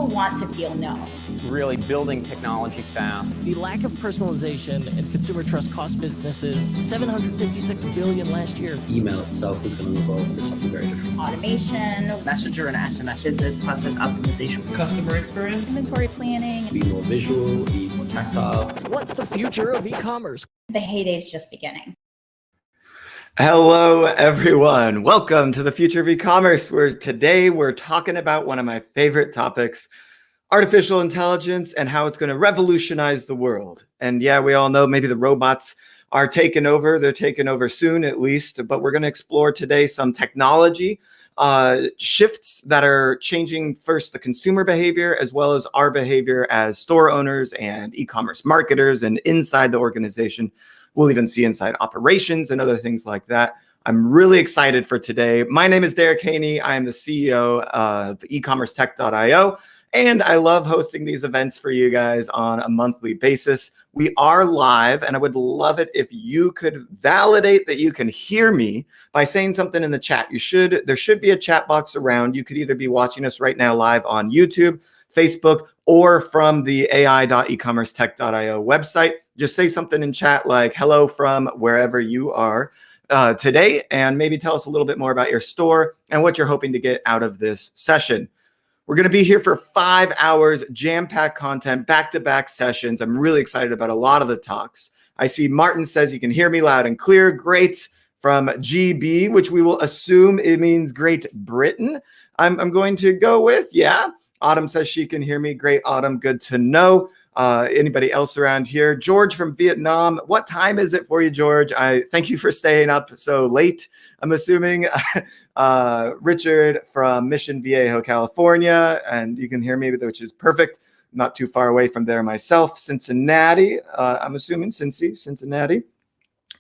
People want to feel known. Really building technology fast. The lack of personalization and consumer trust cost businesses $756 billion last year. Email itself is going to evolve into something very different. Automation, Messenger and SMS, business process optimization, customer experience, inventory planning. Be more visual, be more tactile. What's the future of e-commerce? The heyday's just beginning. Hello, everyone. Welcome to the Future of E-commerce, where today we're talking about one of my favorite topics, artificial intelligence and how it's going to revolutionize the world. And yeah, we all know maybe the robots are taking over. They're taking over soon, at least. But we're going to explore today some technology shifts that are changing first the consumer behavior as well as our behavior as store owners and e-commerce marketers and inside the organization. We'll even see inside operations and other things like that. I'm really excited for today. My name is Derek Haney. I am the CEO of eCommerce and I love hosting these events for you guys on a monthly basis. We are live, and I would love it if you could validate that you can hear me by saying something in the chat. There should be a chat box around. You could either be watching us right now live on YouTube, Facebook, or from the ai.ecommercetech.io website. Just say something in chat like hello from wherever you are today, and maybe tell us a little bit more about your store and what you're hoping to get out of this session. We're going to be here for 5 hours, jam-packed content, back-to-back sessions. I'm really excited about a lot of the talks. I see Martin says he can hear me loud and clear. Great. From GB, which we will assume it means Great Britain. I'm going to go with, yeah. Autumn says she can hear me. Great, Autumn. Good to know. Anybody else around here? George from Vietnam. What time is it for you, George? I thank you for staying up so late, I'm assuming. Richard from Mission Viejo, California. And you can hear me, which is perfect. Not too far away from there myself. Cincinnati. I'm assuming Cincinnati.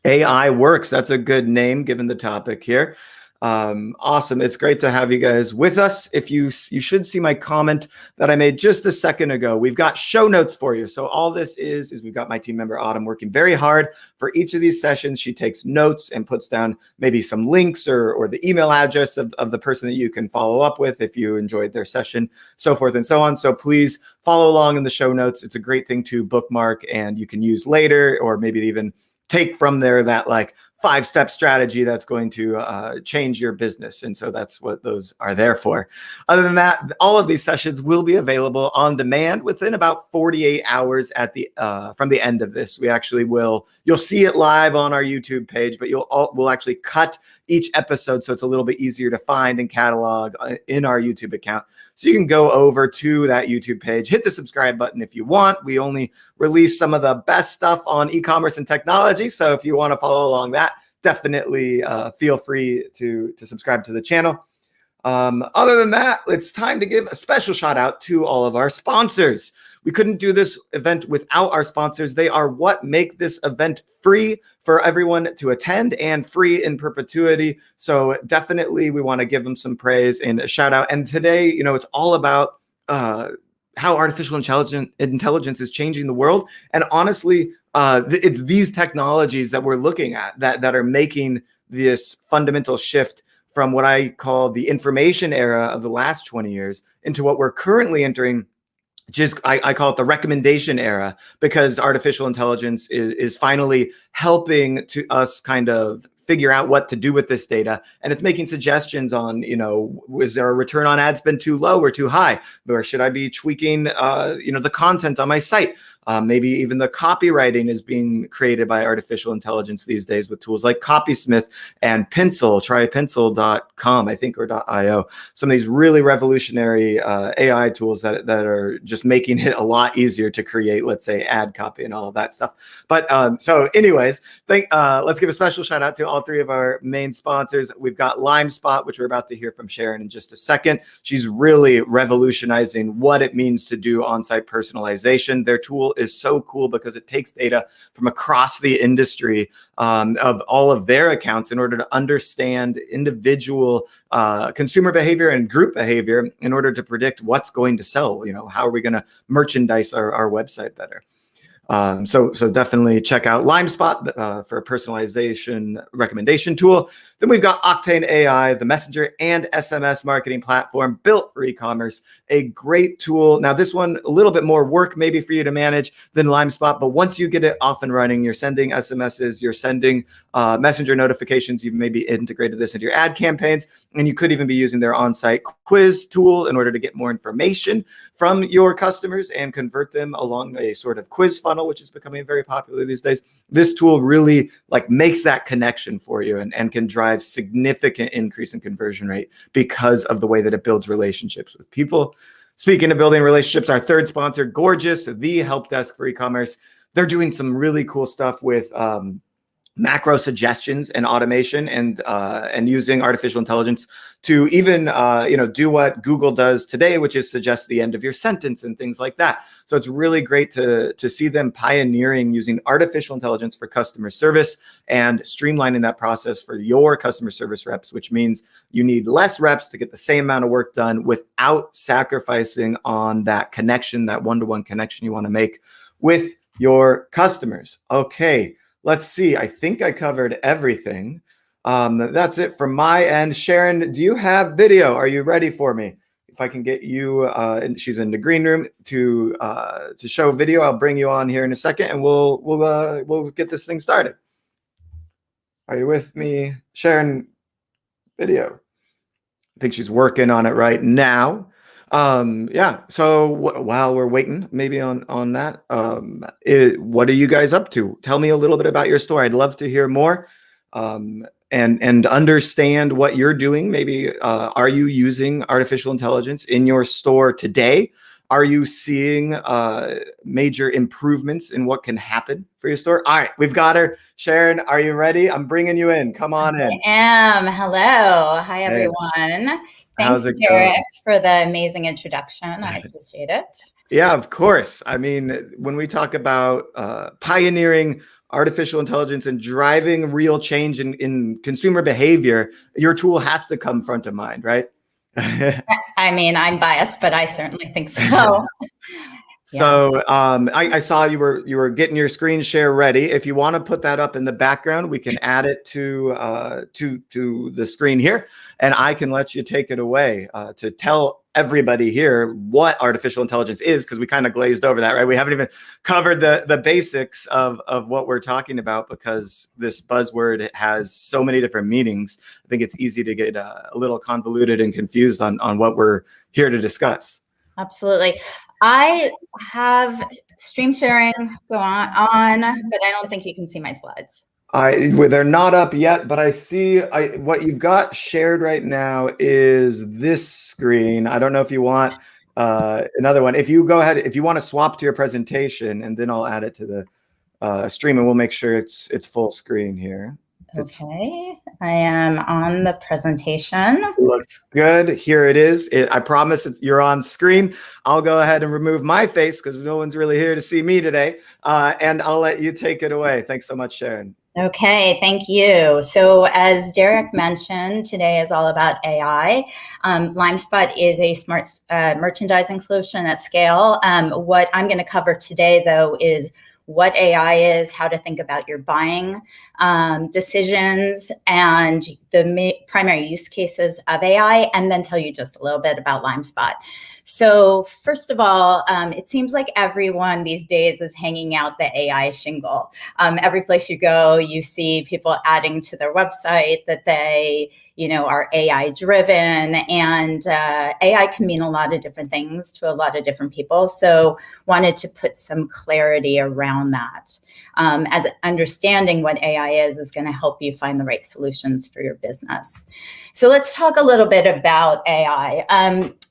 AI Works. That's a good name given the topic here. Awesome. It's great to have you guys with us. If you should see my comment that I made just a second ago. We've got show notes for you. So all this is we've got my team member Autumn working very hard for each of these sessions. She takes notes and puts down maybe some links or the email address of the person that you can follow up with if you enjoyed their session, so forth and so on. So please follow along in the show notes. It's a great thing to bookmark and you can use later, or maybe even take from there that like 5-step strategy that's going to change your business. And so that's what those are there for. Other than that, all of these sessions will be available on demand within about 48 hours at the from the end of this. We actually you'll see it live on our YouTube page, but we'll actually cut each episode so it's a little bit easier to find and catalog in our YouTube account. So you can go over to that YouTube page, hit the subscribe button if you want. We only release some of the best stuff on e-commerce and technology. So if you want to follow along that, definitely feel free to subscribe to the channel. Other than that, it's time to give a special shout out to all of our sponsors. We couldn't do this event without our sponsors. They are what make this event free for everyone to attend and free in perpetuity. So definitely we want to give them some praise and a shout out. And today, it's all about how artificial intelligence is changing the world. And honestly, it's these technologies that we're looking at that are making this fundamental shift from what I call the information era of the last 20 years into what we're currently entering. Just I call it the recommendation era, because artificial intelligence is finally helping to us kind of figure out what to do with this data. And it's making suggestions on, is there a return on ad spend too low or too high? Or should I be tweaking, the content on my site? Maybe even the copywriting is being created by artificial intelligence these days with tools like Copysmith and Pencil, trypencil.com, I think, or .io. Some of these really revolutionary AI tools that are just making it a lot easier to create, let's say, ad copy and all of that stuff. But so anyways, let's give a special shout out to all three of our main sponsors. We've got LimeSpot, which we're about to hear from Sharon in just a second. She's really revolutionizing what it means to do on-site personalization. Their tool is so cool because it takes data from across the industry of all of their accounts in order to understand individual consumer behavior and group behavior in order to predict what's going to sell. How are we going to merchandise our website better? So definitely check out LimeSpot for a personalization recommendation tool. Then we've got Octane AI, the messenger and SMS marketing platform built for e-commerce, a great tool. Now this one, a little bit more work maybe for you to manage than LimeSpot, but once you get it off and running, you're sending SMSs, you're sending messenger notifications, you've maybe integrated this into your ad campaigns, and you could even be using their on-site quiz tool in order to get more information from your customers and convert them along a sort of quiz funnel, which is becoming very popular these days. This tool really like makes that connection for you and can drive significant increase in conversion rate because of the way that it builds relationships with people. Speaking of building relationships, our third sponsor, Gorgeous, the help desk for e-commerce, they're doing some really cool stuff with macro suggestions and automation and using artificial intelligence to even do what Google does today, which is suggest the end of your sentence and things like that. So it's really great to see them pioneering using artificial intelligence for customer service and streamlining that process for your customer service reps, which means you need less reps to get the same amount of work done without sacrificing on that connection, that one-to-one connection you want to make with your customers. Okay. Let's see. I think I covered everything. That's it from my end. Sharon, do you have video? Are you ready for me? If I can get you, and she's in the green room to show video, I'll bring you on here in a second, and we'll get this thing started. Are you with me, Sharon? Video. I think she's working on it right now. Yeah. So while we're waiting, maybe on that, what are you guys up to? Tell me a little bit about your store. I'd love to hear more, and understand what you're doing. Maybe, are you using artificial intelligence in your store today? Are you seeing major improvements in what can happen for your store? All right, we've got her. Sharon, are you ready? I'm bringing you in. Come on in. I am. Hello. Hi, everyone. How's Thanks, it Derek, going? for the amazing introduction. I appreciate it. Yeah, of course. I mean, when we talk about pioneering artificial intelligence and driving real change in consumer behavior, your tool has to come front of mind, right? I mean, I'm biased, but I certainly think so. So I saw you were getting your screen share ready. If you want to put that up in the background, we can add it to the screen here, and I can let you take it away to tell everybody here what artificial intelligence is, because we kind of glazed over that, right? We haven't even covered the basics of what we're talking about, because this buzzword has so many different meanings. I think it's easy to get a little convoluted and confused on what we're here to discuss. Absolutely. I have stream sharing go on, but I don't think you can see my slides. They're not up yet, but I see what you've got shared right now is this screen. I don't know if you want another one. If you go ahead, if you want to swap to your presentation, and then I'll add it to the stream, and we'll make sure it's full screen here. Okay, I am on the presentation. Looks good. Here it is. I promise you're on screen. I'll go ahead and remove my face because no one's really here to see me today, and I'll let you take it away. Thanks so much, Sharon. Okay, thank you. So as Derek mentioned, today is all about AI. LimeSpot is a smart merchandising solution at scale. What I'm going to cover today, though, is what AI is, how to think about your buying decisions, and the primary use cases of AI, and then tell you just a little bit about LimeSpot. So first of all, it seems like everyone these days is hanging out the AI shingle. Every place you go, you see people adding to their website that they, are AI driven, and AI can mean a lot of different things to a lot of different people. So wanted to put some clarity around that. As understanding what AI is going to help you find the right solutions for your business. So let's talk a little bit about AI.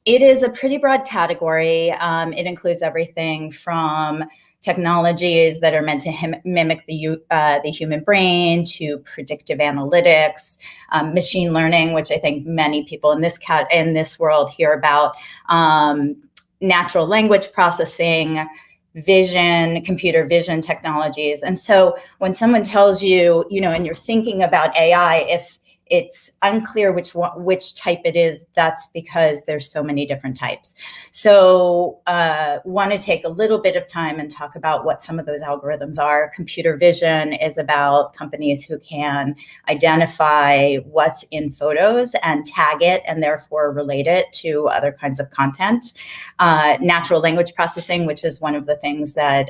It is a pretty broad category. It includes everything from technologies that are meant to mimic the human brain, to predictive analytics, machine learning, which I think many people in this world hear about, natural language processing, computer vision technologies. And so when someone tells you, and you're thinking about AI, it's unclear which type it is. That's because there's so many different types. So want to take a little bit of time and talk about what some of those algorithms are. Computer vision is about companies who can identify what's in photos and tag it and therefore relate it to other kinds of content. Natural language processing, which is one of the things that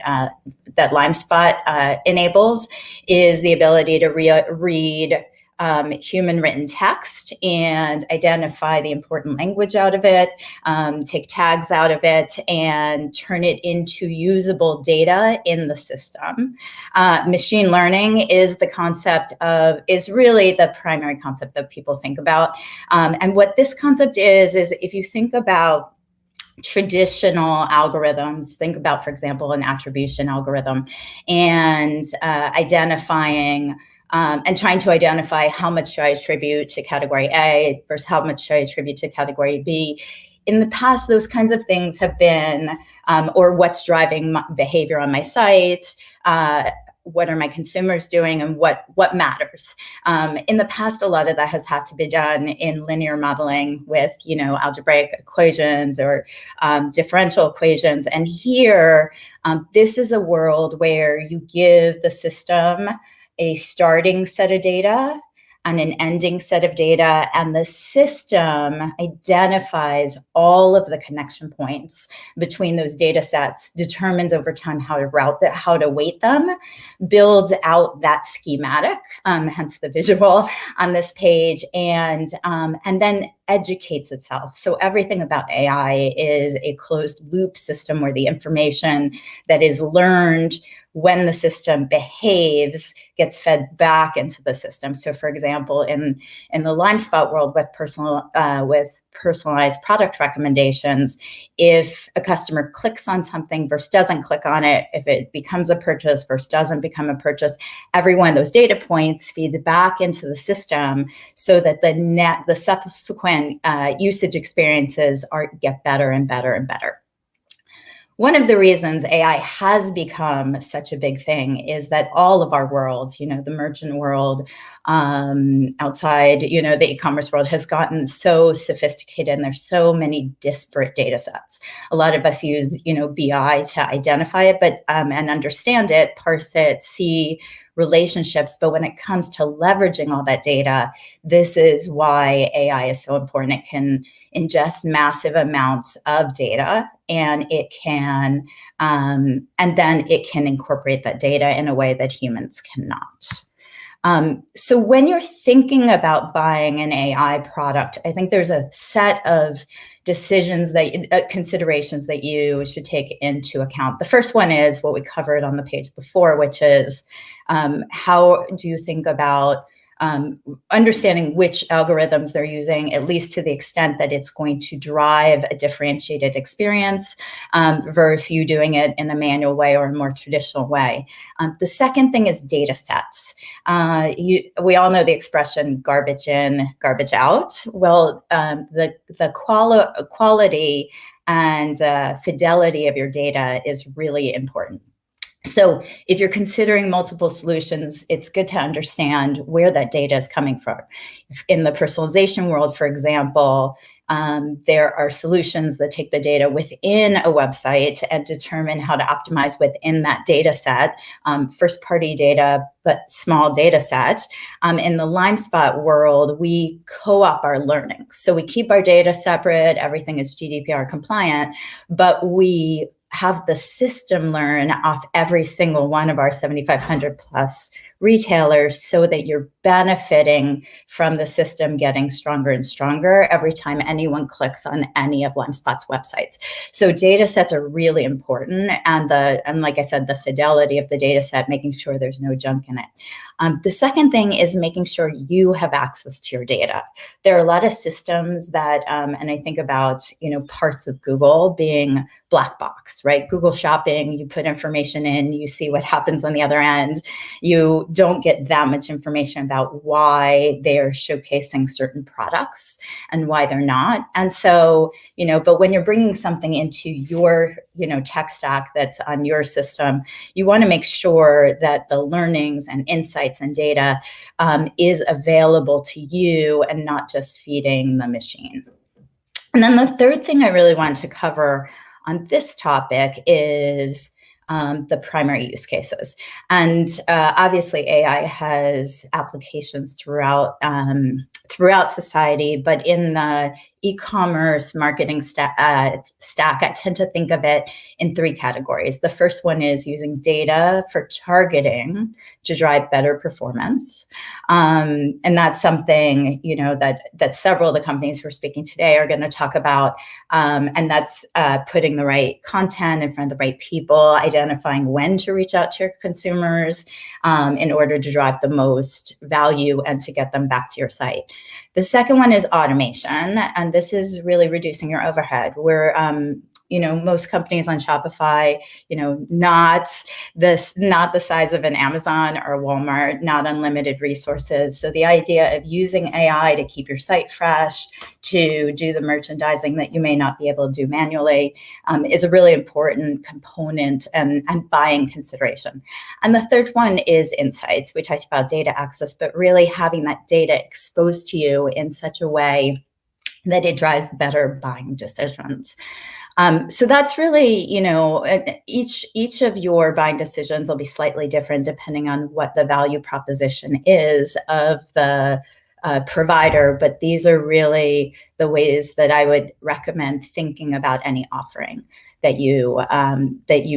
LimeSpot enables, is the ability to read human written text and identify the important language out of it, take tags out of it, and turn it into usable data in the system. Machine learning is really the primary concept that people think about. And what this concept is if you think about traditional algorithms, think about, for example, an attribution algorithm, and identifying and trying to identify how much should I attribute to category A versus how much should I attribute to category B. In the past, those kinds of things have been, or what's driving my behavior on my site, what are my consumers doing, and what matters. In the past, a lot of that has had to be done in linear modeling with, algebraic equations or differential equations. And here, this is a world where you give the system a starting set of data and an ending set of data, and the system identifies all of the connection points between those data sets, determines over time how to route that, how to weight them, builds out that schematic, hence the visual on this page, and then educates itself. So everything about AI is a closed loop system where the information that is learned when the system behaves gets fed back into the system. So for example, in the LimeSpot world with personalized product recommendations, if a customer clicks on something versus doesn't click on it, if it becomes a purchase versus doesn't become a purchase, every one of those data points feeds back into the system so that the subsequent usage experiences get better and better and better. One of the reasons AI has become such a big thing is that all of our worlds, the merchant world, outside, the e-commerce world has gotten so sophisticated, and there's so many disparate data sets. A lot of us use, BI to identify it, but and understand it, parse it, see relationships. But when it comes to leveraging all that data, this is why AI is so important. It can ingest massive amounts of data, and it can, and then it can incorporate that data in a way that humans cannot. So when you're thinking about buying an AI product, I think there's a set of decisions considerations that you should take into account. The first one is what we covered on the page before, which is how do you think about understanding which algorithms they're using, at least to the extent that it's going to drive a differentiated experience versus you doing it in a manual way or a more traditional way. The second thing is data sets. We all know the expression garbage in, garbage out. Well, the quality and fidelity of your data is really important. So if you're considering multiple solutions, it's good to understand where that data is coming from. In the personalization world, for example, there are solutions that take the data within a website and determine how to optimize within that data set, first-party data, but small data set. In the LimeSpot world, we co-op our learning. So we keep our data separate, everything is GDPR compliant, but we have the system learn off every single one of our 7,500 plus retailers so that you're benefiting from the system getting stronger and stronger every time anyone clicks on any of LimeSpot's websites. So data sets are really important, and like I said, the fidelity of the data set, making sure there's no junk in it. The second thing is making sure you have access to your data. There are a lot of systems that, and I think about, parts of Google being black box, right? Google Shopping, you put information in, you see what happens on the other end. You don't get that much information about why they're showcasing certain products and why they're not. And so, but when you're bringing something into your, tech stack that's on your system, you want to make sure that the learnings and insights insights and data is available to you and not just feeding the machine. And then the third thing I really want to cover on this topic is the primary use cases. And obviously AI has applications throughout society, but in the e-commerce marketing stack, I tend to think of it in three categories. The first one is using data for targeting to drive better performance. And that's something, that several of the companies we're speaking today are going to talk about. And that's putting the right content in front of the right people, identifying when to reach out to your consumers in order to drive the most value and to get them back to your site. The second one is automation, and this is really reducing your overhead. Where most companies on Shopify, not the size of an Amazon or Walmart, not unlimited resources. So the idea of using AI to keep your site fresh, to do the merchandising that you may not be able to do manually, is a really important component and buying consideration. And the third one is insights. We talked about data access, but really having that data exposed to you in such a way that it drives better buying decisions. So that's really, each of your buying decisions will be slightly different depending on what the value proposition is of the provider. But these are really the ways that I would recommend thinking about any offering that you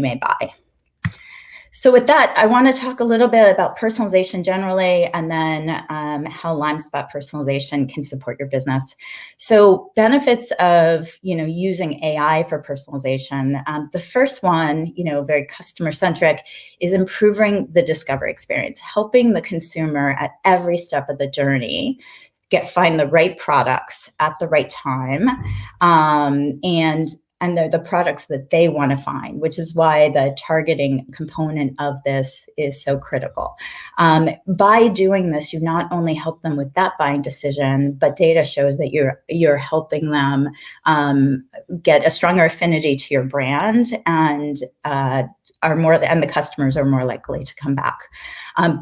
may buy. So with that, I want to talk a little bit about personalization generally, and then how LimeSpot personalization can support your business. So benefits of using AI for personalization. The first one, very customer centric, is improving the discovery experience, helping the consumer at every step of the journey find the right products at the right time, and they're the products that they want to find, which is why the targeting component of this is so critical. By doing this, you not only help them with that buying decision, but data shows that you're helping them get a stronger affinity to your brand, and the customers are more likely to come back.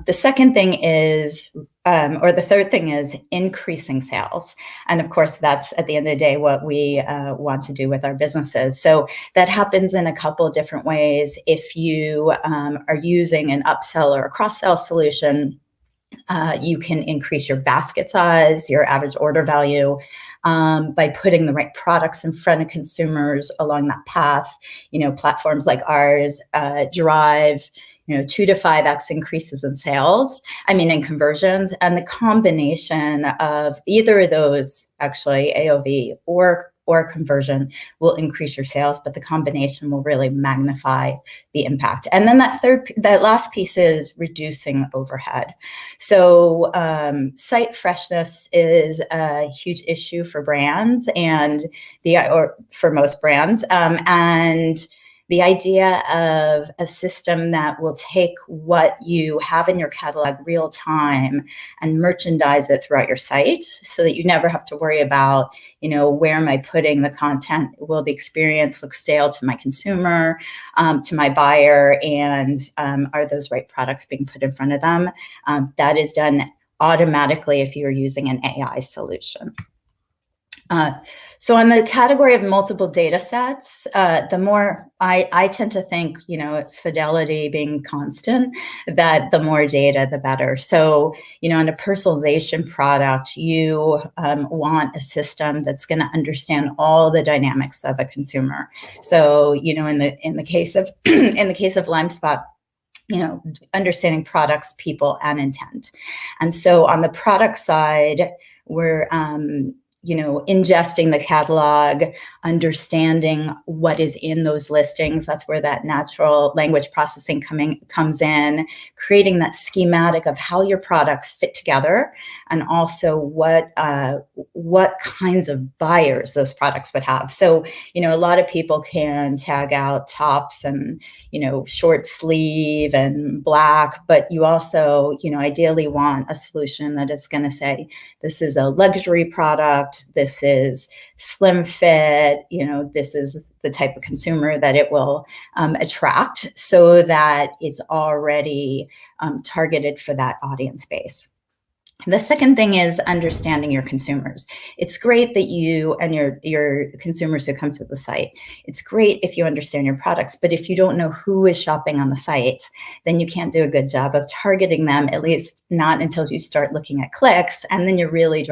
The second thing is, or the third thing is increasing sales. And of course, that's at the end of the day what we want to do with our businesses. So that happens in a couple of different ways. If you are using an upsell or a cross-sell solution, you can increase your basket size, your average order value, by putting the right products in front of consumers along that path. Platforms like ours drive 2 to 5x increases in sales, in conversions. And the combination of either of those, actually AOV or conversion, will increase your sales, but the combination will really magnify the impact. And then that last piece is reducing overhead. So site freshness is a huge issue for brands or for most brands. And the idea of a system that will take what you have in your catalog real time and merchandise it throughout your site so that you never have to worry about, where am I putting the content? Will the experience look stale to my consumer, to my buyer, and are those right products being put in front of them? That is done automatically if you're using an AI solution. So on the category of multiple data sets, the more I tend to think, fidelity being constant, that the more data, the better. So, on a personalization product, you want a system that's going to understand all the dynamics of a consumer. So, in the case of LimeSpot, understanding products, people, and intent. And so on the product side, we're ingesting the catalog, understanding what is in those listings. That's where that natural language processing comes in, creating that schematic of how your products fit together, and also what kinds of buyers those products would have. So, a lot of people can tag out tops and, short sleeve and black, but you also, ideally want a solution that is going to say, this is a luxury product, product. This is slim fit. This is the type of consumer that it will attract, so that it's already targeted for that audience base. The second thing is understanding your consumers. It's great that you and your consumers who come to the site, it's great if you understand your products, but if you don't know who is shopping on the site, then you can't do a good job of targeting them, at least not until you start looking at clicks, and then you're really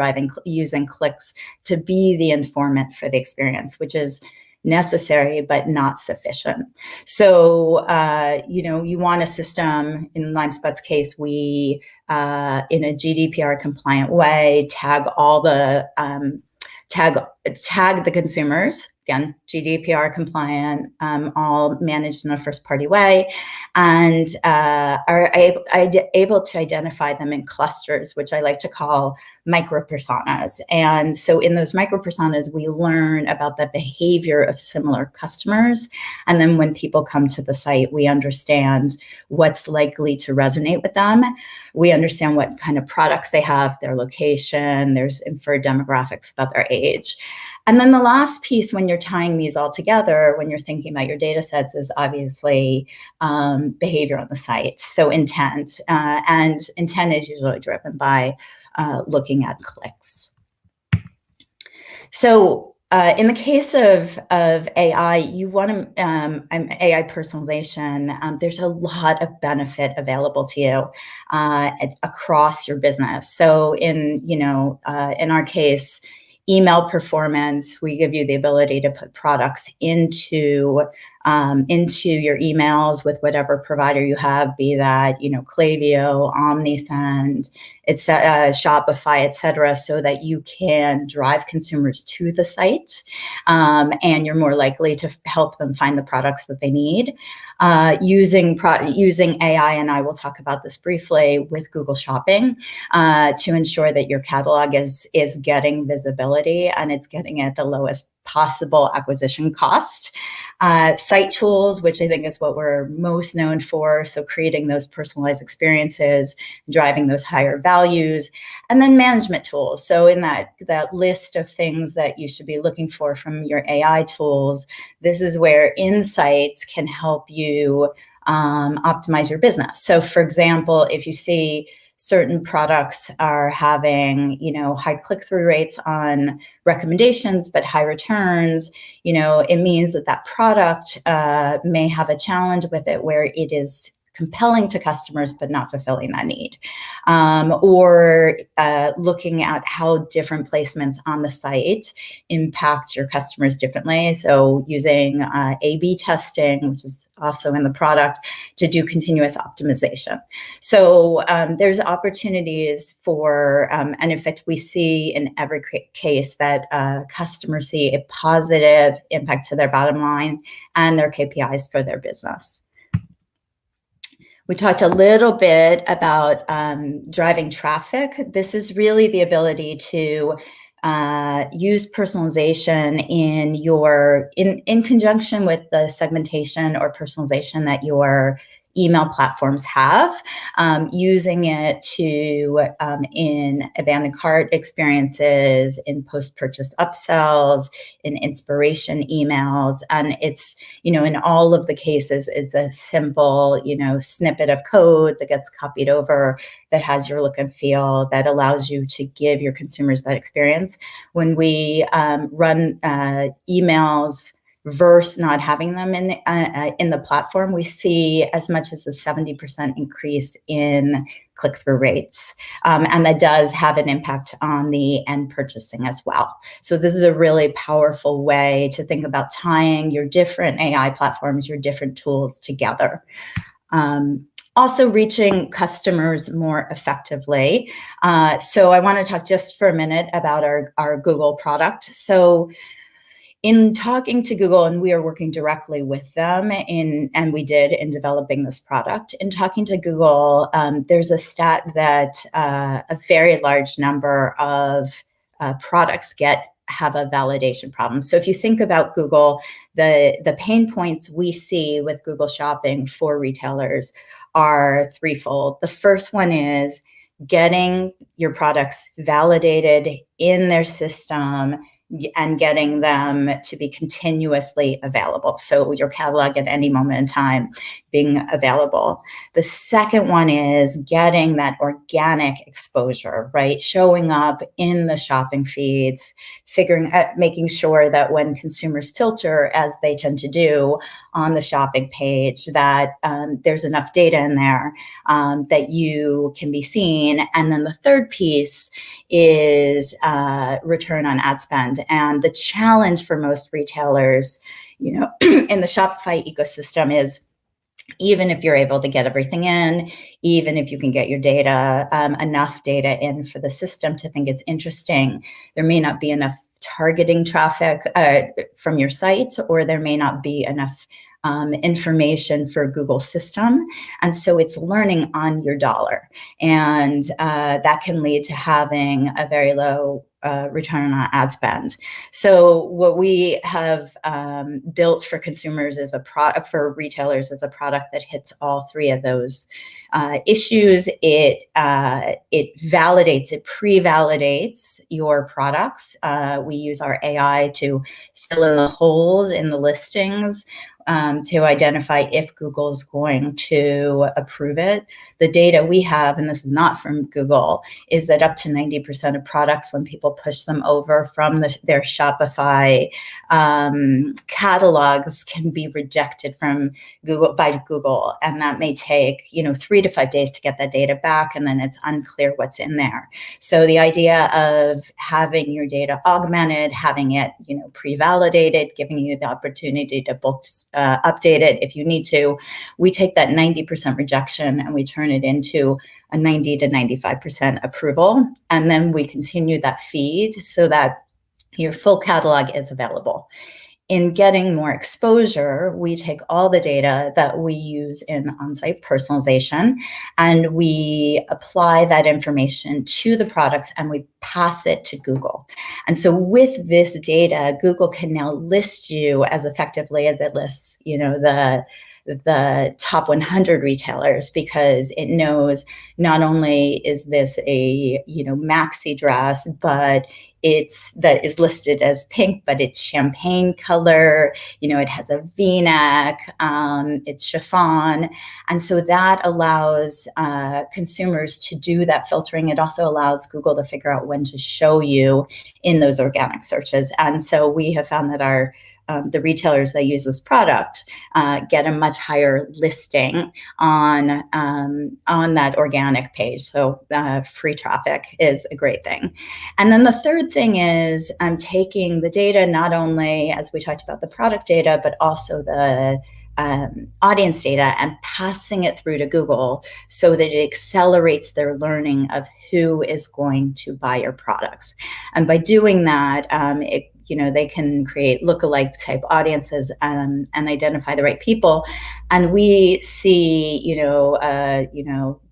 using clicks to be the informant for the experience, which is necessary but not sufficient. So you want a system. In LimeSpot's case, we in a GDPR compliant way tag all the tag the consumers, again, GDPR compliant, all managed in a first party way, and are able to identify them in clusters, which I like to call micro personas. And so in those micro personas, we learn about the behavior of similar customers. And then when people come to the site, we understand what's likely to resonate with them. We understand what kind of products they have, their location, there's inferred demographics about their age. And then the last piece, when you're tying these all together, when you're thinking about your data sets, is obviously behavior on the site. So intent, and intent is usually driven by looking at clicks. So in the case of AI, you want to AI personalization. There's a lot of benefit available to you across your business. So in our case, email performance, we give you the ability to put products into your emails with whatever provider you have, be that Klaviyo, Omni-channel, Shopify, etc., so that you can drive consumers to the site, and you're more likely to help them find the products that they need. Using AI, and I will talk about this briefly, with Google Shopping to ensure that your catalog is getting visibility and it's getting it at the lowest possible acquisition cost. Site tools, which I think is what we're most known for, so creating those personalized experiences, driving those higher values, and then management tools. So in that list of things that you should be looking for from your AI tools, this is where insights can help you optimize your business. So for example, if you see certain products are having, high click-through rates on recommendations, but high returns, it means that product may have a challenge with it where it is compelling to customers, but not fulfilling that need. Or looking at how different placements on the site impact your customers differently. So using A/B testing, which is also in the product, to do continuous optimization. So there's opportunities for, and in fact, we see in every case that customers see a positive impact to their bottom line and their KPIs for their business. We talked a little bit about driving traffic. This is really the ability to use personalization in conjunction with the segmentation or personalization that your email platforms have, using it to in abandoned cart experiences, in post-purchase upsells, in inspiration emails. And it's, in all of the cases, it's a simple, snippet of code that gets copied over, that has your look and feel, that allows you to give your consumers that experience. When we run emails versus not having them in the platform, we see as much as a 70% increase in click-through rates. And that does have an impact on the end purchasing as well. So this is a really powerful way to think about tying your different AI platforms, your different tools together. Also reaching customers more effectively. So I want to talk just for a minute about our Google product. So in talking to Google, and we are working directly with them and we did in developing this product, in talking to Google, there's a stat that a very large number of products have a validation problem. So if you think about Google, the pain points we see with Google Shopping for retailers are threefold. The first one is getting your products validated in their system and getting them to be continuously available. So your catalog at any moment in time being available. The second one is getting that organic exposure, right? Showing up in the shopping feeds, making sure that when consumers filter, as they tend to do on the shopping page, that there's enough data in there that you can be seen. And then the third piece is return on ad spend. And the challenge for most retailers, in the Shopify ecosystem is, even if you're able to get everything in, even if you can get your data, enough data in for the system to think it's interesting, there may not be enough targeting traffic from your site, or there may not be enough information for Google's system. And so it's learning on your dollar. And that can lead to having a very low return on ad spend. So what we have built for consumers is a product, for retailers, is a product that hits all three of those issues. It validates, it pre-validates your products. We use our AI to fill in the holes in the listings to identify if Google's going to approve it. The data we have, and this is not from Google, is that up to 90% of products, when people push them over from their Shopify catalogs, can be rejected from Google by Google, and that may take 3 to 5 days to get that data back, and then it's unclear what's in there. So the idea of having your data augmented, having it pre-validated, giving you the opportunity to update it if you need to, we take that 90% rejection and we turn it into a 90 to 95% approval. And then we continue that feed so that your full catalog is available. In getting more exposure, we take all the data that we use in on-site personalization and we apply that information to the products and we pass it to Google. And so with this data, Google can now list you as effectively as it lists, the top 100 retailers, because it knows not only is this a maxi dress, but that is listed as pink, but it's champagne color, it has a V-neck, it's chiffon. And so that allows consumers to do that filtering. It also allows Google to figure out when to show you in those organic searches. And so we have found that the retailers that use this product get a much higher listing on that organic page. So free traffic is a great thing. And then the third thing is taking the data, not only, as we talked about, the product data, but also the audience data, and passing it through to Google so that it accelerates their learning of who is going to buy your products. And by doing that, they can create lookalike type audiences and identify the right people. And we see,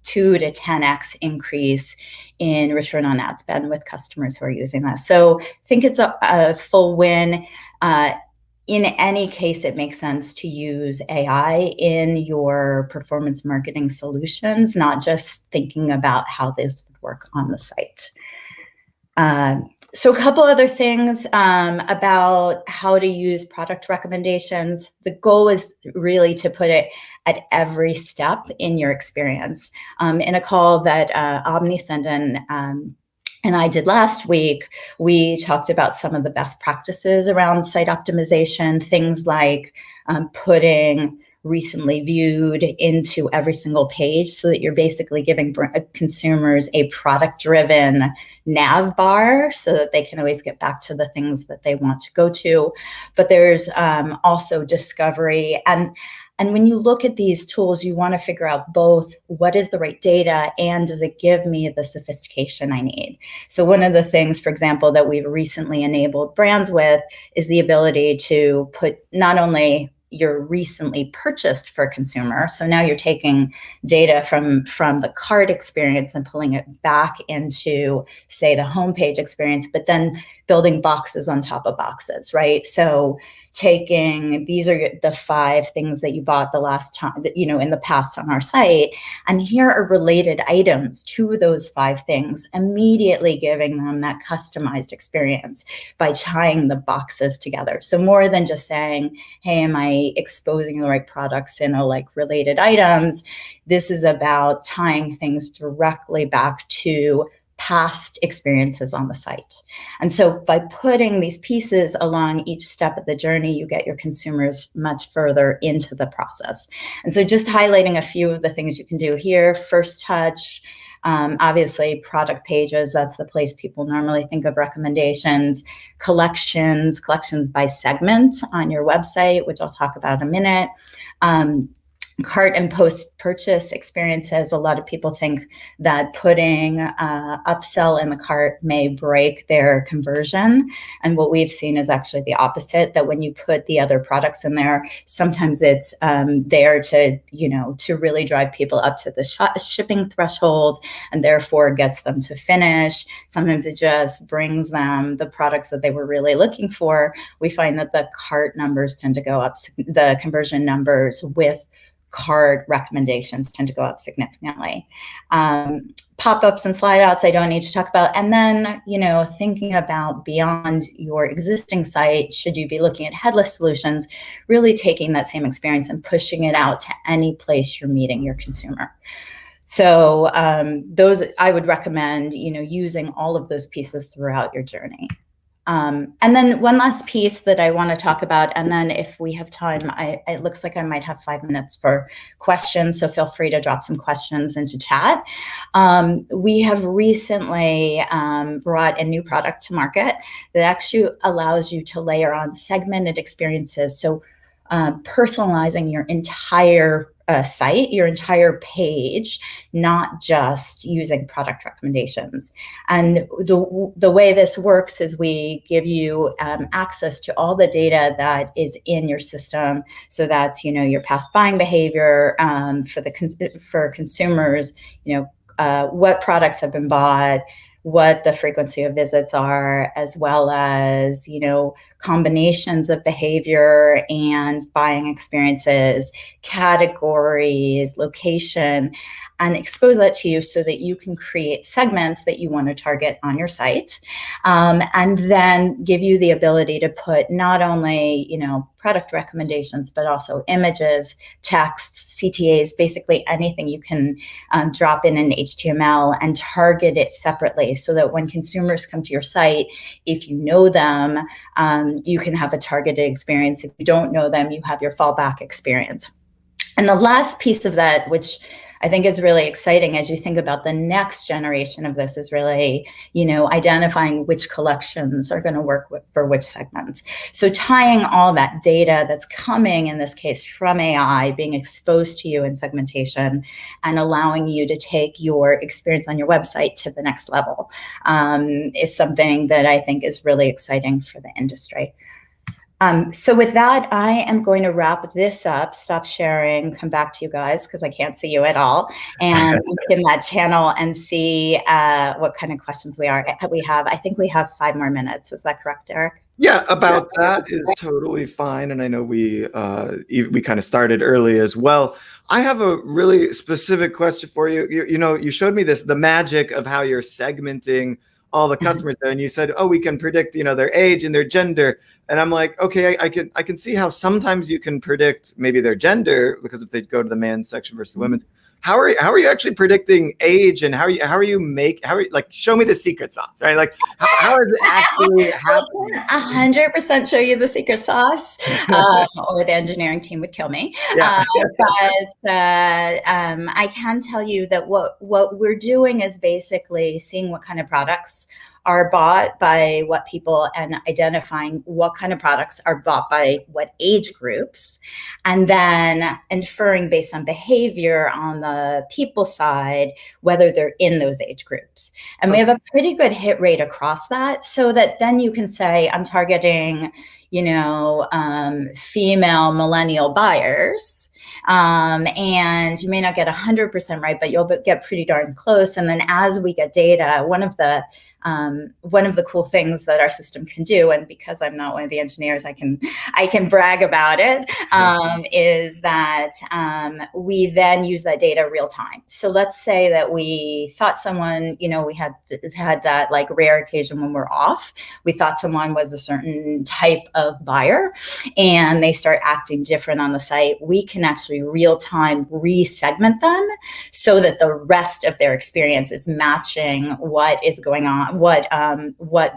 2 to 10x increase in return on ad spend with customers who are using that. So I think it's a full win. In any case, it makes sense to use AI in your performance marketing solutions, not just thinking about how this would work on the site. So a couple other things about how to use product recommendations. The goal is really to put it at every step in your experience. In a call that Omni-channel and I did last week, we talked about some of the best practices around site optimization, things like putting recently viewed into every single page so that you're basically giving consumers a product-driven nav bar so that they can always get back to the things that they want to go to. But there's also discovery. And when you look at these tools, you want to figure out both what is the right data and does it give me the sophistication I need? So one of the things, for example, that we've recently enabled brands with is the ability to put not only your recently purchased for consumer. So now you're taking data from the cart experience and pulling it back into, say, the homepage experience, but then building boxes on top of boxes, right? So taking, these are the 5 things that you bought the last time, in the past on our site, and here are related items to those 5 things, immediately giving them that customized experience by tying the boxes together. So more than just saying, hey, am I exposing the right products in a like related items? This is about tying things directly back to past experiences on the site. And so by putting these pieces along each step of the journey, you get your consumers much further into the process. And so just highlighting a few of the things you can do here: first touch, obviously product pages, that's the place people normally think of recommendations, collections by segment on your website, which I'll talk about in a minute. Cart and post-purchase experiences. A lot of people think that putting upsell in the cart may break their conversion. And what we've seen is actually the opposite, that when you put the other products in there, sometimes it's there to, to really drive people up to the shipping threshold and therefore gets them to finish. Sometimes it just brings them the products that they were really looking for. We find that the cart numbers tend to go up, the conversion numbers with cart recommendations tend to go up significantly. Pop-ups and slide outs, I don't need to talk about. And then, thinking about beyond your existing site, should you be looking at headless solutions, really taking that same experience and pushing it out to any place you're meeting your consumer. So those, I would recommend, using all of those pieces throughout your journey. And then one last piece that I want to talk about, and then if we have time, it looks like I might have 5 minutes for questions, so feel free to drop some questions into chat. We have recently brought a new product to market that actually allows you to layer on segmented experiences. So personalizing your entire site, your entire page, not just using product recommendations. And the way this works is we give you access to all the data that is in your system. So that's, your past buying behavior for consumers, what products have been bought, what the frequency of visits are, as well as, combinations of behavior and buying experiences, categories, location, and expose that to you so that you can create segments that you want to target on your site, and then give you the ability to put not only, product recommendations, but also images, texts, CTAs, basically anything you can drop in HTML and target it separately so that when consumers come to your site, if you know them, you can have a targeted experience. If you don't know them, you have your fallback experience. And the last piece of that, which I think is really exciting as you think about the next generation of this, is really, identifying which collections are going to work for which segments. So tying all that data that's coming, in this case, from AI, being exposed to you in segmentation and allowing you to take your experience on your website to the next level is something that I think is really exciting for the industry. So with that, I am going to wrap this up, stop sharing, come back to you guys because I can't see you at all, and look in that channel and see what kind of questions we have. I think we have 5 more minutes. Is that correct, Derek? Yeah, about that is totally fine. And I know we kind of started early as well. I have a really specific question for you. You showed me the magic of how you're segmenting all the customers there, and you said, oh, we can predict, their age and their gender. And I'm like, okay, I can see how sometimes you can predict maybe their gender, because if they go to the men's section versus the women's. How are you actually predicting age, and how are you show me the secret sauce, right? Like how is it actually happening? 100% show you the secret sauce, or the engineering team would kill me. Yeah. But I can tell you that what we're doing is basically seeing what kind of products are bought by what people, and identifying what kind of products are bought by what age groups, and then inferring based on behavior on the people side whether they're in those age groups. And we have a pretty good hit rate across that, so that then you can say, I'm targeting female millennial buyers. And you may not get 100% right, but you'll get pretty darn close. And then as we get data, one of the cool things that our system can do, and because I'm not one of the engineers, I can brag about it, is that we then use that data real time. So let's say that we thought someone, we had that like rare occasion when we're off. We thought someone was a certain type of buyer, and they start acting different on the site. We can actually real time re-segment them so that the rest of their experience is matching what is going on, what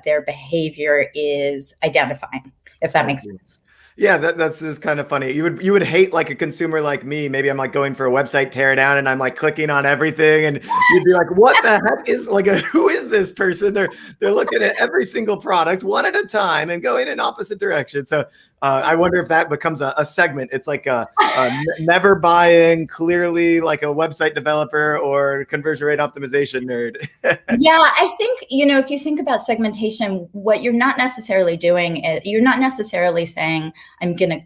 their behavior is identifying, if that makes sense. Yeah, that's kind of funny. You would hate like a consumer like me. Maybe I'm like going for a website teardown and I'm like clicking on everything, and you'd be like, "What the heck is like who is this person?" They're looking at every single product one at a time and going in opposite directions. So I wonder if that becomes a segment. It's like a never buying, clearly like a website developer or conversion rate optimization nerd. Yeah, I think, if you think about segmentation, what you're not necessarily doing is you're not necessarily saying, I'm going to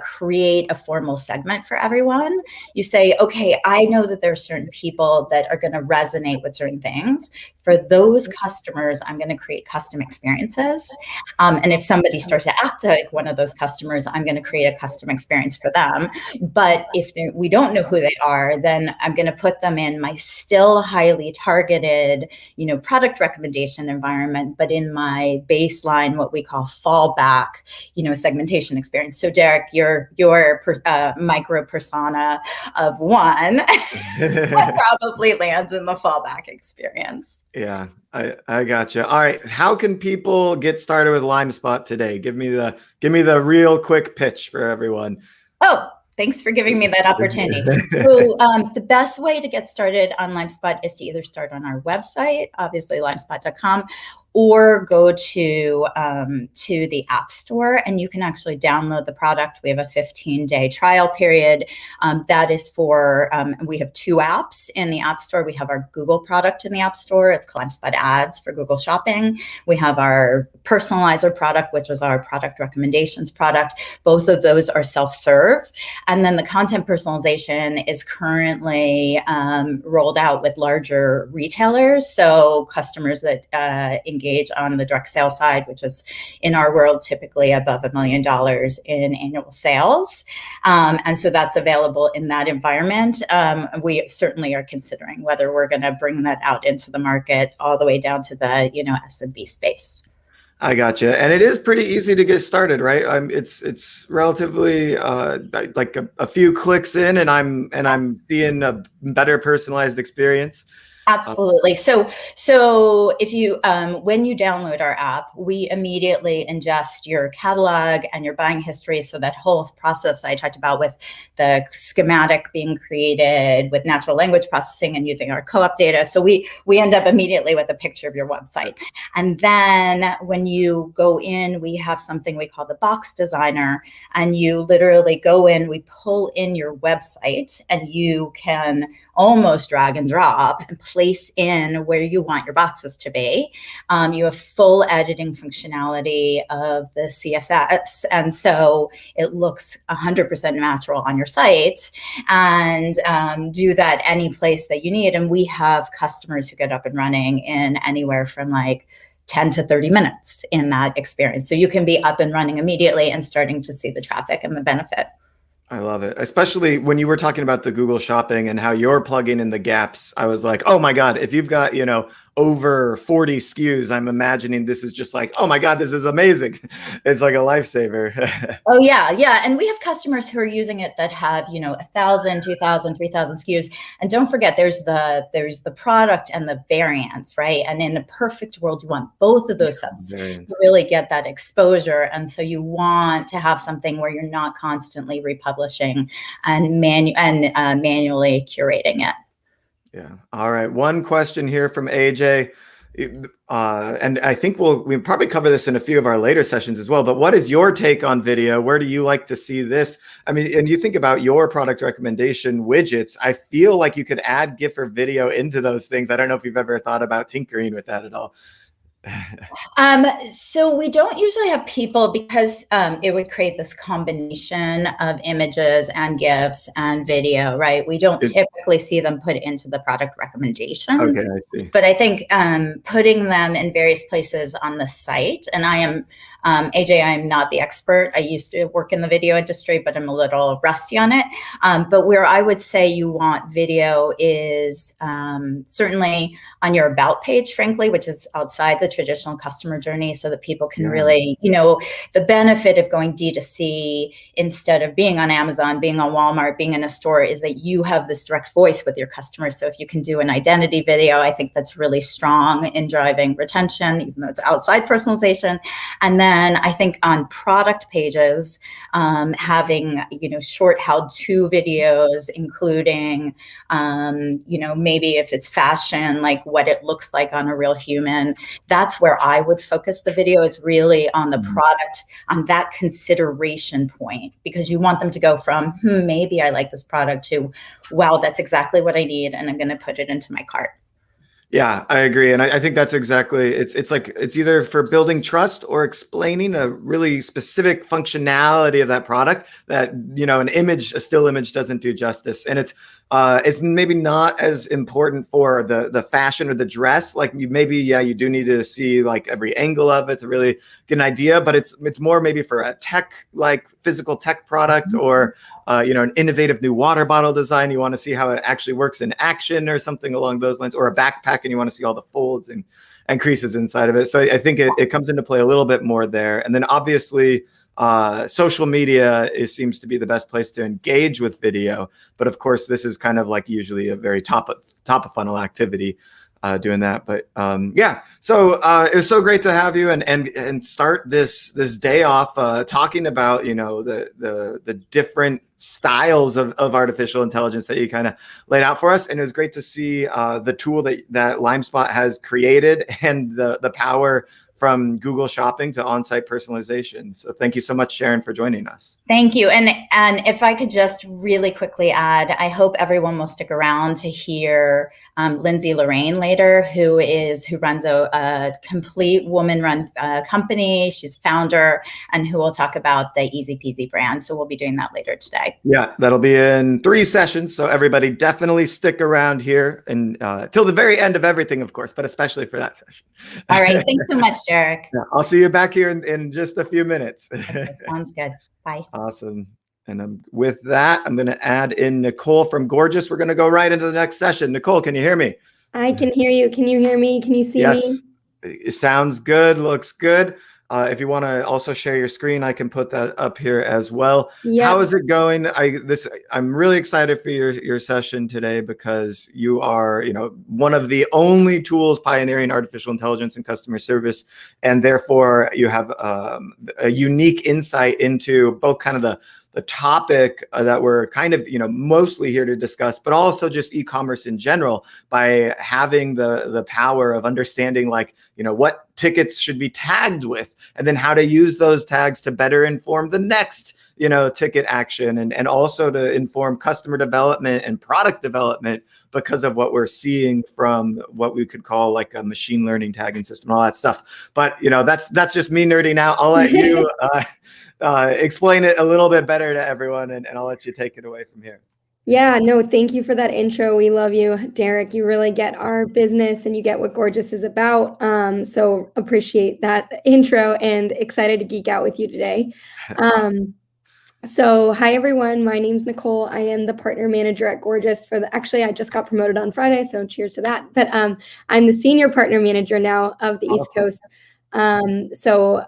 create a formal segment for everyone. You say, okay, I know that there are certain people that are going to resonate with certain things. For those customers, I'm going to create custom experiences. And if somebody starts to act like one of those customers, I'm going to create a custom experience for them. But if we don't know who they are, then I'm going to put them in my still highly targeted, product recommendation environment, but in my baseline, what we call fallback, segmentation experience. So Derek, your micro persona of one probably lands in the fallback experience. Yeah, I gotcha. All right, how can people get started with LimeSpot today? Give me the real quick pitch for everyone. Oh, thanks for giving me that opportunity. So the best way to get started on LimeSpot is to either start on our website, obviously limespot.com, or go to the App Store, and you can actually download the product. We have a 15-day trial period. That is for, we have two apps in the App Store. We have our Google product in the App Store. It's called LimeSpot Ads for Google Shopping. We have our Personalizer product, which is our product recommendations product. Both of those are self-serve. And then the content personalization is currently rolled out with larger retailers. So customers that engage on the direct sales side, which is in our world typically above $1 million in annual sales. And so that's available in that environment. We certainly are considering whether we're going to bring that out into the market all the way down to the SMB space. I gotcha. And it is pretty easy to get started, right? It's relatively like a few clicks in, and I'm seeing a better personalized experience. Absolutely. So if you, when you download our app, we immediately ingest your catalog and your buying history. So that whole process I talked about with the schematic being created with natural language processing and using our co-op data. So we end up immediately with a picture of your website. And then when you go in, we have something we call the box designer, and you literally go in, we pull in your website, and you can almost drag and drop and place in where you want your boxes to be. You have full editing functionality of the CSS. And so it looks 100% natural on your site, and do that any place that you need. And we have customers who get up and running in anywhere from like 10 to 30 minutes in that experience. So you can be up and running immediately and starting to see the traffic and the benefit. I love it. Especially when you were talking about the Google Shopping and how you're plugging in the gaps. I was like, oh my God, if you've got, over 40 SKUs, I'm imagining this is just like, oh my God, this is amazing. It's like a lifesaver. Oh yeah. Yeah. And we have customers who are using it that have, 1,000, 2,000, 3,000 SKUs. And don't forget, there's the product and the variants, right? And in the perfect world, you want both of those subs to really get that exposure. And so you want to have something where you're not constantly republishing and manually curating it. Yeah. All right. One question here from AJ. And I think we'll probably cover this in a few of our later sessions as well, but what is your take on video? Where do you like to see this? I mean, and you think about your product recommendation widgets, I feel like you could add GIF or video into those things. I don't know if you've ever thought about tinkering with that at all. So we don't usually have people because it would create this combination of images and GIFs and video, right? We don't It- typically see them put into the product recommendations. okay, I see. But I think putting them in various places on the site, and I am, AJ, I'm not the expert. I used to work in the video industry, but I'm a little rusty on it. But where I would say you want video is certainly on your about page, frankly, which is outside the traditional customer journey, so that people can really, the benefit of going D2C instead of being on Amazon, being on Walmart, being in a store is that you have this direct voice with your customers. So if you can do an identity video, I think that's really strong in driving retention, even though it's outside personalization. And then I think on product pages, having, short how-to videos, including, maybe if it's fashion, like what it looks like on a real human. That's where I would focus the video, is really on the product, on that consideration point, because you want them to go from, maybe I like this product, to, wow, that's exactly what I need, and I'm going to put it into my cart. Yeah, I agree. And I think that's exactly, it's like, it's either for building trust or explaining a really specific functionality of that product that, a still image doesn't do justice. And it's maybe not as important for the fashion or the dress. Like you do need to see like every angle of it to really get an idea, but it's more maybe for a tech, like physical tech product, or an innovative new water bottle design. You want to see how it actually works in action or something along those lines, or a backpack and you want to see all the folds and creases inside of it. So I think it comes into play a little bit more there. And then obviously social media seems to be the best place to engage with video. But of course, this is kind of like usually a very top of funnel activity. Doing that, but so it was so great to have you and start this day off talking about the different styles of artificial intelligence that you kind of laid out for us, and it was great to see the tool that LimeSpot has created and the power from Google Shopping to on-site personalization. So thank you so much, Sharon, for joining us. Thank you. And if I could just really quickly add, I hope everyone will stick around to hear Lindsay Lorraine later, who runs a complete woman-run company. She's founder, and who will talk about the Easy Peasy brand. So we'll be doing that later today. Yeah, that'll be in 3 sessions. So everybody definitely stick around here and till the very end of everything, of course, but especially for that session. All right. Thanks so much, Derek. Yeah, I'll see you back here in just a few minutes. Sounds good. Bye. Awesome. And with that, I'm going to add in Nicole from Gorgeous. We're going to go right into the next session. Nicole, can you hear me? I can hear you. Can you hear me? Can you see me? Yes. It sounds good. Looks good. If you want to also share your screen, I can put that up here as well. Yep. How is it going? I'm really excited for your session today, because you are, one of the only tools pioneering artificial intelligence in customer service, and therefore you have a unique insight into both kind of the topic that we're kind of, mostly here to discuss, but also just e-commerce in general, by having the power of understanding, like, what tickets should be tagged with, and then how to use those tags to better inform the next, ticket action, and also to inform customer development and product development, because of what we're seeing from what we could call like a machine learning tagging system, all that stuff. But, that's just me nerding out. I'll let you explain it a little bit better to everyone, and I'll let you take it away from here. Yeah, no, thank you for that intro. We love you, Derek. You really get our business and you get what Gorgeous is about. So appreciate that intro and excited to geek out with you today. So hi, everyone. My name's Nicole. I am the partner manager at Gorgeous actually, I just got promoted on Friday, so cheers to that. But I'm the senior partner manager now of the East Coast. So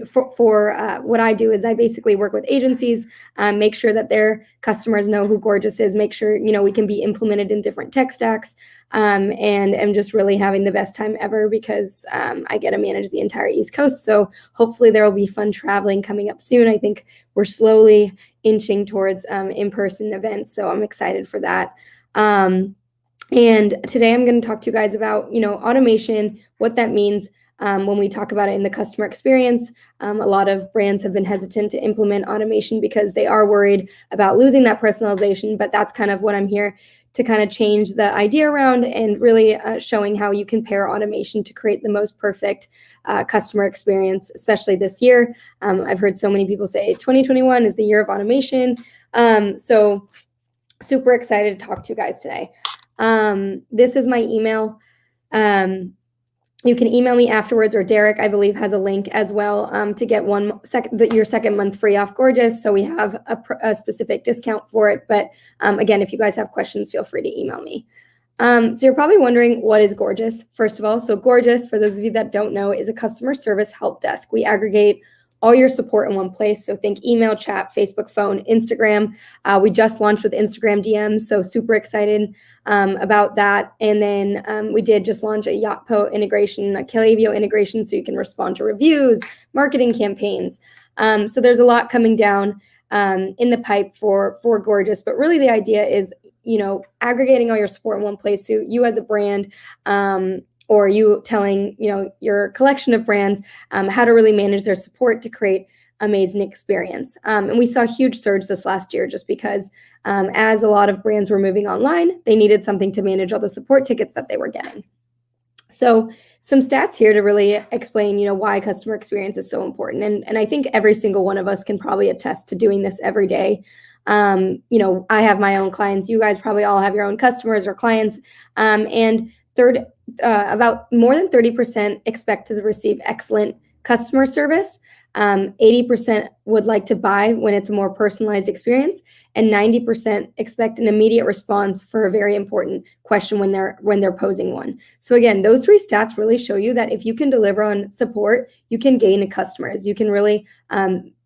for what I do is I basically work with agencies, make sure that their customers know who Gorgeous is, make sure, we can be implemented in different tech stacks, and I'm just really having the best time ever, because I get to manage the entire East Coast. So hopefully there will be fun traveling coming up soon. I think we're slowly inching towards in-person events, so I'm excited for that. And today I'm going to talk to you guys about, automation, what that means. When we talk about it in the customer experience, a lot of brands have been hesitant to implement automation because they are worried about losing that personalization, but that's kind of what I'm here to kind of change the idea around and really showing how you can pair automation to create the most perfect customer experience, especially this year. I've heard so many people say 2021 is the year of automation. So super excited to talk to you guys today. This is my email. You can email me afterwards, or Derek, I believe, has a link as well to get your second month free off Gorgeous. So we have a specific discount for it. But again, if you guys have questions, feel free to email me. So you're probably wondering, what is Gorgeous? First of all, so Gorgeous, for those of you that don't know, is a customer service help desk. We aggregate all your support in one place. So think email, chat, Facebook, phone, Instagram. We just launched with Instagram DMs, so super excited about that. And then we did just launch a Yotpo integration, a Klaviyo integration, so you can respond to reviews, marketing campaigns. So there's a lot coming down in the pipe for Gorgeous, but really the idea is, aggregating all your support in one place. So you as a brand, or you telling, your collection of brands how to really manage their support to create amazing experience. And we saw a huge surge this last year just because as a lot of brands were moving online, they needed something to manage all the support tickets that they were getting. So some stats here to really explain, why customer experience is so important. And I think every single one of us can probably attest to doing this every day. I have my own clients. You guys probably all have your own customers or clients. And about more than 30% expect to receive excellent customer service. 80% would like to buy when it's a more personalized experience, and 90% expect an immediate response for a very important question when they're posing one. So again, those three stats really show you that if you can deliver on support, you can gain customers. You can really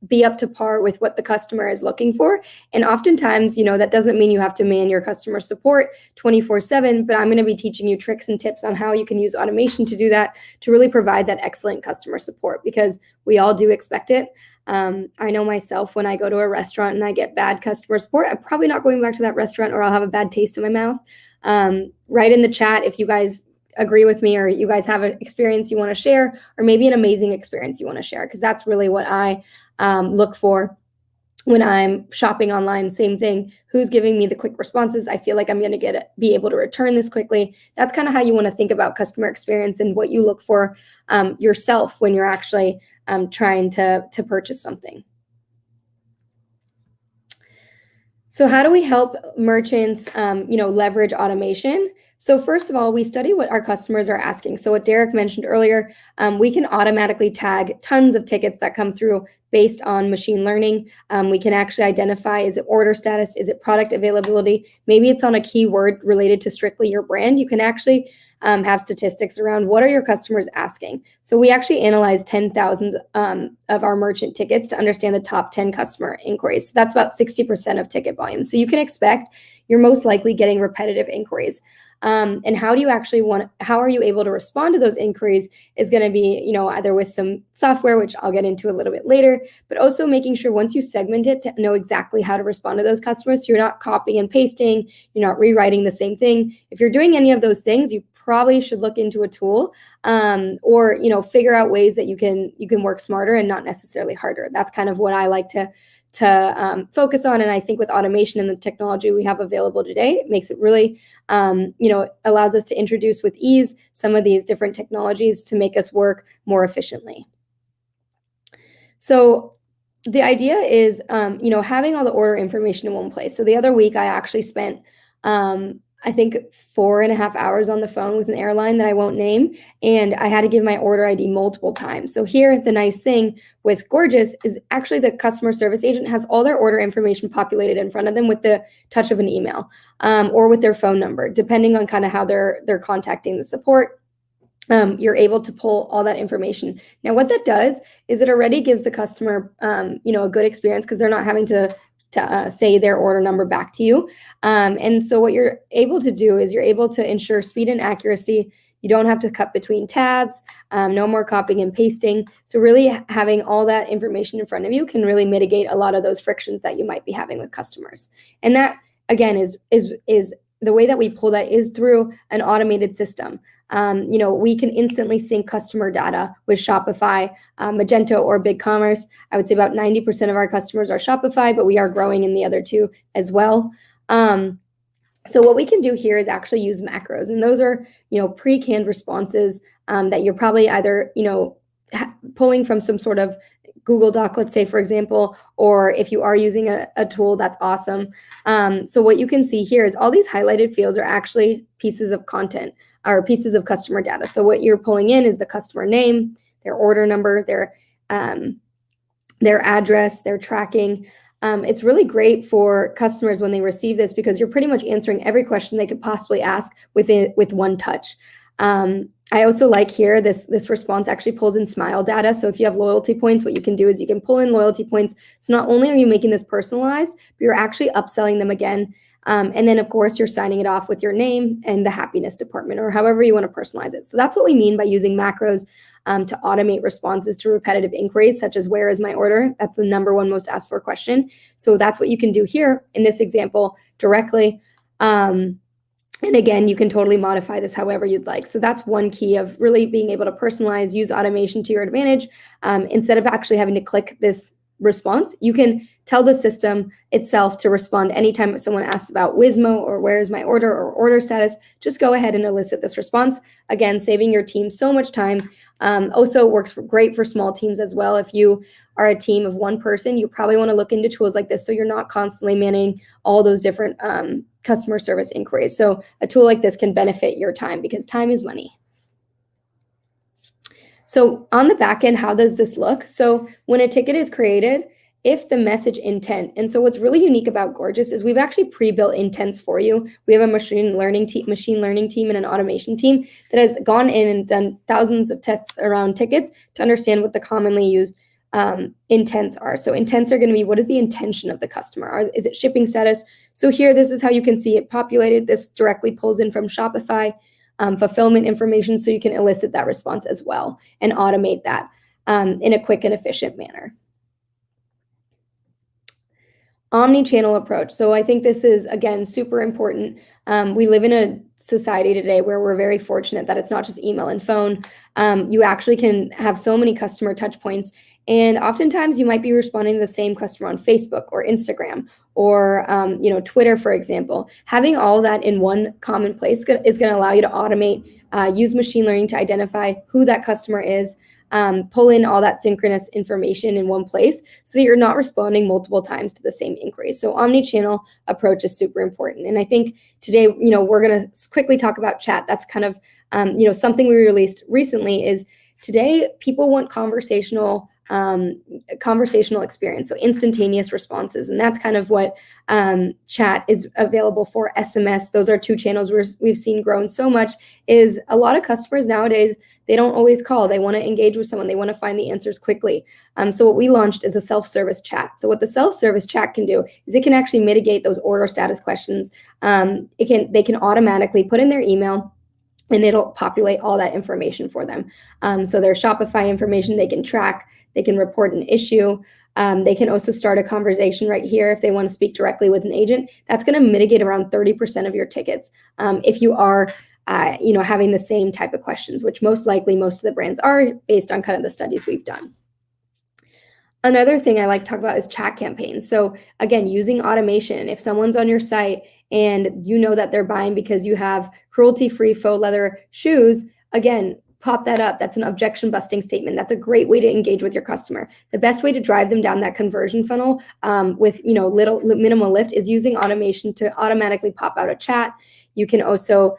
be up to par with what the customer is looking for. And oftentimes, that doesn't mean you have to man your customer support 24/7, but I'm going to be teaching you tricks and tips on how you can use automation to do that, to really provide that excellent customer support, because we all do expect it. I know myself, when I go to a restaurant and I get bad customer support, I'm probably not going back to that restaurant, or I'll have a bad taste in my mouth. Write in the chat if you guys agree with me, or you guys have an experience you want to share, or maybe an amazing experience you want to share, because that's really what I look for when I'm shopping online. Same thing. Who's giving me the quick responses? I feel like I'm going to be able to return this quickly. That's kind of how you want to think about customer experience and what you look for yourself when you're actually trying to purchase something. So how do we help merchants, leverage automation? So first of all, we study what our customers are asking. So what Derek mentioned earlier, we can automatically tag tons of tickets that come through based on machine learning. We can actually identify, is it order status? Is it product availability? Maybe it's on a keyword related to strictly your brand. You can actually have statistics around what are your customers asking. So we actually analyzed 10,000 of our merchant tickets to understand the top 10 customer inquiries. So that's about 60% of ticket volume. So you can expect you're most likely getting repetitive inquiries. And how are you able to respond to those inquiries is going to be, either with some software, which I'll get into a little bit later, but also making sure once you segment it to know exactly how to respond to those customers. So you're not copying and pasting, you're not rewriting the same thing. If you're doing any of those things, you probably should look into a tool or figure out ways that you can work smarter and not necessarily harder. That's kind of what I like to focus on. And I think with automation and the technology we have available today, it makes it really, allows us to introduce with ease some of these different technologies to make us work more efficiently. So the idea is, having all the order information in one place. So the other week I actually spent, I think 4.5 hours on the phone with an airline that I won't name, and I had to give my order ID multiple times. So here, the nice thing with Gorgeous is actually the customer service agent has all their order information populated in front of them with the touch of an email or with their phone number, depending on kind of how they're contacting the support. You're able to pull all that information. Now, what that does is it already gives the customer, a good experience because they're not having to say their order number back to you. And so what you're able to do is you're able to ensure speed and accuracy. You don't have to cut between tabs, no more copying and pasting. So really having all that information in front of you can really mitigate a lot of those frictions that you might be having with customers. And that, again, is the way that we pull that is through an automated system. We can instantly sync customer data with Shopify, Magento, or BigCommerce. I would say about 90% of our customers are Shopify, but we are growing in the other two as well. So what we can do here is actually use macros, and those are, pre-canned responses that you're probably either, pulling from some sort of Google Doc, let's say, for example, or if you are using a tool, that's awesome. So what you can see here is all these highlighted fields are actually pieces of content or pieces of customer data. So what you're pulling in is the customer name, their order number, their address, their tracking. It's really great for customers when they receive this because you're pretty much answering every question they could possibly ask with one touch. I also like here, this response actually pulls in smile data. So if you have loyalty points, what you can do is you can pull in loyalty points. So not only are you making this personalized, but you're actually upselling them again. And then, of course, you're signing it off with your name and the happiness department or however you want to personalize it. So that's what we mean by using macros to automate responses to repetitive inquiries, such as where is my order? That's the number one most asked for question. So that's what you can do here in this example directly. And again, you can totally modify this however you'd like. So that's one key of really being able to personalize, use automation to your advantage. Instead of actually having to click this response, you can tell the system itself to respond anytime someone asks about Wizmo or where's my order or order status. Just go ahead and elicit this response. Again, saving your team so much time. Also works great for small teams as well. If you are a team of one person, you probably want to look into tools like this so you're not constantly managing all those different customer service inquiries. So a tool like this can benefit your time because time is money. So on the back end, how does this look? So when a ticket is created, if the message intent, and so what's really unique about Gorgias is we've actually pre-built intents for you. We have a machine learning team and an automation team that has gone in and done thousands of tests around tickets to understand what the commonly used intents are. So intents are going to be, what is the intention of the customer? Is it shipping status? So here, this is how you can see it populated. This directly pulls in from Shopify fulfillment information, so you can elicit that response as well and automate that in a quick and efficient manner. Omni-channel approach. So I think this is, again, super important. We live in a society today where we're very fortunate that it's not just email and phone. You actually can have so many customer touch points. And oftentimes you might be responding to the same customer on Facebook or Instagram or Twitter, for example. Having all that in one common place is going to allow you to automate, use machine learning to identify who that customer is, pull in all that synchronous information in one place so that you're not responding multiple times to the same inquiry. So omni-channel approach is super important. And I think today, we're going to quickly talk about chat. That's kind of, something we released recently is today people want conversational experience, so instantaneous responses. And that's kind of what chat is available for. SMS, those are two channels we've seen grown so much, is a lot of customers nowadays, they don't always call. They want to engage with someone. They want to find the answers quickly. So what we launched is a self-service chat. So what the self-service chat can do is it can actually mitigate those order status questions. They can automatically put in their email, and it'll populate all that information for them. So their Shopify information, they can track, they can report an issue. They can also start a conversation right here if they want to speak directly with an agent. That's going to mitigate around 30% of your tickets if you are having the same type of questions, which most likely most of the brands are based on kind of the studies we've done. Another thing I like to talk about is chat campaigns. So again, using automation. If someone's on your site and you know that they're buying because you have cruelty-free faux leather shoes, again, pop that up. That's an objection busting statement. That's a great way to engage with your customer. The best way to drive them down that conversion funnel with minimal lift is using automation to automatically pop out a chat. You can also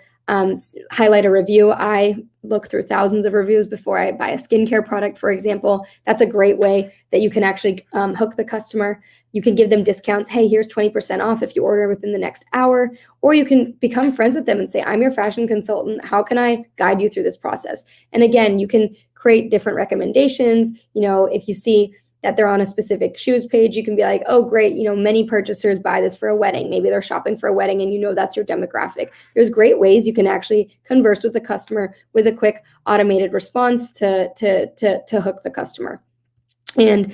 highlight a review. I look through thousands of reviews before I buy a skincare product, for example. That's a great way that you can actually hook the customer. You can give them discounts. Hey, here's 20% off if you order within the next hour. Or you can become friends with them and say, I'm your fashion consultant. How can I guide you through this process? And again, you can create different recommendations. If you see that they're on a specific shoes page, you can be like, oh, great, many purchasers buy this for a wedding. Maybe they're shopping for a wedding and that's your demographic. There's great ways you can actually converse with the customer with a quick automated response to hook the customer. And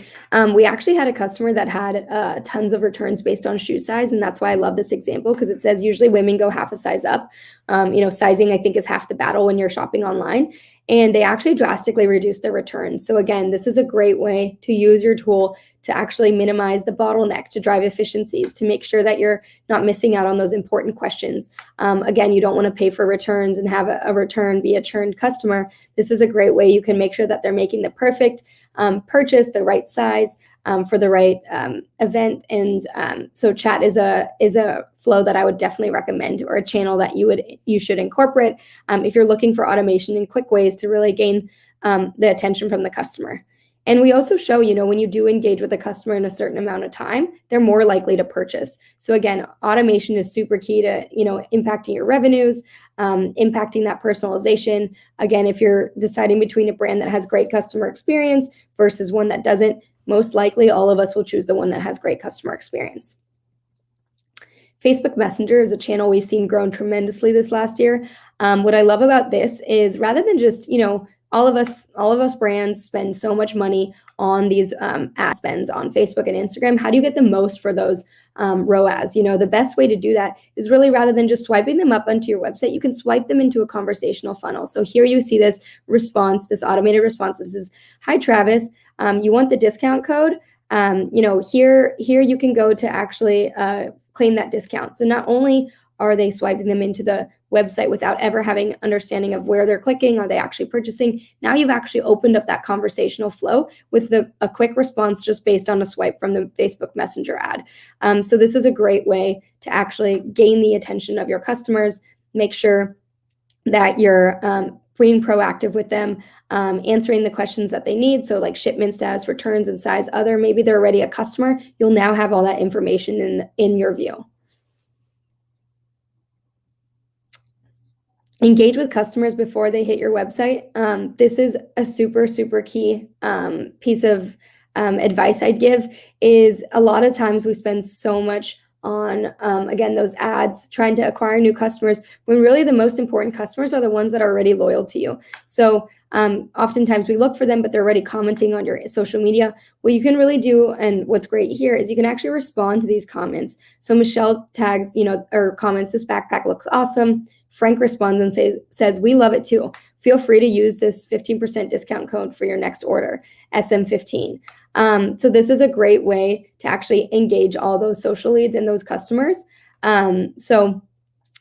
we actually had a customer that had tons of returns based on shoe size. And that's why I love this example, because it says usually women go half a size up. Sizing, I think, is half the battle when you're shopping online. And they actually drastically reduced their returns. So again, this is a great way to use your tool to actually minimize the bottleneck, to drive efficiencies, to make sure that you're not missing out on those important questions. Again, you don't want to pay for returns and have a return be a churned customer. This is a great way you can make sure that they're making the perfect purchase, the right size for the right event. And so chat is a flow that I would definitely recommend, or a channel that you should incorporate if you're looking for automation and quick ways to really gain the attention from the customer. And we also show, when you do engage with a customer in a certain amount of time, they're more likely to purchase. So again, automation is super key to, impacting your revenues, impacting that personalization. Again, if you're deciding between a brand that has great customer experience versus one that doesn't, most likely all of us will choose the one that has great customer experience. Facebook Messenger is a channel we've seen grown tremendously this last year. What I love about this is, rather than just, all of us brands spend so much money on these ad spends on Facebook and Instagram. How do you get the most for those ROAS? The best way to do that is really, rather than just swiping them up onto your website, you can swipe them into a conversational funnel. So here you see this response, this automated response. This is, "Hi, Travis. You want the discount code? Here you can go to actually claim that discount." So not only are they swiping them into the website without ever having understanding of where they're clicking, are they actually purchasing? Now you've actually opened up that conversational flow with a quick response just based on a swipe from the Facebook Messenger ad. So this is a great way to actually gain the attention of your customers, make sure that you're being proactive with them, answering the questions that they need. So like shipment status, returns, and size other. Maybe they're already a customer. You'll now have all that information in your view. Engage with customers before they hit your website. This is a super, super key piece of advice I'd give. Is a lot of times we spend so much on, again, those ads trying to acquire new customers, when really the most important customers are the ones that are already loyal to you. So oftentimes we look for them, but they're already commenting on your social media. What you can really do, and what's great here, is you can actually respond to these comments. So Michelle tags, or comments, "This backpack looks awesome." Frank responds and says, "We love it too. Feel free to use this 15% discount code for your next order, SM15. So this is a great way to actually engage all those social leads and those customers. So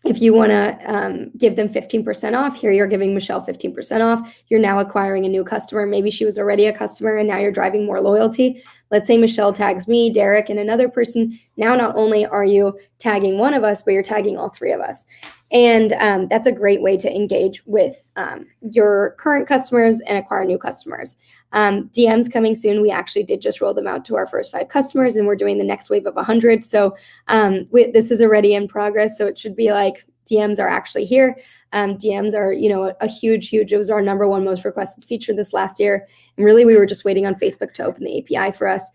if you want to give them 15% off, here you're giving Michelle 15% off. You're now acquiring a new customer. Maybe she was already a customer and now you're driving more loyalty. Let's say Michelle tags me, Derek, and another person. Now not only are you tagging one of us, but you're tagging all three of us. And that's a great way to engage with your current customers and acquire new customers. DMs coming soon. We actually did just roll them out to our first 5 customers, and we're doing the next wave of 100. So this is already in progress. So it should be like DMs are actually here. DMs are, a huge, it was our #1 most requested feature this last year. And really, we were just waiting on Facebook to open the API for us,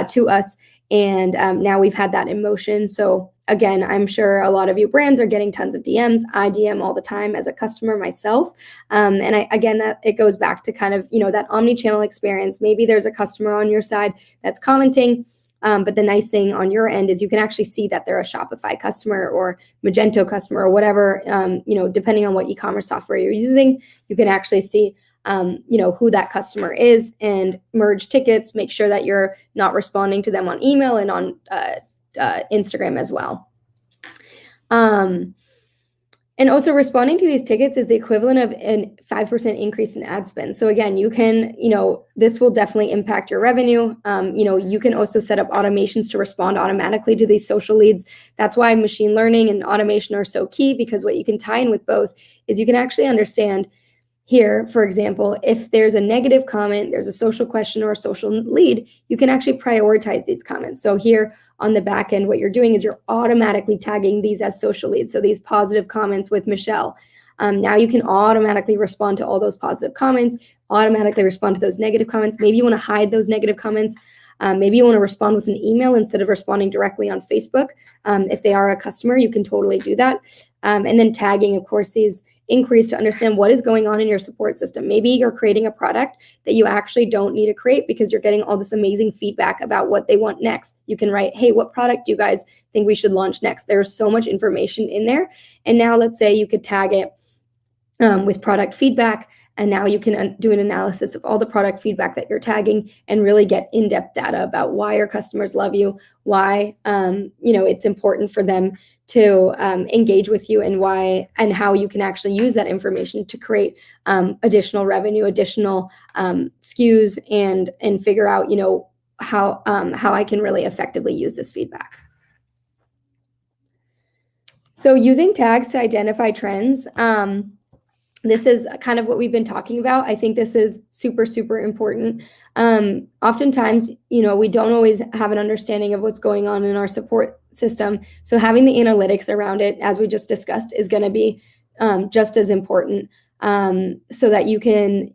to us. And now we've had that in motion. So again, I'm sure a lot of you brands are getting tons of DMs. I DM all the time as a customer myself. And that it goes back to kind of, that omni-channel experience. Maybe there's a customer on your side that's commenting, but the nice thing on your end is you can actually see that they're a Shopify customer or Magento customer or whatever, depending on what e-commerce software you're using, you can actually see who that customer is and merge tickets, make sure that you're not responding to them on email and on Instagram as well. And also responding to these tickets is the equivalent of a 5% increase in ad spend. So again, you can, this will definitely impact your revenue. You can also set up automations to respond automatically to these social leads. That's why machine learning and automation are so key, because what you can tie in with both is you can actually understand here, for example, if there's a negative comment, there's a social question or a social lead, you can actually prioritize these comments. So here on the back end, what you're doing is you're automatically tagging these as social leads. So these positive comments with Michelle. Now you can automatically respond to all those positive comments, automatically respond to those negative comments. Maybe you want to hide those negative comments. Maybe you want to respond with an email instead of responding directly on Facebook. If they are a customer, you can totally do that. And then tagging, of course, these inquiries to understand what is going on in your support system. Maybe you're creating a product that you actually don't need to create because you're getting all this amazing feedback about what they want next. You can write, hey, what product do you guys think we should launch next? There's so much information in there. And now let's say you could tag it with product feedback. And now you can do an analysis of all the product feedback that you're tagging and really get in-depth data about why your customers love you, why it's important for them to engage with you, and why and how you can actually use that information to create additional revenue, additional SKUs, and figure out how I can really effectively use this feedback. So using tags to identify trends. This is kind of what we've been talking about. I think this is super, super important. Oftentimes, we don't always have an understanding of what's going on in our support system. So having the analytics around it, as we just discussed, is going to be just as important, so that you can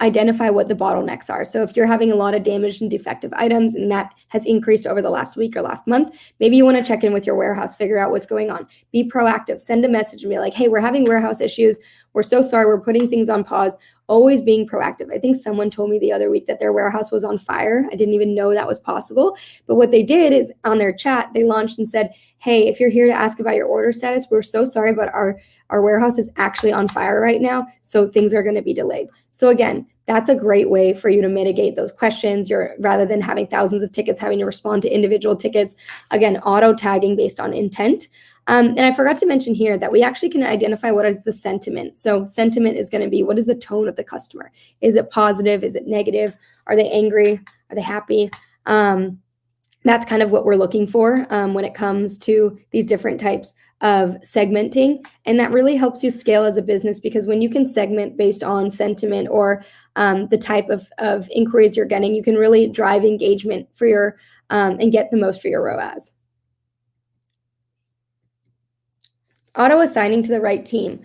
identify what the bottlenecks are. So if you're having a lot of damaged and defective items and that has increased over the last week or last month, maybe you want to check in with your warehouse, figure out what's going on. Be proactive, send a message and be like, hey, we're having warehouse issues. We're so sorry, we're putting things on pause. Always being proactive. I think someone told me the other week that their warehouse was on fire. I didn't even know that was possible. But what they did is on their chat, they launched and said, hey, if you're here to ask about your order status, we're so sorry, but our warehouse is actually on fire right now, so things are going to be delayed. So again, that's a great way for you to mitigate those questions. Rather than having thousands of tickets, having to respond to individual tickets. Again, auto tagging based on intent. And I forgot to mention here that we actually can identify what is the sentiment. So sentiment is going to be, what is the tone of the customer? Is it positive? Is it negative? Are they angry? Are they happy? That's kind of what we're looking for when it comes to these different types of segmenting. And that really helps you scale as a business, because when you can segment based on sentiment or the type of inquiries you're getting, you can really drive engagement for your and get the most for your ROAS. Auto assigning to the right team.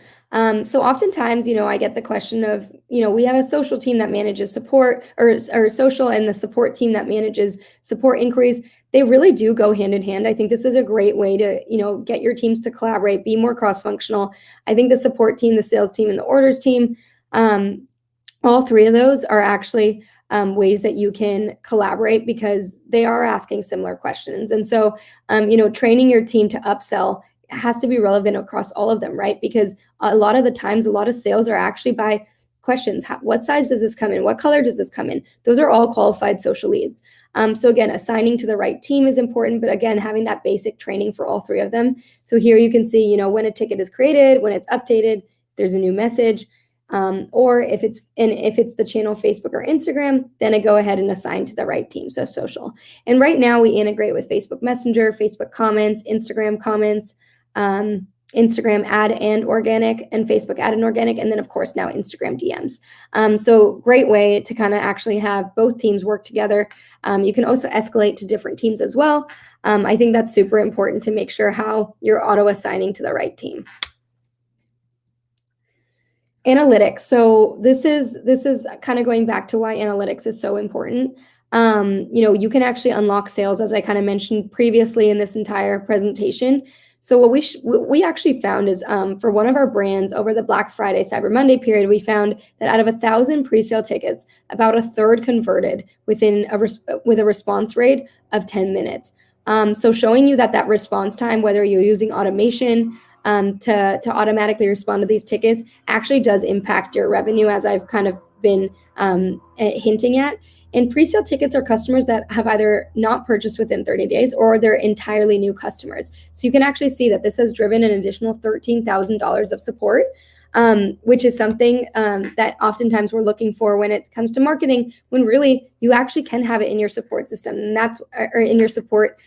So oftentimes, I get the question of, we have a social team that manages support, or social, and the support team that manages support inquiries. They really do go hand in hand. I think this is a great way to, get your teams to collaborate, be more cross-functional. I think the support team, the sales team, and the orders team, all three of those are actually ways that you can collaborate, because they are asking similar questions. And so, training your team to upsell has to be relevant across all of them, right? Because a lot of the times, a lot of sales are actually by questions. What size does this come in? What color does this come in? Those are all qualified social leads. So again, assigning to the right team is important, but again, having that basic training for all three of them. So here you can see, when a ticket is created, when it's updated, there's a new message, or if it's the channel Facebook or Instagram, then I go ahead and assign to the right team, so social. And right now we integrate with Facebook Messenger, Facebook comments, Instagram comments, Instagram ad and organic, and Facebook ad and organic, and then of course now Instagram DMs. So great way to kind of actually have both teams work together. You can also escalate to different teams as well. I think that's super important to make sure how you're auto assigning to the right team. Analytics. So this is kind of going back to why analytics is so important. You can actually unlock sales, as I kind of mentioned previously in this entire presentation. So what we actually found is for one of our brands over the Black Friday, Cyber Monday period, we found that out of 1,000 pre-sale tickets, about a third converted with a response rate of 10 minutes. So showing you that response time, whether you're using automation to automatically respond to these tickets, actually does impact your revenue, as I've kind of been hinting at. And pre-sale tickets are customers that have either not purchased within 30 days or they're entirely new customers. So you can actually see that this has driven an additional $13,000 of support, which is something that oftentimes we're looking for when it comes to marketing, when really you actually can have it in your support system, and that's or in your support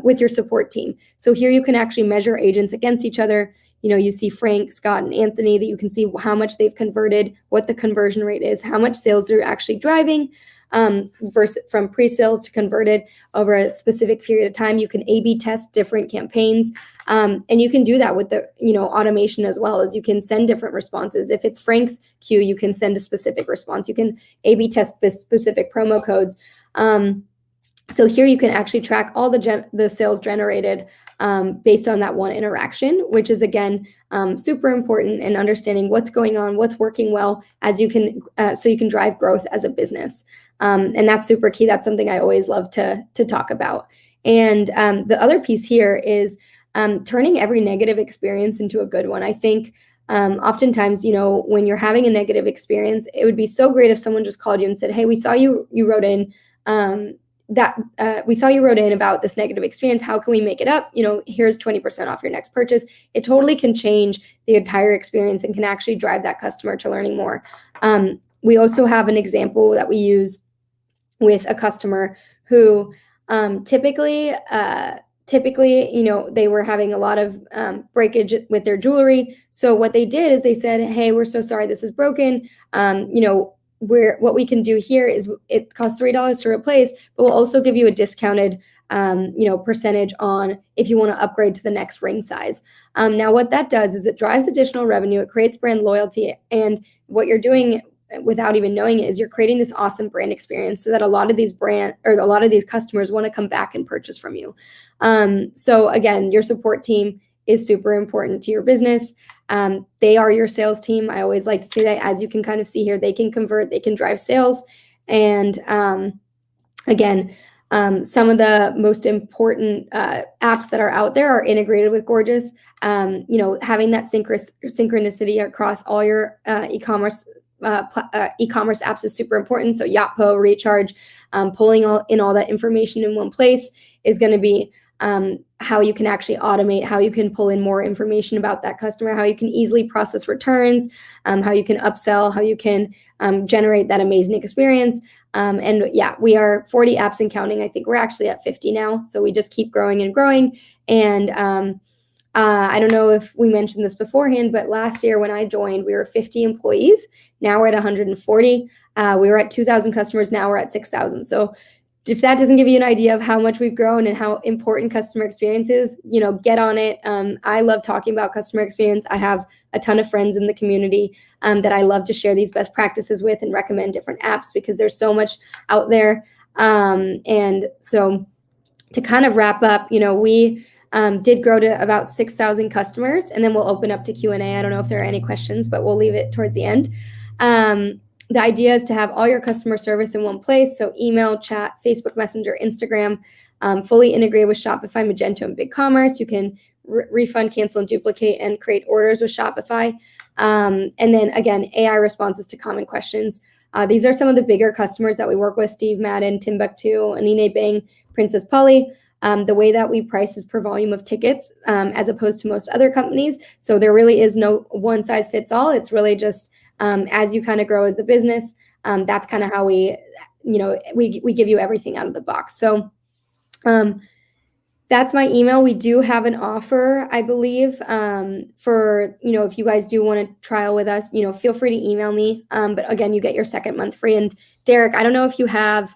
with your support team. So here you can actually measure agents against each other. You see Frank, Scott, and Anthony, that you can see how much they've converted, what the conversion rate is, how much sales they're actually driving, versus from pre-sales to converted over a specific period of time. You can A/B test different campaigns, and you can do that with the automation as well, as you can send different responses. If it's Frank's queue, you can send a specific response. You can A/B test this specific promo codes. So here you can actually track all the sales generated based on that one interaction, which is again super important in understanding what's going on, what's working well, as you can so you can drive growth as a business, and that's super key. That's something I always love to talk about. And the other piece here is turning every negative experience into a good one. I think oftentimes, when you're having a negative experience, it would be so great if someone just called you and said, "Hey, we saw you wrote in." We saw you wrote in about this negative experience. How can we make it up? Here's 20% off your next purchase. It totally can change the entire experience and can actually drive that customer to learning more. We also have an example that we use with a customer who typically, they were having a lot of breakage with their jewelry. So what they did is they said, "Hey, we're so sorry this is broken. What we can do here is it costs $3 to replace, but we'll also give you a discounted percentage on if you want to upgrade to the next ring size." Now what that does is it drives additional revenue, it creates brand loyalty, and what you're doing without even knowing it is you're creating this awesome brand experience so that a lot of these customers want to come back and purchase from you. So again, your support team is super important to your business. They are your sales team. I always like to say that, as you can kind of see here, they can convert, they can drive sales. And again, some of the most important apps that are out there are integrated with Gorgias. Having that synchronicity across all your e-commerce apps is super important. So Yotpo, Recharge, pulling all that information in one place is going to be how you can actually automate, how you can pull in more information about that customer, how you can easily process returns, how you can upsell, how you can generate that amazing experience. And yeah, we are 40 apps and counting. I think we're actually at 50 now. So we just keep growing and growing. And I don't know if we mentioned this beforehand, but last year when I joined, we were 50 employees. Now we're at 140. We were at 2,000 customers. Now we're at 6,000. So if that doesn't give you an idea of how much we've grown and how important customer experience is, get on it. I love talking about customer experience. I have a ton of friends in the community that I love to share these best practices with and recommend different apps because there's so much out there. And so to kind of wrap up, we did grow to about 6,000 customers, and then we'll open up to Q&A. I don't know if there are any questions, but we'll leave it towards the end. The idea is to have all your customer service in one place. So email, chat, Facebook Messenger, Instagram, fully integrated with Shopify, Magento, and BigCommerce. You can refund, cancel, and duplicate and create orders with Shopify. And then again, AI responses to common questions. These are some of the bigger customers that we work with: Steve Madden, Timbuktu, Anine Bang, Princess Polly. The way that we price is per volume of tickets, as opposed to most other companies. So there really is no one size fits all. It's really just as you kind of grow as the business, that's kind of how we give you everything out of the box. So that's my email. We do have an offer, I believe, for, if you guys do want to trial with us, feel free to email me. But again, you get your second month free. And Derek, I don't know if you have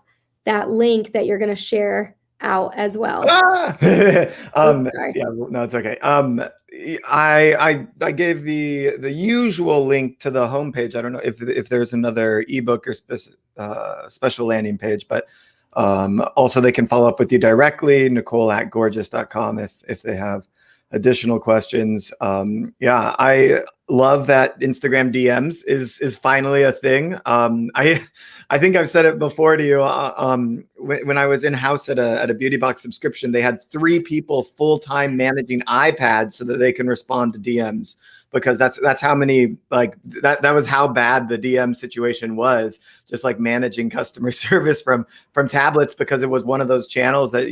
that link that you're going to share out as well. Sorry. Yeah, no, it's okay. I gave the usual link to the homepage. I don't know if there's another ebook or special landing page, but also they can follow up with you directly, Nicole@gorgias.com, if they have additional questions. Yeah, I love that Instagram DMs is finally a thing. I think I've said it before to you. When I was in house at a beauty box subscription, they had 3 people full-time managing iPads so that they can respond to DMs, because that's how many, like that was how bad the DM situation was, just like managing customer service from tablets, because it was one of those channels that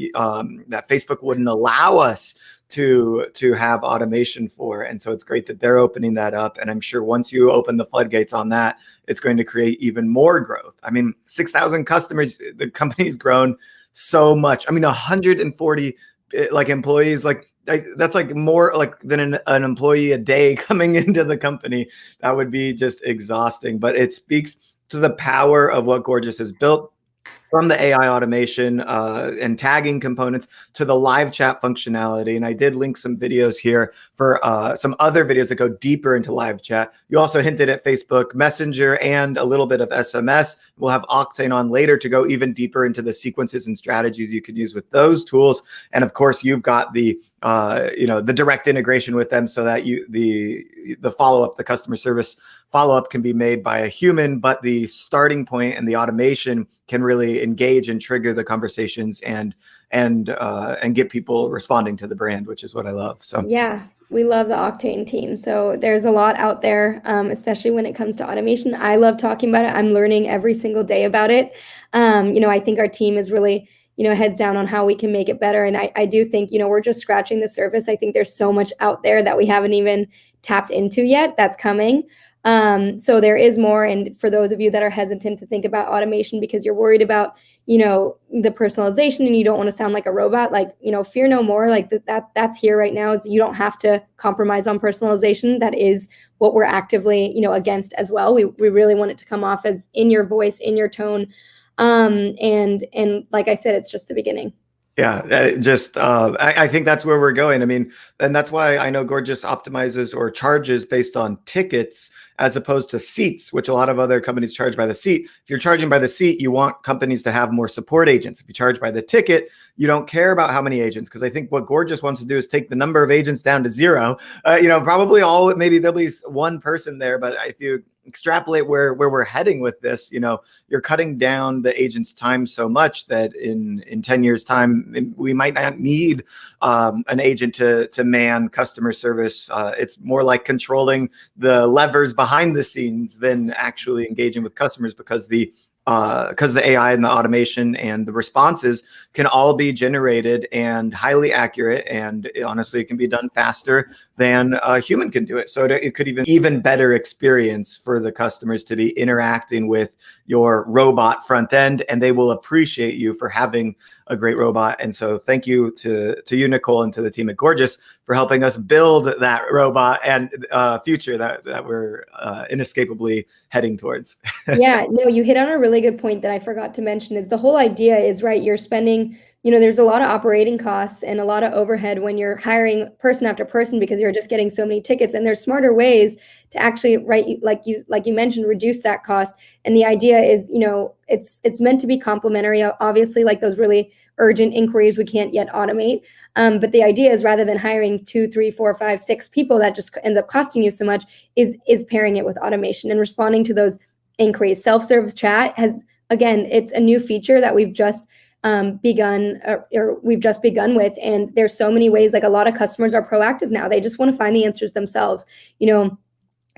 that Facebook wouldn't allow us to have automation for. And so it's great that they're opening that up. And I'm sure once you open the floodgates on that, it's going to create even more growth. I mean, 6,000 customers, the company's grown so much. I mean, 140 employees, that's like more than an employee a day coming into the company. That would be just exhausting, but it speaks to the power of what Gorgias has built. from the AI automation and tagging components to the live chat functionality. And I did link some videos here for some other videos that go deeper into live chat. You also hinted at Facebook Messenger and a little bit of SMS. We'll have Octane on later to go even deeper into the sequences and strategies you could use with those tools. And of course, you've got the the direct integration with them so that the follow-up, the customer service follow-up can be made by a human, but the starting point and the automation can really engage and trigger the conversations and get people responding to the brand, which is what I love. So yeah, we love the Octane team. So there's a lot out there, especially when it comes to automation. I love talking about it. I'm learning every single day about it. I think our team is really heads down on how we can make it better. And I do think, we're just scratching the surface. I think there's so much out there that we haven't even tapped into yet that's coming. So there is more. And for those of you that are hesitant to think about automation because you're worried about, the personalization and you don't want to sound like a robot, fear no more. That's here right now. Is you don't have to compromise on personalization. That is what we're actively, against as well. We really want it to come off as in your voice, in your tone. And like I said, it's just the beginning. Yeah, I think that's where we're going. I mean, and that's why I know Gorgeous optimizes or charges based on tickets as opposed to seats, which a lot of other companies charge by the seat. If you're charging by the seat, you want companies to have more support agents. If you charge by the ticket, you don't care about how many agents, because I think what Gorgeous wants to do is take the number of agents down to zero. Probably maybe there'll be one person there, but if you extrapolate where we're heading with this, you're cutting down the agent's time so much that in 10 years time, we might not need an agent to man customer service. It's more like controlling the levers behind the scenes than actually engaging with customers, because the AI and the automation and the responses can all be generated and highly accurate, and honestly, it can be done faster than a human can do it. So it could even better experience for the customers to be interacting with your robot front end, and they will appreciate you for having a great robot. And so thank you to you, Nicole, and to the team at Gorgeous for helping us build that robot and future that we're inescapably heading towards. Yeah, no, you hit on a really good point that I forgot to mention. Is the whole idea is, right, you're spending, there's a lot of operating costs and a lot of overhead when you're hiring person after person because you're just getting so many tickets. And there's smarter ways to actually, right, like you mentioned, reduce that cost. And the idea is, it's meant to be complementary. Obviously, like those really urgent inquiries we can't yet automate. But the idea is, rather than hiring 2, 3, 4, 5, 6 people that just ends up costing you so much, is pairing it with automation and responding to those inquiries. Self-service chat again, it's a new feature that we've just begun with. And there's so many ways, like a lot of customers are proactive now. They just want to find the answers themselves.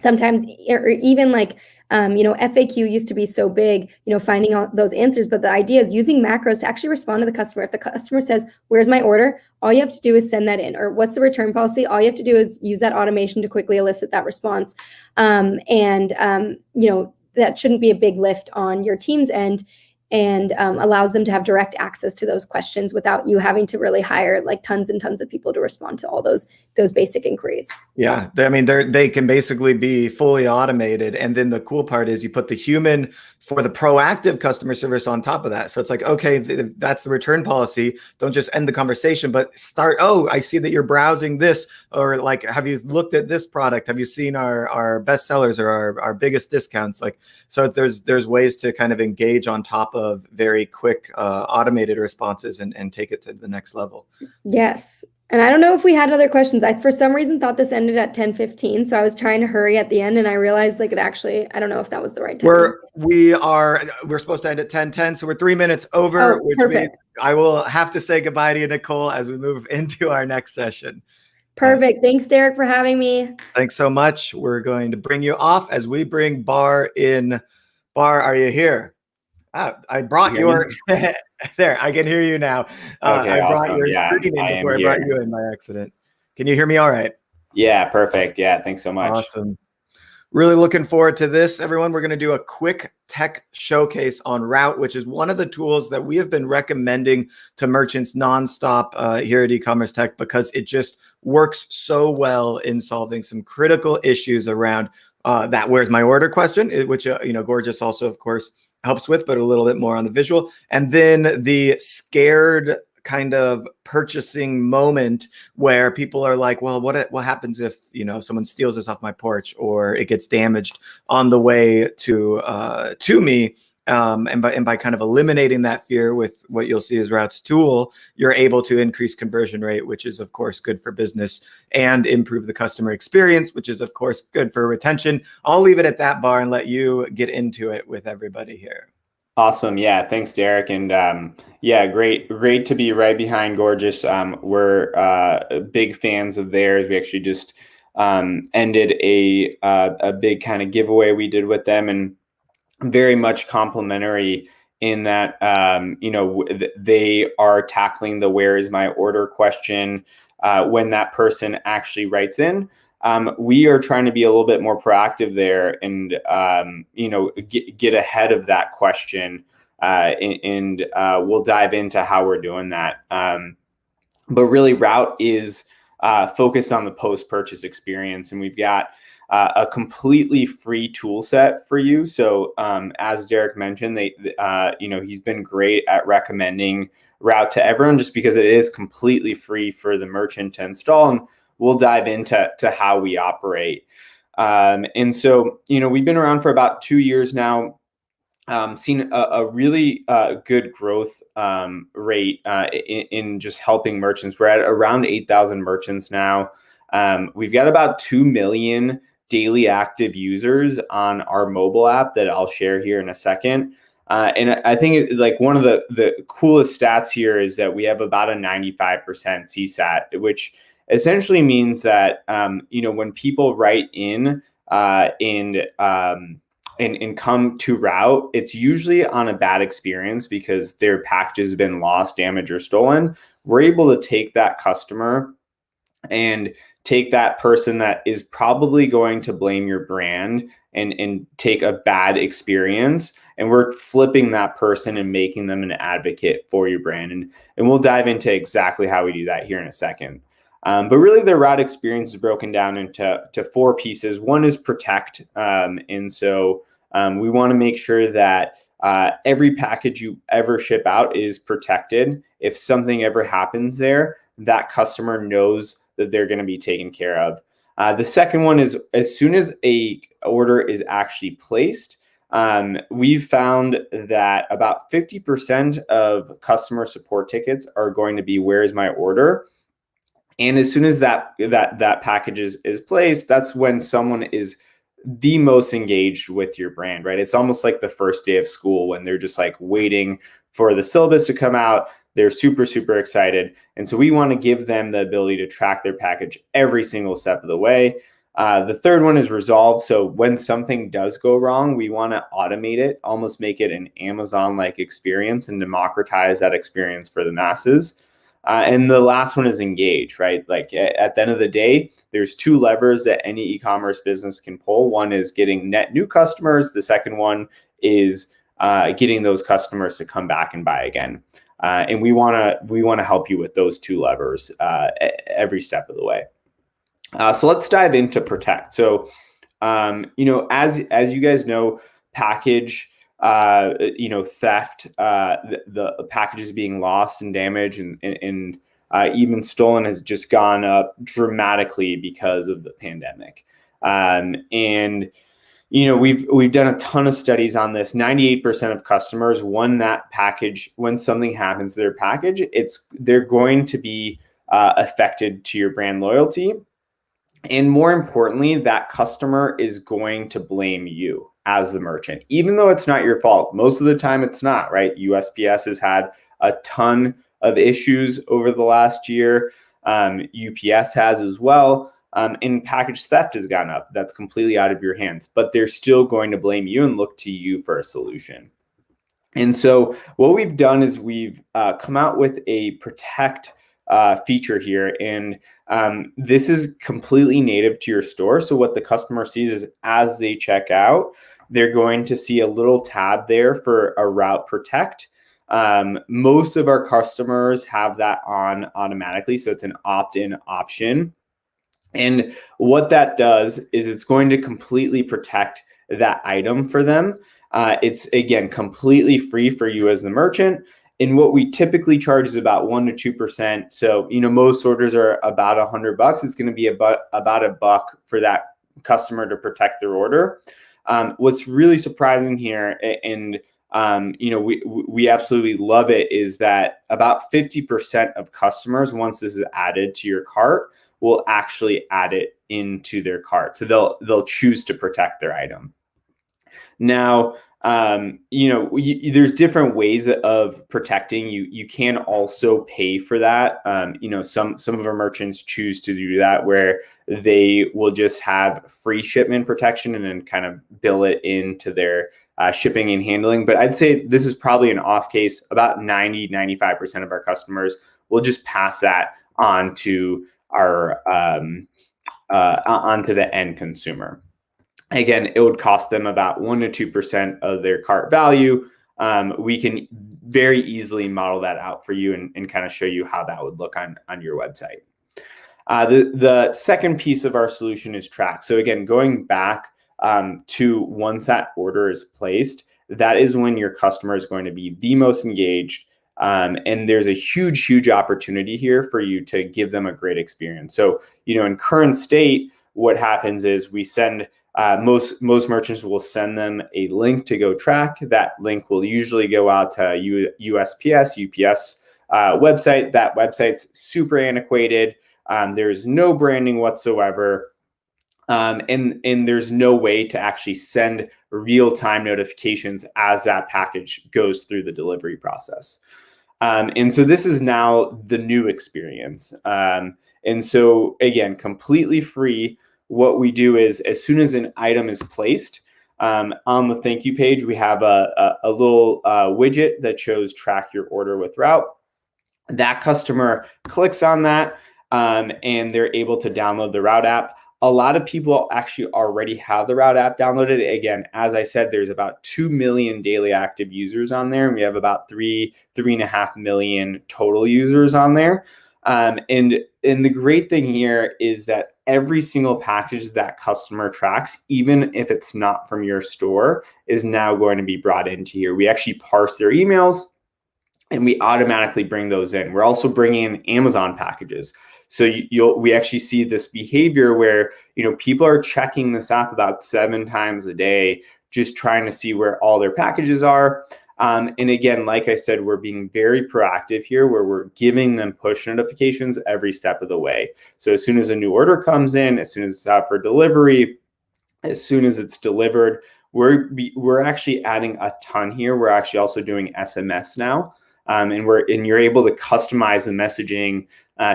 Sometimes, or even like, FAQ used to be so big, finding out those answers. But the idea is using macros to actually respond to the customer. If the customer says, where's my order? All you have to do is send that in. Or what's the return policy? All you have to do is use that automation to quickly elicit that response. That shouldn't be a big lift on your team's end, and allows them to have direct access to those questions without you having to really hire like tons and tons of people to respond to all those basic inquiries. Yeah, I mean, they can basically be fully automated. And then the cool part is you put the human for the proactive customer service on top of that. So it's like, okay, that's the return policy. Don't just end the conversation, but start, oh, I see that you're browsing this, or like, have you looked at this product? Have you seen our best sellers or our biggest discounts? Like, so there's ways to kind of engage on top of very quick automated responses and take it to the next level. Yes. And I don't know if we had other questions. I, for some reason, thought this ended at 10:15. So I was trying to hurry at the end, and I realized like I don't know if that was the right time. We're supposed to end at 10:10. So we're 3 minutes over, which means I will have to say goodbye to you, Nicole, as we move into our next session. Perfect. Thanks, Derek, for having me. Thanks so much. We're going to bring you off as we bring Bar in. Bar, are you here? I brought your there. I can hear you now. Okay, I brought awesome. your screen in before I brought you in by accident. Can you hear me all right? Yeah, perfect. Yeah, thanks so much. Awesome. Really looking forward to this, everyone. We're going to do a quick tech showcase on Route, which is one of the tools that we have been recommending to merchants nonstop here at eCommerce Tech, because it just works so well in solving some critical issues around that where's my order question, which Gorgeous also, of course, helps with, but a little bit more on the visual. And then the scared kind of purchasing moment where people are like, well, what happens if, you know, someone steals this off my porch or it gets damaged on the way to me. And by kind of eliminating that fear with what you'll see is Rout's tool, you're able to increase conversion rate, which is of course good for business, and improve the customer experience, which is of course good for retention. I'll leave it at that bar and let you get into it with everybody here. Awesome. Yeah. Thanks, Derek. And yeah, great to be right behind Gorgeous. We're big fans of theirs. We actually just ended a big kind of giveaway we did with them, and very much complimentary in that, you know, they are tackling the "where is my order" question when that person actually writes in. We are trying to be a little bit more proactive there and, you know, get ahead of that question. And we'll dive into how we're doing that. But really, Route is focused on the post-purchase experience, and we've got a completely free tool set for you. So as Derek mentioned, you know, he's been great at recommending Route to everyone just because it is completely free for the merchant to install. And we'll dive into how we operate. And so, you know, we've been around for about 2 years now, seen a really good growth rate in just helping merchants. We're at around 8,000 merchants now. We've got about 2 million daily active users on our mobile app that I'll share here in a second. And I think like one of the coolest stats here is that we have about a 95% CSAT, which essentially means that, you know, when people write in and come to Route, it's usually on a bad experience because their package has been lost, damaged, or stolen. We're able to take that customer and take that person that is probably going to blame your brand and take a bad experience, and we're flipping that person and making them an advocate for your brand. And we'll dive into exactly how we do that here in a second. But really, the Route experience is broken down into 4 pieces. One is protect. And so we want to make sure that every package you ever ship out is protected. If something ever happens there, that customer knows that they're going to be taken care of. The second one is, as soon as a order is actually placed, we've found that about 50% of customer support tickets are going to be, "Where is my order?" And as soon as that package is placed, that's when someone is the most engaged with your brand, right? It's almost like the first day of school when they're just like waiting for the syllabus to come out. They're super, super excited. And so we want to give them the ability to track their package every single step of the way. The third one is resolve. So when something does go wrong, we want to automate it, almost make it an Amazon-like experience and democratize that experience for the masses. And the last one is engage, right? Like at the end of the day, there's 2 levers that any e-commerce business can pull. One is getting net new customers. The second one is getting those customers to come back and buy again. And we want to help you with those 2 levers every step of the way. So let's dive into protect. So, you know, as you guys know, package, you know, theft, the packages being lost and damaged and even stolen has just gone up dramatically because of the pandemic. And you know, we've done a ton of studies on this. 98% of customers, when something happens to their package, they're going to be affected to your brand loyalty. And more importantly, that customer is going to blame you as the merchant, even though it's not your fault. Most of the time it's not, right? USPS has had a ton of issues over the last year. UPS has as well. And package theft has gone up. That's completely out of your hands, but they're still going to blame you and look to you for a solution. And so what we've done is we've come out with a protect feature here. And this is completely native to your store. So what the customer sees is as they check out, they're going to see a little tab there for a Route Protect. Most of our customers have that on automatically. So it's an opt-in option. And what that does is it's going to completely protect that item for them. It's, again, completely free for you as the merchant. And what we typically charge is about 1% to 2%. So, most orders are about $100. It's going to be about $1 for that customer to protect their order. What's really surprising here, and we absolutely love it, is that about 50% of customers, once this is added to your cart, will actually add it into their cart. So they'll choose to protect their item. Now, there's different ways of protecting. You can also pay for that. Some of our merchants choose to do that, where they will just have free shipment protection and then kind of bill it into their shipping and handling. But I'd say this is probably an off case. About 95% of our customers will just pass that on to our onto the end consumer. Again, it would cost them about 1% to 2% of their cart value. We can very easily model that out for you and kind of show you how that would look on your website. The second piece of our solution is track. So again, going back to once that order is placed, that is when your customer is going to be the most engaged. And there's a huge opportunity here for you to give them a great experience. So, in current state, what happens is we send most merchants will send them a link to go track. That link will usually go out to USPS, UPS website. That website's super antiquated. There's no branding whatsoever. And there's no way to actually send real-time notifications as that package goes through the delivery process. And so this is now the new experience. And so, again, completely free. What we do is, as soon as an item is placed, on the thank you page, we have a little widget that shows track your order with route. That customer clicks on that, and they're able to download the route app. A lot of people actually already have the route app downloaded. Again, as I said, there's about 2 million daily active users on there, and we have about 3.5 million total users on there. And the great thing here is that every single package that customer tracks, even if it's not from your store, is now going to be brought into here. We actually parse their emails and we automatically bring those in. We're also bringing in Amazon packages. So we actually see this behavior where, people are checking this app about 7 times a day, just trying to see where all their packages are. And again, like I said, we're being very proactive here, where we're giving them push notifications every step of the way. So as soon as a new order comes in, as soon as it's out for delivery, as soon as it's delivered, we're actually adding a ton here. We're actually also doing SMS now, and you're able to customize the messaging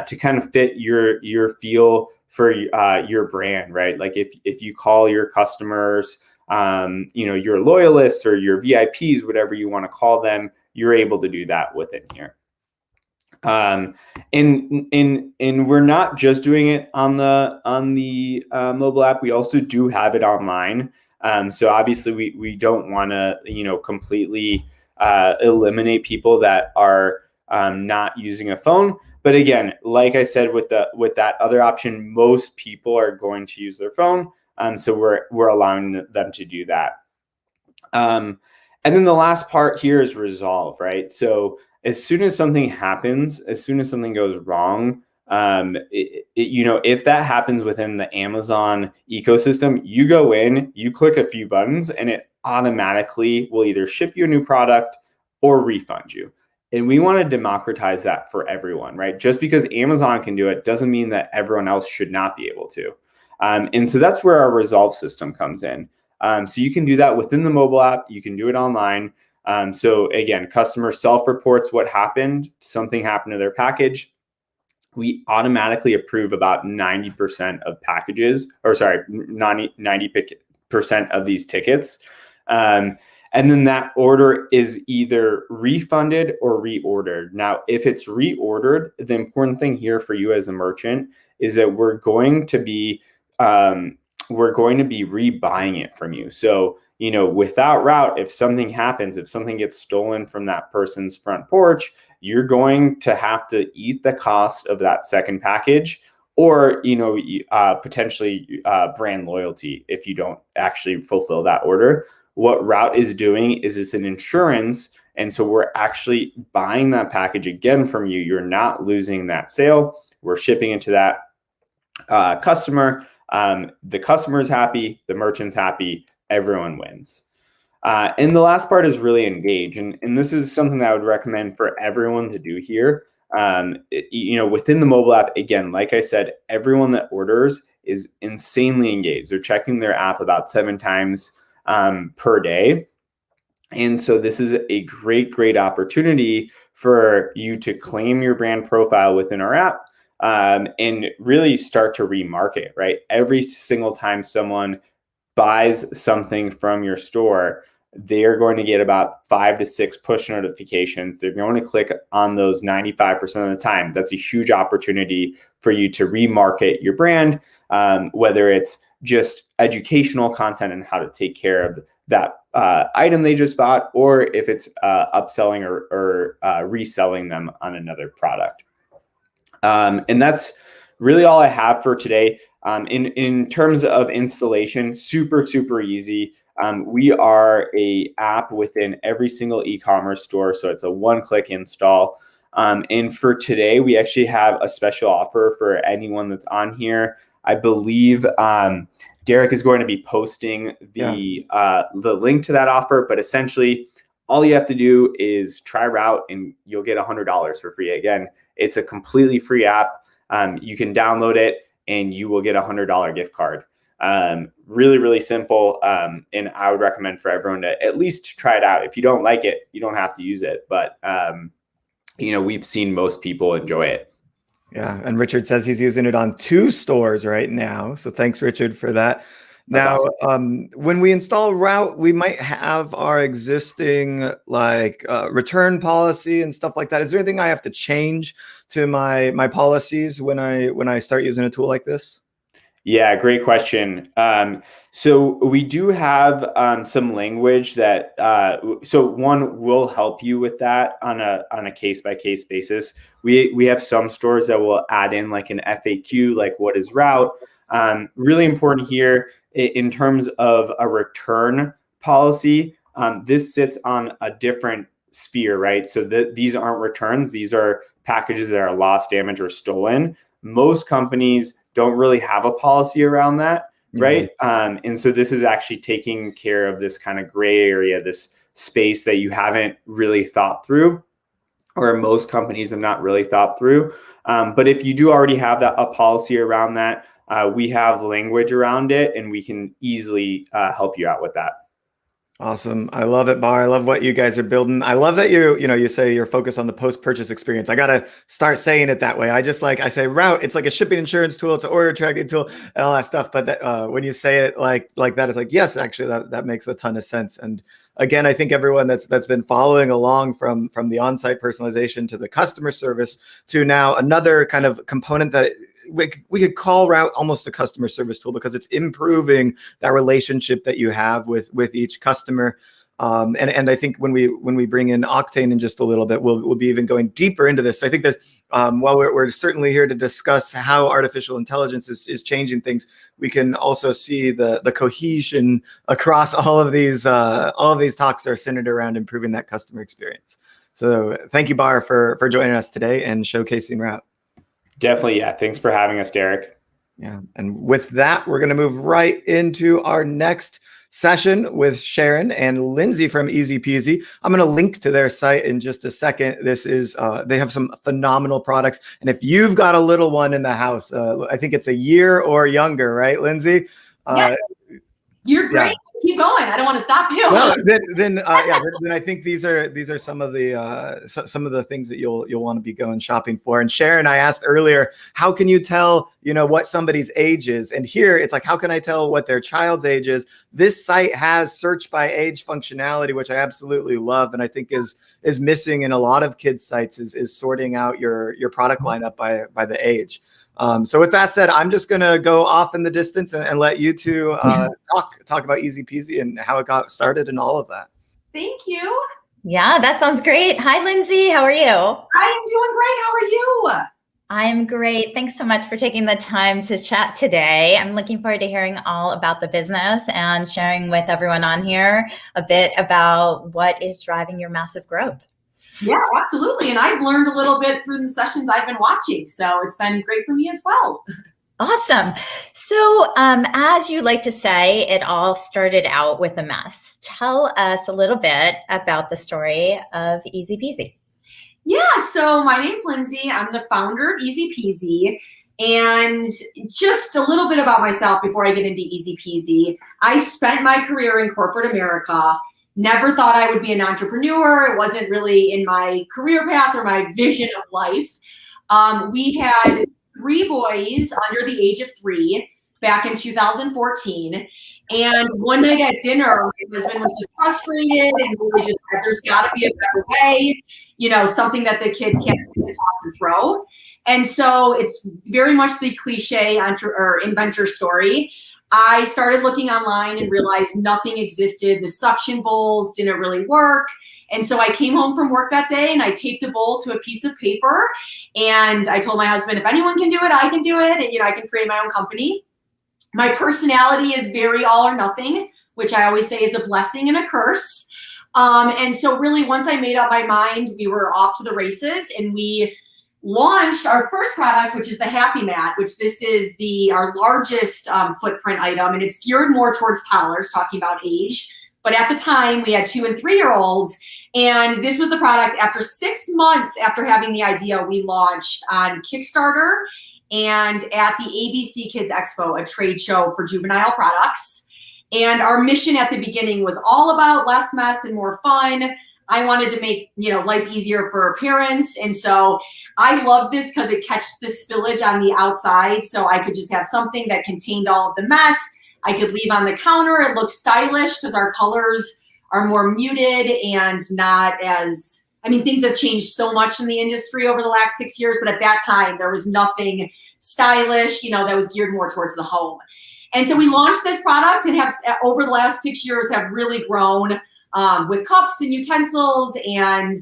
to kind of fit your feel for your brand, right? Like if you call your customers, your loyalists or your VIPs, whatever you want to call them, you're able to do that within here. And we're not just doing it on the mobile app. We also do have it online. So obviously we don't want to, completely eliminate people that are not using a phone. But again, like I said, with that other option, most people are going to use their phone. So we're allowing them to do that. And then the last part here is resolve, right? So as soon as something happens, as soon as something goes wrong, if that happens within the Amazon ecosystem, you go in, you click a few buttons, and it automatically will either ship you a new product or refund you. And we want to democratize that for everyone, right? Just because Amazon can do it doesn't mean that everyone else should not be able to. And so that's where our resolve system comes in. So you can do that within the mobile app. You can do it online. So again, customer self-reports what happened. Something happened to their package. We automatically approve about 90% of packages, 90% of these tickets. And then that order is either refunded or reordered. Now, if it's reordered, the important thing here for you as a merchant is that we're going to be rebuying it from you. So, without route, if something happens, if something gets stolen from that person's front porch, you're going to have to eat the cost of that second package, or, potentially brand loyalty if you don't actually fulfill that order. what Route is doing is it's an insurance. And so we're actually buying that package again from you. You're not losing that sale. We're shipping it to that customer. The customer's happy, the merchant's happy, everyone wins. And the last part is really engage. And this is something that I would recommend for everyone to do here. Within the mobile app, again, like I said, everyone that orders is insanely engaged. They're checking their app about 7 times per day. And so this is a great opportunity for you to claim your brand profile within our app and really start to remarket, right? Every single time someone buys something from your store, they're going to get about 5 to 6 push notifications. They're going to click on those 95% of the time. That's a huge opportunity for you to remarket your brand, whether it's just educational content and how to take care of that item they just bought, or if it's upselling or reselling them on another product. And that's really all I have for today. In terms of installation, super easy. We are a app within every single e-commerce store, so it's a one-click install. And for today, we actually have a special offer for anyone that's on here. I believe Derek is going to be posting the link to that offer, but essentially all you have to do is try Route and you'll get $100 for free. Again, it's a completely free app. You can download it and you will get a $100 gift card. Really simple. And I would recommend for everyone to at least try it out. If you don't like it, you don't have to use it, but we've seen most people enjoy it. Yeah, and Richard says he's using it on 2 stores right now. So thanks, Richard, for that. Now, awesome. When we install Route, we might have our existing return policy and stuff like that. Is there anything I have to change to my policies when I start using a tool like this? Yeah, great question. So we do have some language that so one will help you with that on a case-by-case basis. We have some stores that will add in like an FAQ, like what is Route. Really important here in terms of a return policy. This sits on a different sphere, right? So these aren't returns. These are packages that are lost, damaged, or stolen. Most companies don't really have a policy around that, right? And so this is actually taking care of this kind of gray area, this space that you haven't really thought through, or most companies have not really thought through. But if you do already have a policy around that, we have language around it and we can easily help you out with that. Awesome. I love it, Bar. I love what you guys are building. I love that you say you're focused on the post-purchase experience. I got to start saying it that way. I say Route, it's like a shipping insurance tool, it's an order tracking tool and all that stuff. But when you say it like that, it's like, yes, actually that makes a ton of sense. And again, I think everyone that's been following along from the on-site personalization to the customer service to now another kind of component that we could call Route almost a customer service tool, because it's improving that relationship that you have with each customer. And I think when we bring in Octane in just a little bit, we'll be even going deeper into this. So I think that while we're certainly here to discuss how artificial intelligence is changing things, we can also see the cohesion across all of these talks that are centered around improving that customer experience. So thank you, Bar, for joining us today and showcasing Route. Definitely. Yeah. Thanks for having us, Derek. Yeah. And with that, we're going to move right into our next session with Sharon and Lindsay from Easy Peasy. I'm going to link to their site in just a second. This is, they have some phenomenal products. And if you've got a little one in the house, I think it's a year or younger, right, Lindsay? Yeah. You're great. Yeah. Keep going. I don't want to stop you. Well, then I think these are some of the things that you'll want to be going shopping for. And Sharon, I asked earlier, how can you tell what somebody's age is? And here it's like, how can I tell what their child's age is? This site has search by age functionality, which I absolutely love, and I think is missing in a lot of kids' sites is sorting out your product lineup by the age. So with that said, I'm just going to go off in the distance and let you two talk about Easy Peasy and how it got started and all of that. Thank you. Yeah, that sounds great. Hi, Lindsay. How are you? I am doing great. How are you? I'm great. Thanks so much for taking the time to chat today. I'm looking forward to hearing all about the business and sharing with everyone on here a bit about what is driving your massive growth. Yeah, absolutely. And I've learned a little bit through the sessions I've been watching. So it's been great for me as well. Awesome. So as you like to say, it all started out with a mess. Tell us a little bit about the story of Easy Peasy. Yeah, so my name's Lindsay. I'm the founder of Easy Peasy. And just a little bit about myself before I get into Easy Peasy. I spent my career in corporate America. Never thought I would be an entrepreneur. It wasn't really in my career path or my vision of life. We had 3 boys under the age of 3 back in 2014. And one night at dinner, my husband was just frustrated and really just said, there's got to be a better way, something that the kids can't toss and throw. And so it's very much the cliche inventor story. I started looking online and realized nothing existed. The suction bowls didn't really work. And so I came home from work that day and I taped a bowl to a piece of paper. And I told my husband, if anyone can do it, I can do it. And, I can create my own company. My personality is very all or nothing, which I always say is a blessing and a curse. And so really once I made up my mind, we were off to the races and we launched our first product, which is the Happy Mat, which this is our largest footprint item. And it's geared more towards toddlers, talking about age. But at the time we had 2- and 3-year-olds. And this was the product after 6 months after having the idea, we launched on Kickstarter and at the ABC Kids Expo, a trade show for juvenile products. And our mission at the beginning was all about less mess and more fun. I wanted to make, life easier for parents. And so I love this because it catches the spillage on the outside. So I could just have something that contained all of the mess. I could leave on the counter. It looks stylish because our colors are more muted and not as, things have changed so much in the industry over the last 6 years, but at that time there was nothing stylish, that was geared more towards the home. And so we launched this product and have over the last 6 years have really grown with cups and utensils and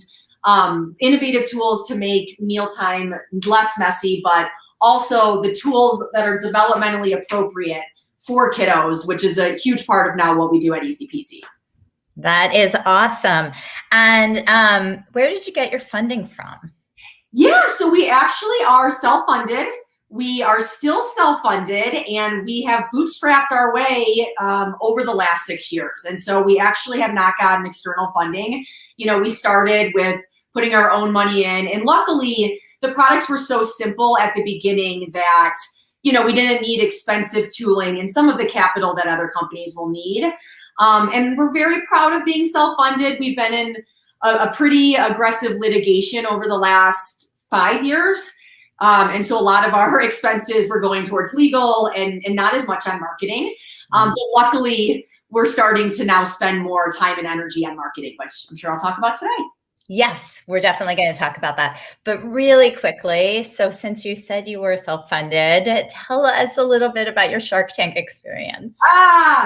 innovative tools to make mealtime less messy, but also the tools that are developmentally appropriate for kiddos, which is a huge part of now what we do at Easy Peasy. That is awesome. And where did you get your funding from? Yeah, so we actually are self-funded. We are still self-funded and we have bootstrapped our way over the last 6 years. And so we actually have not gotten external funding. We started with putting our own money in, and luckily the products were so simple at the beginning that, we didn't need expensive tooling and some of the capital that other companies will need. And we're very proud of being self-funded. We've been in a pretty aggressive litigation over the last 5 years. And so a lot of our expenses were going towards legal and not as much on marketing. But luckily, we're starting to now spend more time and energy on marketing, which I'm sure I'll talk about today. Yes, we're definitely going to talk about that. But really quickly, so since you said you were self-funded, tell us a little bit about your Shark Tank experience.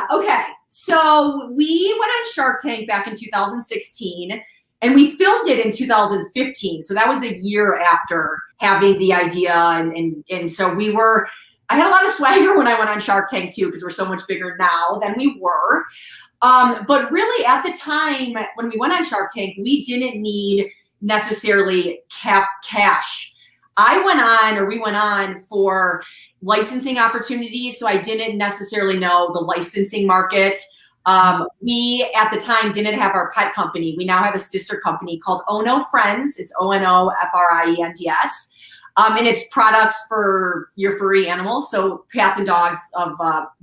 Okay. So we went on Shark Tank back in 2016 and we filmed it in 2015. So that was a year after having the idea. And so I had a lot of swagger when I went on Shark Tank too, because we're so much bigger now than we were. But really at the time when we went on Shark Tank, we didn't need necessarily cash. We went on for licensing opportunities. So I didn't necessarily know the licensing market. We at the time didn't have our pet company. We now have a sister company called Ono Friends. It's ONOFRIENDS. And it's products for your furry animals. So cats and dogs of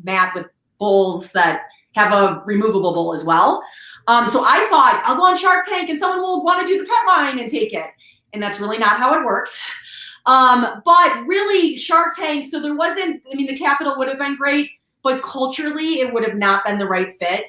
mat with bowls that have a removable bowl as well. So I thought I'll go on Shark Tank and someone will want to do the pet line and take it. And that's really not how it works. But really Shark Tank, so there wasn't, the capital would have been great, but culturally it would have not been the right fit.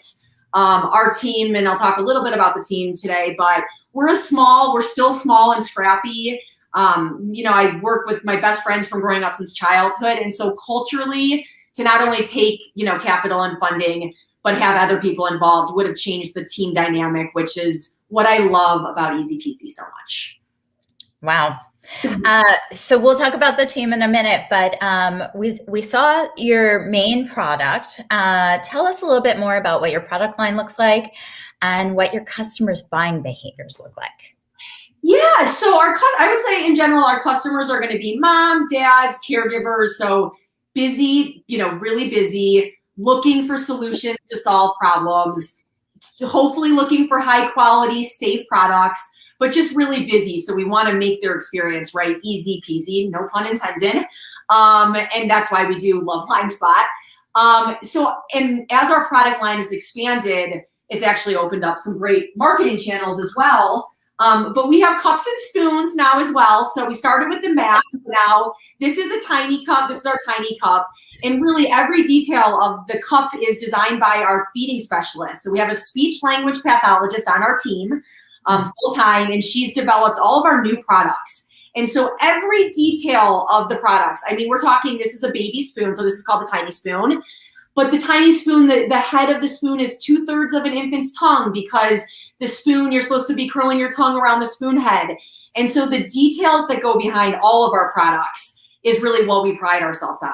Our team, and I'll talk a little bit about the team today, but we're still small and scrappy. I work with my best friends from growing up since childhood. And so culturally to not only take, capital and funding, but have other people involved would have changed the team dynamic, which is what I love about Easy Peasy so much. Wow. So we'll talk about the team in a minute, but we saw your main product. Tell us a little bit more about what your product line looks like and what your customers' buying behaviors look like. Yeah, so I would say in general, our customers are going to be mom, dads, caregivers. So busy, really busy, looking for solutions to solve problems, so hopefully looking for high quality, safe products, but just really busy. So we want to make their experience, right, easy peasy, no pun intended. And that's why we do love LimeSpot. And as our product line has expanded, it's actually opened up some great marketing channels as well. But we have cups and spoons now as well. So we started with the mats. Now this is a tiny cup. This is our tiny cup. And really every detail of the cup is designed by our feeding specialist. So we have a speech language pathologist on our team full time, and she's developed all of our new products. And so every detail of the products, I mean, we're talking, this is a baby spoon. So this is called the tiny spoon. But the tiny spoon, the head of the spoon is 2/3 of an infant's tongue, because the spoon, you're supposed to be curling your tongue around the spoon head. And so the details that go behind all of our products is really what we pride ourselves on.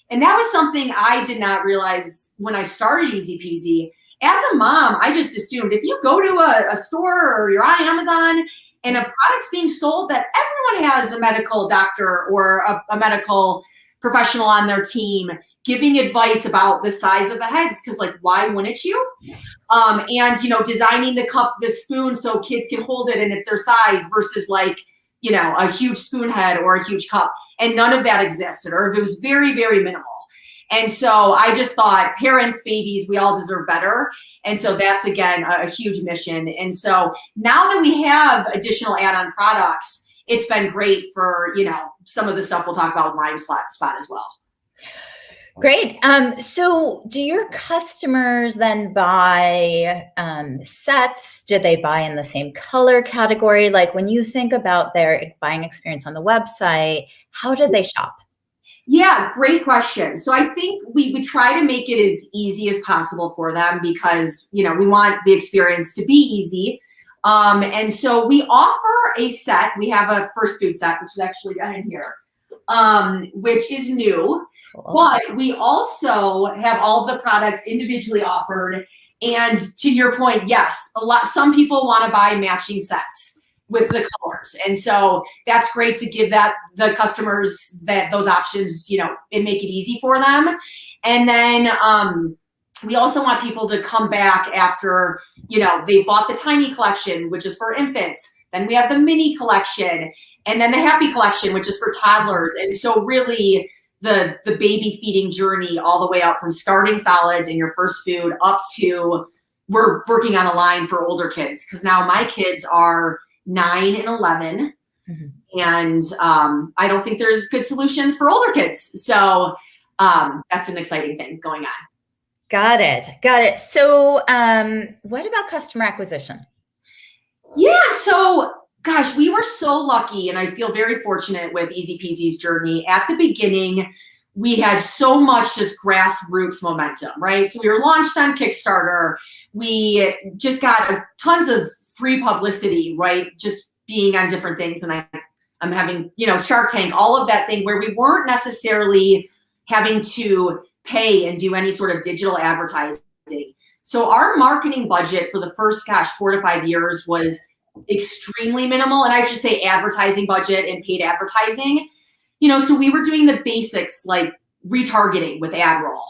And that was something I did not realize when I started Easy Peasy. As a mom, I just assumed if you go to a store or you're on Amazon and a product's being sold, that everyone has a medical doctor or a medical professional on their team giving advice about the size of the heads, because why wouldn't you? And designing the cup, the spoon, so kids can hold it and it's their size versus a huge spoon head or a huge cup. And none of that existed, or if it was very, very minimal. And so I just thought, parents, babies, we all deserve better. And so that's, again, a huge mission. And so now that we have additional add-on products, it's been great for, some of the stuff we'll talk about with LimeSpot as well. Great. So do your customers then buy sets? Do they buy in the same color category? Like when you think about their buying experience on the website, how did they shop? Yeah, great question. So I think we try to make it as easy as possible for them, because, we want the experience to be easy. And so we offer a set. We have a first food set, which is actually behind here, which is new. But we also have all of the products individually offered. And to your point, yes, some people want to buy matching sets with the colors. And so that's great to give the customers those options, and make it easy for them. And then we also want people to come back after, they've bought the tiny collection, which is for infants. Then we have the mini collection, and then the happy collection, which is for toddlers. And so really, the baby feeding journey, all the way out from starting solids in your first food up to we're working on a line for older kids, because now my kids are 9 and 11, and I don't think there's good solutions for older kids. So that's an exciting thing going on. Got it. So what about customer acquisition? Yeah, so gosh, we were so lucky, and I feel very fortunate with Easy Peasy's journey. At the beginning, we had so much just grassroots momentum, right? So we were launched on Kickstarter. We just got tons of free publicity, right? Just being on different things. And I'm having, Shark Tank, all of that thing, where we weren't necessarily having to pay and do any sort of digital advertising. So our marketing budget for the first, 4 to 5 years was extremely minimal. And I should say advertising budget and paid advertising, so we were doing the basics like retargeting with ad roll.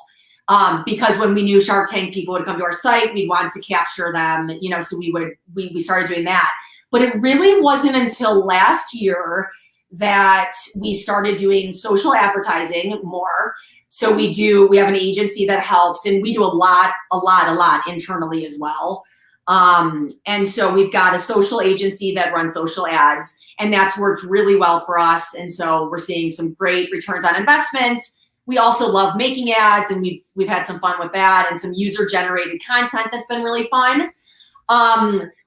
Because when we knew Shark Tank, people would come to our site, we'd want to capture them, so we started doing that. But it really wasn't until last year that we started doing social advertising more. So we have an agency that helps, and we do a lot internally as well. And so we've got a social agency that runs social ads, and that's worked really well for us. And so we're seeing some great returns on investments. We also love making ads, and we've had some fun with that, and some user-generated content that's been really fun.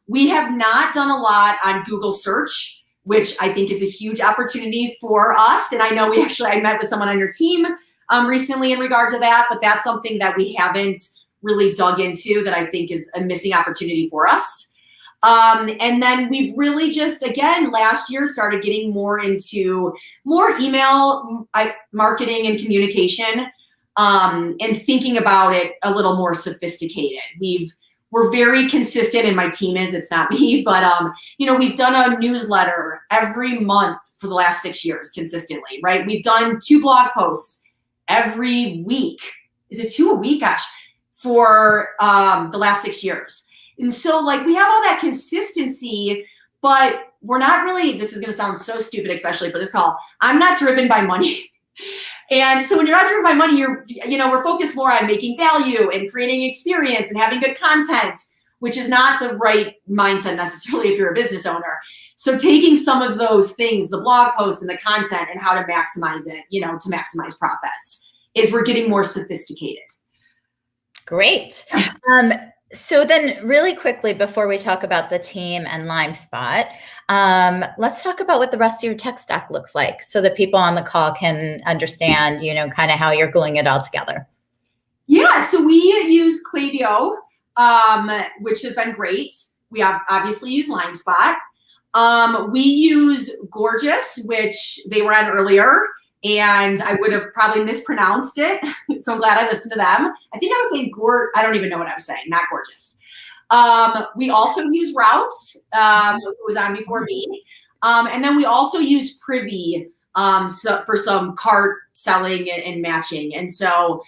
We have not done a lot on Google search, which I think is a huge opportunity for us. And I know I met with someone on your team recently in regard to that, but that's something that we haven't really dug into, that I think is a missing opportunity for us. And then we've really just, again, last year started getting more into more email marketing and communication, and thinking about it a little more sophisticated. We're very consistent, and my team is, it's not me, but we've done a newsletter every month for the last 6 years consistently, right? We've done 2 blog posts every week. Is it 2 a week? Gosh, for the last 6 years. And so we have all that consistency, but we're not really, this is gonna sound so stupid, especially for this call, I'm not driven by money. And so when you're not driven by money, we're focused more on making value and creating experience and having good content, which is not the right mindset necessarily if you're a business owner. So taking some of those things, the blog posts and the content, and how to maximize it, to maximize profits, is we're getting more sophisticated. Great. So then really quickly, before we talk about the team and LimeSpot, let's talk about what the rest of your tech stack looks like so that people on the call can understand, kind of how you're gluing it all together. Yeah, so we use Klaviyo, which has been great. We obviously use LimeSpot. We use Gorgeous, which they were on earlier, and I would have probably mispronounced it. So I'm glad I listened to them. I think I was saying I don't even know what I was saying, not Gorgeous. We also use Route, who was on before me. And then we also use Privy for some cart selling and matching. And so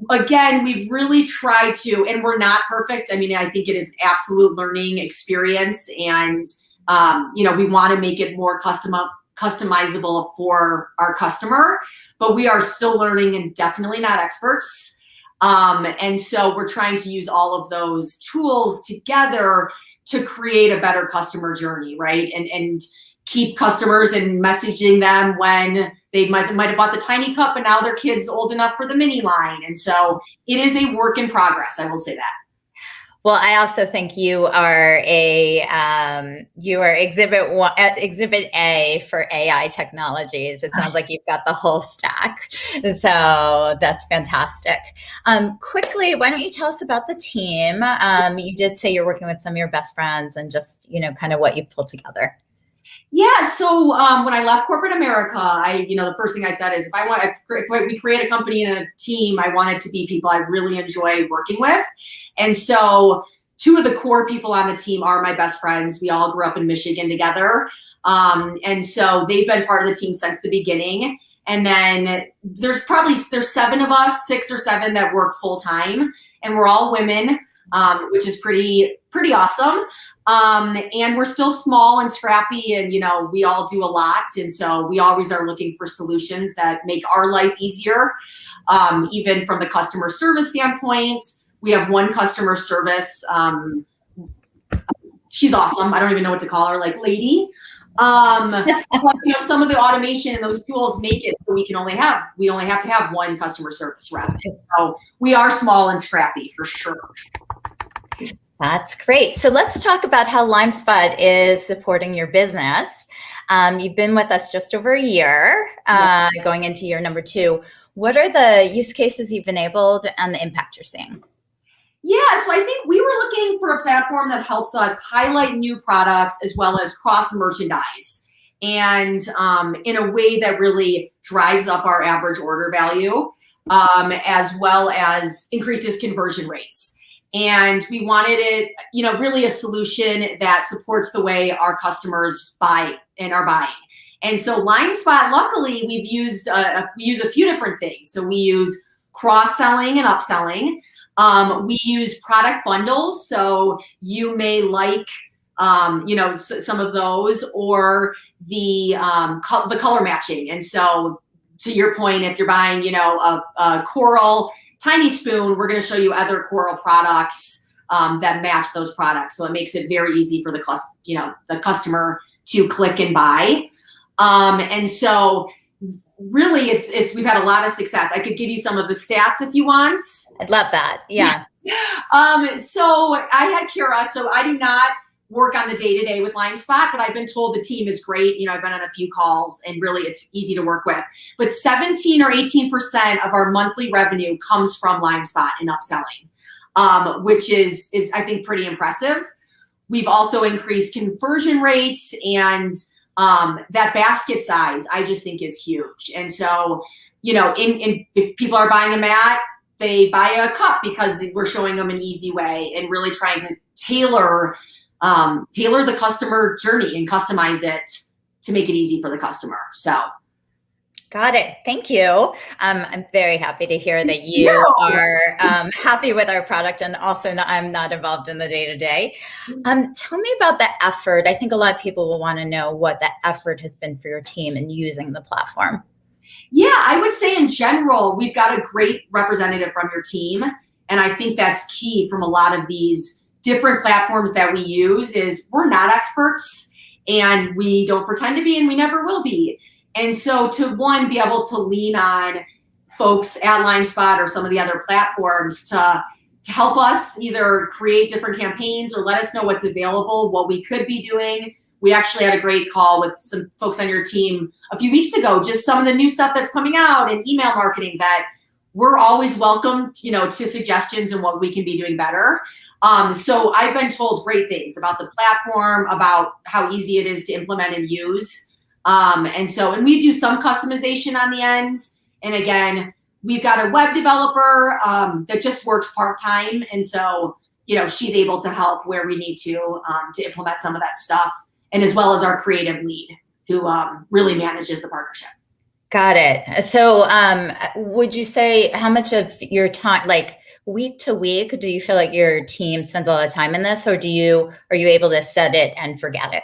again, we've really tried to, and we're not perfect. I mean, I think it is absolute learning experience, and we want to make it more customizable for our customer, but we are still learning and definitely not experts. And so we're trying to use all of those tools together to create a better customer journey, right? And keep customers and messaging them when they might have bought the tiny cup, but now their kid's old enough for the mini line. And so it is a work in progress, I will say that. Well, I also think you are exhibit A for AI technologies. It sounds like you've got the whole stack. So that's fantastic. Quickly, why don't you tell us about the team? You did say you're working with some of your best friends, and just, kind of what you've pulled together. Yeah, so when I left corporate America, the first thing I said is if we create a company and a team, I want it to be people I really enjoy working with. And so 2 of the core people on the team are my best friends. We all grew up in Michigan together. And so they've been part of the team since the beginning. And then there's 7 of us, 6 or 7 that work full time, and we're all women, which is pretty awesome. And we're still small and scrappy, and we all do a lot, and so we always are looking for solutions that make our life easier. Even from the customer service standpoint, we have one customer service. She's awesome. I don't even know what to call her, lady. But, some of the automation and those tools make it so we only have to have one customer service rep. And so we are small and scrappy for sure. That's great. So let's talk about how LimeSpot is supporting your business. You've been with us just over a year, going into year number 2. What are the use cases you've enabled and the impact you're seeing? Yeah, so I think we were looking for a platform that helps us highlight new products as well as cross-merchandise, and in a way that really drives up our average order value, as well as increases conversion rates. And we wanted it, really a solution that supports the way our customers buy and are buying. And so LimeSpot, luckily, we use a few different things. So we use cross-selling and upselling. We use product bundles. So you may like, some of those, or the color matching. And so to your point, if you're buying, a coral tiny spoon, we're going to show you other coral products that match those products. So it makes it very easy for the customer to click and buy. And so really we've had a lot of success. I could give you some of the stats if you want. I'd love that. Yeah. So I had Kira, so I do not work on the day-to-day with LimeSpot, but I've been told the team is great. I've been on a few calls, and really it's easy to work with. But 17 or 18% of our monthly revenue comes from LimeSpot and upselling, which is I think pretty impressive. we've also increased conversion rates, and that basket size I just think is huge. And so, you know, if people are buying a mat, they buy a cup because we're showing them an easy way and really trying to tailor the customer journey and customize it to make it easy for the customer. So. Got it. Thank you. I'm very happy to hear that you are happy with our product, and also I'm not involved in the day-to-day. Tell me about the effort. I think a lot of people will want to know what the effort has been for your team in using the platform. Yeah, I would say in general, we've got a great representative from your team. And I think that's key from a lot of these different platforms that we use is we're not experts, and we don't pretend to be, and we never will be. And so to one, be able to lean on folks at LimeSpot or some of the other platforms to help us either create different campaigns or let us know what's available, what we could be doing. We actually had a great call with some folks on your team a few weeks ago, just some of the new stuff that's coming out in email marketing that we're always welcome, you know, to suggestions and what we can be doing better. So I've been told great things about the platform, about how easy it is to implement and use. And we do some customization on the end. And again, we've got a web developer that just works part-time. And so, you know, she's able to help where we need to implement some of that stuff. And as well as our creative lead who really manages the partnership. Got it. So would you say how much of your time, like week to week, do you feel like your team spends a lot of time in this, or are you able to set it and forget it?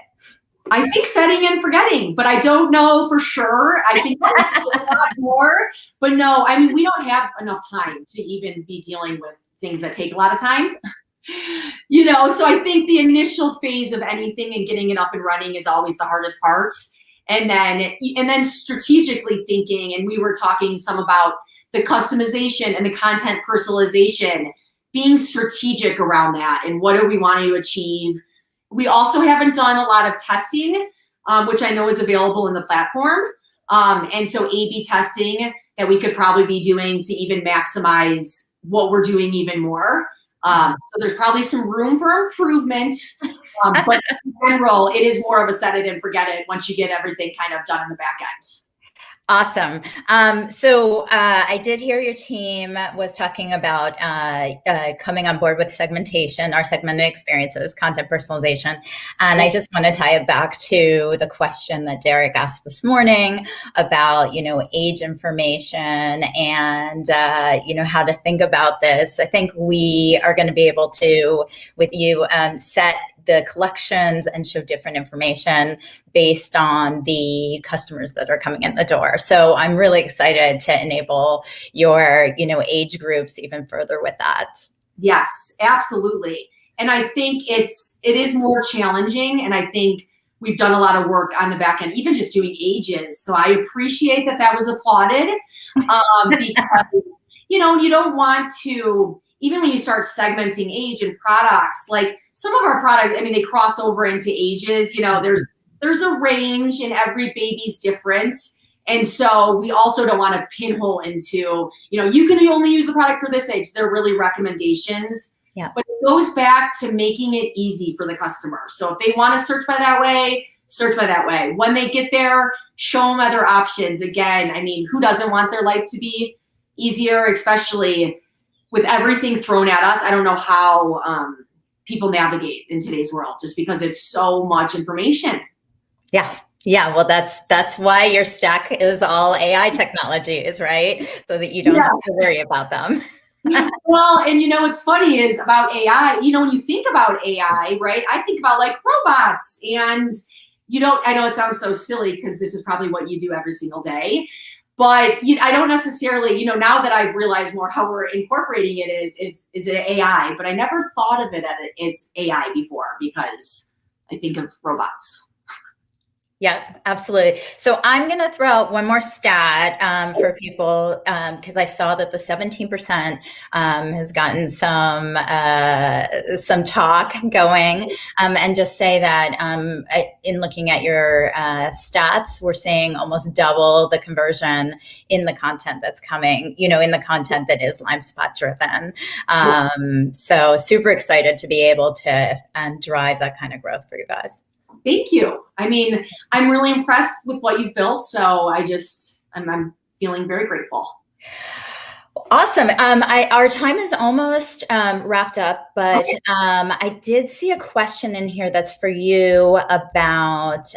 I think setting and forgetting, but I don't know for sure. I think a lot more, but no, I mean, we don't have enough time to even be dealing with things that take a lot of time. You know, so I think the initial phase of anything and getting it up and running is always the hardest part. And then strategically thinking, and we were talking some about the customization and the content personalization, being strategic around that and what are we wanting to achieve. We also haven't done a lot of testing, which I know is available in the platform. And so A/B testing that we could probably be doing to even maximize what we're doing even more. So there's probably some room for improvement, but in general, it is more of a set it and forget it once you get everything kind of done in the back end. Awesome. So I did hear your team was talking about coming on board with segmentation, our segmented experiences, content personalization. And I just want to tie it back to the question that Derek asked this morning about, you know, age information and, you know, how to think about this. I think we are going to be able to, with you, set the collections and show different information based on the customers that are coming in the door. So I'm really excited to enable your, you know, age groups even further with that. Yes, absolutely. And I think it is more challenging. And I think we've done a lot of work on the back end, even just doing ages. So I appreciate that was applauded because, you know, you don't want to, even when you start segmenting age and products, like some of our products, I mean, they cross over into ages, you know, there's a range and every baby's different. And so we also don't want to pinhole into, you know, you can only use the product for this age. They're really recommendations. Yeah. But it goes back to making it easy for the customer. So if they want to search by that way, search by that way. When they get there, show them other options. Again, I mean, who doesn't want their life to be easier, especially with everything thrown at us? I don't know how people navigate in today's world just because it's so much information. Yeah. Yeah. Well, that's why your stack is all AI technologies, right? So that you don't have to worry about them. Well, and you know, what's funny is about AI, you know, when you think about AI, right, I think about like robots and I know it sounds so silly because this is probably what you do every single day. But I don't necessarily, you know, now that I've realized more how we're incorporating it is it AI, but I never thought of it as AI before because I think of robots. Yeah, absolutely. So I'm going to throw out one more stat for people because I saw that the 17% has gotten some talk going, and just say that in looking at your stats, we're seeing almost double the conversion in the content that's coming, in the content that is LimeSpot driven. So super excited to be able to drive that kind of growth for you guys. Thank you. I mean, I'm really impressed with what you've built. So I'm feeling very grateful. Awesome. Our time is almost wrapped up, but okay. I did see a question in here that's for you about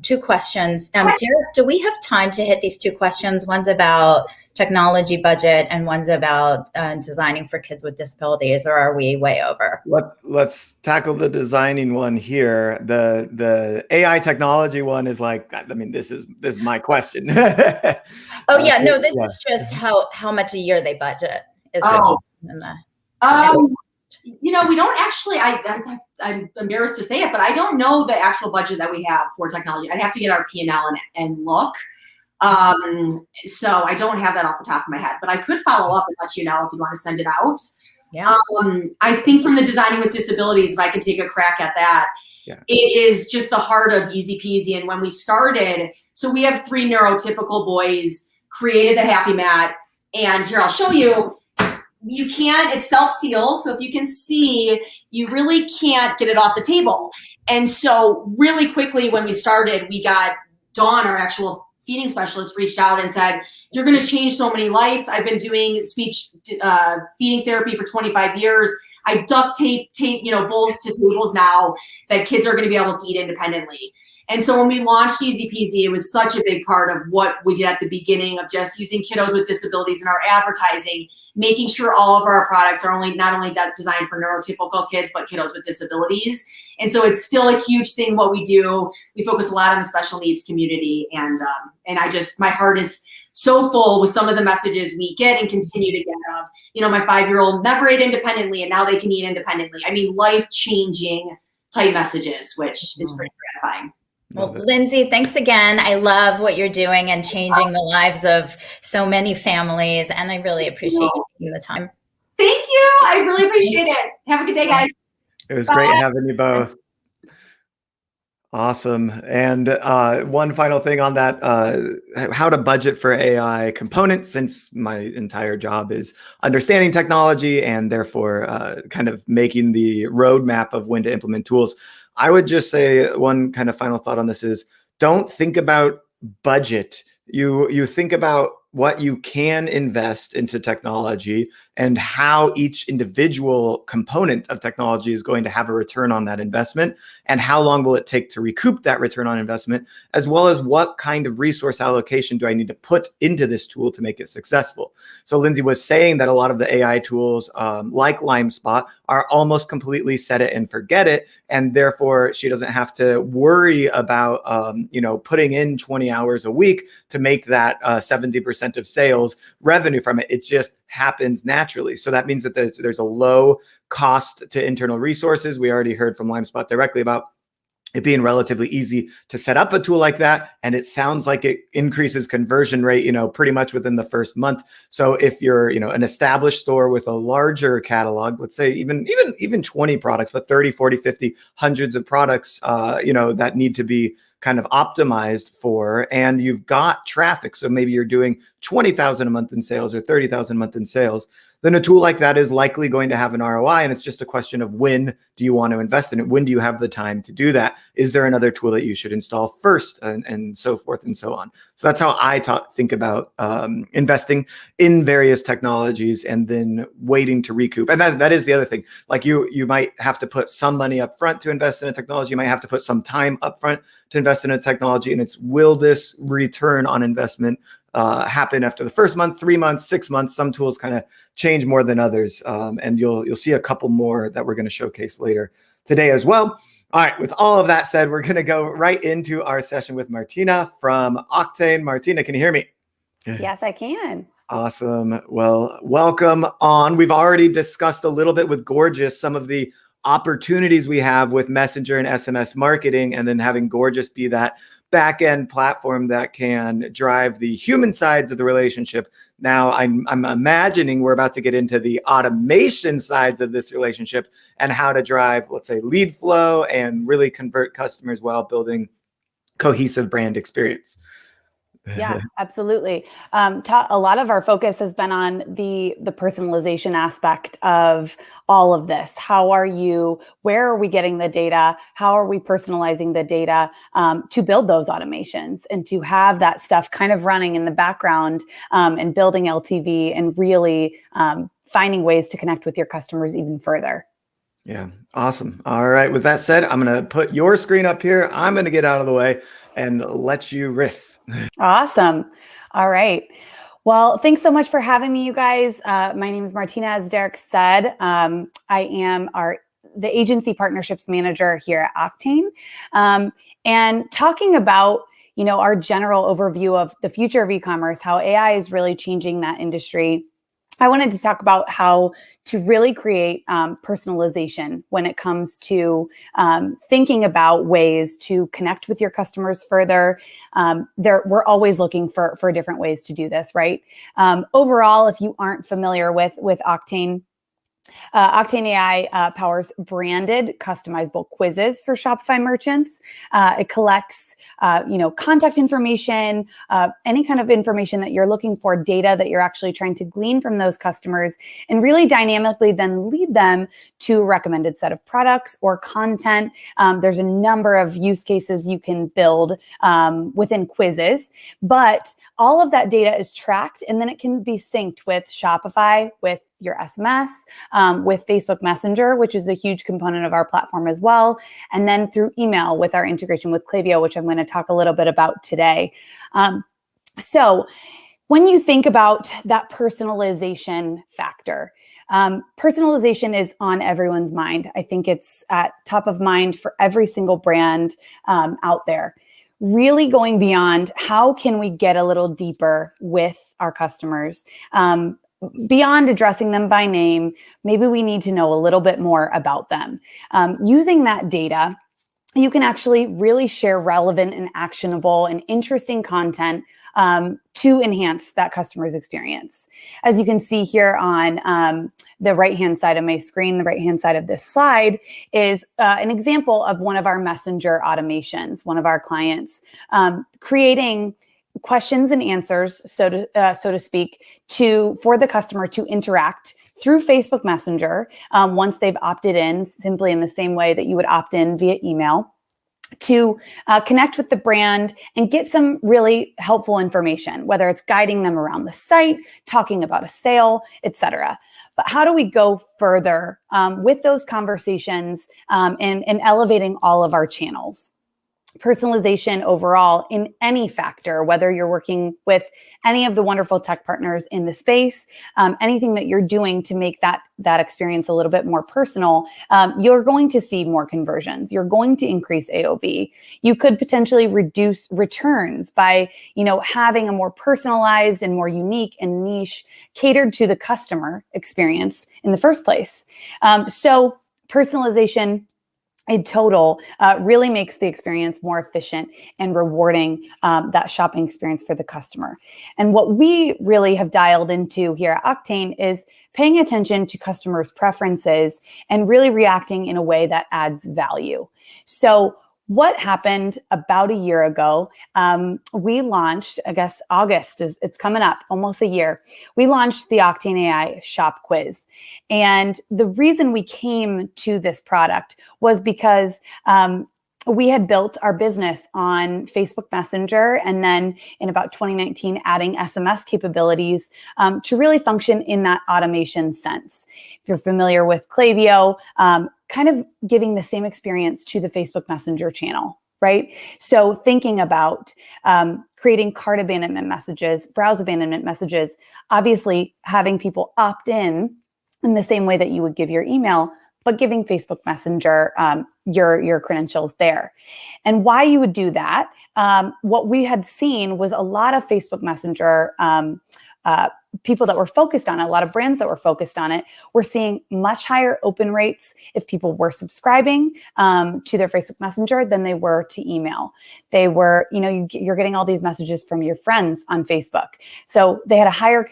2 questions. Derek, do we have time to hit these 2 questions? One's about technology budget and one's about designing for kids with disabilities, or are we way over? Let's tackle the designing one here. The AI technology one is like, I mean, this is my question. Oh yeah, no, this is just how much a year they budget. Is we don't actually, I'm embarrassed to say it, but I don't know the actual budget that we have for technology. I'd have to get our P&L and look. So I don't have that off the top of my head, but I could follow up and let you know if you want to send it out. Yeah. I think from the designing with disabilities, if I can take a crack at that, it is just the heart of Easy Peasy. And when we started, so we have 3 neurotypical boys, created the Happy Mat, and here I'll show you. You can't, it self-seals. So if you can see, you really can't get it off the table. And so really quickly when we started, we got Dawn, our actual feeding specialist, reached out and said, you're going to change so many lives. I've been doing speech feeding therapy for 25 years. I duct tape, bowls to tables now that kids are going to be able to eat independently. And so when we launched Easy Peasy, it was such a big part of what we did at the beginning of just using kiddos with disabilities in our advertising, making sure all of our products are not only designed for neurotypical kids, but kiddos with disabilities. And so it's still a huge thing what we do. We focus a lot on the special needs community. And my heart is so full with some of the messages we get and continue to get of, my 5-year-old never ate independently and now they can eat independently. I mean, life-changing type messages, which is pretty gratifying. Well, Lindsay, thanks again. I love what you're doing and changing the lives of so many families. And I really appreciate you taking the time. Thank you. I really appreciate it. Have a good day, guys. It was great having you both. Awesome. And one final thing on that, how to budget for AI components, since my entire job is understanding technology and therefore kind of making the roadmap of when to implement tools. I would just say one kind of final thought on this is don't think about budget. You think about what you can invest into technology and how each individual component of technology is going to have a return on that investment, and how long will it take to recoup that return on investment, as well as what kind of resource allocation do I need to put into this tool to make it successful. So Lindsay was saying that a lot of the AI tools like LimeSpot are almost completely set it and forget it, and therefore she doesn't have to worry about putting in 20 hours a week to make that 70% of sales revenue from it. It just happens naturally. So that means that there's a low cost to internal resources. We already heard from LimeSpot directly about it being relatively easy to set up a tool like that. And it sounds like it increases conversion rate, pretty much within the first month. So if you're, an established store with a larger catalog, let's say even 20 products, but 30, 40, 50, hundreds of products, that need to be kind of optimized for, and you've got traffic. So maybe you're doing 20,000 a month in sales or 30,000 a month in sales. Then a tool like that is likely going to have an ROI. And it's just a question of when do you want to invest in it? When do you have the time to do that? Is there another tool that you should install first, and so forth and so on? So that's how I think about investing in various technologies and then waiting to recoup. And that is the other thing. Like you might have to put some money up front to invest in a technology. You might have to put some time up front to invest in a technology. And it's, will this return on investment happen after the first month, 3 months, 6 months? Some tools kind of change more than others. And you'll see a couple more that we're going to showcase later today as well. All right, with all of that said, we're going to go right into our session with Martina from Octane. Martina, can you hear me? Yes, I can. Awesome. Well, welcome on. We've already discussed a little bit with Gorgeous some of the opportunities we have with Messenger and SMS marketing, and then having Gorgeous be that back-end platform that can drive the human sides of the relationship. Now I'm imagining we're about to get into the automation sides of this relationship and how to drive, let's say, lead flow and really convert customers while building cohesive brand experience. Yeah, absolutely. A lot of our focus has been on the personalization aspect of all of this. Where are we getting the data? How are we personalizing the data to build those automations and to have that stuff kind of running in the background and building LTV and really finding ways to connect with your customers even further. Yeah, awesome. All right, with that said, I'm going to put your screen up here. I'm going to get out of the way and let you riff. Awesome. All right. Well, thanks so much for having me, you guys. My name is Martina, as Derek said. I am the agency partnerships manager here at Octane. And talking about, our general overview of the future of e-commerce, how AI is really changing that industry. I wanted to talk about how to really create personalization when it comes to thinking about ways to connect with your customers further. We're always looking for different ways to do this, right? Overall, if you aren't familiar with Octane, Octane AI powers branded, customizable quizzes for Shopify merchants. It collects, contact information, any kind of information that you're looking for, data that you're actually trying to glean from those customers, and really dynamically then lead them to a recommended set of products or content. There's a number of use cases you can build within quizzes, but all of that data is tracked, and then it can be synced with Shopify, with your SMS, with Facebook Messenger, which is a huge component of our platform as well, and then through email with our integration with Klaviyo, which I'm going to talk a little bit about today. So when you think about that personalization factor, personalization is on everyone's mind. I think it's at top of mind for every single brand out there. Really going beyond how can we get a little deeper with our customers, beyond addressing them by name. Maybe we need to know a little bit more about them. Using that data, you can actually really share relevant and actionable and interesting content to enhance that customer's experience. As you can see here on the right-hand side of my screen, the right-hand side of this slide is an example of one of our messenger automations, one of our clients, creating questions and answers, so to speak, for the customer to interact through Facebook Messenger once they've opted in, simply in the same way that you would opt in via email, to connect with the brand and get some really helpful information, whether it's guiding them around the site, talking about a sale, etc. But how do we go further with those conversations and elevating all of our channels? Personalization overall in any factor, whether you're working with any of the wonderful tech partners in the space, anything that you're doing to make that experience a little bit more personal, you're going to see more conversions. You're going to increase AOV. You could potentially reduce returns by, having a more personalized and more unique and niche catered to the customer experience in the first place. So personalization in total really makes the experience more efficient and rewarding, that shopping experience for the customer. And what we really have dialed into here at Octane is paying attention to customers' preferences and really reacting in a way that adds value. So what happened about a year ago, we launched, I guess August, it's coming up, almost a year. We launched the Octane AI Shop Quiz. And the reason we came to this product was because we had built our business on Facebook Messenger, and then in about 2019, adding SMS capabilities to really function in that automation sense. If you're familiar with Klaviyo, kind of giving the same experience to the Facebook Messenger channel, right? So thinking about creating cart abandonment messages, browse abandonment messages, obviously having people opt in the same way that you would give your email, but giving Facebook Messenger your credentials there. And why you would do that, what we had seen was a lot of Facebook Messenger people that were focused on it, a lot of brands that were focused on it, were seeing much higher open rates if people were subscribing to their Facebook Messenger than they were to email. They were, you're getting all these messages from your friends on Facebook. So they had a higher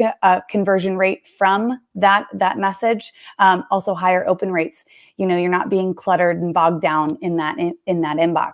conversion rate from that message, also higher open rates. You're not being cluttered and bogged down in that inbox.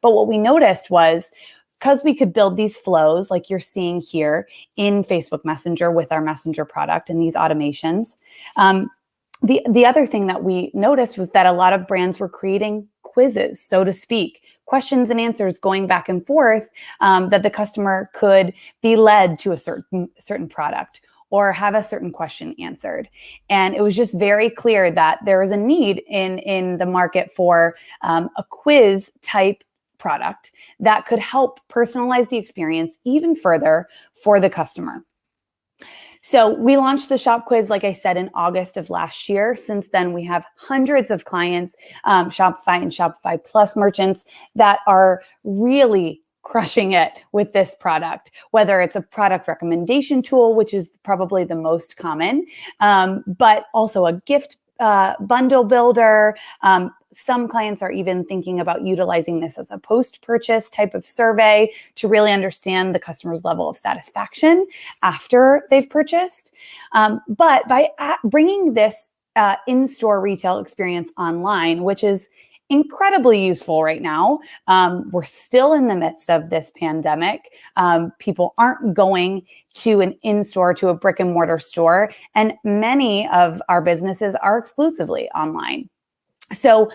But what we noticed was, because we could build these flows like you're seeing here in Facebook Messenger with our Messenger product and these automations, the other thing that we noticed was that a lot of brands were creating quizzes, so to speak, questions and answers going back and forth, that the customer could be led to a certain product or have a certain question answered. And it was just very clear that there is a need in the market for a quiz type product that could help personalize the experience even further for the customer. So we launched the Shop Quiz, like I said, in August of last year. Since then, we have hundreds of clients, Shopify and Shopify Plus merchants that are really crushing it with this product, whether it's a product recommendation tool, which is probably the most common, but also a gift bundle builder. Some clients are even thinking about utilizing this as a post-purchase type of survey to really understand the customer's level of satisfaction after they've purchased. But by bringing this in-store retail experience online, which is incredibly useful right now. We're still in the midst of this pandemic. People aren't going to an in-store, to a brick and mortar store, and many of our businesses are exclusively online. So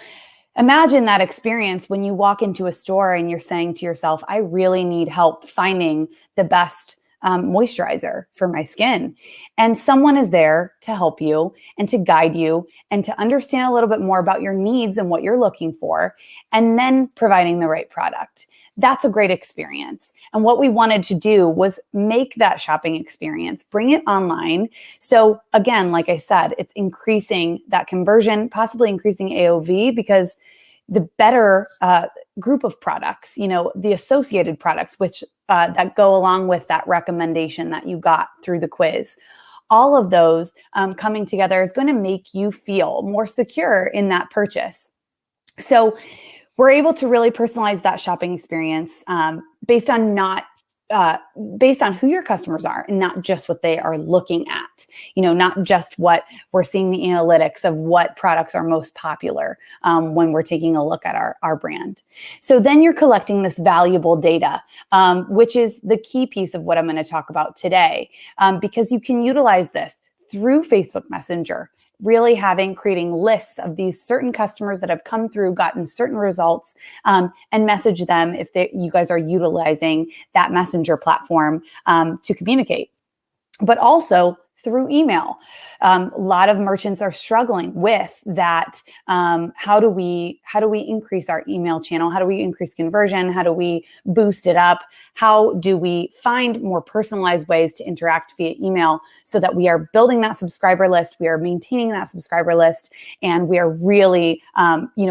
imagine that experience when you walk into a store and you're saying to yourself, I really need help finding the best moisturizer for my skin. And someone is there to help you and to guide you and to understand a little bit more about your needs and what you're looking for, and then providing the right product. That's a great experience. And what we wanted to do was make that shopping experience, bring it online. So again, like I said, it's increasing that conversion, possibly increasing AOV, because the better group of products, the associated products, which that go along with that recommendation that you got through the quiz, all of those coming together is going to make you feel more secure in that purchase. So we're able to really personalize that shopping experience based on who your customers are and not just what they are looking at, not just what we're seeing the analytics of what products are most popular when we're taking a look at our brand. So then you're collecting this valuable data, which is the key piece of what I'm going to talk about today, because you can utilize this through Facebook Messenger, really creating lists of these certain customers that have come through, gotten certain results, and message them if you guys are utilizing that Messenger platform to communicate. But also through email. A lot of merchants are struggling with that. How do we increase our email channel? How do we increase conversion? How do we boost it up? How do we find more personalized ways to interact via email so that we are building that subscriber list, we are maintaining that subscriber list, and we are really,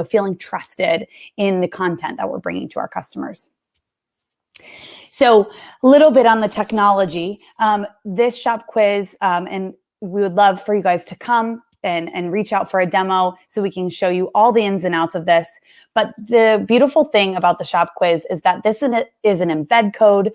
feeling trusted in the content that we're bringing to our customers? So a little bit on the technology, this shop quiz, and we would love for you guys to come and reach out for a demo so we can show you all the ins and outs of this. But the beautiful thing about the shop quiz is that this is an embed code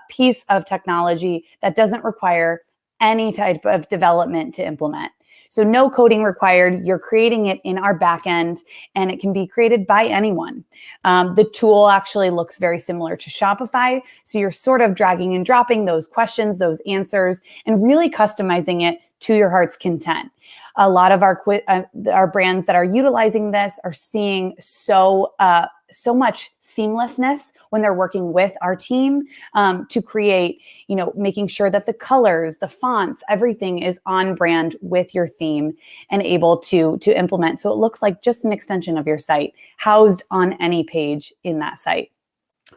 piece of technology that doesn't require any type of development to implement. So no coding required. You're creating it in our backend, and it can be created by anyone. The tool actually looks very similar to Shopify. So you're sort of dragging and dropping those questions, those answers, and really customizing it to your heart's content. A lot of our brands that are utilizing this are seeing so much seamlessness when they're working with our team to create, making sure that the colors, the fonts, everything is on brand with your theme and able to implement. So it looks like just an extension of your site housed on any page in that site.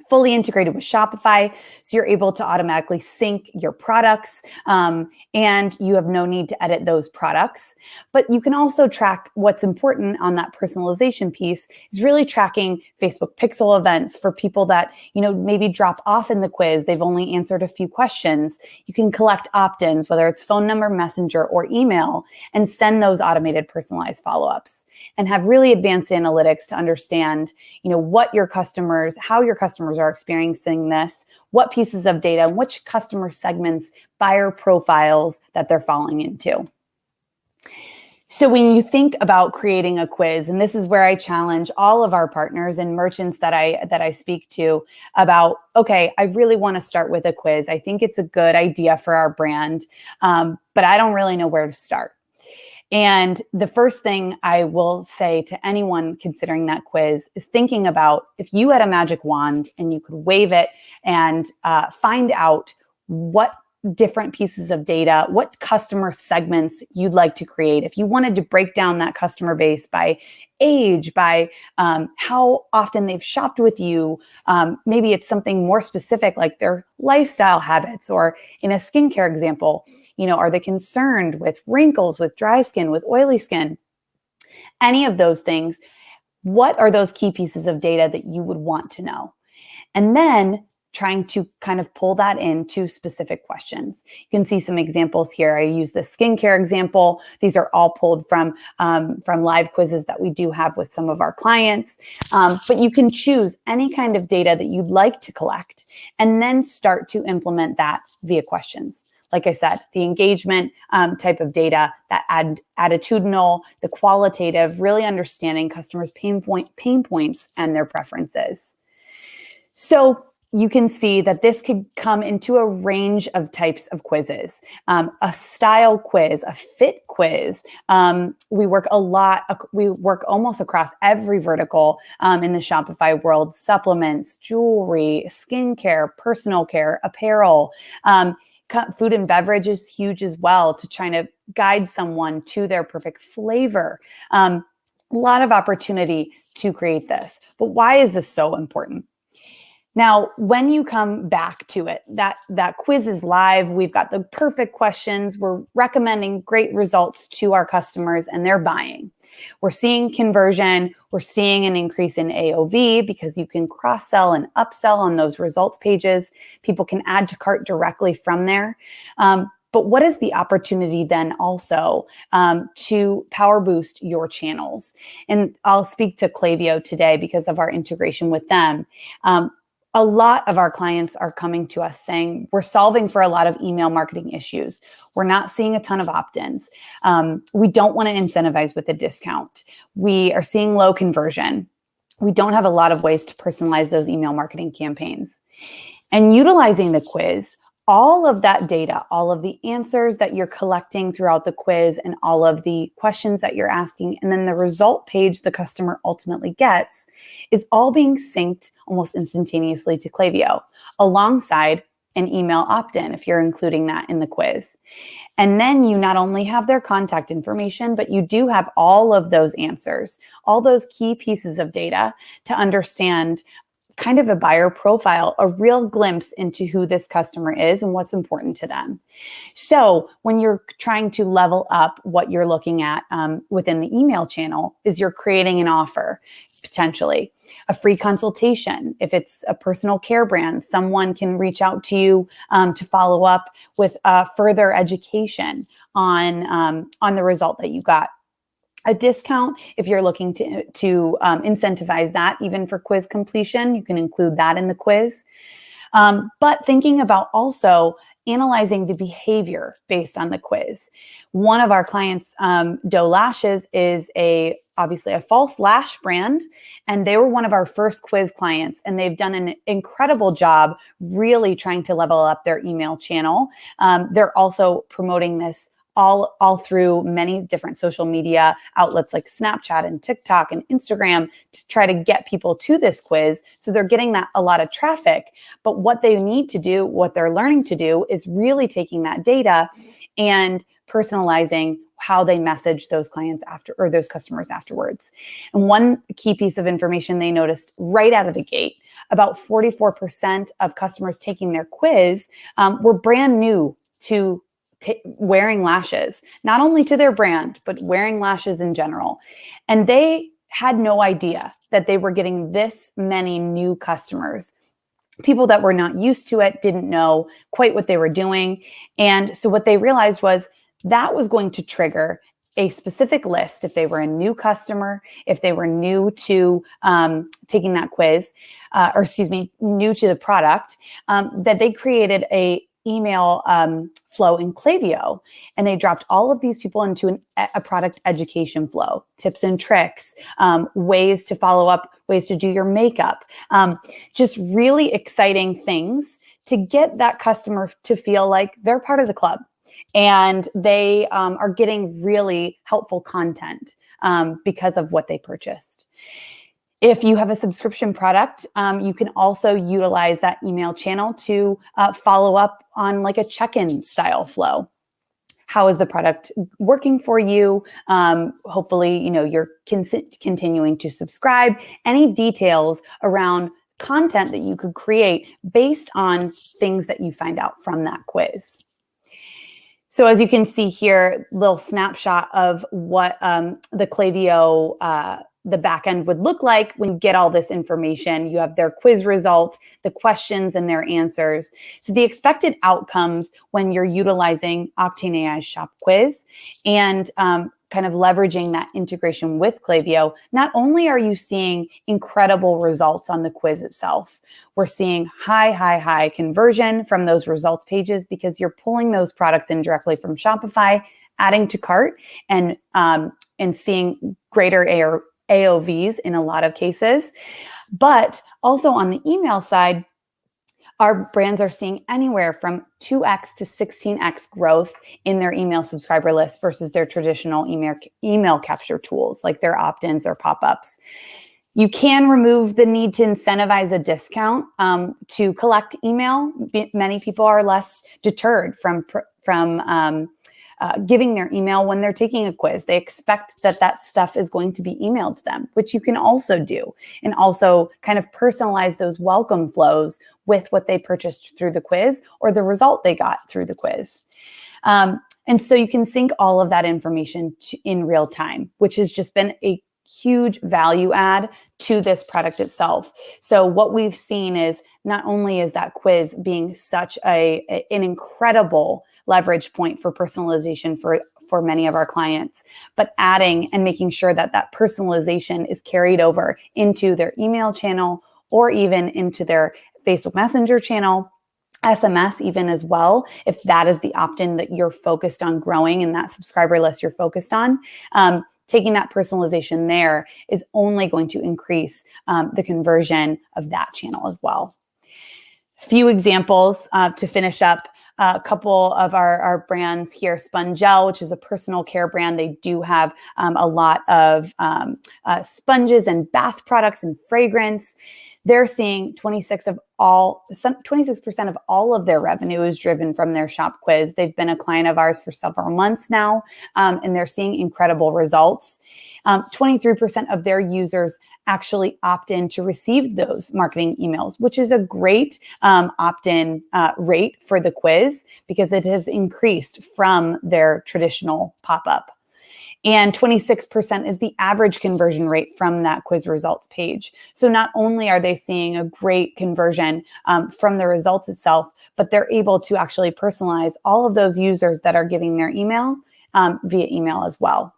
fully integrated with Shopify. So you're able to automatically sync your products, and you have no need to edit those products. But you can also track what's important on that personalization piece is really tracking Facebook pixel events for people that, maybe drop off in the quiz. They've only answered a few questions. You can collect opt-ins, whether it's phone number, messenger, or email, and send those automated personalized follow-ups, and have really advanced analytics to understand, what your customers, how your customers are experiencing this, what pieces of data, which customer segments, buyer profiles that they're falling into. So when you think about creating a quiz, and this is where I challenge all of our partners and merchants that I speak to about, okay, I really want to start with a quiz. I think it's a good idea for our brand, but I don't really know where to start. And the first thing I will say to anyone considering that quiz is thinking about if you had a magic wand and you could wave it and find out what different pieces of data, what customer segments you'd like to create. If you wanted to break down that customer base by age, by how often they've shopped with you, maybe it's something more specific like their lifestyle habits, or in a skincare example, are they concerned with wrinkles, with dry skin, with oily skin? Any of those things, what are those key pieces of data that you would want to know? And then trying to kind of pull that into specific questions. You can see some examples here. I use the skincare example. These are all pulled from live quizzes that we do have with some of our clients. But you can choose any kind of data that you'd like to collect and then start to implement that via questions. Like I said, the engagement type of data, that attitudinal, the qualitative, really understanding customers' pain points and their preferences. So you can see that this could come into a range of types of quizzes. A style quiz, a fit quiz. We work almost across every vertical in the Shopify world: supplements, jewelry, skincare, personal care, apparel. Food and beverage is huge as well, to try to guide someone to their perfect flavor. A lot of opportunity to create this. But why is this so important? Now, when you come back to it, that quiz is live. We've got the perfect questions. We're recommending great results to our customers, and they're buying. We're seeing conversion. We're seeing an increase in AOV because you can cross-sell and upsell on those results pages. People can add to cart directly from there. But what is the opportunity then also to power boost your channels? And I'll speak to Klaviyo today because of our integration with them. A lot of our clients are coming to us saying, we're solving for a lot of email marketing issues. We're not seeing a ton of opt-ins. We don't want to incentivize with a discount. We are seeing low conversion. We don't have a lot of ways to personalize those email marketing campaigns. And utilizing the quiz, all of that data, all of the answers that you're collecting throughout the quiz and all of the questions that you're asking, and then the result page the customer ultimately gets is all being synced almost instantaneously to Klaviyo alongside an email opt-in if you're including that in the quiz. And then you not only have their contact information, but you do have all of those answers, all those key pieces of data to understand kind of a buyer profile, a real glimpse into who this customer is and what's important to them. So when you're trying to level up what you're looking at within the email channel is you're creating an offer, potentially a free consultation. If it's a personal care brand, someone can reach out to you to follow up with further education on the result that you got. A discount, if you're looking to incentivize that, even for quiz completion, you can include that in the quiz. But thinking about also analyzing the behavior based on the quiz. One of our clients, Doe Lashes, is obviously a false lash brand, and they were one of our first quiz clients, and they've done an incredible job really trying to level up their email channel. They're also promoting this all through many different social media outlets like Snapchat and TikTok and Instagram to try to get people to this quiz. So they're getting a lot of traffic. But what they need to do, what they're learning to do, is really taking that data and personalizing how they message those clients after, or those customers afterwards. And one key piece of information they noticed right out of the gate, about 44% of customers taking their quiz were brand new to wearing lashes, not only to their brand, but wearing lashes in general. And they had no idea that they were getting this many new customers. People that were not used to it, didn't know quite what they were doing. And so what they realized was that was going to trigger a specific list if they were a new customer, if they were new to taking that quiz, new to the product, that they created a email flow in Klaviyo, and they dropped all of these people into a product education flow, tips and tricks, ways to follow up, ways to do your makeup, just really exciting things to get that customer to feel like they're part of the club and they are getting really helpful content because of what they purchased. If you have a subscription product, you can also utilize that email channel to follow up on like a check-in style flow. How is the product working for you? Hopefully, you're continuing to subscribe. Any details around content that you could create based on things that you find out from that quiz. So as you can see here, little snapshot of what the Klaviyo the backend would look like when you get all this information. You have their quiz result, the questions and their answers. So the expected outcomes when you're utilizing Octane AI's Shop Quiz and kind of leveraging that integration with Klaviyo, not only are you seeing incredible results on the quiz itself, we're seeing high conversion from those results pages because you're pulling those products in directly from Shopify, adding to cart, and seeing greater AOVs in a lot of cases. But also on the email side, our brands are seeing anywhere from 2x to 16x growth in their email subscriber list versus their traditional email capture tools like their opt-ins or pop-ups. You can remove the need to incentivize a discount to collect email. Many people are less deterred from giving their email when they're taking a quiz. They expect that stuff is going to be emailed to them, which you can also do, and also kind of personalize those welcome flows with what they purchased through the quiz or the result they got through the quiz. And so you can sync all of that information in real time, which has just been a huge value add to this product itself. So what we've seen is not only is that quiz being such an incredible leverage point for personalization for many of our clients, but adding and making sure that personalization is carried over into their email channel or even into their Facebook Messenger channel, SMS even as well, if that is the opt-in that you're focused on growing and that subscriber list you're focused on. Taking that personalization there is only going to increase the conversion of that channel as well. A few examples to finish up. A couple of our brands here, Spongel, which is a personal care brand. They do have a lot of sponges and bath products and fragrance. They're seeing 26% of all of their revenue is driven from their shop quiz. They've been a client of ours for several months now, and they're seeing incredible results. 23% of their users actually opt in to receive those marketing emails, which is a great opt-in rate for the quiz because it has increased from their traditional pop-up. And 26% is the average conversion rate from that quiz results page. So not only are they seeing a great conversion from the results itself, but they're able to actually personalize all of those users that are giving their email via email as well.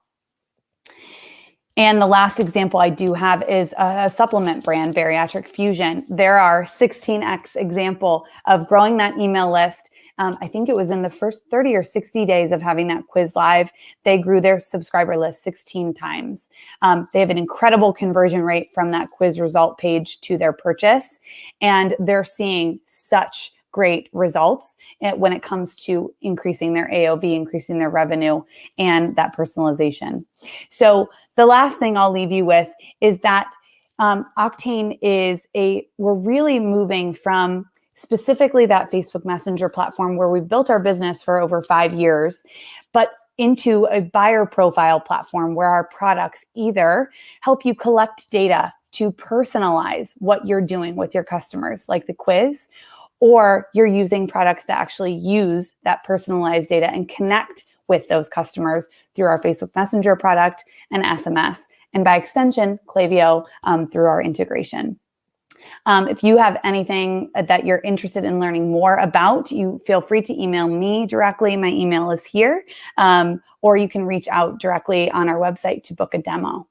And the last example I do have is a supplement brand, Bariatric Fusion. There are 16x example of growing that email list. I think it was in the first 30 or 60 days of having that quiz live, they grew their subscriber list 16 times. They have an incredible conversion rate from that quiz result page to their purchase. And they're seeing such great results when it comes to increasing their AOV, increasing their revenue, and that personalization. So the last thing I'll leave you with is that Octane we're really moving from specifically that Facebook Messenger platform where we've built our business for over 5 years, but into a buyer profile platform where our products either help you collect data to personalize what you're doing with your customers, like the quiz, or you're using products that actually use that personalized data and connect with those customers through our Facebook Messenger product and SMS, and by extension, Klaviyo through our integration. If you have anything that you're interested in learning more about, you feel free to email me directly. My email is here, or you can reach out directly on our website to book a demo.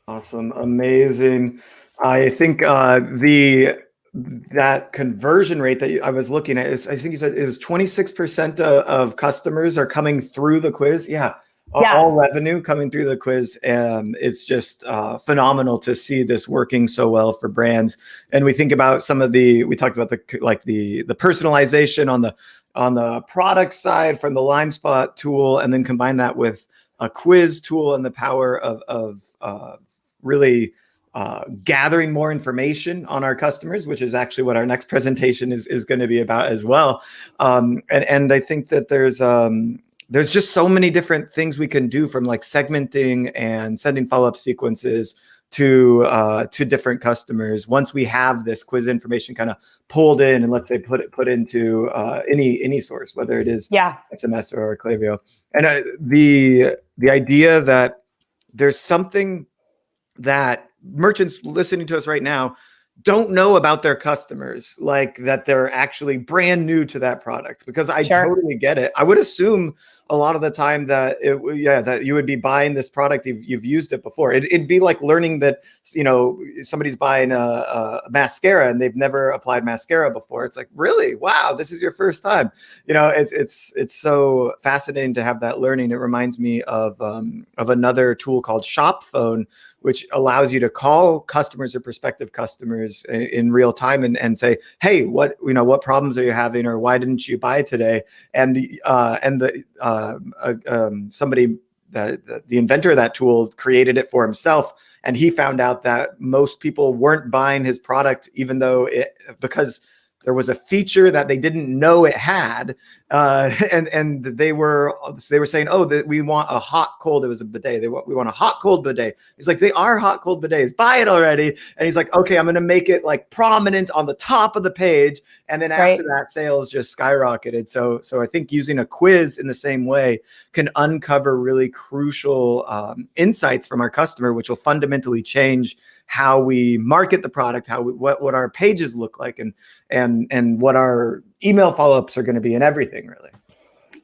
Awesome. Amazing. I think that conversion rate that I was looking at is, I think you said it was 26% of customers are coming through the quiz. Yeah. All revenue coming through the quiz. It's just phenomenal to see this working so well for brands. And we think about we talked about the personalization on the product side from the LimeSpot tool, and then combine that with a quiz tool and the power of really gathering more information on our customers, which is actually what our next presentation is going to be about as well. And I think that there's just so many different things we can do, from like segmenting and sending follow-up sequences to different customers once we have this quiz information kind of pulled in and, let's say, put into any source, whether it is SMS or Klaviyo. And the idea that there's something that merchants listening to us right now don't know about their customers, like that they're actually brand new to that product, because I totally get it. I would assume a lot of the time that that you would be buying this product, you've used it before. It'd be like learning that, somebody's buying a mascara and they've never applied mascara before. It's like, really? Wow, this is your first time. It's so fascinating to have that learning. It reminds me of another tool called Shop Phone, which allows you to call customers or prospective customers in real time and say, hey, what problems are you having, or why didn't you buy today? And somebody, the inventor of that tool, created it for himself, and he found out that most people weren't buying his product, even though because there was a feature that they didn't know it had, and they were saying, oh, that we want a hot cold. It was a bidet. We want a hot cold bidet. He's like, they are hot cold bidets. Buy it already. And he's like, okay, I'm going to make it like prominent on the top of the page. And then after that, sales just skyrocketed. So I think using a quiz in the same way can uncover really crucial insights from our customer, which will fundamentally change how we market the product, what our pages look like, and what our email follow-ups are going to be, and everything, really.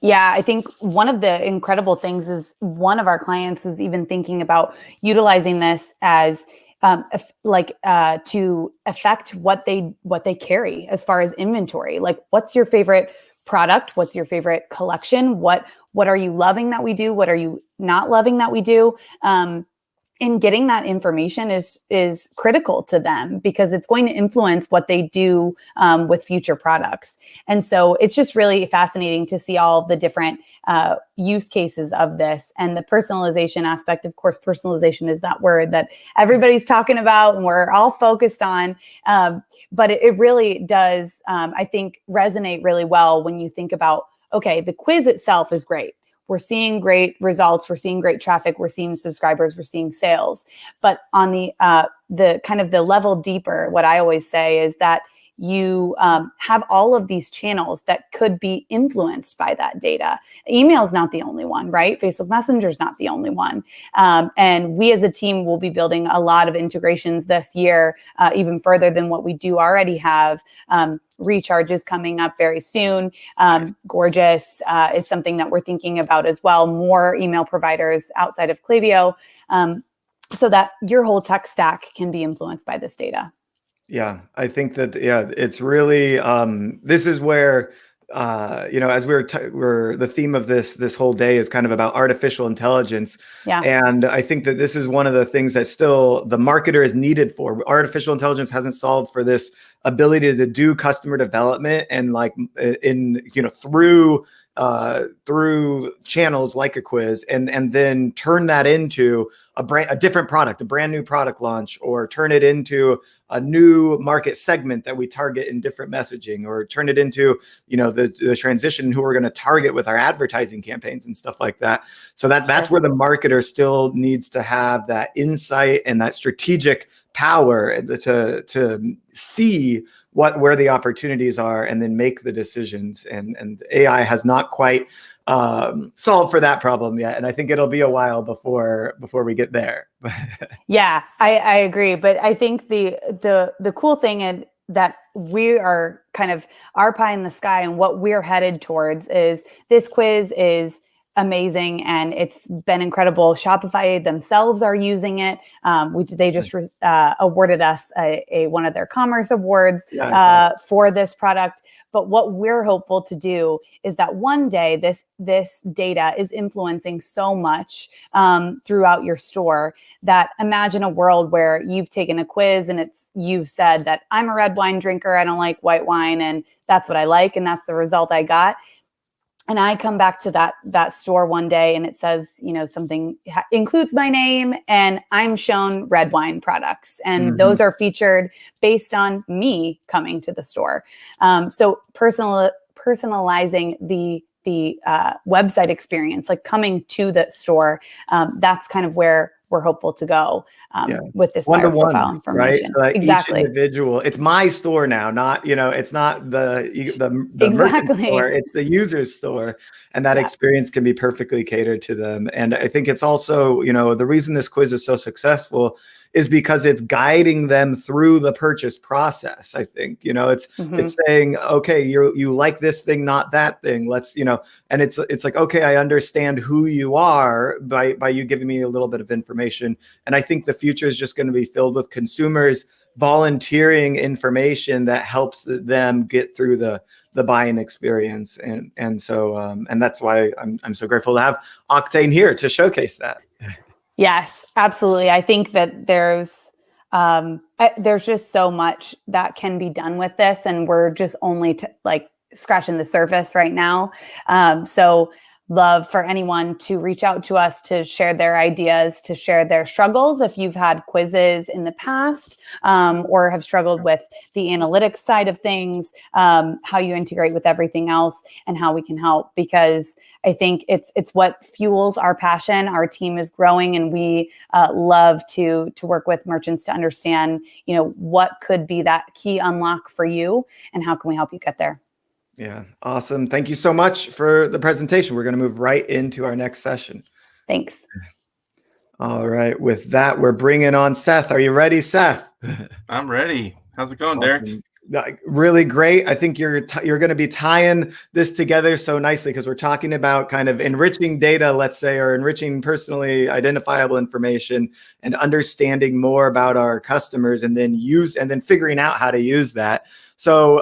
Yeah, I think one of the incredible things is one of our clients was even thinking about utilizing this as to affect what they carry as far as inventory. Like, what's your favorite product? What's your favorite collection? What are you loving that we do? What are you not loving that we do? And getting that information is critical to them, because it's going to influence what they do with future products. And so it's just really fascinating to see all the different use cases of this, and the personalization aspect. Of course, personalization is that word that everybody's talking about and we're all focused on. But it really does, I think, resonate really well when you think about, okay, the quiz itself is great. We're seeing great results. We're seeing great traffic. We're seeing subscribers. We're seeing sales. But on the kind of the level deeper, what I always say is that you have all of these channels that could be influenced by that data. Email is not the only one, right? Facebook Messenger is not the only one. And we as a team will be building a lot of integrations this year, even further than what we do already have. Recharge is coming up very soon. Gorgeous is something that we're thinking about as well. More email providers outside of Klaviyo, so that your whole tech stack can be influenced by this data. Yeah, I think that, it's really, this is where, as we're the theme of this whole day is kind of about artificial intelligence. Yeah. And I think that this is one of the things that still the marketer is needed for. Artificial intelligence hasn't solved for this ability to do customer development and through through channels like a quiz, and then turn that into a different product, a brand new product launch, or turn it into a new market segment that we target in different messaging, or turn it into, you know, the transition who we're going to target with our advertising campaigns and stuff like that. So that's where the marketer still needs to have that insight and that strategic power to see where the opportunities are and then make the decisions. And AI has not quite solved for that problem yet, and I think it'll be a while before we get there. Yeah, I agree. But I think the cool thing and that we are kind of our pie in the sky and what we're headed towards is this quiz is amazing and it's been incredible. Shopify themselves are using it. They just awarded us one of their commerce awards for this product. But what we're hopeful to do is that one day this data is influencing so much throughout your store that imagine a world where you've taken a quiz and you've said that I'm a red wine drinker, I don't like white wine, and that's what I like, and that's the result I got. And I come back to that store one day and it says, you know, something includes my name and I'm shown red wine products. And those are featured based on me coming to the store. So personalizing the website experience, like coming to the store, that's kind of where we're hopeful to go with this buyer profile information. Right? So like exactly. Each individual, it's my store now, not, you know, it's not the merchant store, it's the user's store. And that experience can be perfectly catered to them. And I think it's also, you know, the reason this quiz is so successful is because it's guiding them through the purchase process. I think, you know, it's saying, okay, you like this thing, not that thing. Let's, you know, and it's like, okay, I understand who you are by you giving me a little bit of information. And I think the future is just going to be filled with consumers volunteering information that helps them get through the buying experience. And so and that's why I'm so grateful to have Octane here to showcase that. Yes, absolutely. I think that there's just so much that can be done with this, and we're just only scratching the surface right now. So love for anyone to reach out to us to share their ideas, to share their struggles. If you've had quizzes in the past or have struggled with the analytics side of things, how you integrate with everything else and how we can help, because I think it's what fuels our passion. Our team is growing and we love to work with merchants to understand, you know, what could be that key unlock for you and how can we help you get there. Yeah, awesome. Thank you so much for the presentation. We're going to move right into our next session. Thanks. All right. With that, we're bringing on Seth. Are you ready, Seth? I'm ready. How's it going, Derek? Really great. I think you're going to be tying this together so nicely because we're talking about kind of enriching data, let's say, or enriching personally identifiable information and understanding more about our customers and then figuring out how to use that. So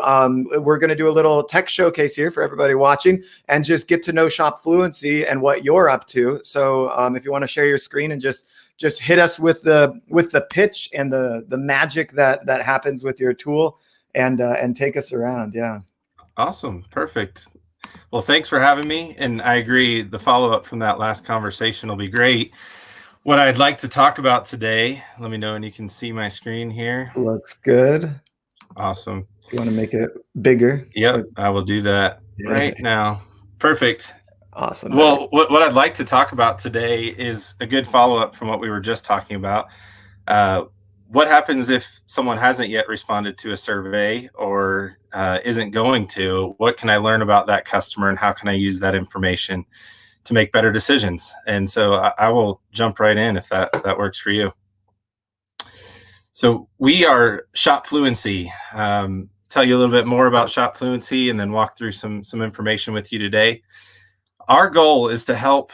we're going to do a little tech showcase here for everybody watching and just get to know Shop Fluency and what you're up to. So if you want to share your screen and just hit us with the pitch and the magic that happens with your tool. And take us around. Yeah. Awesome. Perfect. Well, thanks for having me. And I agree. The follow-up from that last conversation will be great. What I'd like to talk about today, let me know when you can see my screen here. Looks good. Awesome. You want to make it bigger? Yep. I will do that right now. Perfect. Awesome. Well, what I'd like to talk about today is a good follow-up from what we were just talking about. What happens if someone hasn't yet responded to a survey or isn't going to? What can I learn about that customer and how can I use that information to make better decisions? And so I will jump right in if that works for you. So we are Shop Fluency. Tell you a little bit more about Shop Fluency and then walk through some information with you today. Our goal is to help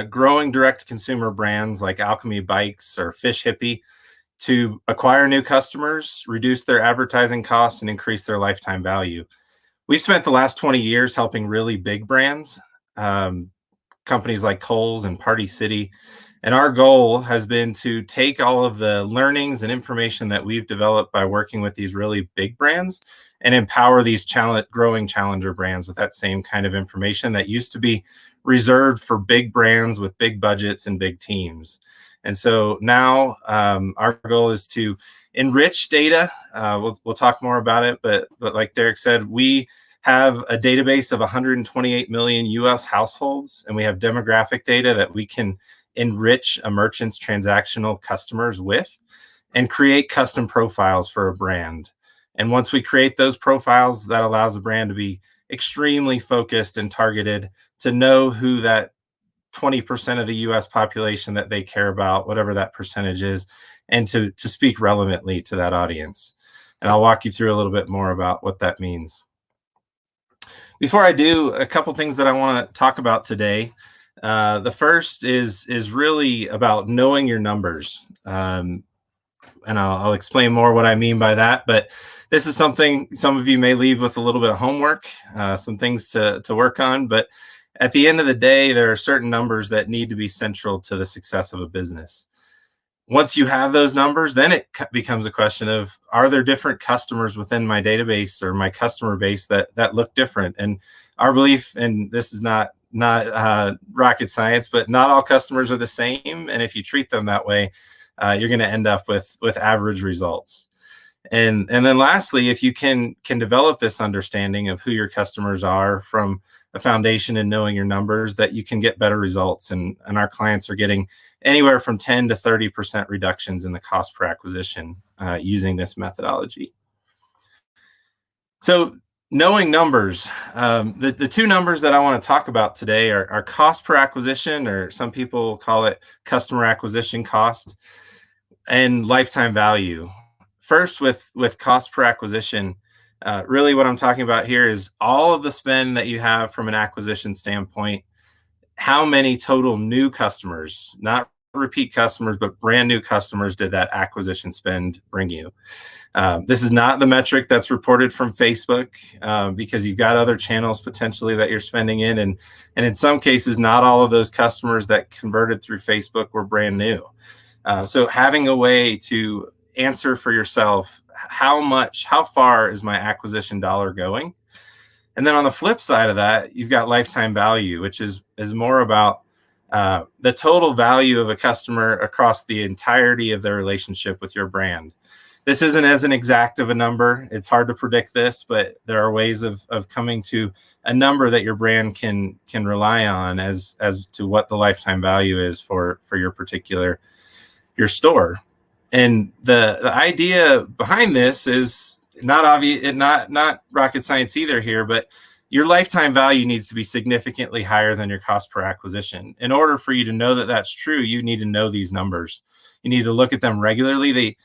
growing direct-to-consumer brands like Alchemy Bikes or Fish Hippie to acquire new customers, reduce their advertising costs, and increase their lifetime value. We've spent the last 20 years helping really big brands, companies like Kohl's and Party City, And our goal has been to take all of the learnings and information that we've developed by working with these really big brands and empower these growing challenger brands with that same kind of information that used to be reserved for big brands with big budgets and big teams. And so now our goal is to enrich data. We'll talk more about it, but like Derek said, we have a database of 128 million US households, and we have demographic data that we can enrich a merchant's transactional customers with and create custom profiles for a brand. And once we create those profiles, that allows a brand to be extremely focused and targeted, to know who that 20% of the US population that they care about, whatever that percentage is, and to speak relevantly to that audience. And I'll walk you through a little bit more about what that means. Before I do, a couple things that I want to talk about today. The first is really about knowing your numbers. And I'll explain more what I mean by that. But this is something some of you may leave with a little bit of homework, some things to work on. But at the end of the day, there are certain numbers that need to be central to the success of a business. Once you have those numbers, then it becomes a question of, are there different customers within my database or my customer base that look different? And our belief, and this is not rocket science, but not all customers are the same. And if you treat them that way, you're going to end up with average results. And then lastly, if you can develop this understanding of who your customers are from a foundation and knowing your numbers, that you can get better results. And our clients are getting anywhere from 10 to 30% reductions in the cost per acquisition using this methodology. So knowing numbers, the two numbers that I want to talk about today are cost per acquisition, or some people call it customer acquisition cost, and lifetime value. First, with cost per acquisition, really what I'm talking about here is all of the spend that you have from an acquisition standpoint. How many total new customers, not repeat customers, but brand new customers, did that acquisition spend bring you? This is not the metric that's reported from Facebook, because you've got other channels potentially that you're spending in. And in some cases, not all of those customers that converted through Facebook were brand new. So having a way to answer for yourself, how far is my acquisition dollar going? And then on the flip side of that, you've got lifetime value, which is more about the total value of a customer across the entirety of their relationship with your brand. This isn't as an exact of a number. It's hard to predict this, but there are ways of coming to a number that your brand can rely on as to what the lifetime value is for your store. And the idea behind this is not obvious, not rocket science either here, but your lifetime value needs to be significantly higher than your cost per acquisition. In order for you to know that that's true, you need to know these numbers. You need to look at them regularly. The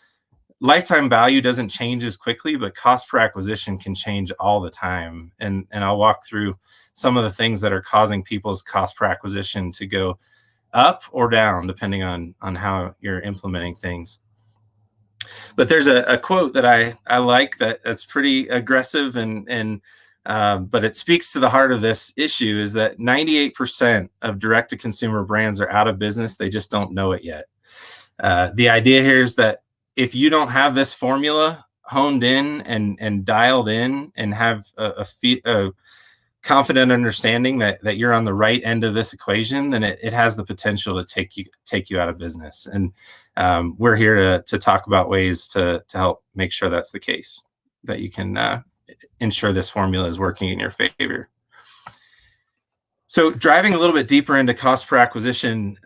lifetime value doesn't change as quickly, but cost per acquisition can change all the time. And I'll walk through some of the things that are causing people's cost per acquisition to go up or down, depending on how you're implementing things. But there's a quote that I like that's pretty aggressive, but it speaks to the heart of this issue, is that 98% of direct-to-consumer brands are out of business. They just don't know it yet. The idea here is that if you don't have this formula honed in and dialed in and have a confident understanding that you're on the right end of this equation, then it has the potential to take you out of business. And we're here to talk about ways to help make sure that's the case, that you can ensure this formula is working in your favor. So driving a little bit deeper into cost per acquisition,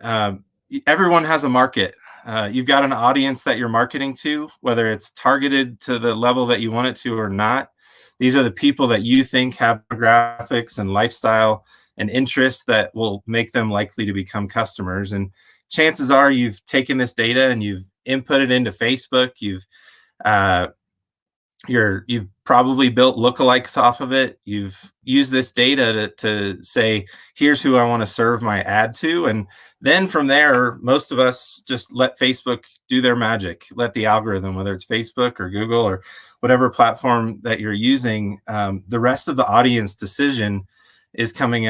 everyone has a market. You've got an audience that you're marketing to, whether it's targeted to the level that you want it to or not. These are the people that you think have demographics and lifestyle and interests that will make them likely to become customers. And chances are you've taken this data and you've input it into Facebook. You've probably built lookalikes off of it. You've used this data to say, here's who I want to serve my ad to. And then from there, most of us just let Facebook do their magic, let the algorithm, whether it's Facebook or Google or whatever platform that you're using, the rest of the audience decision is coming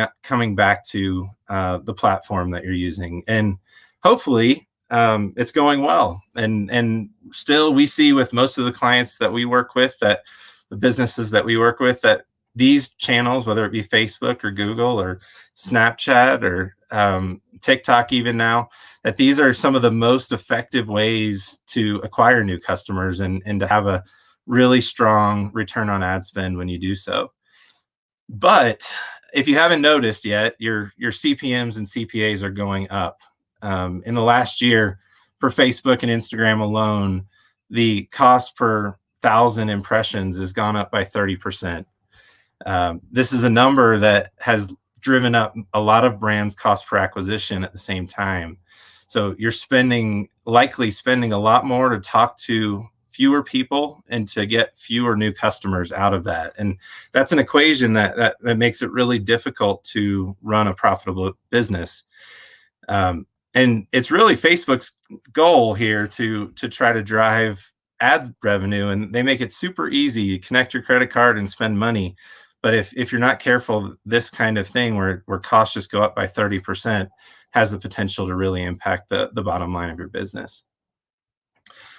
back to the platform that you're using. And hopefully it's going well. And still we see with most of the clients that we work with, that the businesses that we work with, that these channels, whether it be Facebook or Google or Snapchat or TikTok even now, that these are some of the most effective ways to acquire new customers and to have a really strong return on ad spend when you do so. But if you haven't noticed yet, your CPMs and CPAs are going up. In the last year, for Facebook and Instagram alone, the cost per 1,000 impressions has gone up by 30%. This is a number that has driven up a lot of brands' cost per acquisition at the same time. So you're likely spending a lot more to talk to fewer people and to get fewer new customers out of that. And that's an equation that makes it really difficult to run a profitable business. And it's really Facebook's goal here to try to drive ad revenue, and they make it super easy. You connect your credit card and spend money. But if you're not careful, this kind of thing where costs just go up by 30% has the potential to really impact the bottom line of your business.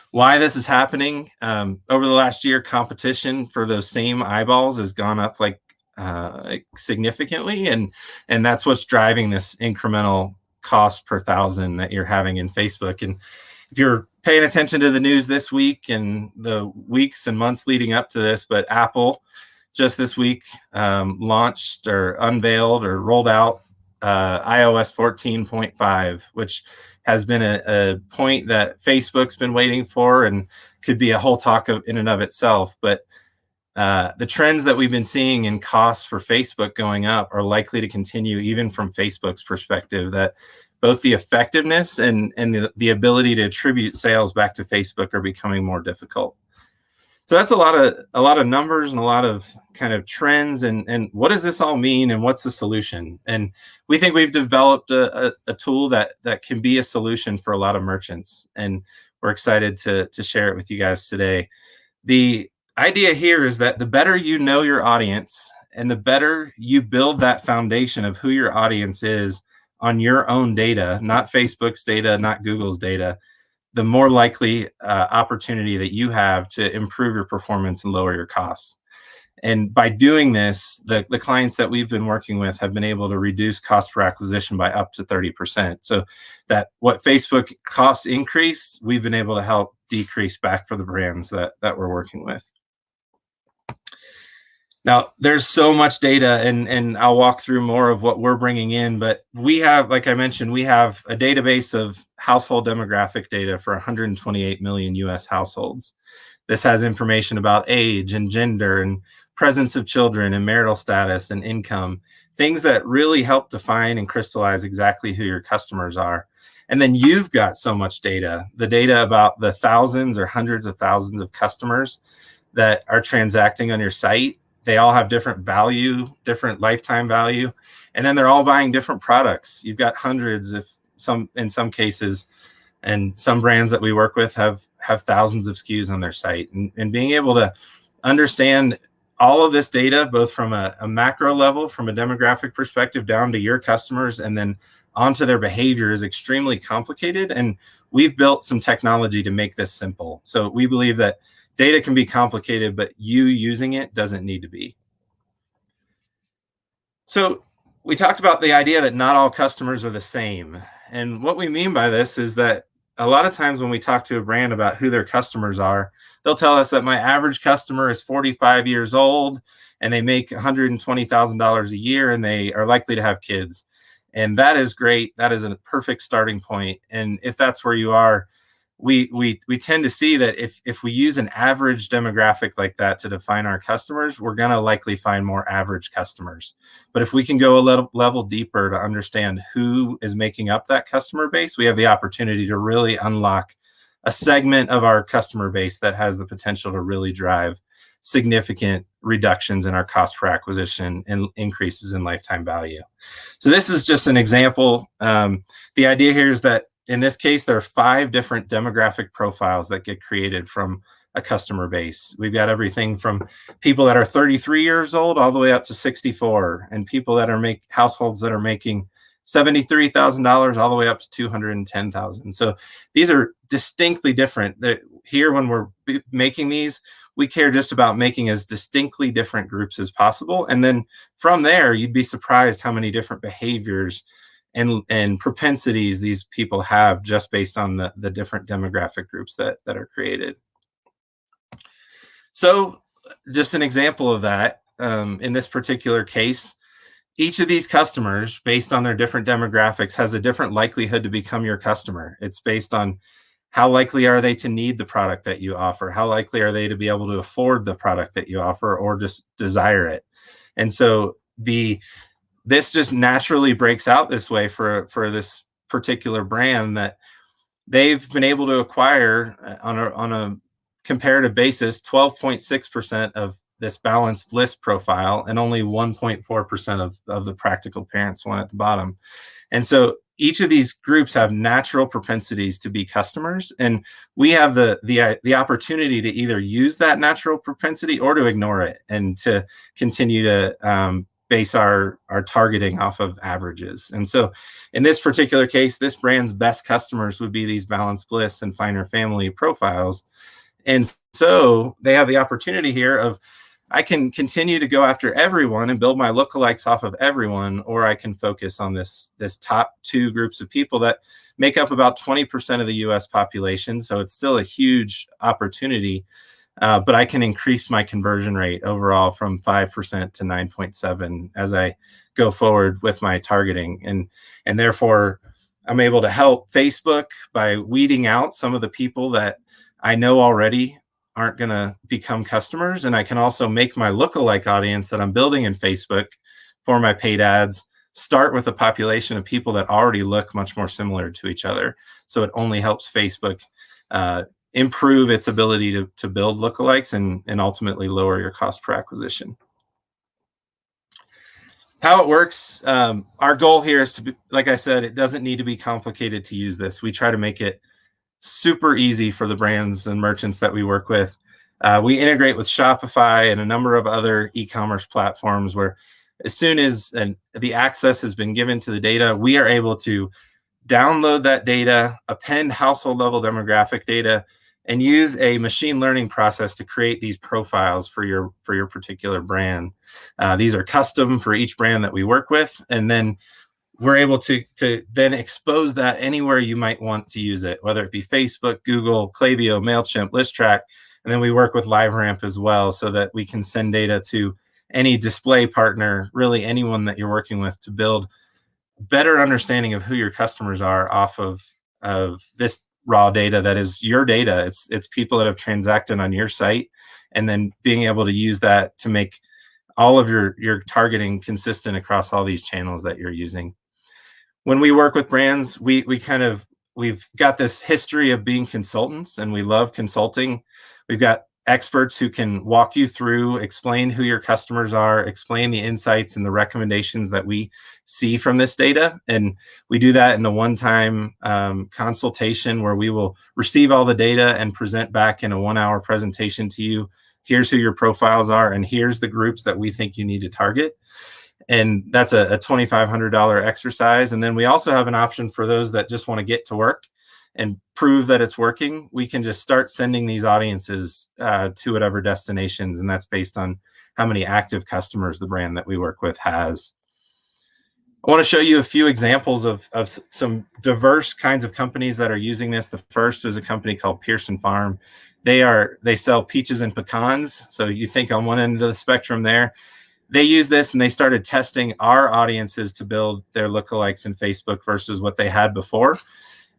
Why this is happening, over the last year, competition for those same eyeballs has gone up like significantly, and that's what's driving this incremental cost per 1,000 that you're having in Facebook. And if you're paying attention to the news this week and the weeks and months leading up to this, but Apple just this week launched or unveiled or rolled out iOS 14.5, which has been a point that Facebook's been waiting for and could be a whole talk in and of itself. But the trends that we've been seeing in costs for Facebook going up are likely to continue, even from Facebook's perspective, that both the effectiveness and the ability to attribute sales back to Facebook are becoming more difficult. So that's a lot of numbers and a lot of kind of trends, and what does this all mean, and what's the solution? And we think we've developed a tool that can be a solution for a lot of merchants, and we're excited to share it with you guys today. The idea here is that the better you know your audience and the better you build that foundation of who your audience is on your own data, not Facebook's data, not Google's data, the more likely opportunity that you have to improve your performance and lower your costs. And by doing this, the clients that we've been working with have been able to reduce cost per acquisition by up to 30%. So that what Facebook costs increase, we've been able to help decrease back for the brands that we're working with. Now, there's so much data, and I'll walk through more of what we're bringing in, but we have, like I mentioned, we have a database of household demographic data for 128 million US households. This has information about age and gender and presence of children and marital status and income, things that really help define and crystallize exactly who your customers are. And then you've got so much data, the data about the thousands or hundreds of thousands of customers that are transacting on your site. They all have different value, different lifetime value, and then they're all buying different products. You've got hundreds, in some cases, and some brands that we work with have thousands of SKUs on their site. And being able to understand all of this data, both from a macro level, from a demographic perspective, down to your customers, and then onto their behavior, is extremely complicated. And we've built some technology to make this simple. So we believe that data can be complicated, but you using it doesn't need to be. So we talked about the idea that not all customers are the same. And what we mean by this is that a lot of times when we talk to a brand about who their customers are, they'll tell us that my average customer is 45 years old and they make $120,000 a year and they are likely to have kids. And that is great. That is a perfect starting point. And if that's where you are, we tend to see that if we use an average demographic like that to define our customers, we're going to likely find more average customers. But if we can go a level deeper to understand who is making up that customer base, we have the opportunity to really unlock a segment of our customer base that has the potential to really drive significant reductions in our cost per acquisition and increases in lifetime value. So this is just an example. The idea here is that in this case, there are 5 different demographic profiles that get created from a customer base. We've got everything from people that are 33 years old all the way up to 64, and people that are households that are making $73,000 all the way up to $210,000. So these are distinctly different. Here, when we're making these, we care just about making as distinctly different groups as possible. And then from there, you'd be surprised how many different behaviors and propensities these people have just based on the different demographic groups that are created. So just an example of that, in this particular case, each of these customers, based on their different demographics, has a different likelihood to become your customer. It's based on how likely are they to need the product that you offer? How likely are they to be able to afford the product that you offer or just desire it? And so this just naturally breaks out this way for this particular brand, that they've been able to acquire on a comparative basis 12.6% of this balanced bliss profile and only 1.4% of the practical parents one at the bottom. And so each of these groups have natural propensities to be customers, and we have the opportunity to either use that natural propensity or to ignore it and to continue to base our targeting off of averages. And so in this particular case, this brand's best customers would be these balanced bliss and finer family profiles. And so they have the opportunity here of, I can continue to go after everyone and build my lookalikes off of everyone, or I can focus on this top two groups of people that make up about 20% of the US population. So it's still a huge opportunity, but I can increase my conversion rate overall from 5% to 9.7 as I go forward with my targeting. And therefore, I'm able to help Facebook by weeding out some of the people that I know already aren't going to become customers. And I can also make my lookalike audience that I'm building in Facebook for my paid ads start with a population of people that already look much more similar to each other. So it only helps Facebook improve its ability to build lookalikes and ultimately lower your cost per acquisition. How it works, our goal here is to be, like I said, it doesn't need to be complicated to use this. We try to make it super easy for the brands and merchants that we work with. We integrate with Shopify and a number of other e-commerce platforms where as soon as the access has been given to the data, we are able to download that data, append household level demographic data, and use a machine learning process to create these profiles for your particular brand. These are custom for each brand that we work with, and then we're able to then expose that anywhere you might want to use it, whether it be Facebook, Google, Klaviyo, MailChimp, ListTrack, and then we work with LiveRamp as well so that we can send data to any display partner, really anyone that you're working with, to build better understanding of who your customers are off of this raw data that is your data. It's people that have transacted on your site, and then being able to use that to make all of your targeting consistent across all these channels that you're using. When we work with brands, we've got this history of being consultants, and we love consulting. We've got experts who can walk you through, explain who your customers are, explain the insights and the recommendations that we see from this data. And we do that in a one-time consultation where we will receive all the data and present back in a 1-hour presentation to you. Here's who your profiles are, and here's the groups that we think you need to target. And that's a $2,500 exercise. And then we also have an option for those that just want to get to work and prove that it's working. We can just start sending these audiences to whatever destinations, and that's based on how many active customers the brand that we work with has. I want to show you a few examples of some diverse kinds of companies that are using this. The first is a company called Pearson Farm. They sell peaches and pecans. So you think on one end of the spectrum there. They use this and they started testing our audiences to build their lookalikes in Facebook versus what they had before.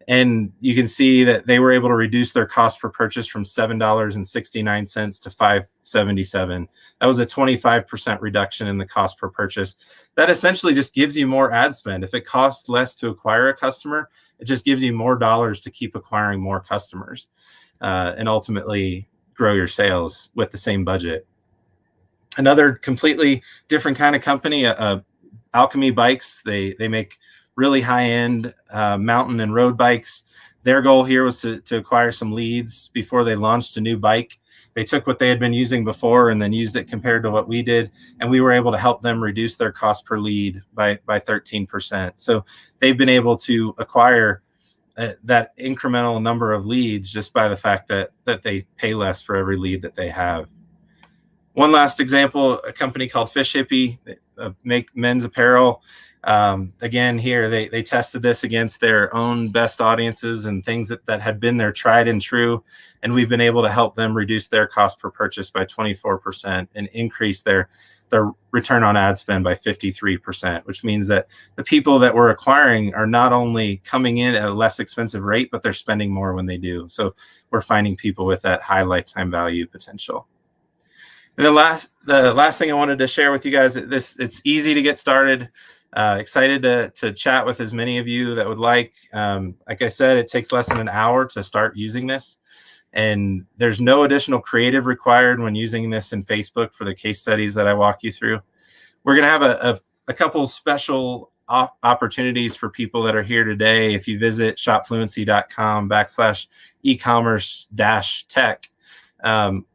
And you can see that they were able to reduce their cost per purchase from $7.69 to $5.77. That was a 25% reduction in the cost per purchase. That essentially just gives you more ad spend. If it costs less to acquire a customer, it just gives you more dollars to keep acquiring more customers and ultimately grow your sales with the same budget. Another completely different kind of company, Alchemy Bikes. They make really high-end mountain and road bikes. their goal here was to acquire some leads before they launched a new bike. They took what they had been using before and then used it compared to what we did, and we were able to help them reduce their cost per lead by 13%. So they've been able to acquire that incremental number of leads just by the fact that they pay less for every lead that they have. One last example, a company called Fish Hippie, make men's apparel. Again, here they tested this against their own best audiences and things that had been their tried and true, and we've been able to help them reduce their cost per purchase by 24% and increase their return on ad spend by 53%, which means that the people that we're acquiring are not only coming in at a less expensive rate, but they're spending more when they do. So we're finding people with that high lifetime value potential. And the last thing I wanted to share with you guys, it's easy to get started. Excited to chat with as many of you that would like. Like I said, it takes less than an hour to start using this. And there's no additional creative required when using this in Facebook for the case studies that I walk you through. We're going to have a couple opportunities for people that are here today. If you visit shopfluency.com/ecommerce-tech,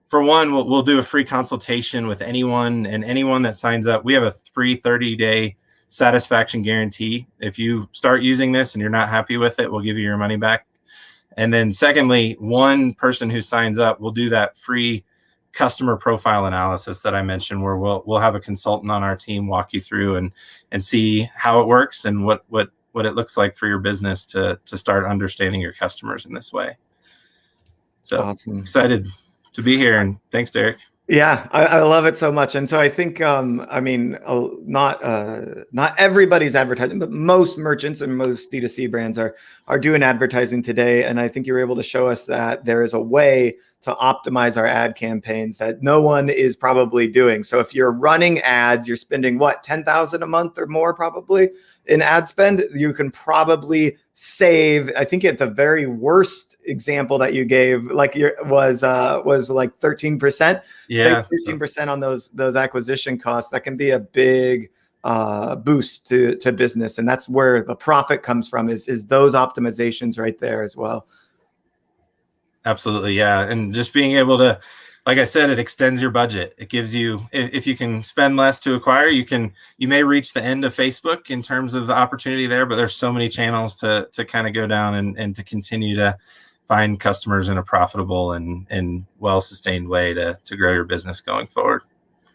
for one, we'll do a free consultation with anyone, and anyone that signs up, we have a free 30-day satisfaction guarantee. If you start using this and you're not happy with it, we'll give you your money back. And then secondly, one person who signs up will do that free customer profile analysis that I mentioned, where we'll have a consultant on our team walk you through and see how it works and what it looks like for your business to start understanding your customers in this way. So awesome. Excited to be here, and thanks, Derek. Yeah, I love it so much. And so I think, I mean, not everybody's advertising, but most merchants and most D2C brands are doing advertising today. And I think you're able to show us that there is a way to optimize our ad campaigns that no one is probably doing. So if you're running ads, you're spending what, 10,000 a month or more probably in ad spend. You can probably save, I think at the very worst example that you gave, like was like 13%. Yeah, save 13% on those acquisition costs. That can be a big boost to business, and that's where the profit comes from. Is those optimizations right there as well. Absolutely, yeah, and just being able to, like I said, it extends your budget. It gives you, if you can spend less to acquire, you may reach the end of Facebook in terms of the opportunity there, but there's so many channels to kind of go down and to continue to find customers in a profitable and well-sustained way to grow your business going forward.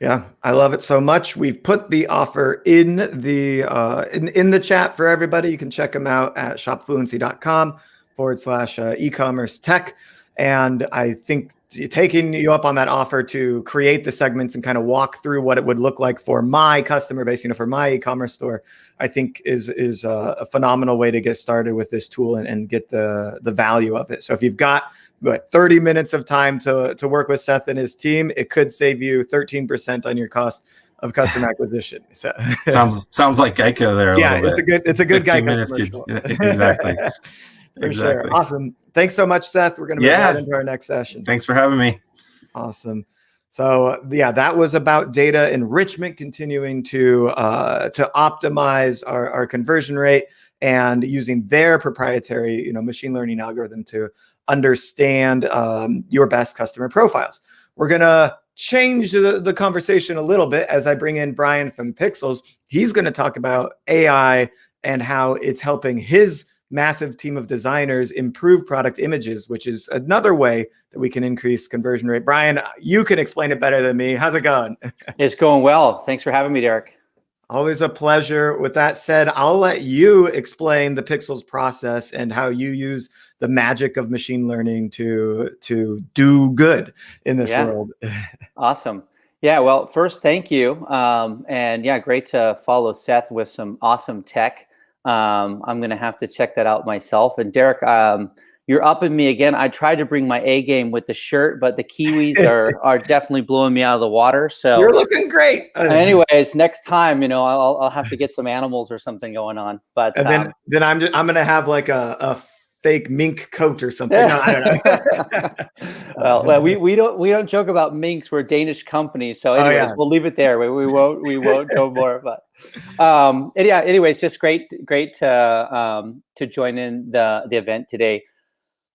Yeah, I love it so much. We've put the offer in the chat for everybody. You can check them out at shopfluency.com/ecommerce tech. And I think taking you up on that offer to create the segments and kind of walk through what it would look like for my customer base, for my e-commerce store, I think is a phenomenal way to get started with this tool and get the value of it. So if you've got 30 minutes of time to work with Seth and his team, it could save you 13% on your cost of customer acquisition. So sounds like Geico there. Yeah, it's a good Geico minutes commercial. Exactly. For sure. Awesome. Thanks so much, Seth. We're going to move right into our next session. Thanks for having me. Awesome. So yeah, that was about data enrichment, continuing to optimize our conversion rate and using their proprietary, machine learning algorithm to understand your best customer profiles. We're going to change the conversation a little bit as I bring in Brian from Pixels. He's going to talk about AI and how it's helping his massive team of designers improve product images, which is another way that we can increase conversion rate. Brian, you can explain it better than me. How's it going? It's going well. Thanks for having me, Derek. Always a pleasure. With that said, I'll let you explain the Pixels process and how you use the magic of machine learning to do good in this world. Awesome. Yeah, well, first, thank you. And yeah, great to follow Seth with some awesome tech. I'm going to have to check that out myself. And Derek, you're upping me again. I tried to bring my A game with the shirt, but the Kiwis are definitely blowing me out of the water. So you're looking great. Anyways, next time, I'll have to get some animals or something going on. But and then I'm going to have like a fake mink coat or something. No, I don't know. well, we don't joke about minks. We're a Danish company, so anyways, we'll leave it there. We won't go more. But anyways, just great to join in the event today.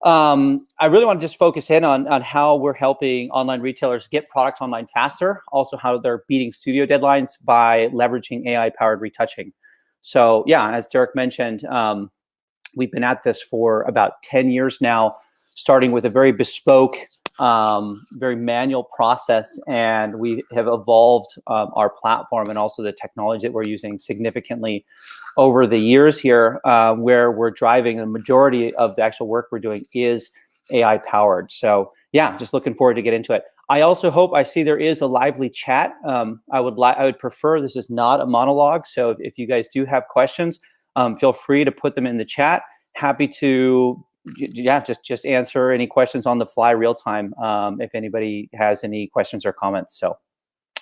I really want to just focus in on how we're helping online retailers get product online faster, also how they're beating studio deadlines by leveraging AI-powered retouching. So yeah, as Derek mentioned, we've been at this for about 10 years now, starting with a very bespoke, very manual process, and we have evolved our platform and also the technology that we're using significantly over the years here, where we're driving the majority of the actual work we're doing is AI powered. So yeah, just looking forward to get into it. I also hope, I see there is a lively chat. I would prefer this is not a monologue. So if you guys do have questions, feel free to put them in the chat. Happy to, yeah, just answer any questions on the fly real time if anybody has any questions or comments. So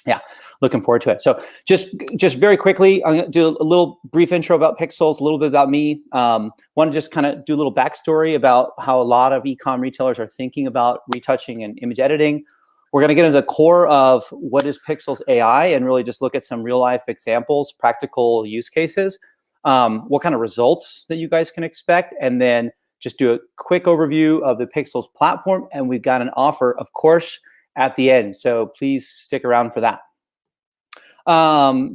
yeah, looking forward to it. So just very quickly, I'm gonna do a little brief intro about Pixels, a little bit about me. Want to just kind of do a little backstory about how a lot of e-com retailers are thinking about retouching and image editing. We're going to get into the core of what is Pixels AI and really just look at some real life examples, practical use cases, what kind of results that you guys can expect, and then just do a quick overview of the Pixels platform. And we've got an offer, of course, at the end. So please stick around for that.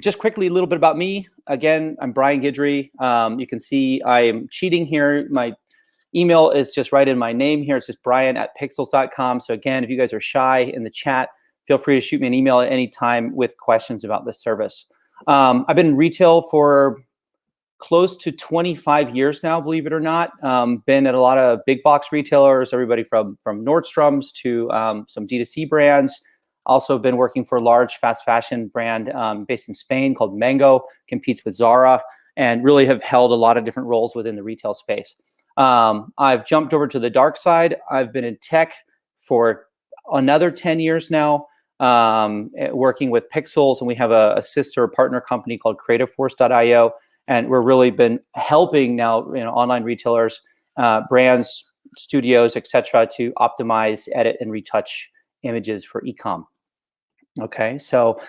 Just quickly, a little bit about me. Again, I'm Brian Guidry. You can see I'm cheating here. My email is just right in my name here. It's just brian@pixels.com. So again, if you guys are shy in the chat, feel free to shoot me an email at any time with questions about this service. I've been in retail for close to 25 years now, believe it or not. Been at a lot of big box retailers, everybody from Nordstrom's to some D2C brands. Also been working for a large fast fashion brand based in Spain called Mango, competes with Zara, and really have held a lot of different roles within the retail space. I've jumped over to the dark side. I've been in tech for another 10 years now, working with Pixels, and we have a sister partner company called creativeforce.io. And we're really been helping now, online retailers, brands, studios, etc., to optimize, edit, and retouch images for e-com. Okay, so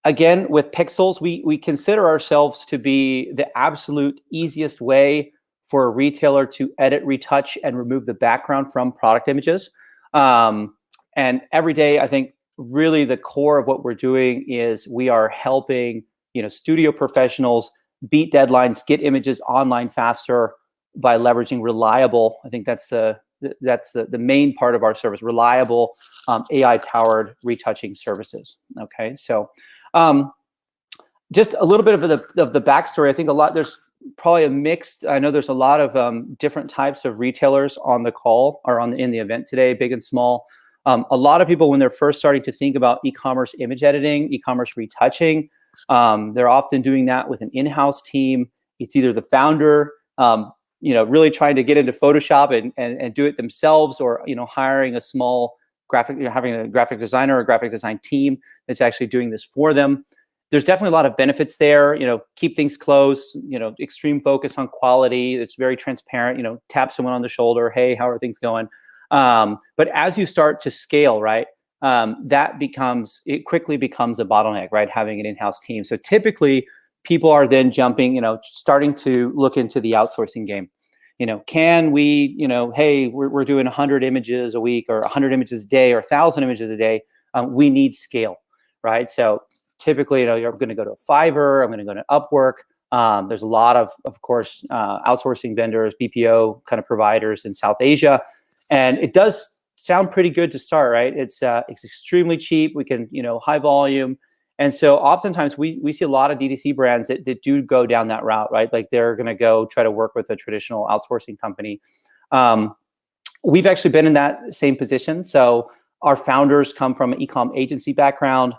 again, with Pixels, we consider ourselves to be the absolute easiest way for a retailer to edit, retouch, and remove the background from product images. And every day, I think really the core of what we're doing is we are helping studio professionals beat deadlines, get images online faster by leveraging reliable. I think that's the main part of our service, reliable AI-powered retouching services. Okay, so just a little bit of the backstory. I think there's probably a mixed. I know there's a lot of different types of retailers on the call or in the event today, big and small. A lot of people, when they're first starting to think about e-commerce image editing, e-commerce retouching, they're often doing that with an in-house team. It's either the founder, really trying to get into Photoshop and do it themselves, or hiring a small having a graphic designer or graphic design team that's actually doing this for them. There's definitely a lot of benefits there. Keep things close. Extreme focus on quality. It's very transparent. Tap someone on the shoulder. Hey, how are things going? But as you start to scale, right? It quickly becomes a bottleneck, right? Having an in-house team. So typically people are then jumping, starting to look into the outsourcing game. Can we, hey, we're doing 100 images a week or 100 images a day or 1,000 images a day. We need scale, right? So typically, you're going to go to a Fiverr, I'm going to go to Upwork. There's a lot of course, outsourcing vendors, BPO kind of providers in South Asia. And it does sound pretty good to start, right? It's extremely cheap. We can, high volume. And so oftentimes we see a lot of D2C brands that do go down that route, right? Like they're going to go try to work with a traditional outsourcing company. We've actually been in that same position. So our founders come from an e-com agency background,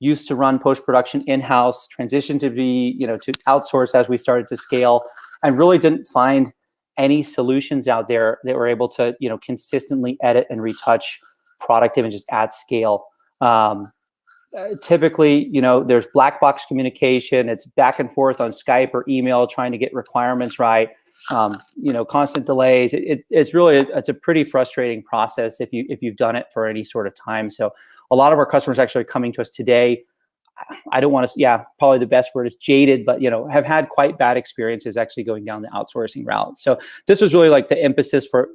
used to run post-production in-house, transitioned to be, to outsource as we started to scale, and really didn't find any solutions out there that were able to, consistently edit and retouch product images at scale. Typically, there's black box communication. It's back and forth on Skype or email, trying to get requirements right. Constant delays. It's a pretty frustrating process if you've done it for any sort of time. So a lot of our customers actually are coming to us today. I don't want to, yeah, probably the best word is jaded, but, you know, have had quite bad experiences actually going down the outsourcing route. So this was really like the impetus for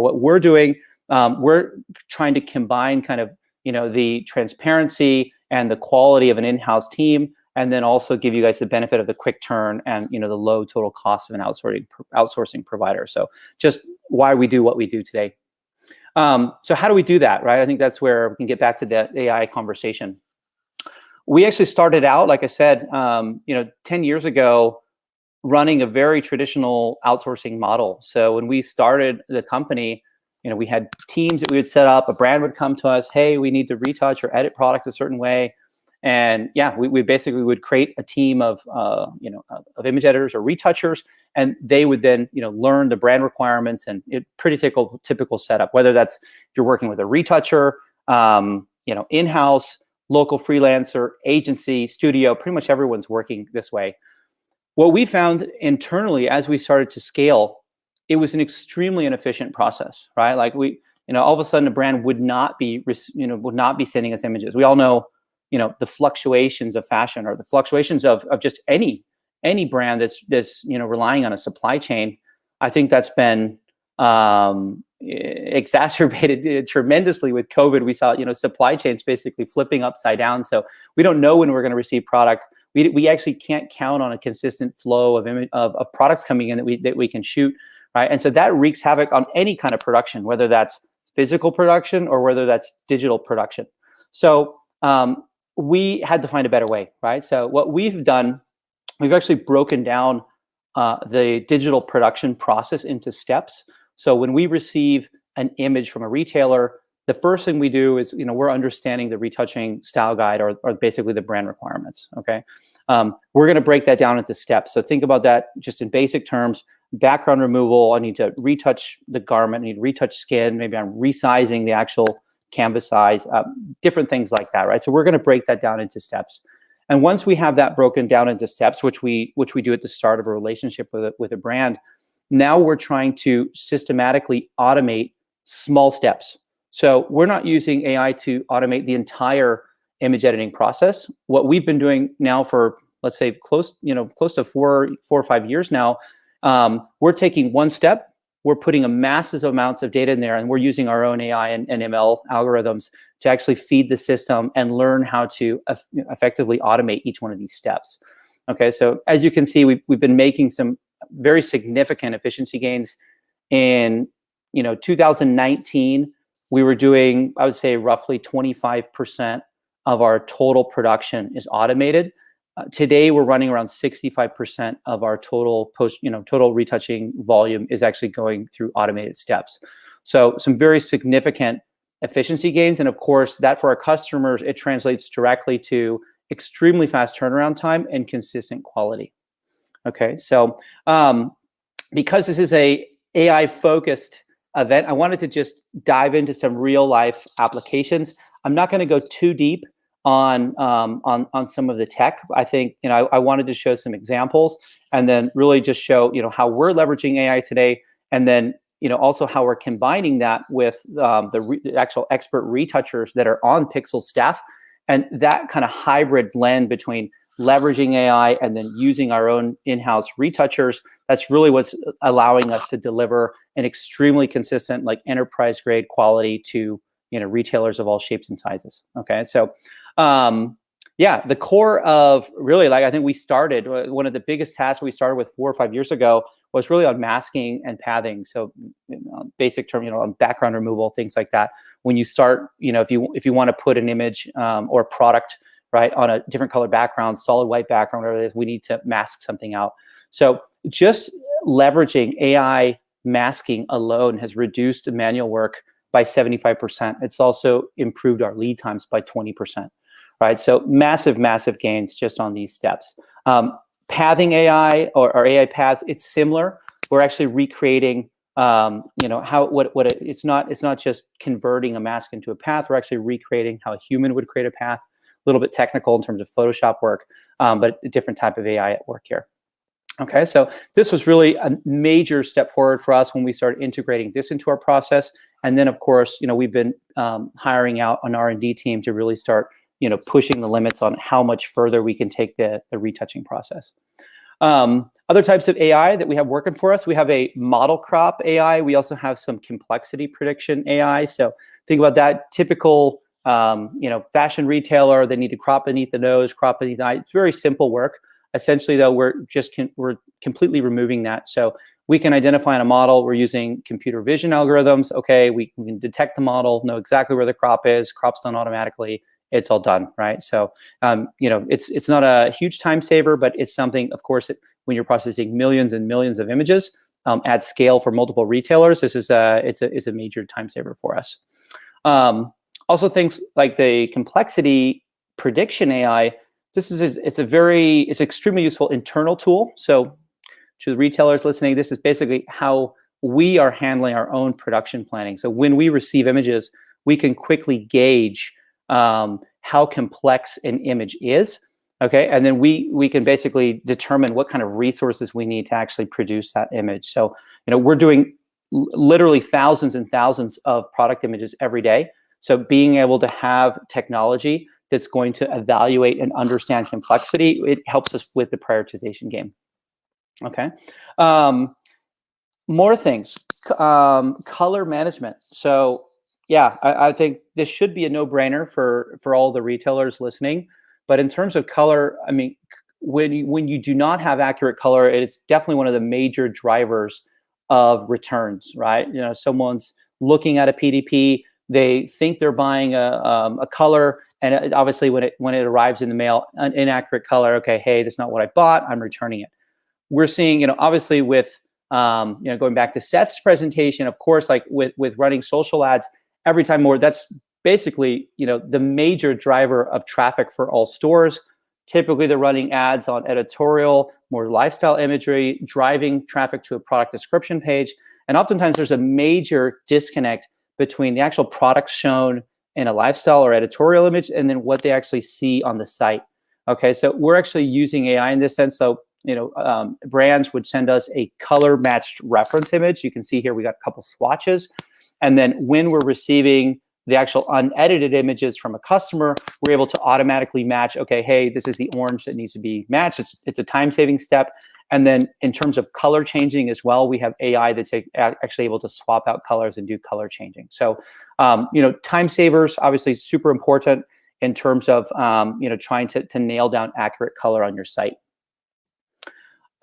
what we're doing. We're trying to combine kind of, you know, the transparency and the quality of an in-house team, and then also give you guys the benefit of the quick turn and, you know, the low total cost of an outsourcing provider. So just why we do what we do today. So how do we do that, right? I think that's where we can get back to the AI conversation. We actually started out, like I said, you know, 10 years ago, running a very traditional outsourcing model. So when we started the company, you know, we had teams that we would set up. A brand would come to us, hey, we need to retouch or edit products a certain way. And yeah, we basically would create a team of, you know, of image editors or retouchers, and they would then, you know, learn the brand requirements, and pretty typical setup, whether that's if you're working with a retoucher, you know, in-house, local freelancer, agency, studio, pretty much everyone's working this way. What we found internally as we started to scale, it was an extremely inefficient process, right? Like we, you know, all of a sudden a brand would not be, you know, would not be sending us images. We all know, you know, the fluctuations of fashion, or the fluctuations of just any brand that's you know, relying on a supply chain. I think that's been exacerbated tremendously with COVID. We saw, you know, supply chains basically flipping upside down. So we don't know when we're going to receive product. We actually can't count on a consistent flow of products coming in that we can shoot, right? And so that wreaks havoc on any kind of production, whether that's physical production or whether that's digital production. So we had to find a better way, right? So what we've done, we've actually broken down the digital production process into steps. So when we receive an image from a retailer, the first thing we do is, you know, we're understanding the retouching style guide, or basically the brand requirements, okay? We're gonna break that down into steps. So think about that just in basic terms. Background removal, I need to retouch the garment, I need to retouch skin, maybe I'm resizing the actual canvas size, different things like that, right? So we're gonna break that down into steps. And once we have that broken down into steps, which we do at the start of a relationship with a brand, now we're trying to systematically automate small steps. So we're not using AI to automate the entire image editing process. What we've been doing now for, let's say, close to 4 or 5 years now, we're taking one step, we're putting a massive amounts of data in there, and we're using our own AI and ML algorithms to actually feed the system and learn how to effectively automate each one of these steps. Okay, so as you can see, we've been making some very significant efficiency gains. In 2019, we were doing, I would say, roughly 25% of our total production is automated. Today, we're running around 65% of our total total retouching volume is actually going through automated steps. So some very significant efficiency gains. And of course, that for our customers, it translates directly to extremely fast turnaround time and consistent quality. Okay, so because this is a AI-focused event, I wanted to just dive into some real-life applications. I'm not going to go too deep on some of the tech. I think I wanted to show some examples, and then really just show how we're leveraging AI today, and then also how we're combining that with the actual expert retouchers that are on Pixel staff, and that kind of hybrid blend between leveraging AI and then using our own in-house retouchers. That's really what's allowing us to deliver an extremely consistent, like enterprise-grade quality to retailers of all shapes and sizes. Okay, so yeah, the core of really, like, I think we started, one of the biggest tasks we started with 4 or 5 years ago was really on masking and pathing. So basic term, on background removal, things like that. When you start, if you want to put an image or product right on a different color background, solid white background, whatever it is, we need to mask something out. So just leveraging AI masking alone has reduced manual work by 75%. It's also improved our lead times by 20%. Right, so massive gains just on these steps. Pathing AI or AI paths, it's similar. We're actually recreating, it's not just converting a mask into a path. We're actually recreating how a human would create a path. A little bit technical in terms of Photoshop work, but a different type of AI at work here. Okay, so this was really a major step forward for us when we started integrating this into our process. And then, of course, we've been hiring out an R&D team to really start pushing the limits on how much further we can take the retouching process. Other types of AI that we have working for us, we have a model crop AI. We also have some complexity prediction AI. So think about that typical, fashion retailer. They need to crop beneath the nose, crop beneath the eye. It's very simple work. Essentially, though, we're completely removing that. So we can identify in a model. We're using computer vision algorithms. Okay, we can detect the model, know exactly where the crop is. Crop's done automatically. It's all done, right? So, it's not a huge time saver, but it's something, of course, when you're processing millions and millions of images at scale for multiple retailers, it's a major time saver for us. Also, things like the complexity prediction AI. It's extremely useful internal tool. So, to the retailers listening, this is basically how we are handling our own production planning. So when we receive images, we can quickly gauge how complex an image is, okay? And then we can basically determine what kind of resources we need to actually produce that image. So, we're doing literally thousands and thousands of product images every day. So being able to have technology that's going to evaluate and understand complexity, it helps us with the prioritization game. Okay. More things. Color management. So yeah, I think this should be a no-brainer for all the retailers listening. But in terms of color, I mean, when you do not have accurate color, it is definitely one of the major drivers of returns, right? Someone's looking at a PDP, they think they're buying a color, and obviously when it arrives in the mail, an inaccurate color. Okay, hey, that's not what I bought. I'm returning it. We're seeing, obviously with going back to Seth's presentation, of course, like with running social ads, every time more, that's basically, the major driver of traffic for all stores. Typically, they're running ads on editorial, more lifestyle imagery, driving traffic to a product description page. And oftentimes there's a major disconnect between the actual products shown in a lifestyle or editorial image and then what they actually see on the site. Okay, so we're actually using AI in this sense. So, brands would send us a color matched reference image. You can see here we got a couple swatches. And then when we're receiving the actual unedited images from a customer, we're able to automatically match, okay, hey, this is the orange that needs to be matched. It's a time-saving step. And then in terms of color changing as well, we have AI that's actually able to swap out colors and do color changing. So, time savers, obviously super important in terms of, trying to nail down accurate color on your site.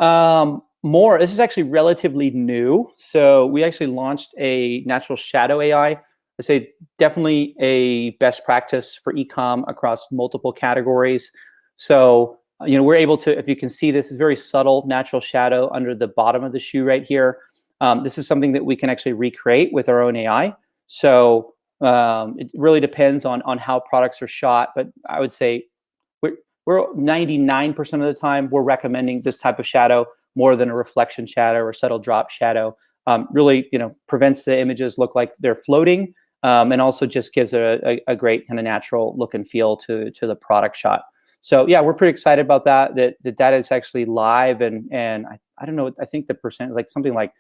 This is actually relatively new. So we actually launched a natural shadow AI. I say definitely a best practice for e-com across multiple categories. So, we're able to, if you can see, this is very subtle natural shadow under the bottom of the shoe right here. This is something that we can actually recreate with our own AI. So it really depends on how products are shot, but I would say we're 99% of the time, we're recommending this type of shadow more than a reflection shadow or subtle drop shadow. Really, prevents the images look like they're floating, and also just gives a great kind of natural look and feel to the product shot. So yeah, we're pretty excited about that data is actually live, and I don't know, I think the percent, like something like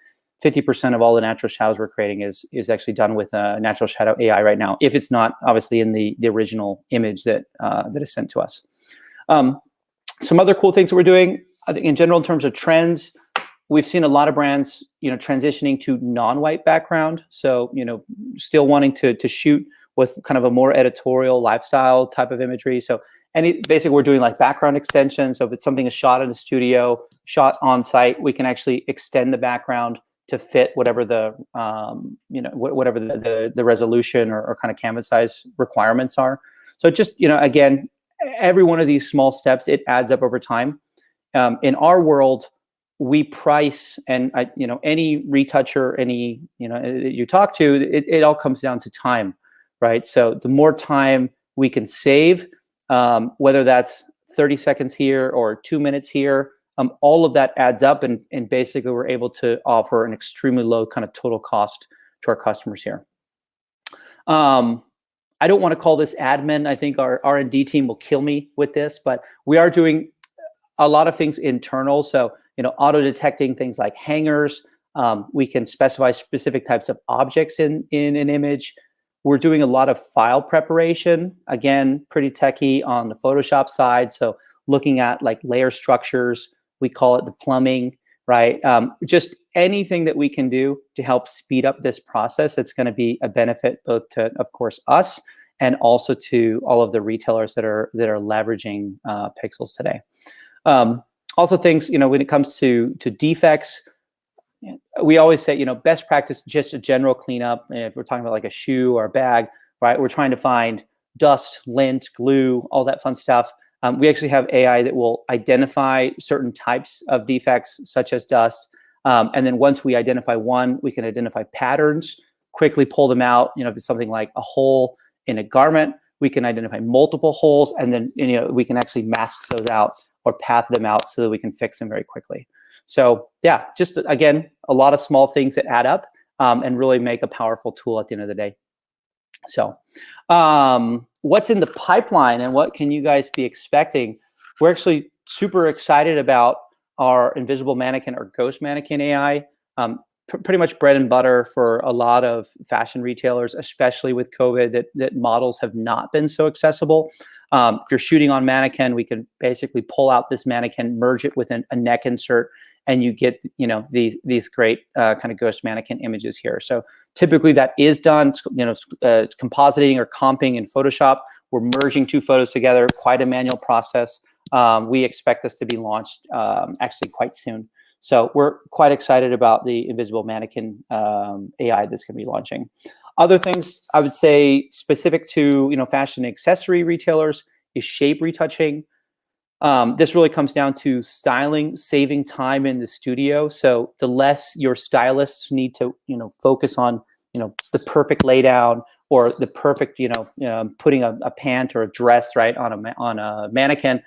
50% of all the natural shadows we're creating is actually done with a natural shadow AI right now, if it's not obviously in the original image that is sent to us. Some other cool things that we're doing, I think in general, in terms of trends, we've seen a lot of brands, transitioning to non-white background. So, still wanting to shoot with kind of a more editorial lifestyle type of imagery. So basically we're doing like background extensions. So if it's something is shot in a studio, shot on site, we can actually extend the background to fit whatever the, whatever the resolution or kind of canvas size requirements are. So just, again, every one of these small steps, it adds up over time. In our world, we price, and any retoucher, you talk to, it all comes down to time, right? So the more time we can save, whether that's 30 seconds here or 2 minutes here, all of that adds up, and basically we're able to offer an extremely low kind of total cost to our customers here. I don't want to call this admin. I think our R&D team will kill me with this, but we are doing a lot of things internal. So, auto detecting things like hangers. We can specify specific types of objects in an image. We're doing a lot of file preparation, again, pretty techy on the Photoshop side. So looking at like layer structures, we call it the plumbing, right? Just anything that we can do to help speed up this process, it's going to be a benefit both to, of course, us and also to all of the retailers that are leveraging pixels today. Also things, when it comes to defects, we always say, best practice, just a general cleanup. And if we're talking about like a shoe or a bag, right? We're trying to find dust, lint, glue, all that fun stuff. We actually have AI that will identify certain types of defects, such as dust. And then once we identify one, we can identify patterns, quickly pull them out. If it's something like a hole in a garment, we can identify multiple holes, and then we can actually mask those out or path them out so that we can fix them very quickly. So yeah, just again, a lot of small things that add up and really make a powerful tool at the end of the day. So what's in the pipeline and what can you guys be expecting? We're actually super excited about our invisible mannequin or ghost mannequin AI. Pretty much bread and butter for a lot of fashion retailers, especially with COVID, that models have not been so accessible. If you're shooting on mannequin, we can basically pull out this mannequin, merge it with a neck insert, and you get these great kind of ghost mannequin images here. So typically that is done, compositing or comping in Photoshop. We're merging two photos together, quite a manual process. We expect this to be launched actually quite soon. So we're quite excited about the invisible mannequin AI that's going to be launching. Other things I would say specific to fashion accessory retailers is shape retouching. This really comes down to styling, saving time in the studio. So the less your stylists need to focus on the perfect laydown or the perfect putting a pant or a dress right on a mannequin,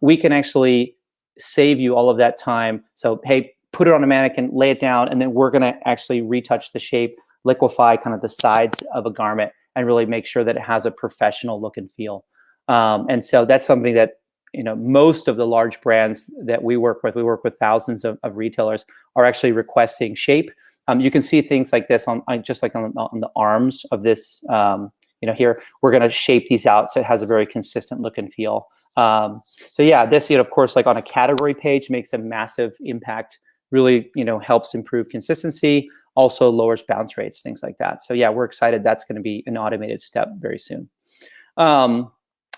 we can actually save you all of that time. So hey, put it on a mannequin, lay it down, and then we're going to actually retouch the shape, liquefy kind of the sides of a garment, and really make sure that it has a professional look and feel. And so that's something that most of the large brands that we work with thousands of retailers, are actually requesting shape. You can see things like this on just like on the arms of this. Here we're going to shape these out so it has a very consistent look and feel. So yeah, this, of course, like on a category page, makes a massive impact, really, helps improve consistency, also lowers bounce rates, things like that. So yeah, we're excited. That's going to be an automated step very soon. And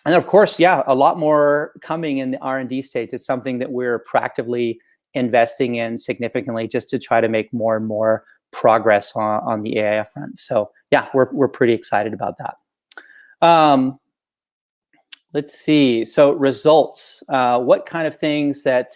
of course, yeah, a lot more coming in the R&D stage. It's something that we're proactively investing in significantly just to try to make more and more progress on the AI front. So yeah, we're pretty excited about that. Let's see. So results. What kind of things that,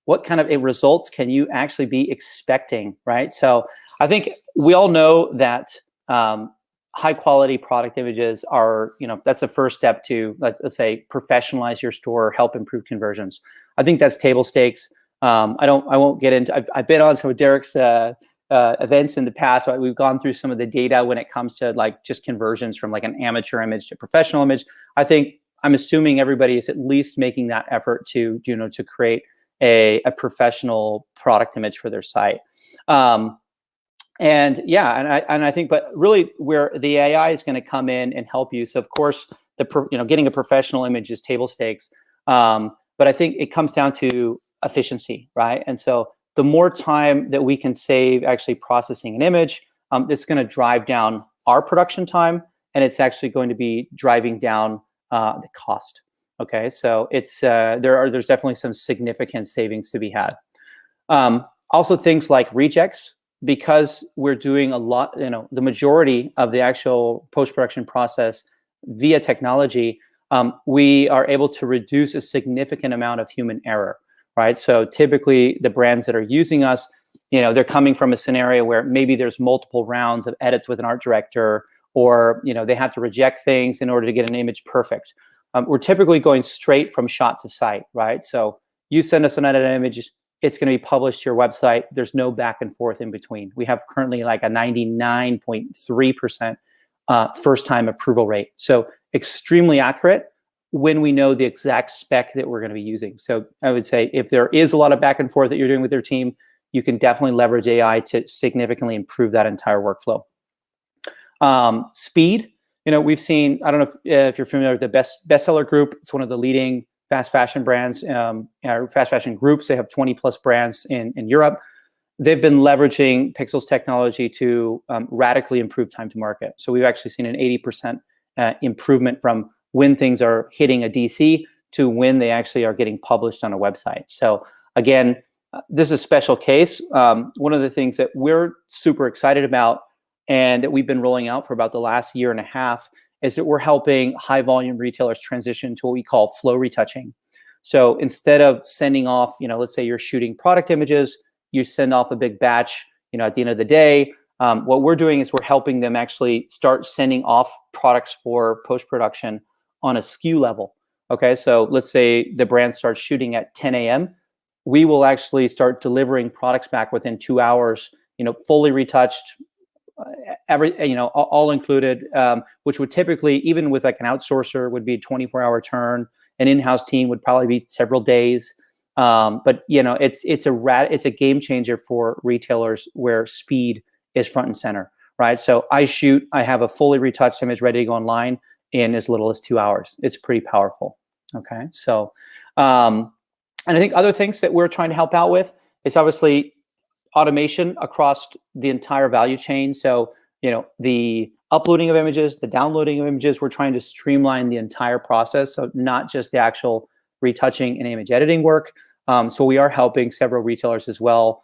what kind of results can you actually be expecting, right? So I think we all know that high quality product images are, that's the first step to, let's say, professionalize your store, help improve conversions. I think that's table stakes. I won't get into, I've been on some of Derek's events in the past. Right? We've gone through some of the data when it comes to like just conversions from like an amateur image to professional image. I'm assuming everybody is at least making that effort to, to create a professional product image for their site. And yeah, and I think, but really where the AI is going to come in and help you. So of course, getting a professional image is table stakes. But I think it comes down to efficiency, right? And so the more time that we can save actually processing an image, it's going to drive down our production time, and it's actually going to be driving down the cost. Okay, so it's there's definitely some significant savings to be had. Also, things like rejects. Because we're doing a lot, the majority of the actual post-production process via technology, we are able to reduce a significant amount of human error, right? So typically the brands that are using us, they're coming from a scenario where maybe there's multiple rounds of edits with an art director, or, they have to reject things in order to get an image perfect. We're typically going straight from shot to site, right? So you send us an edited image, it's going to be published to your website. There's no back and forth in between. We have currently like a 99.3% first-time approval rate. So extremely accurate when we know the exact spec that we're going to be using. So I would say if there is a lot of back and forth that you're doing with your team, you can definitely leverage AI to significantly improve that entire workflow. Speed. We've seen, I don't know if you're familiar with the bestseller group. It's one of the leading fast fashion brands, fast fashion groups. They have 20 plus brands in Europe. They've been leveraging Pixels technology to radically improve time to market. So we've actually seen an 80% improvement from when things are hitting a DC to when they actually are getting published on a website. So again, this is a special case. One of the things that we're super excited about and that we've been rolling out for about the last year and a half is that we're helping high volume retailers transition to what we call flow retouching. So instead of sending off, let's say you're shooting product images, you send off a big batch, at the end of the day. What we're doing is we're helping them actually start sending off products for post-production on a SKU level. Okay, so let's say the brand starts shooting at 10 a.m. We will actually start delivering products back within 2 hours, fully retouched, all included, which would typically, even with like an outsourcer, would be a 24-hour turn. An in-house team would probably be several days. But it's a game changer for retailers where speed is front and center, right? So I have a fully retouched image ready to go online in as little as 2 hours. It's pretty powerful. Okay, so and I think other things that we're trying to help out with is obviously automation across the entire value chain. So, the uploading of images, the downloading of images, we're trying to streamline the entire process. So not just the actual retouching and image editing work. So we are helping several retailers as well.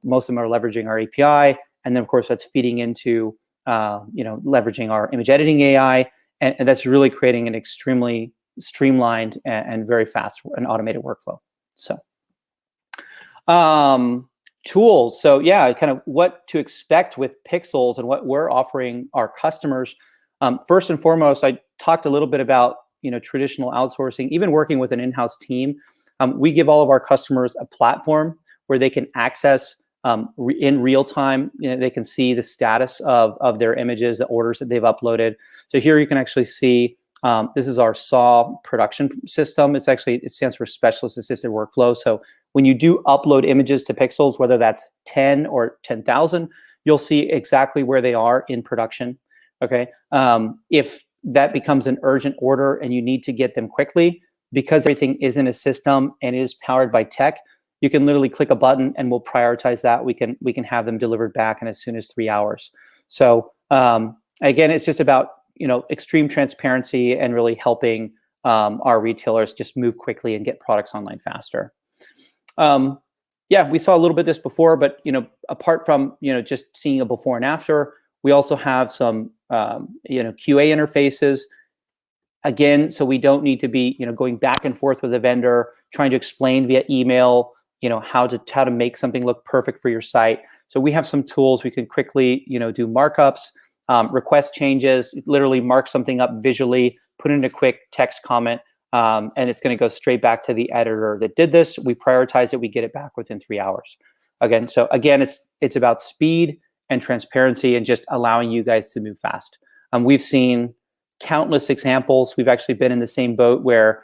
Most of them are leveraging our API. And then of course that's feeding into, leveraging our image editing AI. And that's really creating an extremely streamlined and very fast and automated workflow. So, tools. So yeah, kind of what to expect with Pixels and what we're offering our customers. First and foremost, I talked a little bit about, traditional outsourcing, even working with an in-house team. We give all of our customers a platform where they can access in real time. They can see the status of their images, the orders that they've uploaded. So here you can actually see, this is our SAW production system. It stands for Specialist Assisted Workflow. So when you do upload images to Pixels, whether that's 10 or 10,000, you'll see exactly where they are in production. Okay. If that becomes an urgent order and you need to get them quickly, because everything is in a system and is powered by tech, you can literally click a button and we'll prioritize that. We can have them delivered back in as soon as 3 hours. So again, it's just about extreme transparency and really helping our retailers just move quickly and get products online faster. Yeah, we saw a little bit of this before, but apart from just seeing a before and after, we also have some QA interfaces. Again, so we don't need to be going back and forth with a vendor trying to explain via email how to make something look perfect for your site. So we have some tools we can quickly do markups, request changes, literally mark something up visually, put in a quick text comment, and it's going to go straight back to the editor that did this. We prioritize it, we get it back within 3 hours. Again, it's about speed and transparency and just allowing you guys to move fast. We've seen countless examples. We've actually been in the same boat where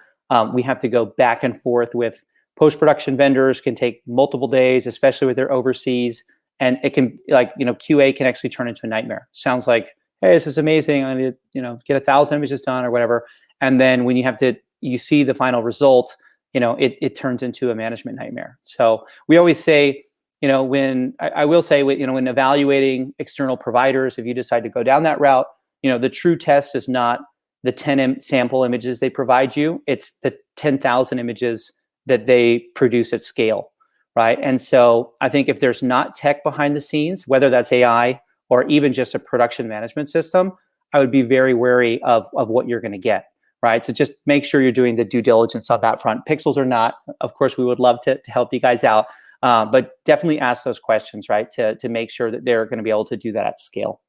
we have to go back and forth with post-production vendors, can take multiple days, especially with their overseas. And it can QA can actually turn into a nightmare. Sounds like, hey, this is amazing. I need to get 1,000 images done or whatever. And then when you see the final result, it turns into a management nightmare. So we always say, when evaluating external providers, if you decide to go down that route, the true test is not the 10 sample images they provide you. It's the 10,000 images that they produce at scale, right? And so I think if there's not tech behind the scenes, whether that's AI or even just a production management system, I would be very wary of what you're going to get, right? So just make sure you're doing the due diligence on that front. Pixels or not, of course, we would love to help you guys out, but definitely ask those questions, right? To make sure that they're going to be able to do that at scale.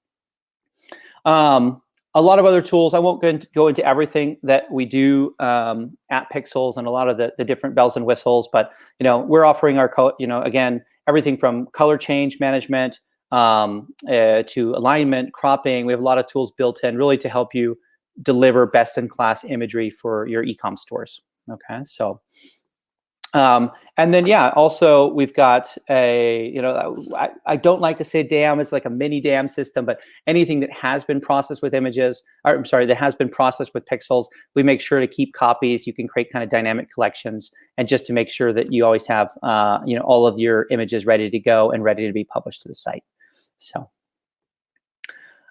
A lot of other tools. I won't go into everything that we do at Pixels and a lot of the different bells and whistles, but we're offering our again, everything from color change management to alignment, cropping. We have a lot of tools built in really to help you deliver best in class imagery for your e-com stores. Okay, so And then, yeah, also we've got a, I don't like to say DAM, it's like a mini DAM system, but anything that has been processed with images, or I'm sorry, that has been processed with pixels, we make sure to keep copies. You can create kind of dynamic collections, and just to make sure that you always have, all of your images ready to go and ready to be published to the site. So,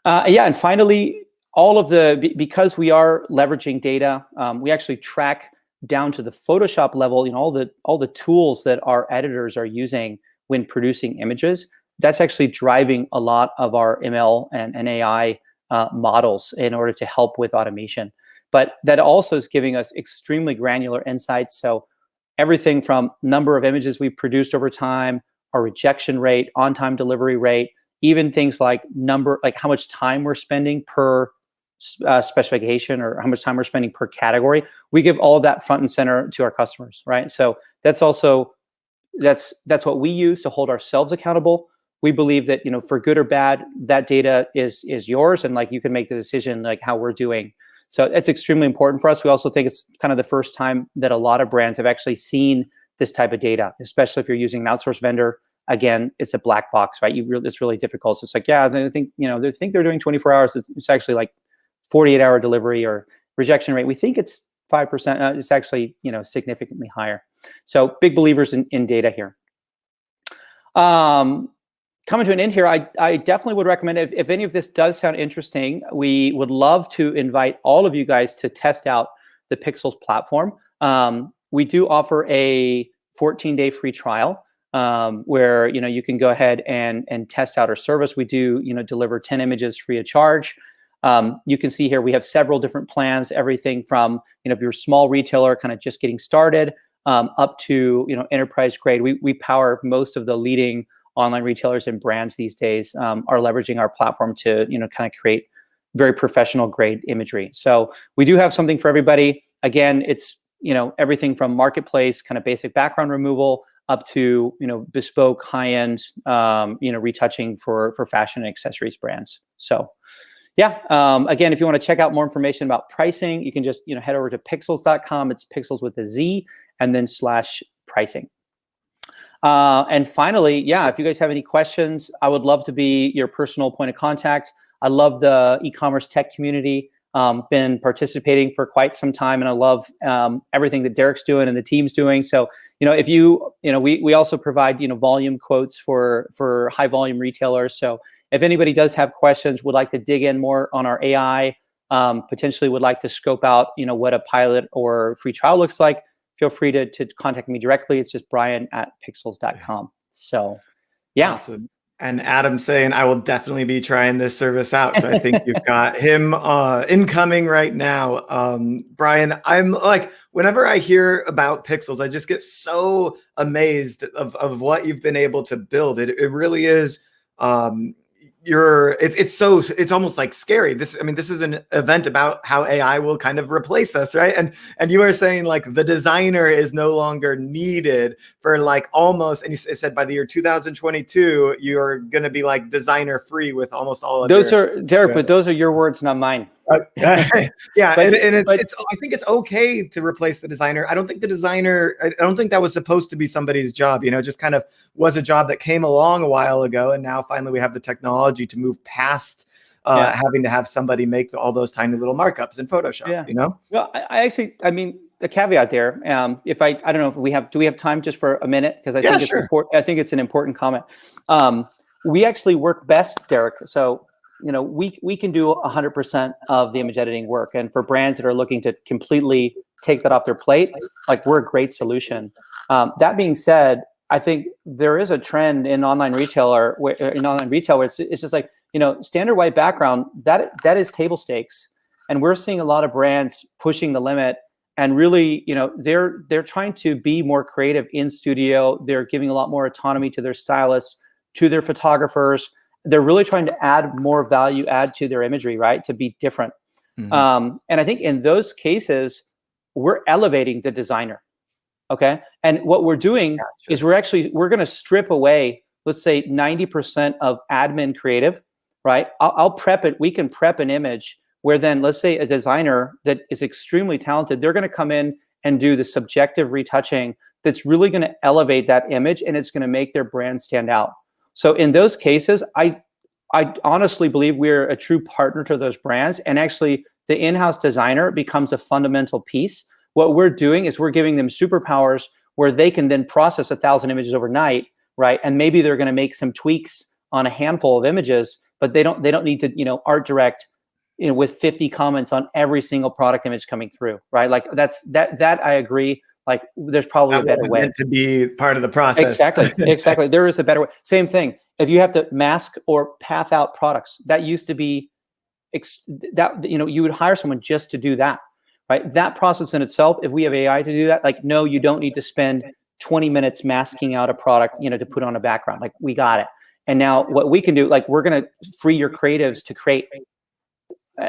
yeah, and finally, because we are leveraging data, we actually track down to the Photoshop level, all the tools that our editors are using when producing images. That's actually driving a lot of our ML and AI models in order to help with automation. But that also is giving us extremely granular insights. So everything from number of images we've produced over time, our rejection rate, on-time delivery rate, even things like how much time we're spending per specification, or how much time we're spending per category. We give all of that front and center to our customers, right? So that's what we use to hold ourselves accountable. We believe that, for good or bad, that data is yours, and you can make the decision how we're doing. So it's extremely important for us. We also think it's kind of the first time that a lot of brands have actually seen this type of data, especially if you're using an outsourced vendor. Again, it's a black box, right? It's really difficult. So it's I think, they think they're doing 24 hours. It's actually 48-hour delivery, or rejection rate. We think it's 5%. It's actually, significantly higher. So big believers in data here. Coming to an end here, I definitely would recommend, if any of this does sound interesting, we would love to invite all of you guys to test out the Pixels platform. We do offer a 14-day free trial where you can go ahead and test out our service. We do deliver 10 images free of charge. You can see here we have several different plans, everything from if you're a small retailer kind of just getting started, up to enterprise grade. We power most of the leading online retailers and brands these days are leveraging our platform to kind of create very professional grade imagery. So we do have something for everybody. Again, it's everything from marketplace kind of basic background removal up to bespoke high-end retouching for fashion and accessories brands. So yeah, again, if you want to check out more information about pricing, you can just head over to pixels.com. It's pixels with a Z, and then /pricing. And finally, yeah, if you guys have any questions, I would love to be your personal point of contact. I love the e-commerce tech community. Been participating for quite some time, and I love everything that Derek's doing and the team's doing. So, if we also provide volume quotes for high volume retailers. So if anybody does have questions, would like to dig in more on our AI, potentially would like to scope out what a pilot or free trial looks like, feel free to contact me directly. It's just brian@pixels.com. So yeah. Awesome. And Adam's saying, I will definitely be trying this service out. So I think you've got him incoming right now. Brian, I'm whenever I hear about Pixels, I just get so amazed of what you've been able to build. It really is. It's almost scary. This is an event about how AI will kind of replace us, right? And you are saying the designer is no longer needed for almost, and you said by the year 2022 you're going to be designer free with almost all of those are Derek, but those are your words, not mine. Yeah, but, I think it's okay to replace the designer. I don't think the designer, I don't think that was supposed to be somebody's job. It just kind of was a job that came along a while ago, and now finally we have the technology to move past having to have somebody make all those tiny little markups in Photoshop. Yeah. Well, I mean, the caveat there. If I don't know if do we have time just for a minute, because I think it's important. I think it's an important comment. We actually work best, Derek. So we can do 100% of the image editing work, and for brands that are looking to completely take that off their plate, we're a great solution. That being said, I think there is a trend in online retail where it's just standard white background, that is table stakes, and we're seeing a lot of brands pushing the limit, and really they're trying to be more creative in studio. They're giving a lot more autonomy to their stylists, to their photographers. They're really trying to add more value add to their imagery, right? To be different. Mm-hmm. And I think in those cases, we're elevating the designer. Okay. And what we're doing is we're going to strip away, let's say 90% of admin creative, right? I'll prep it. We can prep an image where then let's say a designer that is extremely talented, they're going to come in and do the subjective retouching that's really going to elevate that image, and it's going to make their brand stand out. So in those cases, I honestly believe we're a true partner to those brands, and actually the in-house designer becomes a fundamental piece. What we're doing is we're giving them superpowers where they can then process 1,000 images overnight, right? And maybe they're going to make some tweaks on a handful of images, but they don't need to, you know, art direct, you know, with 50 comments on every single product image coming through, right? Like that I agree. Like there's probably a better way. Meant to be part of the process. Exactly. There is a better way. Same thing. If you have to mask or path out products, that used to be that, you know, you would hire someone just to do that, right? That process in itself, if we have AI to do that, like, no, you don't need to spend 20 minutes masking out a product, you know, to put on a background. Like, we got it. And now what we can do, like, we're going to free your creatives to create,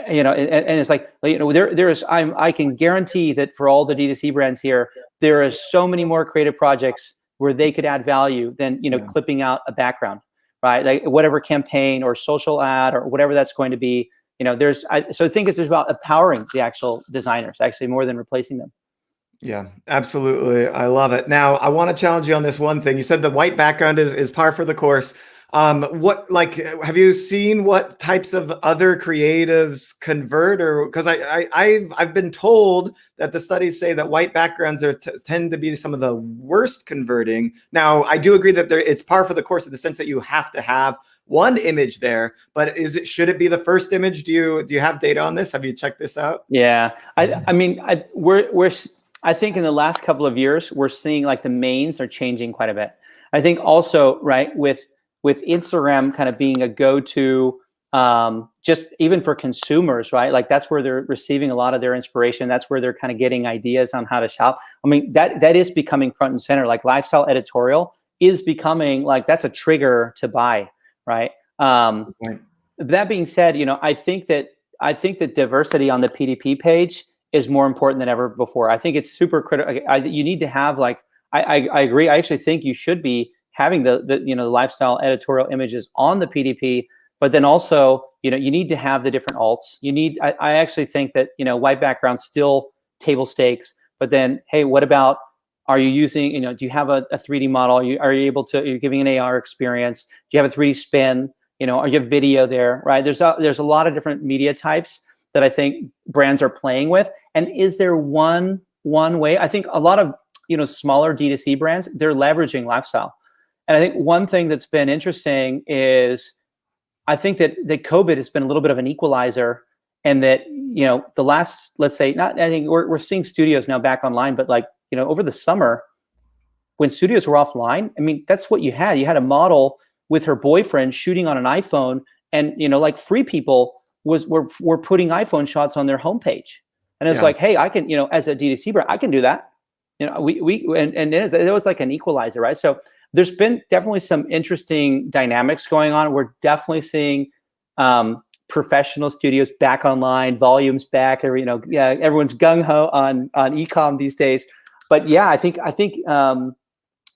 you know, and it's like, you know, there is, I can guarantee that for all the D2C brands here, there is so many more creative projects where they could add value than, you know, clipping out a background, right? Like whatever campaign or social ad or whatever that's going to be, you know, so I think it's just about empowering the actual designers, actually, more than replacing them. Yeah, absolutely. I love it. Now, I want to challenge you on this one thing. You said the white background is par for the course. What, like, have you seen what types of other creatives convert? Or because I've been told that the studies say that white backgrounds tend to be some of the worst converting. Now, I do agree that it's par for the course in the sense that you have to have one image there, but should it be the first image? Do you have data on this? Have you checked this out? Yeah, I mean, I think in the last couple of years, we're seeing like the mains are changing quite a bit. I think also, right, with Instagram kind of being a go-to, just even for consumers, right? Like that's where they're receiving a lot of their inspiration. That's where they're kind of getting ideas on how to shop. I mean, that is becoming front and center. Like lifestyle editorial is becoming like, that's a trigger to buy, right? That being said, you know, I think that diversity on the PDP page is more important than ever before. I think it's super critical. You need to have, like, I agree. I actually think you should be having the you know, the lifestyle editorial images on the PDP, but then also, you know, you need to have the different alts. You need, I actually think that, you know, white background still table stakes, but then, hey, what about, are you using, you know, do you have a 3D model? Are you able to, are you giving an AR experience? Do you have a 3D spin? You know, are you have video there, right? There's a lot of different media types that I think brands are playing with. And is there one way? I think a lot of, you know, smaller D2C brands, they're leveraging lifestyle. And I think one thing that's been interesting is I think that COVID has been a little bit of an equalizer, and that, you know, the last, let's say, I think we're seeing studios now back online, but like, you know, over the summer when studios were offline, I mean, that's what you had. You had a model with her boyfriend shooting on an iPhone, and, you know, like Free People were putting iPhone shots on their homepage. And it's like, hey, I can, you know, as a D2C brand, I can do that. You know, it was like an equalizer, right? So there's been definitely some interesting dynamics going on. We're definitely seeing professional studios back online, volumes back. You know, yeah, everyone's gung ho on e-com these days. But yeah, I think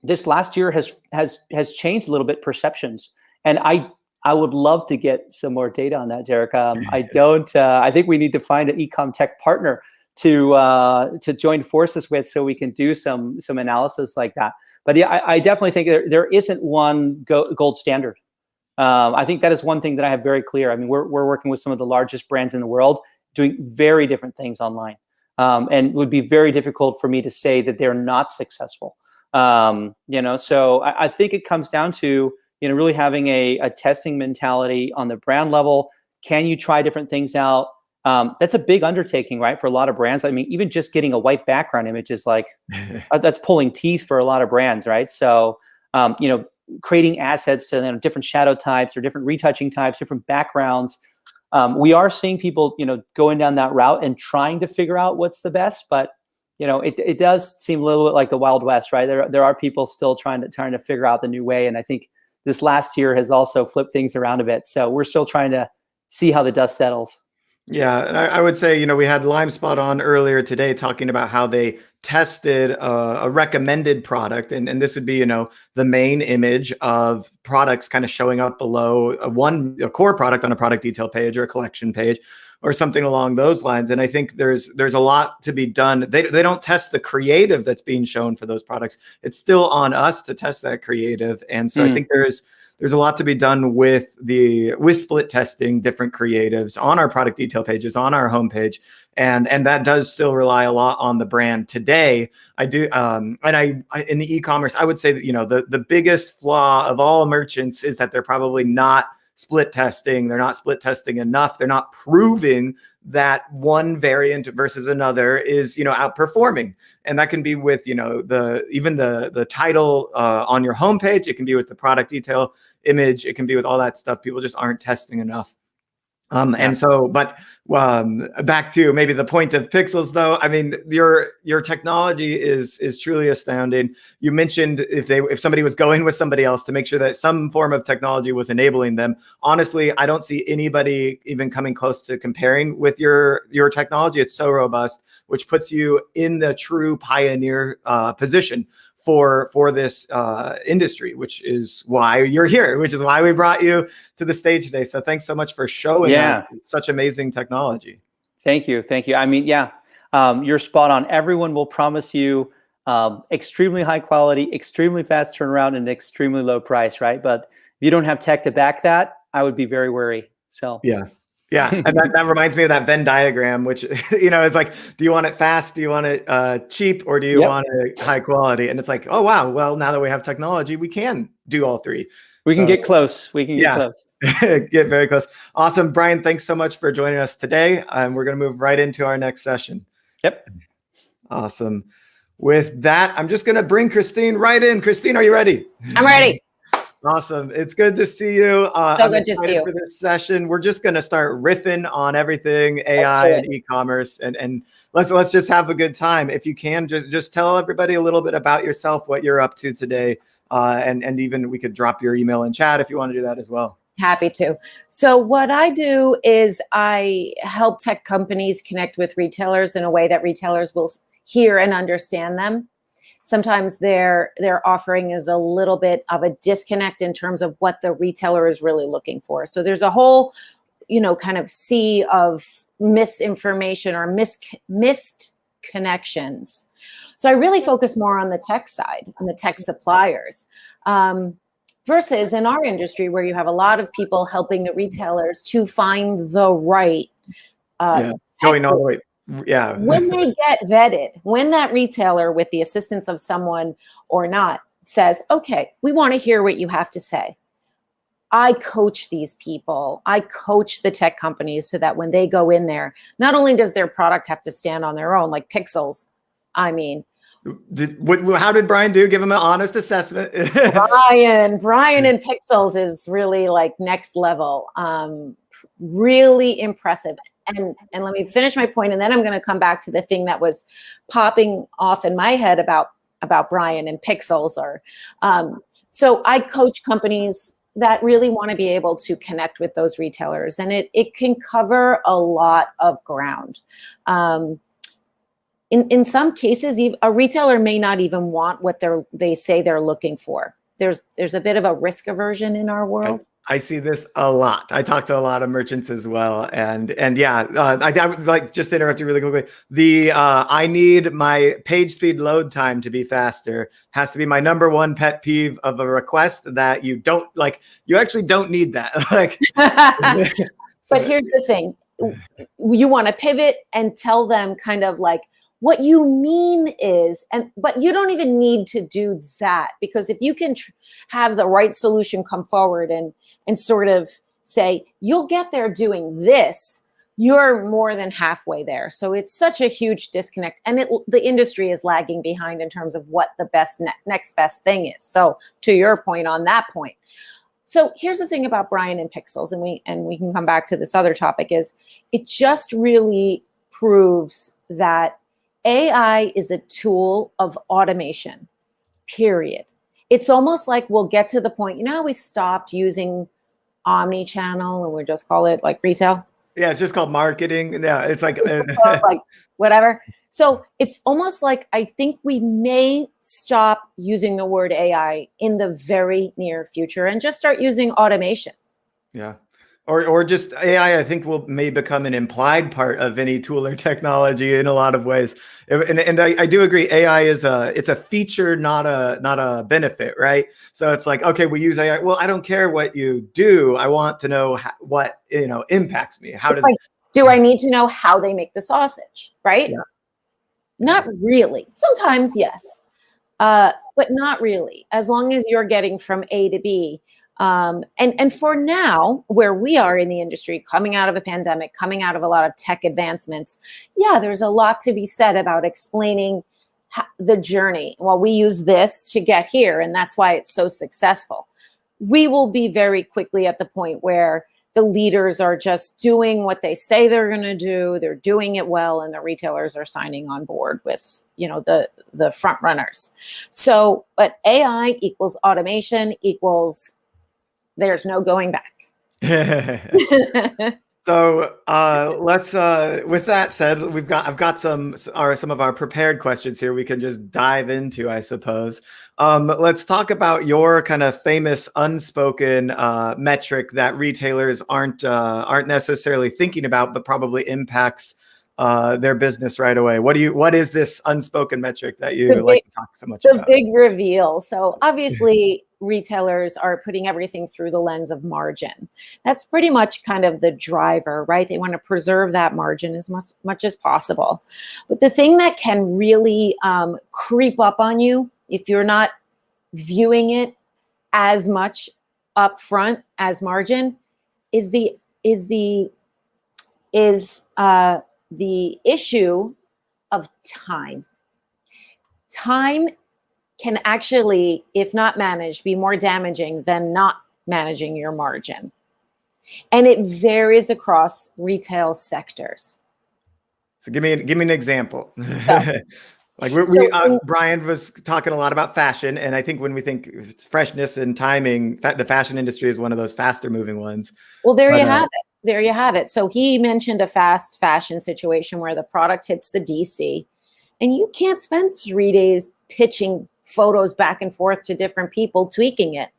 this last year has changed a little bit perceptions, and I would love to get some more data on that, Derek. I don't. I think we need to find an e-com tech partner to join forces with, so we can do some analysis like that. But yeah, I definitely think there isn't one gold standard. I think that is one thing that I have very clear. I mean, we're working with some of the largest brands in the world doing very different things online, and it would be very difficult for me to say that they're not successful. You know, so I think it comes down to, you know, really having a testing mentality on the brand level. Can you try different things out? That's a big undertaking, right? For a lot of brands. I mean, even just getting a white background image is like, that's pulling teeth for a lot of brands, right? So, you know, creating assets to, you know, different shadow types or different retouching types, different backgrounds. We are seeing people, you know, going down that route and trying to figure out what's the best, but, you know, it does seem a little bit like the Wild West, right? There are people still trying to figure out the new way. And I think this last year has also flipped things around a bit. So we're still trying to see how the dust settles. Yeah, and I would say, you know, we had LimeSpot on earlier today talking about how they tested a recommended product, and this would be, the main image of products kind of showing up below a core product on a product detail page or a collection page or something along those lines. And I think there's a lot to be done. They don't test the creative that's being shown for those products. It's still on us to test that creative. And so I think there's a lot to be done with split testing different creatives on our product detail pages, on our homepage. And that does still rely a lot on the brand today. I do, and in the e-commerce, I would say that, the biggest flaw of all merchants is that they're probably not split testing. They're not split testing enough. They're not proving that one variant versus another is, outperforming. And that can be with, the title on your homepage. It can be with the product detail image. It can be with all that stuff. People just aren't testing enough. And so, but back to maybe the point of Pixels, though. I mean, your technology is truly astounding. You mentioned if somebody was going with somebody else, to make sure that some form of technology was enabling them. Honestly, I don't see anybody even coming close to comparing with your technology. It's so robust, which puts you in the true pioneer position for this industry, which is why you're here, which is why we brought you to the stage today. So thanks so much for showing such amazing technology. Thank you. I mean, you're spot on. Everyone will promise you extremely high quality, extremely fast turnaround, and extremely low price, right? But if you don't have tech to back that, I would be very wary. So yeah, and that reminds me of that Venn diagram, which, it's like, do you want it fast? Do you want it cheap? Or do you want it high quality? And it's like, oh, wow. Well, now that we have technology, we can do all three. We can get close. Get close. Get very close. Awesome. Brian, thanks so much for joining us today. We're going to move right into our next session. Yep. Awesome. With that, I'm just going to bring Christine right in. Christine, are you ready? I'm ready. Awesome. It's good to see you. So good to see you. For this session, we're just going to start riffing on everything AI and e-commerce, and let's just have a good time. If you can, just tell everybody a little bit about yourself, what you're up to today, and even we could drop your email in chat if you want to do that as well. Happy to. So what I do is I help tech companies connect with retailers in a way that retailers will hear and understand them. Sometimes their offering is a little bit of a disconnect in terms of what the retailer is really looking for. So there's a whole, kind of sea of misinformation or missed connections. So I really focus more on the tech side, on the tech suppliers, versus in our industry where you have a lot of people helping the retailers to find the right going all the way. Yeah. When they get vetted, when that retailer, with the assistance of someone or not, says, okay, we want to hear what you have to say. I coach these people. I coach the tech companies so that when they go in there, not only does their product have to stand on their own, like Pixels, I mean. How did Brian do? Give him an honest assessment. Brian and Pixels is really like next level. Really impressive. And let me finish my point, and then I'm going to come back to the thing that was popping off in my head about Brian and Pixels. So I coach companies that really want to be able to connect with those retailers, and it can cover a lot of ground. In some cases, a retailer may not even want what they say they're looking for. There's a bit of a risk aversion in our world. I see this a lot. I talk to a lot of merchants as well, and I would like just to interrupt you really quickly. I need my page speed load time to be faster. Has to be my number one pet peeve of a request that you don't like. You actually don't need that. But here's the thing: you want to pivot and tell them kind of like what you mean is, but you don't even need to do that, because if you can have the right solution come forward and sort of say, you'll get there doing this, you're more than halfway there. So it's such a huge disconnect. And the industry is lagging behind in terms of what the best next best thing is. So to your point on that point. So here's the thing about Brian and Pixels, and we can come back to this other topic, is it just really proves that AI is a tool of automation, period. It's almost like we'll get to the point, how we stopped using Omni-channel and we just call it like retail? Yeah, it's just called marketing. Yeah, it's like like whatever. So it's almost like I think we may stop using the word AI in the very near future and just start using automation. Yeah. Or just AI, I think may become an implied part of any tool or technology in a lot of ways. And I do agree, AI it's a feature, not a benefit, right? So it's like, okay, we use AI. Well, I don't care what you do. I want to know what impacts me. How does do I need to know how they make the sausage, right? Yeah. Not really. Sometimes, yes, but not really. As long as you're getting from A to B. And for now, where we are in the industry, coming out of a pandemic, coming out of a lot of tech advancements, yeah, there's a lot to be said about explaining the journey. Well, we use this to get here, and that's why it's so successful. We will be very quickly at the point where the leaders are just doing what they say they're going to do. They're doing it well, and the retailers are signing on board with, the front runners. So, but AI equals automation equals there's no going back. So let's. With that said, I've got some of our prepared questions here. We can just dive into, I suppose. Let's talk about your kind of famous unspoken metric that retailers aren't necessarily thinking about, but probably impacts their business right away. What is this unspoken metric that you like to talk so much about? The big reveal. So obviously retailers are putting everything through the lens of margin. That's pretty much kind of the driver, right? They want to preserve that margin as much as possible. But the thing that can really creep up on you if you're not viewing it as much upfront as margin is the issue of time. Time can actually, if not managed, be more damaging than not managing your margin. And it varies across retail sectors. So give me an example. So, like Brian was talking a lot about fashion, and I think when we think freshness and timing, the fashion industry is one of those faster moving ones. Well, there you have it. There you have it. So he mentioned a fast fashion situation where the product hits the DC, and you can't spend 3 days pitching photos back and forth to different people, tweaking it,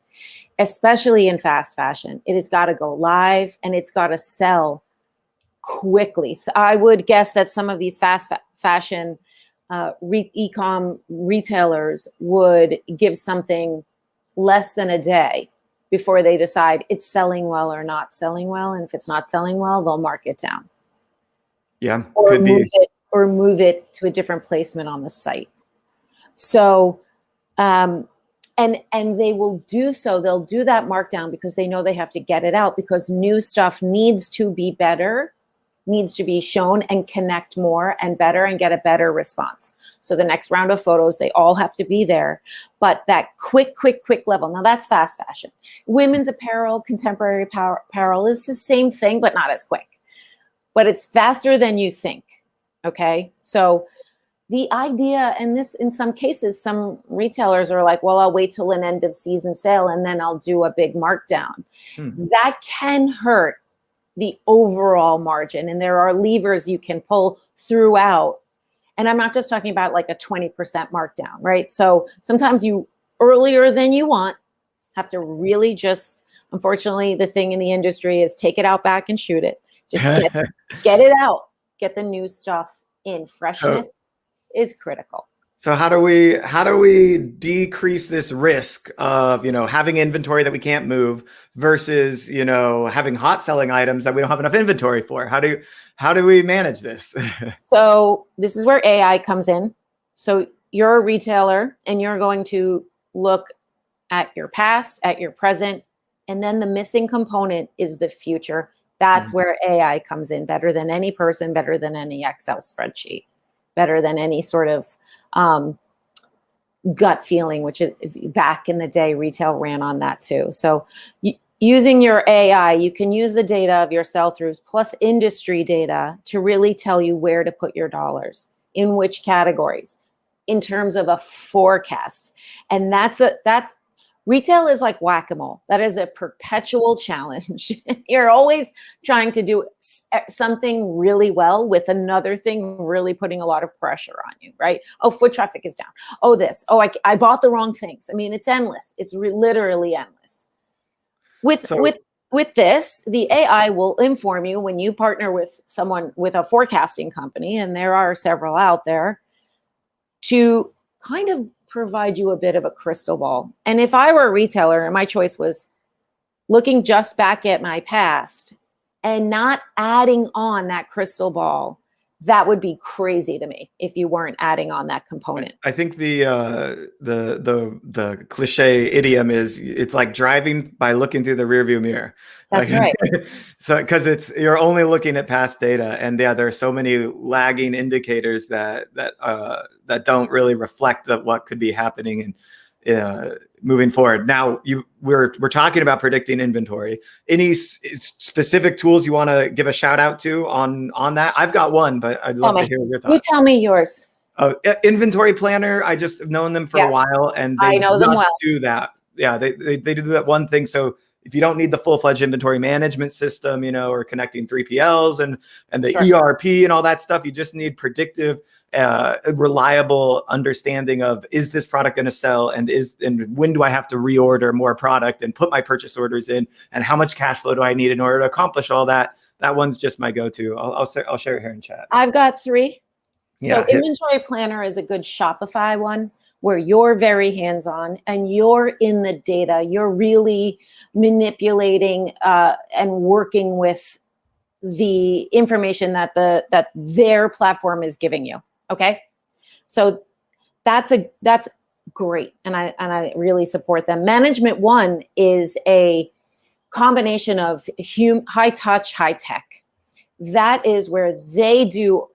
especially in fast fashion. It has got to go live and it's got to sell quickly. So I would guess that some of these fast fashion e-com retailers would give something less than a day before they decide it's selling well or not selling well. And if it's not selling well, they'll mark it down. Yeah, or move it to a different placement on the site. So, and they will do so. They'll do that markdown because they know they have to get it out because new stuff needs to be better, needs to be shown and connect more and better and get a better response. So the next round of photos, they all have to be there. But that quick level, now that's fast fashion. Women's apparel, contemporary apparel is the same thing, but not as quick. But it's faster than you think, okay? So the idea, and this in some cases, some retailers are like, well, I'll wait till an end of season sale and then I'll do a big markdown. That can hurt the overall margin. And there are levers you can pull throughout. And I'm not just talking about like a 20% markdown, right? So sometimes you, earlier than you want, have to really just, unfortunately, the thing in the industry is take it out back and shoot it. Just get it out, get the new stuff in. Freshness is critical. So how do we decrease this risk of, having inventory that we can't move versus, having hot selling items that we don't have enough inventory for? How do we manage this? So this is where AI comes in. So you're a retailer and you're going to look at your past, at your present, and then the missing component is the future. That's where AI comes in, better than any person, better than any Excel spreadsheet, better than any sort of gut feeling, which is, back in the day, retail ran on that too. So using your AI, you can use the data of your sell-throughs plus industry data to really tell you where to put your dollars, in which categories, in terms of a forecast. And that's Retail is like whack-a-mole. That is a perpetual challenge. You're always trying to do something really well with another thing really putting a lot of pressure on you, right? Oh, foot traffic is down. Oh, this. Oh, I bought the wrong things. I mean, it's endless. It's literally endless. With this, the AI will inform you when you partner with someone with a forecasting company, and there are several out there, to kind of provide you a bit of a crystal ball. And if I were a retailer and my choice was looking just back at my past and not adding on that crystal ball, that would be crazy to me if you weren't adding on that component. I think the cliche idiom is it's like driving by looking through the rearview mirror. That's right. So because you're only looking at past data, and yeah, there are so many lagging indicators that don't really reflect what could be happening and moving forward. Now we're talking about predicting inventory. Any specific tools you want to give a shout out to on that? I've got one, but I'd love to hear your thoughts. You tell me yours. Inventory planner. I just have known them for a while, and they do that. Yeah, they do that one thing. So if you don't need the full-fledged inventory management system, or connecting 3PLs and the ERP and all that stuff, you just need predictive, reliable understanding of, is this product going to sell, and when do I have to reorder more product and put my purchase orders in, and how much cash flow do I need in order to accomplish all that? That one's just my go-to. I'll share it here in chat. I've got 3. So inventory planner is a good Shopify one, where you're very hands-on and you're in the data. You're really manipulating and working with the information that their platform is giving you. Okay, so that's great, and I really support them. Management One is a combination of high touch, high tech. That is where they do.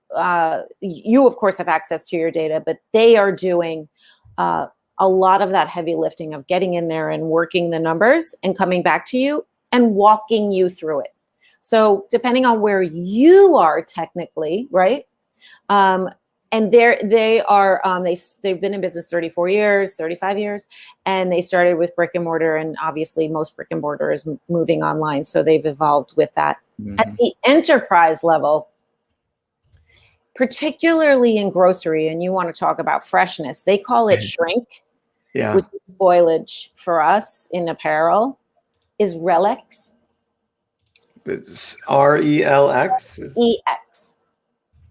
You of course have access to your data, but they are doing a lot of that heavy lifting of getting in there and working the numbers and coming back to you and walking you through it. So depending on where you are technically, right? And they've been in business 34 years, 35 years, and they started with brick and mortar, and obviously most brick and mortar is moving online. So they've evolved with that. Mm-hmm. At the enterprise level, particularly in grocery, and you want to talk about freshness, they call it shrink, which is spoilage for us in apparel, is Relex. It's RELX? EX.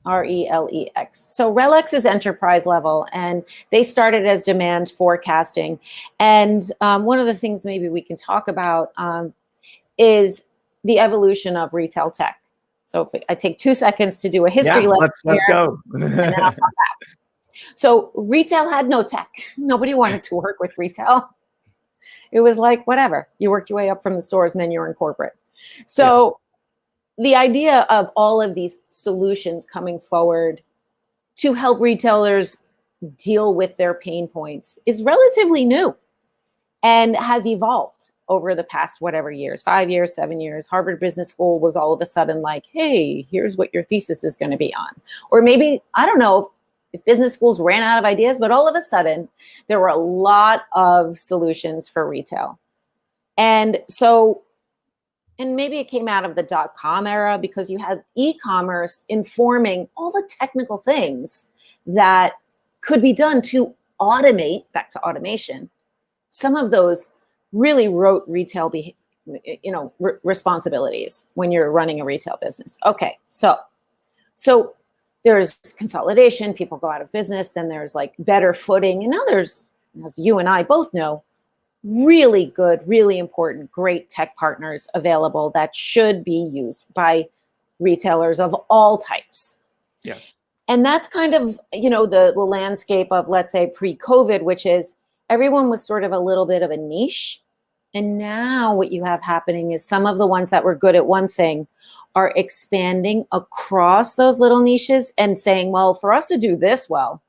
RELEX. So Relex is enterprise level, and they started as demand forecasting. And one of the things maybe we can talk about is the evolution of retail tech. So if I take 2 seconds to do a history lesson, let's go. And then I'll come back. So retail had no tech. Nobody wanted to work with retail. It was like, whatever. You worked your way up from the stores and then you're in corporate. So the idea of all of these solutions coming forward to help retailers deal with their pain points is relatively new and has evolved over the past whatever years, 5 years, 7 years. Harvard Business School was all of a sudden like, hey, here's what your thesis is going to be on. Or maybe, I don't know if business schools ran out of ideas, but all of a sudden there were a lot of solutions for retail. And so, and maybe it came out of the .com era because you had e-commerce informing all the technical things that could be done to automate, back to automation, some of those really rote retail responsibilities when you're running a retail business. Okay, so there's consolidation, people go out of business, then there's like better footing, and now there's, as you and I both know, really good, really important, great tech partners available that should be used by retailers of all types. Yeah. And that's kind of, the landscape of, let's say, pre-COVID, which is everyone was sort of a little bit of a niche. And now what you have happening is some of the ones that were good at one thing are expanding across those little niches and saying, well, for us to do this well,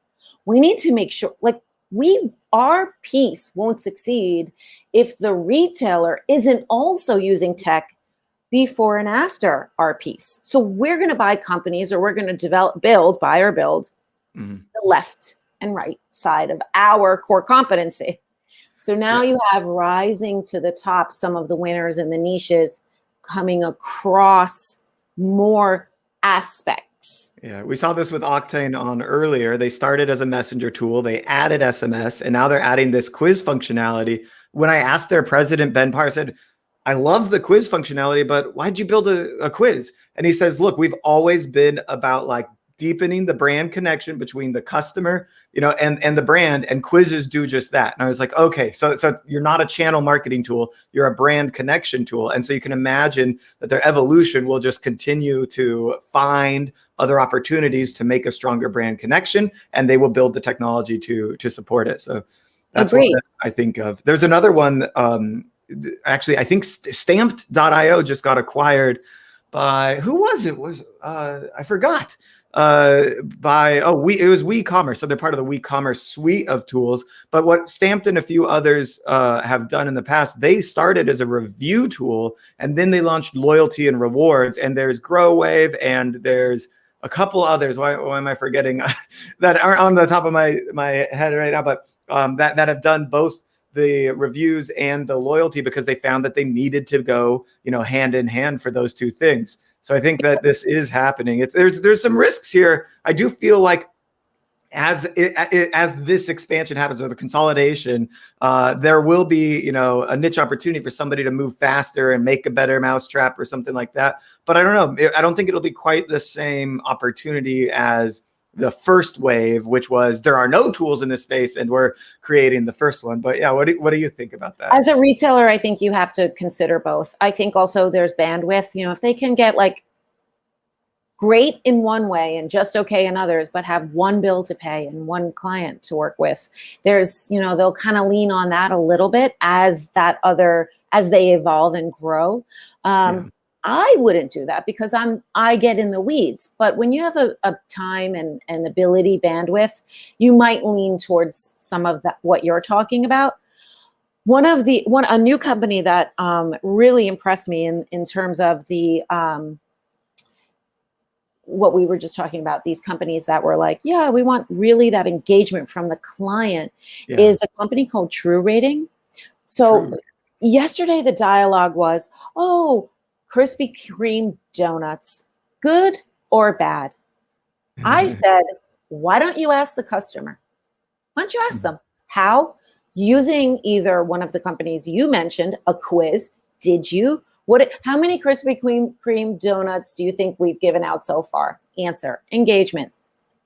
we need to make sure, our piece won't succeed if the retailer isn't also using tech before and after our piece. So we're going to buy companies, or we're going to buy the left and right side of our core competency. So now you have rising to the top some of the winners in the niches coming across more aspects. Yeah, we saw this with Octane on earlier. They started as a messenger tool, they added SMS, and now they're adding this quiz functionality. When I asked their president, Ben Parr, I said, I love the quiz functionality, but why'd you build a quiz? And he says, look, we've always been about like deepening the brand connection between the customer, and the brand, and quizzes do just that. And I was like, okay, so you're not a channel marketing tool, you're a brand connection tool. And so you can imagine that their evolution will just continue to find other opportunities to make a stronger brand connection, and they will build the technology to support it. So that's what I think of. There's another one. Actually, I think Stamped.io just got acquired by, who was it? I forgot. It was WeCommerce. So they're part of the WeCommerce suite of tools. But what Stamped and a few others have done in the past, they started as a review tool, and then they launched loyalty and rewards. And there's GrowWave, and there's a couple others. Why am I forgetting that aren't on the top of my head right now? But that have done both the reviews and the loyalty, because they found that they needed to go, hand in hand for those two things. So I think that this is happening. There's some risks here. I do feel like as this expansion happens, or the consolidation, there will be, a niche opportunity for somebody to move faster and make a better mousetrap or something like that. But I don't know. I don't think it'll be quite the same opportunity as the first wave, which was there are no tools in this space and we're creating the first one. But yeah, what do you think about that? As a retailer, I think you have to consider both. I think also there's bandwidth. If they can get like great in one way and just okay in others, but have one bill to pay and one client to work with, there's, they'll kind of lean on that a little bit as they evolve and grow. I wouldn't do that because I get in the weeds. But when you have a time and ability bandwidth, you might lean towards some of that, what you're talking about. A new company that really impressed me in terms of the what we were just talking about, these companies that were like, yeah, we want really that engagement from the client, is a company called True Rating. So yesterday the dialogue was, oh, Krispy Kreme donuts, good or bad? I said, why don't you ask the customer? Why don't you ask them? How? Using either one of the companies you mentioned, a quiz. Did you? How many Krispy Kreme donuts do you think we've given out so far? Answer. Engagement.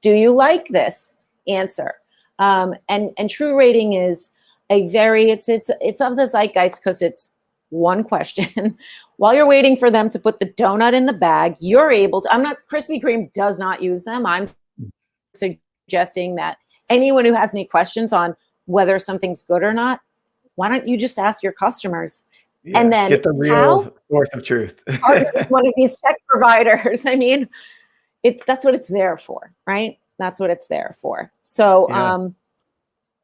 Do you like this? Answer. And True Rating is it's of the zeitgeist because it's one question. While you're waiting for them to put the donut in the bag, you're able to, Krispy Kreme does not use them. I'm suggesting that anyone who has any questions on whether something's good or not, why don't you just ask your customers? And then get the real source of truth. One of these tech providers. I mean, that's what it's there for, right? That's what it's there for. So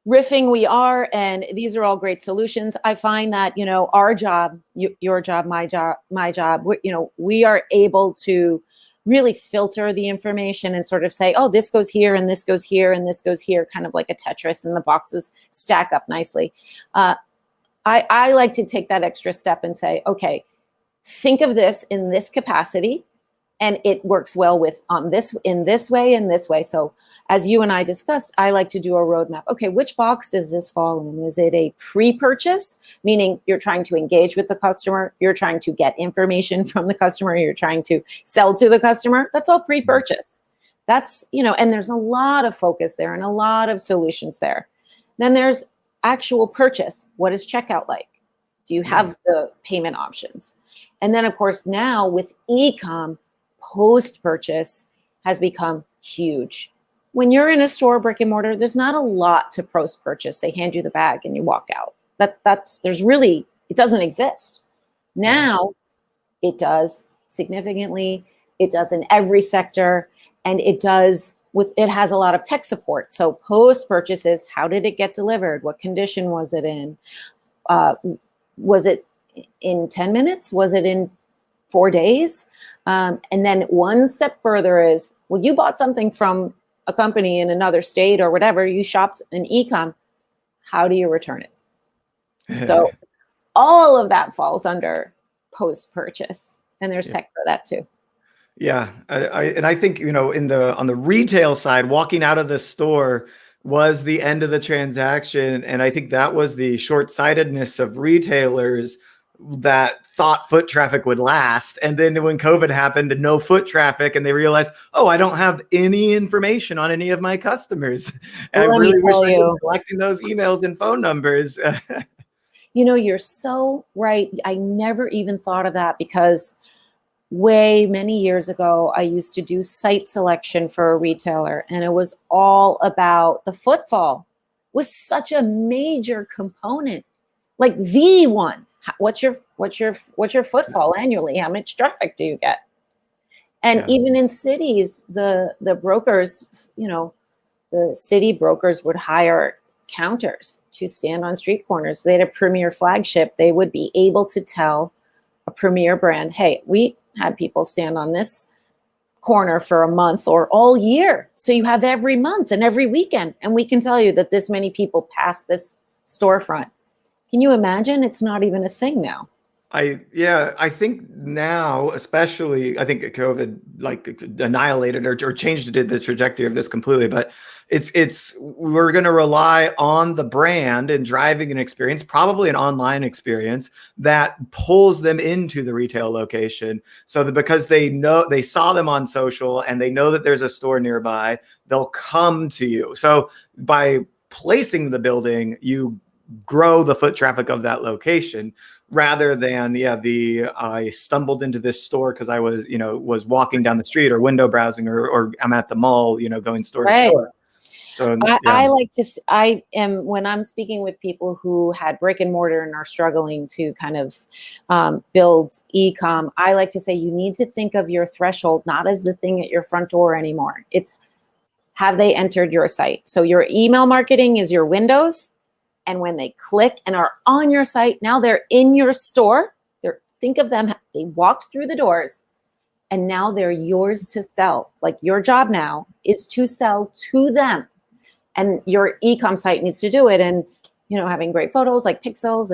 riffing we are, and these are all great solutions. I find that, our job, your job, my job, we are able to really filter the information and sort of say, oh, this goes here and this goes here and this goes here, kind of like a Tetris, and the boxes stack up nicely. I like to take that extra step and say, okay, think of this in this capacity, and it works well in this way. So as you and I discussed, I like to do a roadmap. Okay, which box does this fall in? Is it a pre-purchase, meaning you're trying to engage with the customer, you're trying to get information from the customer, you're trying to sell to the customer? That's all pre-purchase. That's, and there's a lot of focus there and a lot of solutions there. Then there's actual purchase. What is checkout like? Do you have the payment options? And then, of course, now with e-com, post-purchase has become huge. When you're in a store, brick and mortar, there's not a lot to post-purchase. They hand you the bag and you walk out. It doesn't exist. Now it does significantly. It does in every sector, and it has a lot of tech support. So post-purchase is, how did it get delivered? What condition was it in? Was it in 10 minutes? Was it in 4 days? And then one step further is, well, you bought something from a company in another state or whatever, you shopped in e-com, how do you return it? So all of that falls under post-purchase, and there's tech for that too. Yeah, and I think, you know, on the retail side, walking out of the store was the end of the transaction, and I think that was the short-sightedness of retailers that thought foot traffic would last. And then when COVID happened, no foot traffic, and they realized, oh, I don't have any information on any of my customers. And I really wish I was collecting those emails and phone numbers. You know, you're so right. I never even thought of that, because many years ago, I used to do site selection for a retailer, and it was all about the footfall. It was such a major component, like the one. What's your footfall annually? How much traffic do you get? And even in cities, the brokers, you know, the city brokers would hire counters to stand on street corners. If they had a premier flagship, they would be able to tell a premier brand, hey, we had people stand on this corner for a month or all year. So you have every month and every weekend, and we can tell you that this many people pass this storefront. Can you imagine? It's not even a thing now. I think now, especially, I think COVID like annihilated or changed the trajectory of this completely. But we're going to rely on the brand and driving an experience, probably an online experience that pulls them into the retail location. So that because they saw them on social and they know that there's a store nearby, they'll come to you. So by placing the building, you grow the foot traffic of that location, rather than I stumbled into this store because I was walking down the street or window browsing or I'm at the mall, going store to store. So I am, when I'm speaking with people who had brick and mortar and are struggling to kind of build e-com, I like to say you need to think of your threshold not as the thing at your front door anymore. It's, have they entered your site? So your email marketing is your windows. And when they click and are on your site, now they're in your store. Think of them, they walked through the doors and now they're yours to sell. Like, your job now is to sell to them. And your e-com site needs to do it. And, having great photos like pixels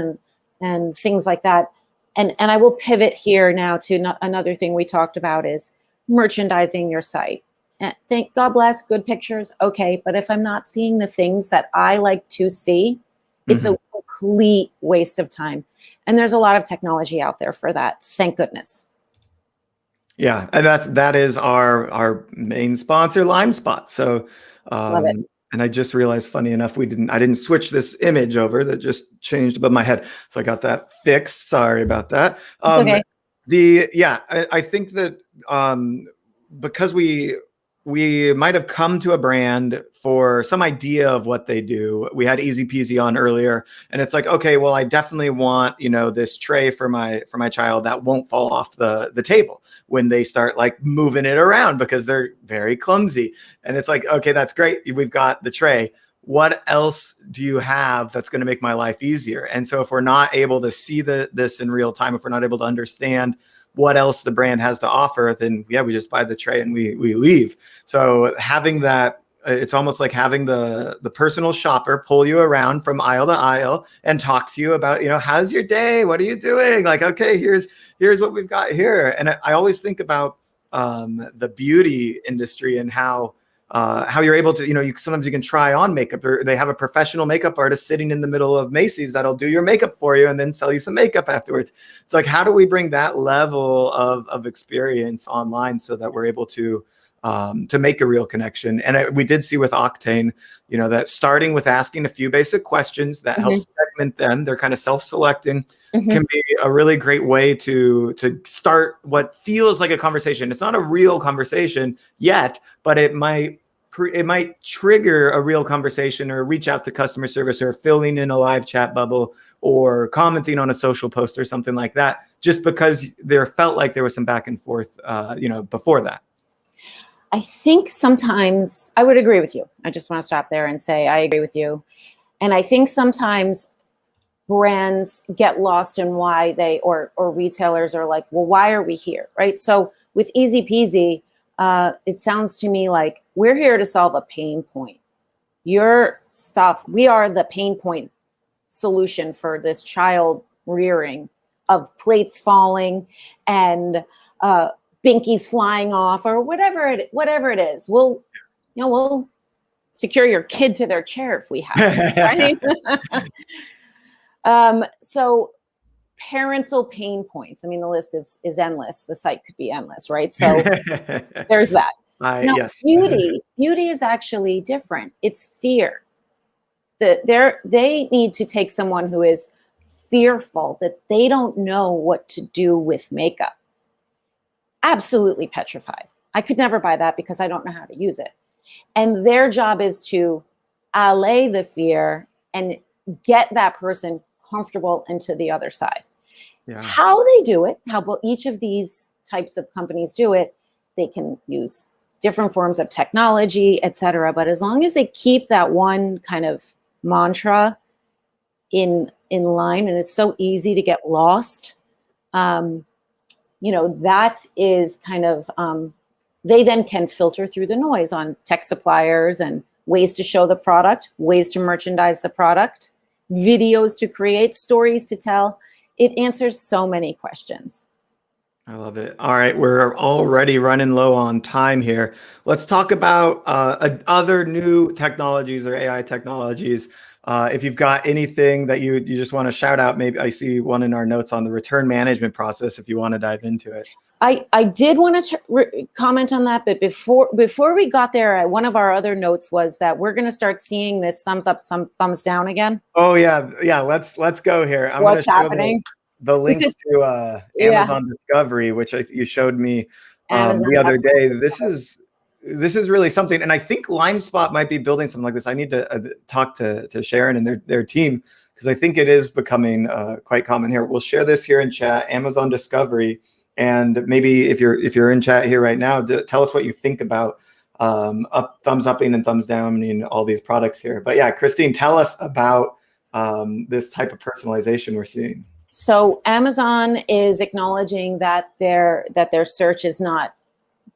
and things like that. And I will pivot here now to another thing we talked about is merchandising your site. And thank God bless, good pictures. Okay. But if I'm not seeing the things that I like to see, it's a complete waste of time. And there's a lot of technology out there for that. Thank goodness. Yeah. And that is our main sponsor, LimeSpot. So, Love it. And I just realized, funny enough, I didn't switch this image over, that just changed above my head. So I got that fixed. Sorry about that. It's okay. I think that because we might have come to a brand for some idea of what they do. We had Easy Peasy on earlier, and it's like, okay, well, I definitely want, this tray for my child that won't fall off the table when they start like moving it around because they're very clumsy. And it's like, okay, that's great. We've got the tray. What else do you have that's going to make my life easier? And so if we're not able to see this in real time, if we're not able to understand what else the brand has to offer, then we just buy the tray and we leave. So having that, it's almost like having the personal shopper pull you around from aisle to aisle and talk to you about, how's your day? What are you doing? Like, okay, here's what we've got here. And I always think about the beauty industry and how you're able to, sometimes you can try on makeup, or they have a professional makeup artist sitting in the middle of Macy's that'll do your makeup for you and then sell you some makeup afterwards. It's like, how do we bring that level of experience online so that we're able to make a real connection? And we did see with Octane, that starting with asking a few basic questions that helps segment them, they're kind of self-selecting, can be a really great way to start what feels like a conversation. It's not a real conversation yet, but it might trigger a real conversation, or reach out to customer service, or filling in a live chat bubble, or commenting on a social post or something like that, just because there felt like there was some back and forth, before that. I think sometimes I would agree with you. I just want to stop there and say I agree with you. And I think sometimes brands get lost in why they, or retailers are like, well, why are we here, right? So with Easy Peasy, it sounds to me like we're here to solve a pain point. Your stuff, we are the pain point solution for this child rearing of plates falling and binkies flying off or whatever it is. We'll secure your kid to their chair if we have to, right? So parental pain points. I mean, the list is endless. The site could be endless, right? So there's that. Now, yes. beauty is actually different. It's fear. They need to take someone who is fearful that they don't know what to do with makeup. Absolutely petrified. I could never buy that because I don't know how to use it. And their job is to allay the fear and get that person comfortable into the other side. Yeah. How they do it, how each of these types of companies do it, they can use different forms of technology, et cetera. But as long as they keep that one kind of mantra in line, and it's so easy to get lost, that is kind of, they then can filter through the noise on tech suppliers and ways to show the product, ways to merchandise the product, videos to create, stories to tell. It answers so many questions. I love it. All right, we're already running low on time here. Let's talk about other new technologies or AI technologies. If you've got anything that you just want to shout out, maybe I see one in our notes on the return management process if you want to dive into it. I did want to comment on that, but before we got there, one of our other notes was that we're going to start seeing this thumbs up, some thumbs down again. Oh yeah. Let's go here. I'm What's happening? The link to Amazon Discovery, which you showed me the other day. This is really something, and I think LimeSpot might be building something like this. I need to talk to Sharon and their team, because I think it is becoming quite common here. We'll share this here in chat. Amazon Discovery. And maybe if you're in chat here right now, tell us what you think about thumbs upping and thumbs down and all these products here. But yeah, Christine, tell us about this type of personalization we're seeing. So Amazon is acknowledging that their search is not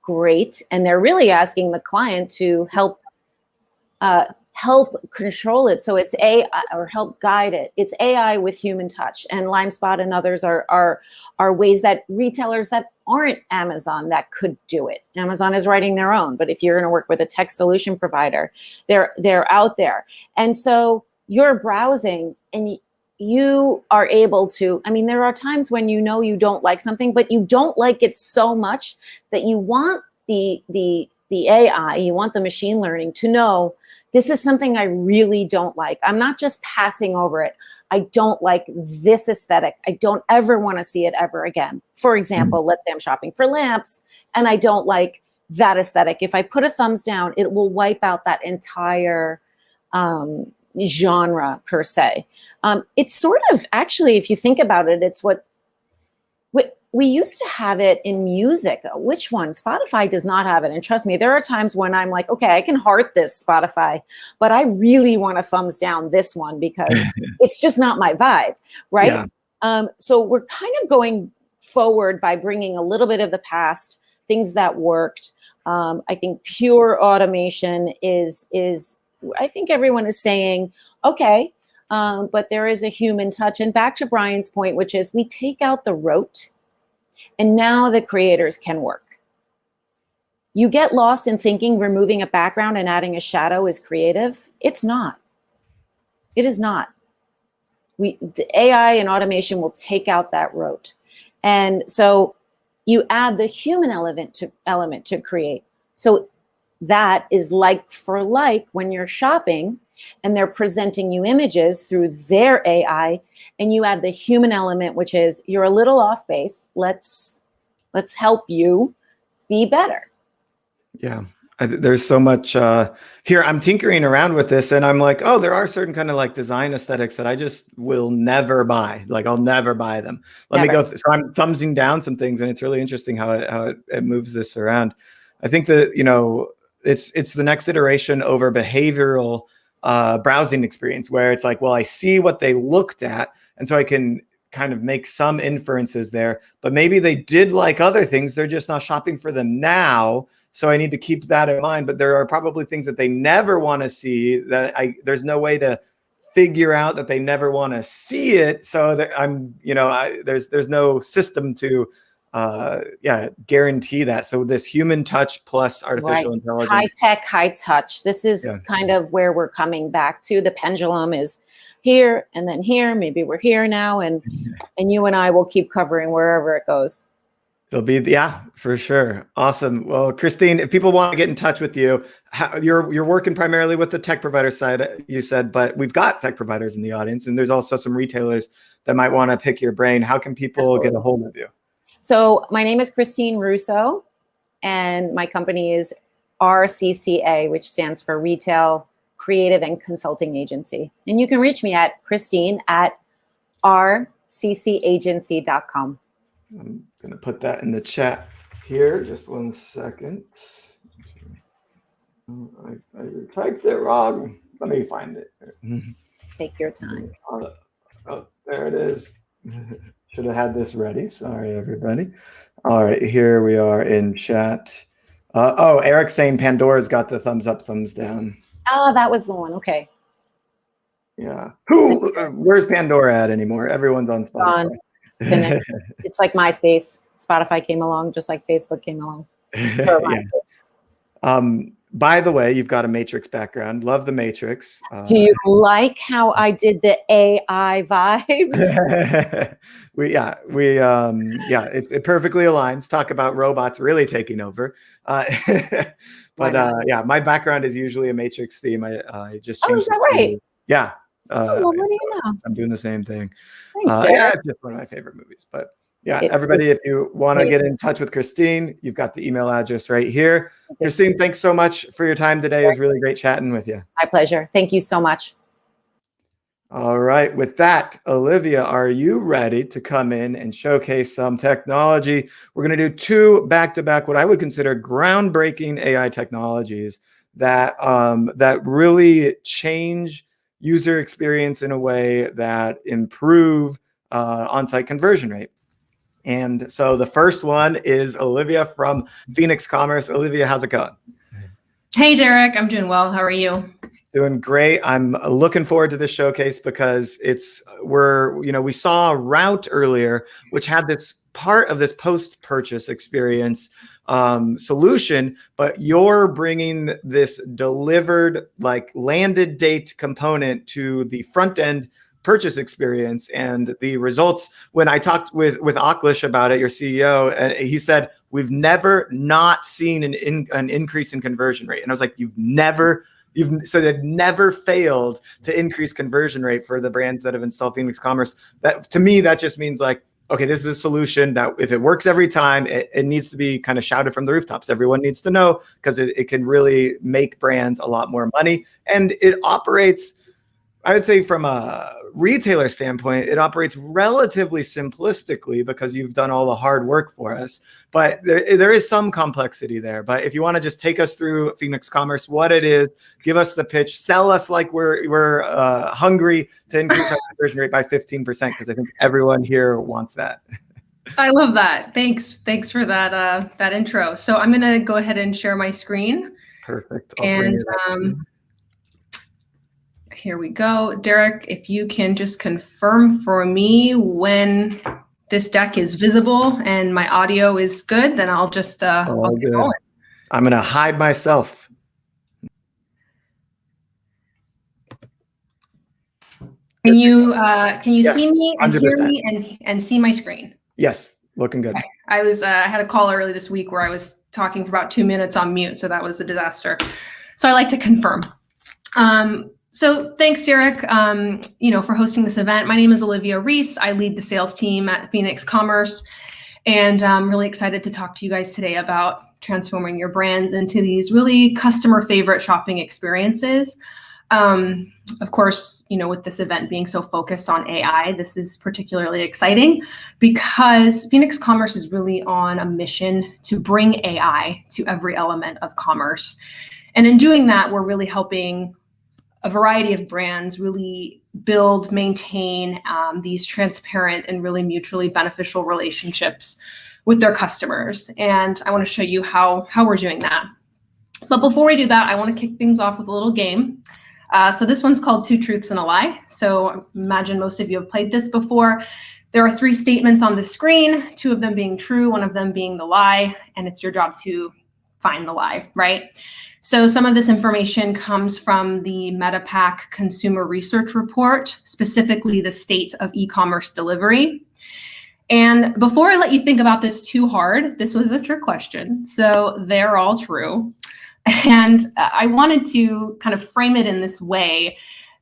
great, and they're really asking the client to help control it. So it's AI, or help guide it. It's AI with human touch, and LimeSpot and others are ways that retailers that aren't Amazon that could do it. Amazon is writing their own, but if you're going to work with a tech solution provider, they're out there. And so you're browsing and you are able to, I mean, there are times when you don't like something, but you don't like it so much that you want the AI, you want the machine learning to know, this is something I really don't like. I'm not just passing over it. I don't like this aesthetic. I don't ever want to see it ever again. For example, let's say I'm shopping for lamps and I don't like that aesthetic. If I put a thumbs down, it will wipe out that entire genre per se. It's sort of, actually, if you think about it, it's what we used to have it in music. Which one? Spotify does not have it. And trust me, there are times when I'm like, okay, I can heart this Spotify, but I really want to thumbs down this one because it's just not my vibe, right? Yeah. So we're kind of going forward by bringing a little bit of the past, things that worked. I think pure automation is I think everyone is saying, okay, but there is a human touch. And back to Brian's point, which is we take out the rote, and now the creators can work. You get lost in thinking removing a background and adding a shadow is creative. It's not. It is not. The AI and automation will take out that rote. And so you add the human element to create. So that is like for like when you're shopping and they're presenting you images through their AI, and you add the human element, which is you're a little off base. Let's help you be better. Yeah. There's so much here. I'm tinkering around with this and I'm like, oh, there are certain kind of like design aesthetics that I just will never buy. Like I'll never buy them. Let me go. So I'm thumbsing down some things, and it's really interesting how it moves this around. I think that, it's the next iteration over behavioral browsing experience, where it's like, well, I see what they looked at, and so I can kind of make some inferences there, but maybe they did like other things. They're just not shopping for them now. So I need to keep that in mind. But there are probably things that they never want to see that there's no way to figure out that they never want to see it. So that there's no system to guarantee that. So this human touch plus artificial intelligence. High tech, high touch. This is kind of where we're coming back to. The pendulum is here and then here. Maybe we're here now, and you and I will keep covering wherever it goes. It'll be, for sure. Awesome. Well, Christine, if people want to get in touch with you, you're working primarily with the tech provider side, you said, but we've got tech providers in the audience, and there's also some retailers that might want to pick your brain. How can people get a hold of you? So my name is Christine Russo, and my company is RCCA, which stands for Retail Creative and Consulting Agency. And you can reach me at christine@rccagency.com. I'm going to put that in the chat here. Just one second. I typed it wrong. Let me find it. Take your time. Oh, there it is. Should have had this ready. Sorry, everybody. All right, here we are in chat. Eric's saying Pandora's got the thumbs up, thumbs down. Oh, that was the one. Okay. Yeah. Where's Pandora at anymore? Everyone's on Spotify. It's like MySpace. Spotify came along just like Facebook came along. By the way, you've got a Matrix background. Love the Matrix. Do you like how I did the AI vibes? It perfectly aligns. Talk about robots really taking over. My background is usually a Matrix theme. I just changed. Oh, is that right? Yeah. What do you know? I'm doing the same thing. Thanks, it's just one of my favorite movies. But everybody, if you want to get in touch with Christine, you've got the email address right here. Christine, thanks so much for your time today. It was really great chatting with you. My pleasure. Thank you so much. All right. With that, Olivia, are you ready to come in and showcase some technology? We're going to do 2 back-to-back, what I would consider groundbreaking AI technologies that really change user experience in a way that improve on-site conversion rate. And so the first one is Olivia from Phoenix Commerce. Olivia, how's it going? Hey, Derek. I'm doing well. How are you? Doing great. I'm looking forward to this showcase because we saw Route earlier, which had this part of this post-purchase experience solution, but you're bringing this delivered, like landed date component to the front end purchase experience. And the results, when I talked with Aklish about it, your CEO, and he said, we've never not seen an increase in conversion rate. And I was like, so they've never failed to increase conversion rate for the brands that have installed Phoenix Commerce. That, to me, that just means like, okay, this is a solution that if it works every time, it needs to be kind of shouted from the rooftops. Everyone needs to know, because it can really make brands a lot more money. And it operates, I would say from a retailer standpoint, it operates relatively simplistically because you've done all the hard work for us. But there is some complexity there. But if you want to just take us through Phoenix Commerce, what it is, give us the pitch, sell us like we're hungry to increase our conversion rate by 15%, because I think everyone here wants that. I love that. Thanks for that intro. So I'm going to go ahead and share my screen. Perfect. And here we go. Derek, if you can just confirm for me when this deck is visible and my audio is good, then I'll just I'll get going. I'm going to hide myself. Can you see me and 100%. hear me and see my screen? Yes, looking good. Okay. I had a call early this week where I was talking for about 2 minutes on mute, so that was a disaster. So I like to confirm. So thanks, Derek, for hosting this event. My name is Olivia Reese. I lead the sales team at Phoenix Commerce, and I'm really excited to talk to you guys today about transforming your brands into these really customer favorite shopping experiences. Of course, with this event being so focused on AI, this is particularly exciting because Phoenix Commerce is really on a mission to bring AI to every element of commerce. And in doing that, we're really helping a variety of brands really build, maintain these transparent and really mutually beneficial relationships with their customers. And I want to show you how we're doing that. But before we do that, I want to kick things off with a little game. So this one's called Two Truths and a Lie. So imagine most of you have played this before. There are 3 statements on the screen, 2 of them being true, 1 of them being the lie, and it's your job to find the lie, right? So some of this information comes from the MetaPack Consumer Research Report, specifically the state of e-commerce delivery. And before I let you think about this too hard, this was a trick question. So they're all true. And I wanted to kind of frame it in this way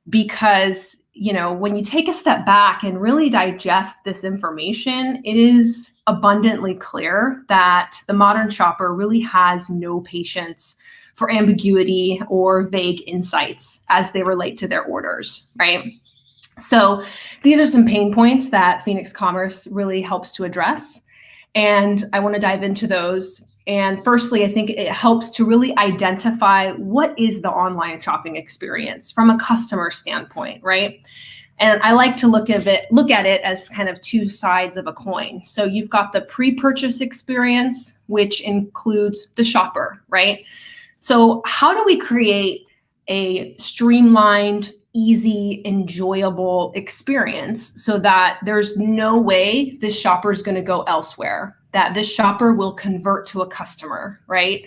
because, you know, when you take a step back and really digest this information, it is abundantly clear that the modern shopper really has no patience for ambiguity or vague insights as they relate to their orders, right? So these are some pain points that Phoenix Commerce really helps to address. And I want to dive into those. And firstly, I think it helps to really identify what is the online shopping experience from a customer standpoint, right? And I like to look at it as kind of 2 sides of a coin. So you've got the pre-purchase experience, which includes the shopper, right? So how do we create a streamlined, easy, enjoyable experience so that there's no way this shopper is going to go elsewhere, that this shopper will convert to a customer, right?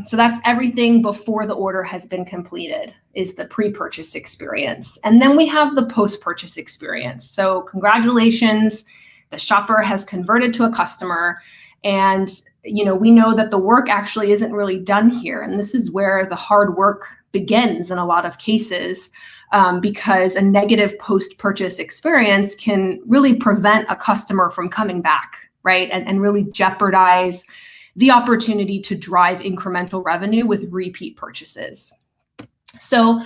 So that's everything before the order has been completed is the pre-purchase experience. And then we have the post-purchase experience. So congratulations, the shopper has converted to a customer. And you know, we know that the work actually isn't really done here. And this is where the hard work begins in a lot of cases, because a negative post-purchase experience can really prevent a customer from coming back, right? And really jeopardize the opportunity to drive incremental revenue with repeat purchases. So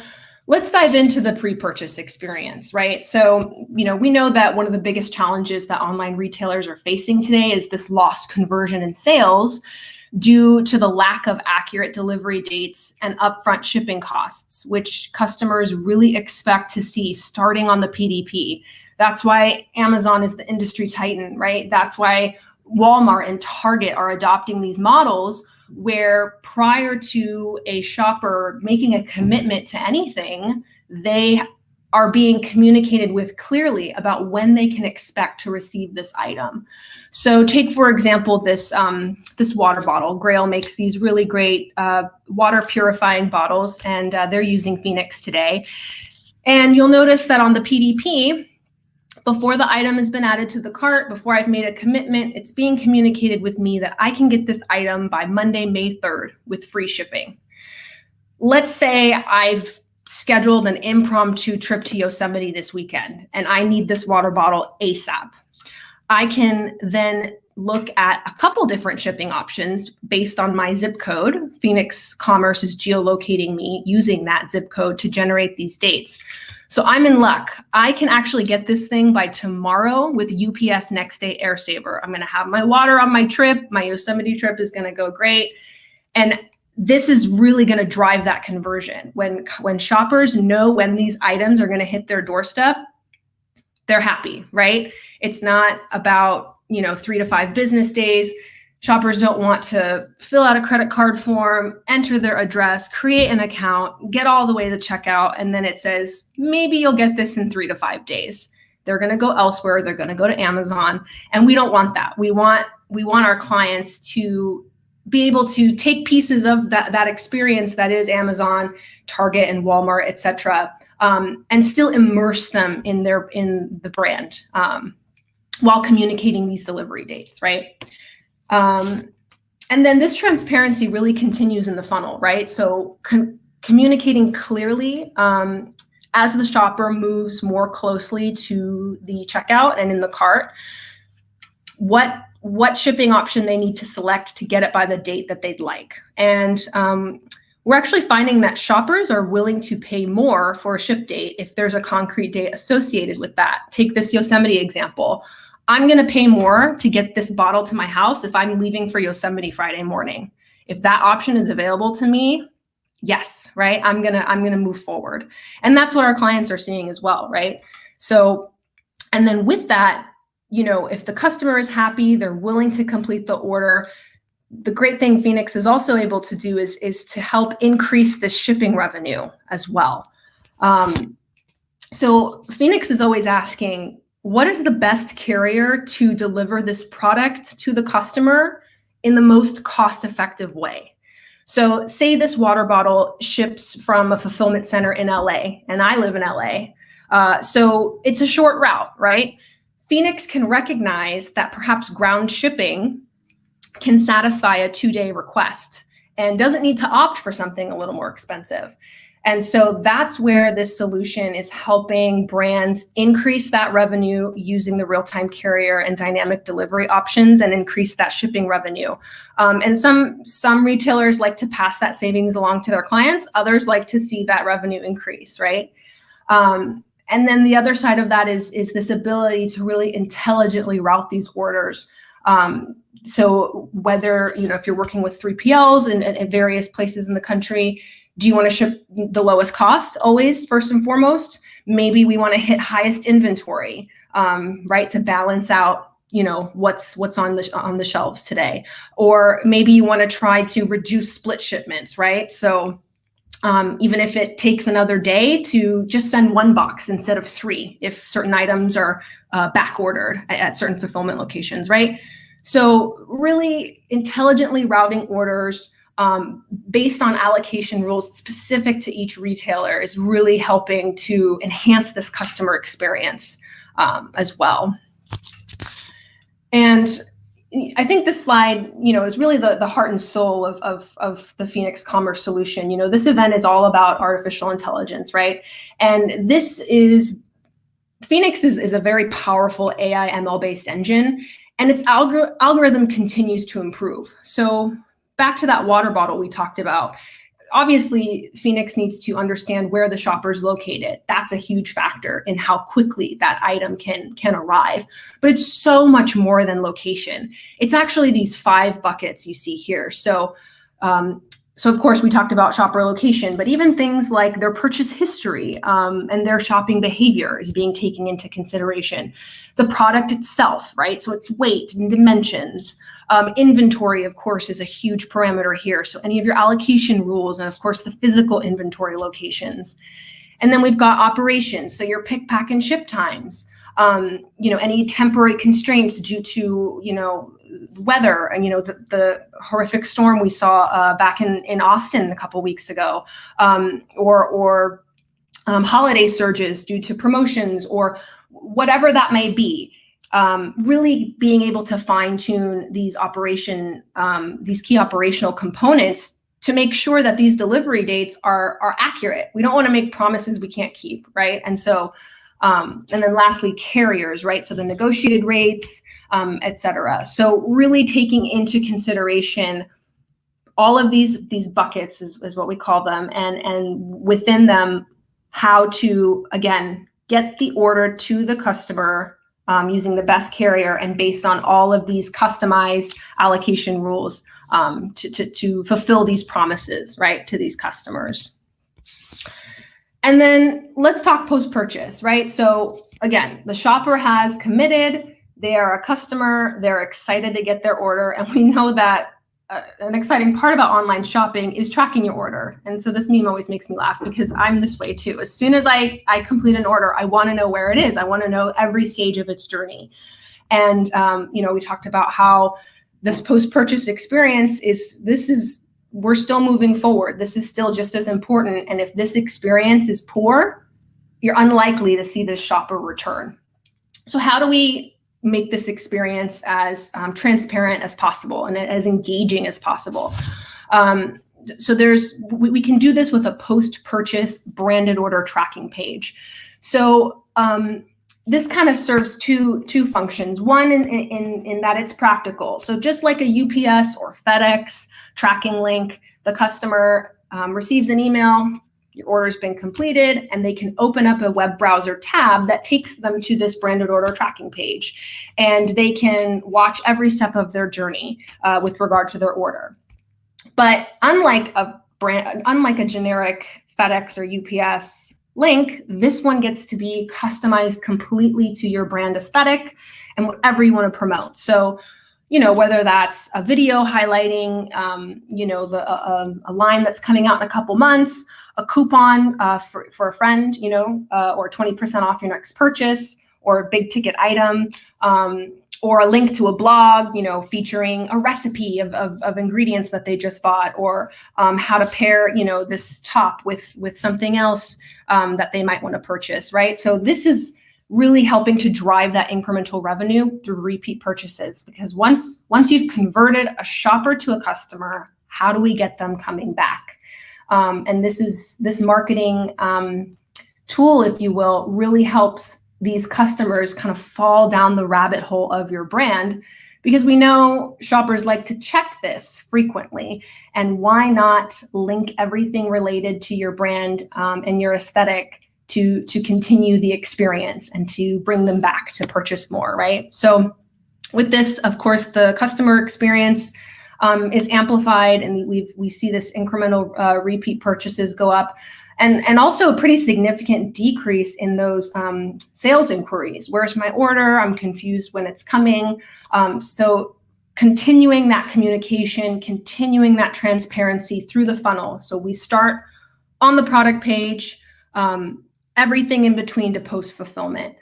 let's dive into the pre-purchase experience, right? So, you know, we know that one of the biggest challenges that online retailers are facing today is this lost conversion in sales due to the lack of accurate delivery dates and upfront shipping costs, which customers really expect to see starting on the PDP. That's why Amazon is the industry titan, right? That's why Walmart and Target are adopting these models where prior to a shopper making a commitment to anything, they are being communicated with clearly about when they can expect to receive this item. So take, for example, this water bottle. Grail makes these really great water purifying bottles, and they're using Phoenix today. And you'll notice that on the PDP, before the item has been added to the cart, before I've made a commitment, it's being communicated with me that I can get this item by Monday, May 3rd with free shipping. Let's say I've scheduled an impromptu trip to Yosemite this weekend and I need this water bottle ASAP. I can then look at a couple different shipping options based on my zip code. Phoenix Commerce is geolocating me using that zip code to generate these dates. So I'm in luck. I can actually get this thing by tomorrow with UPS next day air saver. I'm going to have my water on my trip. My Yosemite trip is going to go great. And this is really going to drive that conversion. When shoppers know when these items are going to hit their doorstep, they're happy, right? It's not about, 3 to 5 business days. Shoppers don't want to fill out a credit card form, enter their address, create an account, get all the way to checkout, and then it says, maybe you'll get this in 3 to 5 days. They're going to go elsewhere. They're going to go to Amazon. And we don't want that. We want our clients to be able to take pieces of that experience that is Amazon, Target, and Walmart, et cetera, and still immerse them in the brand while communicating these delivery dates, right? And then this transparency really continues in the funnel, right? So communicating clearly as the shopper moves more closely to the checkout and in the cart, what shipping option they need to select to get it by the date that they'd like. And we're actually finding that shoppers are willing to pay more for a ship date if there's a concrete date associated with that. Take this Yosemite example. I'm going to pay more to get this bottle to my house if I'm leaving for Yosemite Friday morning. If that option is available to me, yes, right? I'm going to move forward. And that's what our clients are seeing as well, right? So, and then with that, if the customer is happy, they're willing to complete the order, the great thing Phoenix is also able to do is to help increase this shipping revenue as well. So Phoenix is always asking, what is the best carrier to deliver this product to the customer in the most cost-effective way? So say this water bottle ships from a fulfillment center in LA, and I live in LA. So it's a short route, right? Phoenix can recognize that perhaps ground shipping can satisfy a 2-day request and doesn't need to opt for something a little more expensive. And so that's where this solution is helping brands increase that revenue using the real-time carrier and dynamic delivery options and increase that shipping revenue. And some retailers like to pass that savings along to their clients. Others like to see that revenue increase, right? And then the other side of that is this ability to really intelligently route these orders. So whether, if you're working with 3PLs in various places in the country, do you want to ship the lowest cost always, first and foremost? Maybe we want to hit highest inventory, right, to balance out, what's on the shelves today. Or maybe you want to try to reduce split shipments, right? So even if it takes another day, to just send 1 box instead of 3 if certain items are back ordered at certain fulfillment locations, right? So really intelligently routing orders based on allocation rules specific to each retailer is really helping to enhance this customer experience as well. And I think this slide, is really the heart and soul of the Phoenix Commerce solution. This event is all about artificial intelligence, right? And Phoenix is a very powerful AI ML-based engine, and its algorithm continues to improve. So back to that water bottle we talked about. Obviously, Phoenix needs to understand where the shopper's located. That's a huge factor in how quickly that item can arrive. But it's so much more than location. It's actually these 5 buckets you see here. So of course, we talked about shopper location, but even things like their purchase history and their shopping behavior is being taken into consideration. The product itself, right? So its weight and dimensions. Inventory, of course, is a huge parameter here. So any of your allocation rules and, of course, the physical inventory locations. And then we've got operations, so your pick, pack, and ship times. Any temporary constraints due to, weather and, the horrific storm we saw back in Austin a couple weeks ago, or holiday surges due to promotions or whatever that may be. Really being able to fine tune these key operational components to make sure that these delivery dates are accurate. We don't want to make promises we can't keep, right? And so, and then lastly, carriers, right? So the negotiated rates, et cetera. So really taking into consideration all of these buckets is what we call them, and within them, how to, again, get the order to the customer using the best carrier and based on all of these customized allocation rules to fulfill these promises, right, to these customers. And then let's talk post-purchase, right? So again, the shopper has committed, they are a customer, they're excited to get their order, and we know that an exciting part about online shopping is tracking your order. And so this meme always makes me laugh because I'm this way too. As soon as I complete an order, I want to know where it is. I want to know every stage of its journey. And, we talked about how this post-purchase experience we're still moving forward. This is still just as important. And if this experience is poor, you're unlikely to see this shopper return. So how do we make this experience as transparent as possible and as engaging as possible? So we can do this with a post-purchase branded order tracking page. So this kind of serves two functions. One in that it's practical. So just like a UPS or FedEx tracking link, the customer receives an email, your order's been completed, and they can open up a web browser tab that takes them to this branded order tracking page. And they can watch every step of their journey with regard to their order. But unlike a generic FedEx or UPS link, this one gets to be customized completely to your brand aesthetic and whatever you want to promote. So whether that's a video highlighting, a line that's coming out in a couple months, a coupon for a friend, or 20% off your next purchase, or a big ticket item, or a link to a blog, featuring a recipe of ingredients that they just bought, or how to pair, this top with something else that they might want to purchase, right? So this is really helping to drive that incremental revenue through repeat purchases, because once you've converted a shopper to a customer, how do we get them coming back? And this marketing tool, if you will, really helps these customers kind of fall down the rabbit hole of your brand, because we know shoppers like to check this frequently. And why not link everything related to your brand and your aesthetic to continue the experience and to bring them back to purchase more, right? So with this, of course, the customer experience is amplified, and we see this incremental repeat purchases go up, and also a pretty significant decrease in those sales inquiries. Where's my order? I'm confused when it's coming. So continuing that communication, continuing that transparency through the funnel. So we start on the product page, everything in between to post fulfillment,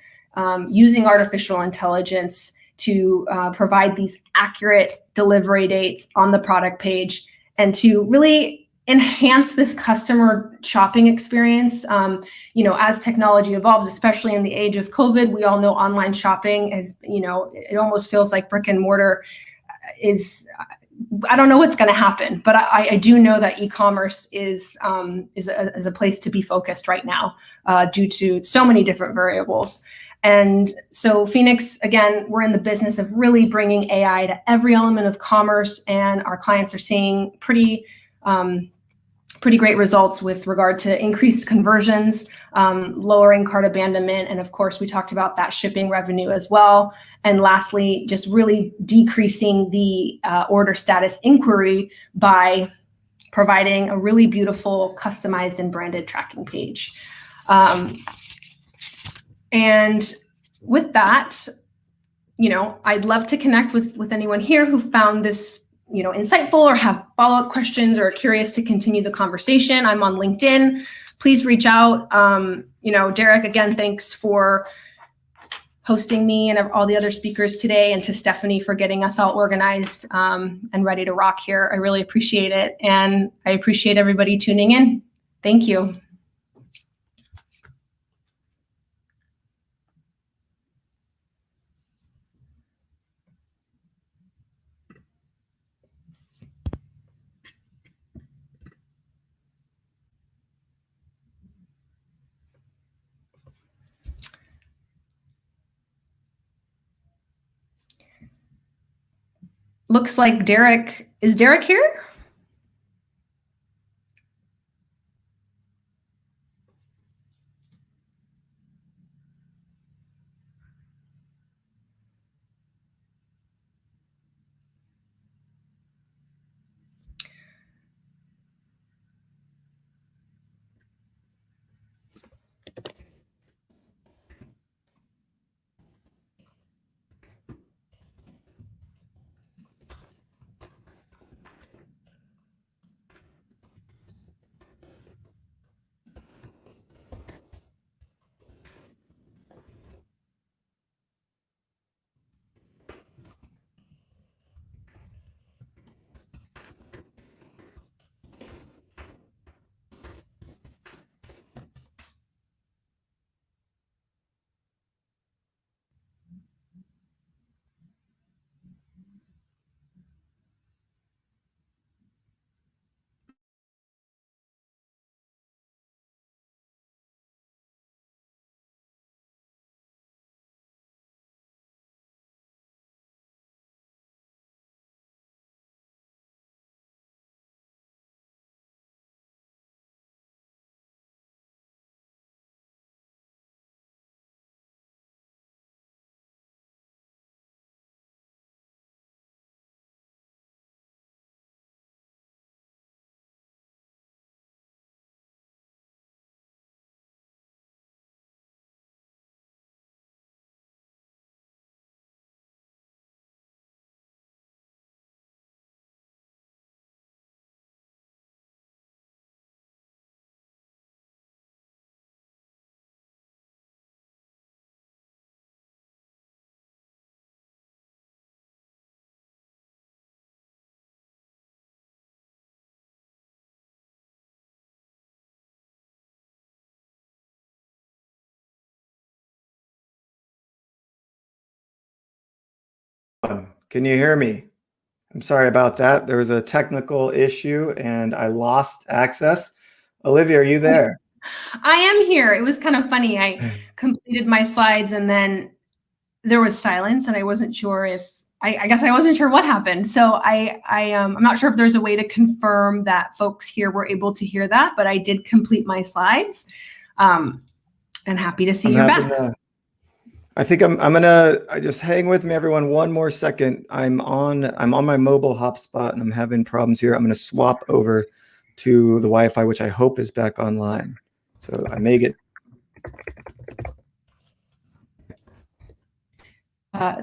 using artificial intelligence to provide these accurate delivery dates on the product page, and to really enhance this customer shopping experience. As technology evolves, especially in the age of COVID, we all know online shopping is, it almost feels like brick and mortar is, I don't know what's going to happen, but I do know that e-commerce is a place to be focused right now due to so many different variables. And so Phoenix, again, we're in the business of really bringing AI to every element of commerce, and our clients are seeing pretty great results with regard to increased conversions, lowering cart abandonment, and of course, we talked about that shipping revenue as well. And lastly, just really decreasing the order status inquiry by providing a really beautiful, customized, and branded tracking page. And with that, I'd love to connect with anyone here who found this insightful, or have follow-up questions, or are curious to continue the conversation. I'm on LinkedIn. Please reach out. Derek, again, thanks for hosting me and all the other speakers today, and to Stephanie for getting us all organized and ready to rock here. I really appreciate it, and I appreciate everybody tuning in. Thank you. Looks like Derek, is Derek here? Can you hear me? I'm sorry about that. There was a technical issue and I lost access. Olivia, are you there? I am here. It was kind of funny. I completed my slides and then there was silence and I wasn't sure if, I guess I wasn't sure what happened. So I'm not sure if there's a way to confirm that folks here were able to hear that, but I did complete my slides. And happy to see you back. I think I'm gonna just hang with me, everyone. One more second. I'm on my mobile hotspot and I'm having problems here. I'm gonna swap over to the Wi-Fi, which I hope is back online. So I may get.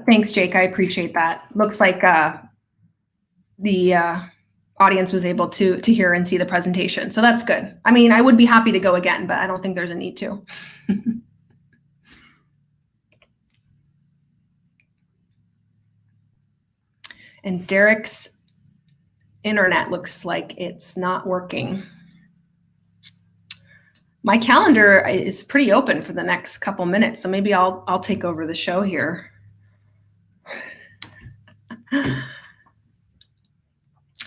Thanks, Jake. I appreciate that. Looks like the audience was able to hear and see the presentation, so that's good. I mean, I would be happy to go again, but I don't think there's a need to. And Derek's internet looks like it's not working. My calendar is pretty open for the next couple minutes, so maybe I'll take over the show here.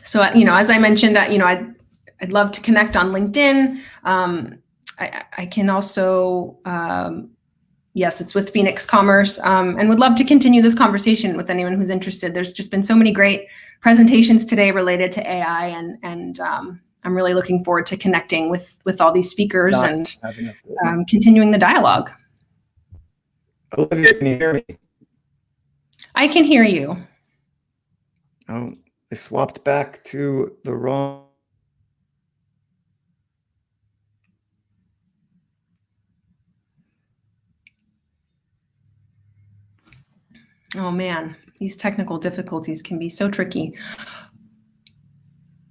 So, as I mentioned, I'd love to connect on LinkedIn. I can also, yes, it's with Phoenix Commerce, and would love to continue this conversation with anyone who's interested. There's just been so many great presentations today related to AI, and I'm really looking forward to connecting with all these speakers and continuing the dialogue. Olivia, can you hear me? I can hear you. Oh, I swapped back to the wrong. Oh man, these technical difficulties can be so tricky.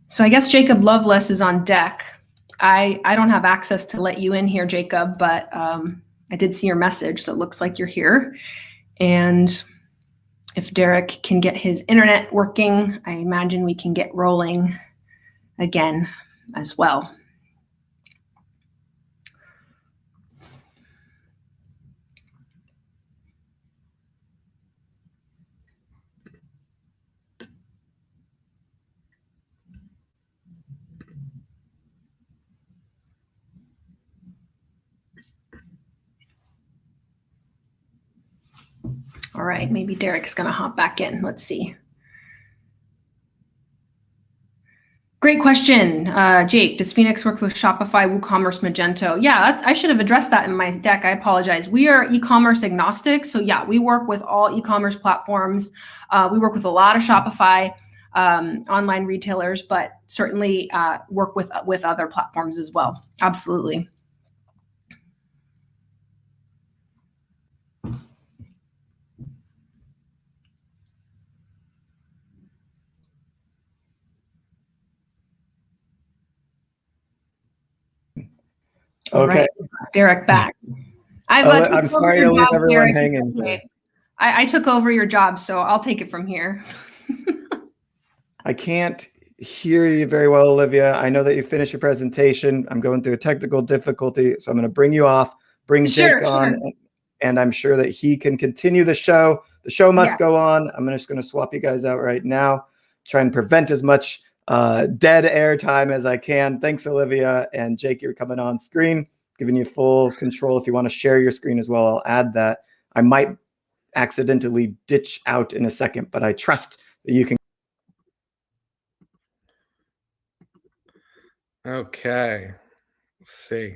So I guess Jacob Loveless is on deck. I don't have access to let you in here, Jacob, but I did see your message, so it looks like you're here. And if Derek can get his internet working, I imagine we can get rolling again as well. All right, maybe Derek's gonna hop back in. Let's see. Great question, Jake. Does Phoenix work with Shopify, WooCommerce, Magento? Yeah, I should have addressed that in my deck. I apologize. We are e-commerce agnostic. So yeah, we work with all e-commerce platforms. We work with a lot of Shopify online retailers, but certainly work with other platforms as well. Absolutely. Okay. Right. Derek back. I'm sorry to leave everyone hanging. I took over your job, so I'll take it from here. I can't hear you very well, Olivia. I know that you finished your presentation. I'm going through a technical difficulty, so I'm going to bring you off, bring Jake on, and I'm sure that he can continue the show. The show must go on. I'm just going to swap you guys out right now, try and prevent as much dead air time as I can. Thanks, Olivia. And Jake, you're coming on screen, giving you full control. If you want to share your screen as well, I'll add that. I might accidentally ditch out in a second, but I trust that you can. Okay, let's see.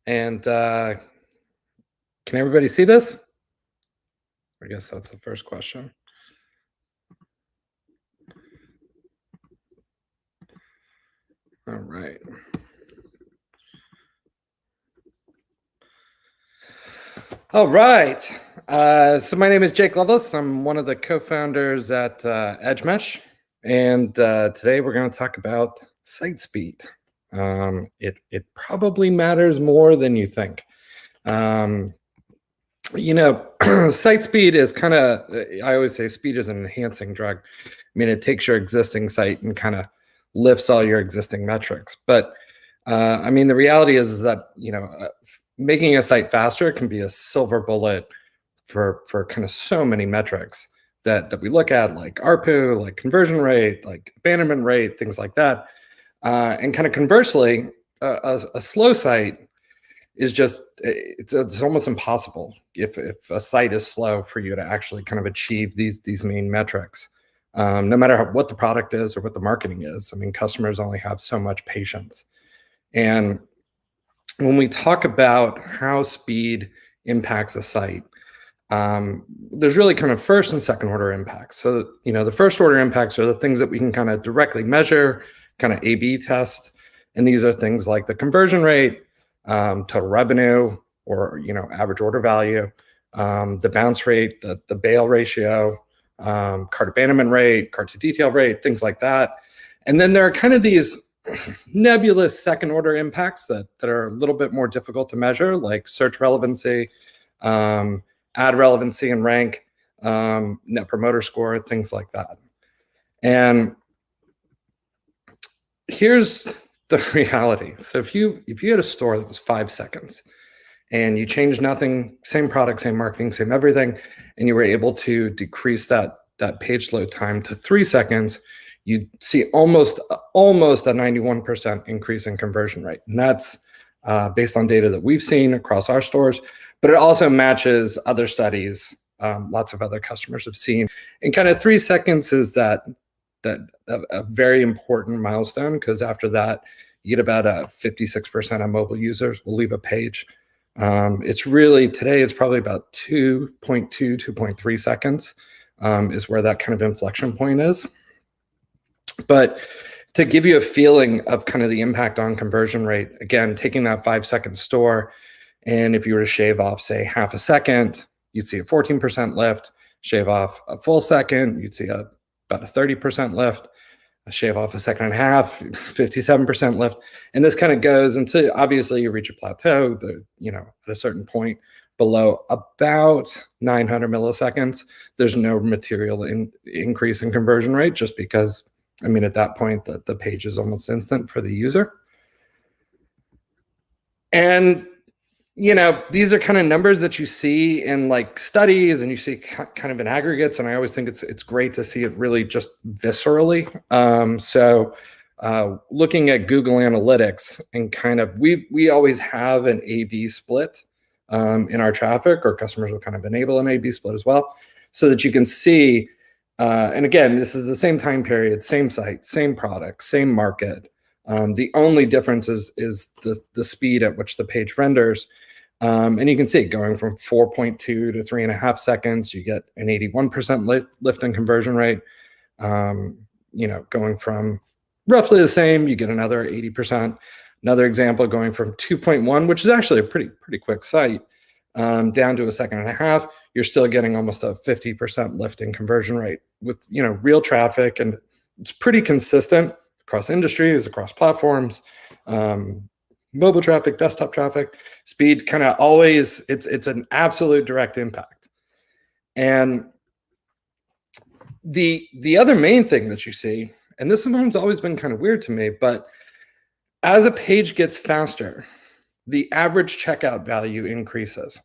And can everybody see this? I guess that's the first question. All right. All right. So my name is Jake Loveless. I'm one of the co-founders at EdgeMesh. And today we're going to talk about site speed. It probably matters more than you think. Site speed is kind of, I always say speed is an enhancing drug. I mean, it takes your existing site and kind of lifts all your existing metrics. But I mean, the reality is that, making a site faster can be a silver bullet for kind of so many metrics. that we look at, like ARPU, like conversion rate, like abandonment rate, things like that. And kind of conversely, a slow site is just, it's almost impossible if a site is slow for you to actually kind of achieve these main metrics. No matter what the product is or what the marketing is. I mean, customers only have so much patience. And when we talk about how speed impacts a site, there's really kind of first and second order impacts. So, the first order impacts are the things that we can kind of directly measure, kind of A/B test. And these are things like the conversion rate, total revenue, or, average order value, the bounce rate, the bail ratio, cart abandonment rate, cart to detail rate, things like that. And then there are kind of these nebulous second order impacts that are a little bit more difficult to measure, like search relevancy, ad relevancy and rank, net promoter score, things like that. And here's the reality. So if you had a store that was 5 seconds and you changed nothing, same product, same marketing, same everything, and you were able to decrease that page load time to 3 seconds, you see almost a 91% increase in conversion rate. And that's based on data that we've seen across our stores, but it also matches other studies lots of other customers have seen. And kind of 3 seconds is that a very important milestone, because after that, you get about 56% of mobile users will leave a page. It's really, today, it's probably about 2.3 seconds is where that kind of inflection point is. But to give you a feeling of kind of the impact on conversion rate, again, taking that 5 second store, and if you were to shave off, say, half a second, you'd see a 14% lift. Shave off a full second, you'd see about a 30% lift. Shave off a second and a half, 57% lift. And this kind of goes until obviously you reach a plateau, at a certain point below about 900 milliseconds, there's no material increase in conversion rate, just because, I mean, at that point, the page is almost instant for the user. And these are kind of numbers that you see in like studies, and you see kind of in aggregates. And I always think it's great to see it really just viscerally. So looking at Google Analytics, and kind of, we always have an A/B split in our traffic, or customers will kind of enable an A/B split as well, so that you can see, and again, this is the same time period, same site, same product, same market. The only difference is the speed at which the page renders. And you can see going from 4.2 to 3.5 seconds, you get an 81% lift in conversion rate. Going from roughly the same, you get another 80%. Another example, going from 2.1, which is actually a pretty quick site, down to a second and a half, you're still getting almost a 50% lift in conversion rate with real traffic, and it's pretty consistent across industries, across platforms. Mobile traffic, desktop traffic, speed, kind of always, it's an absolute direct impact. And the other main thing that you see, and this one's always been kind of weird to me, but as a page gets faster, the average checkout value increases.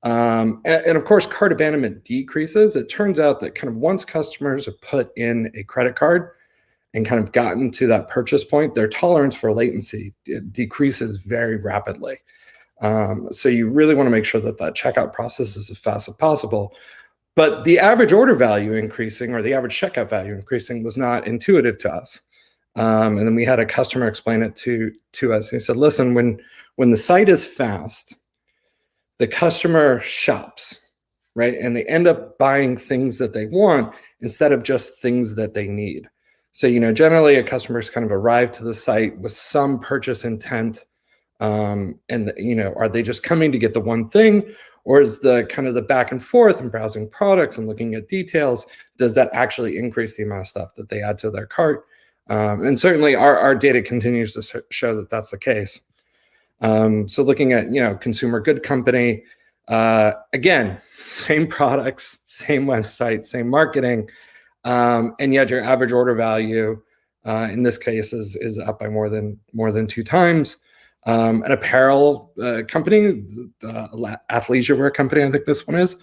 And of course, cart abandonment decreases. It turns out that kind of once customers have put in a credit card and kind of gotten to that purchase point, their tolerance for latency decreases very rapidly. So you really want to make sure that checkout process is as fast as possible. But the average order value increasing, or the average checkout value increasing, was not intuitive to us. And then we had a customer explain it to us. He said, listen, when the site is fast, the customer shops, right? And they end up buying things that they want instead of just things that they need. So, generally a customer's kind of arrived to the site with some purchase intent. And, are they just coming to get the one thing, or is the kind of the back and forth and browsing products and looking at details, does that actually increase the amount of stuff that they add to their cart? And certainly our data continues to show that that's the case. So looking at, consumer good company, again, same products, same website, same marketing, and yet your average order value in this case is up by more than 2 times. An apparel company, athleisure wear company, I think this one is,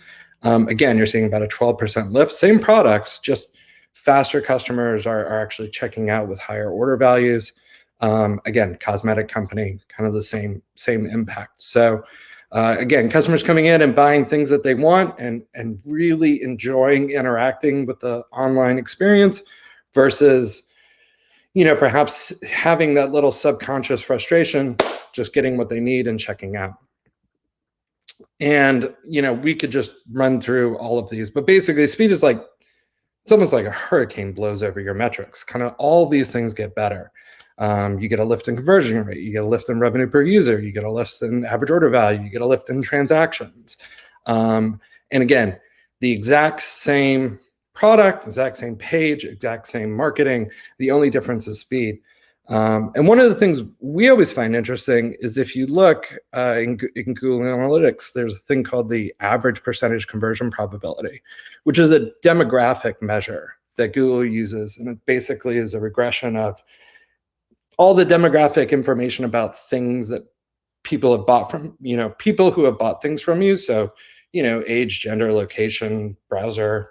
Again, you're seeing about a 12% lift. Same products, just faster customers are actually checking out with higher order values. Again, cosmetic company, kind of the same impact. So again, customers coming in and buying things that they want and really enjoying interacting with the online experience versus, perhaps having that little subconscious frustration, just getting what they need and checking out. And, we could just run through all of these, but basically speed is it's almost like a hurricane blows over your metrics. Kind of all these things get better. You get a lift in conversion rate, you get a lift in revenue per user, you get a lift in average order value, you get a lift in transactions. And again, the exact same product, exact same page, exact same marketing. The only difference is speed. And one of the things we always find interesting is if you look in Google Analytics, there's a thing called the average percentage conversion probability, which is a demographic measure that Google uses. And it basically is a regression of all the demographic information about things that people have bought from, people who have bought things from you. So, age, gender, location, browser,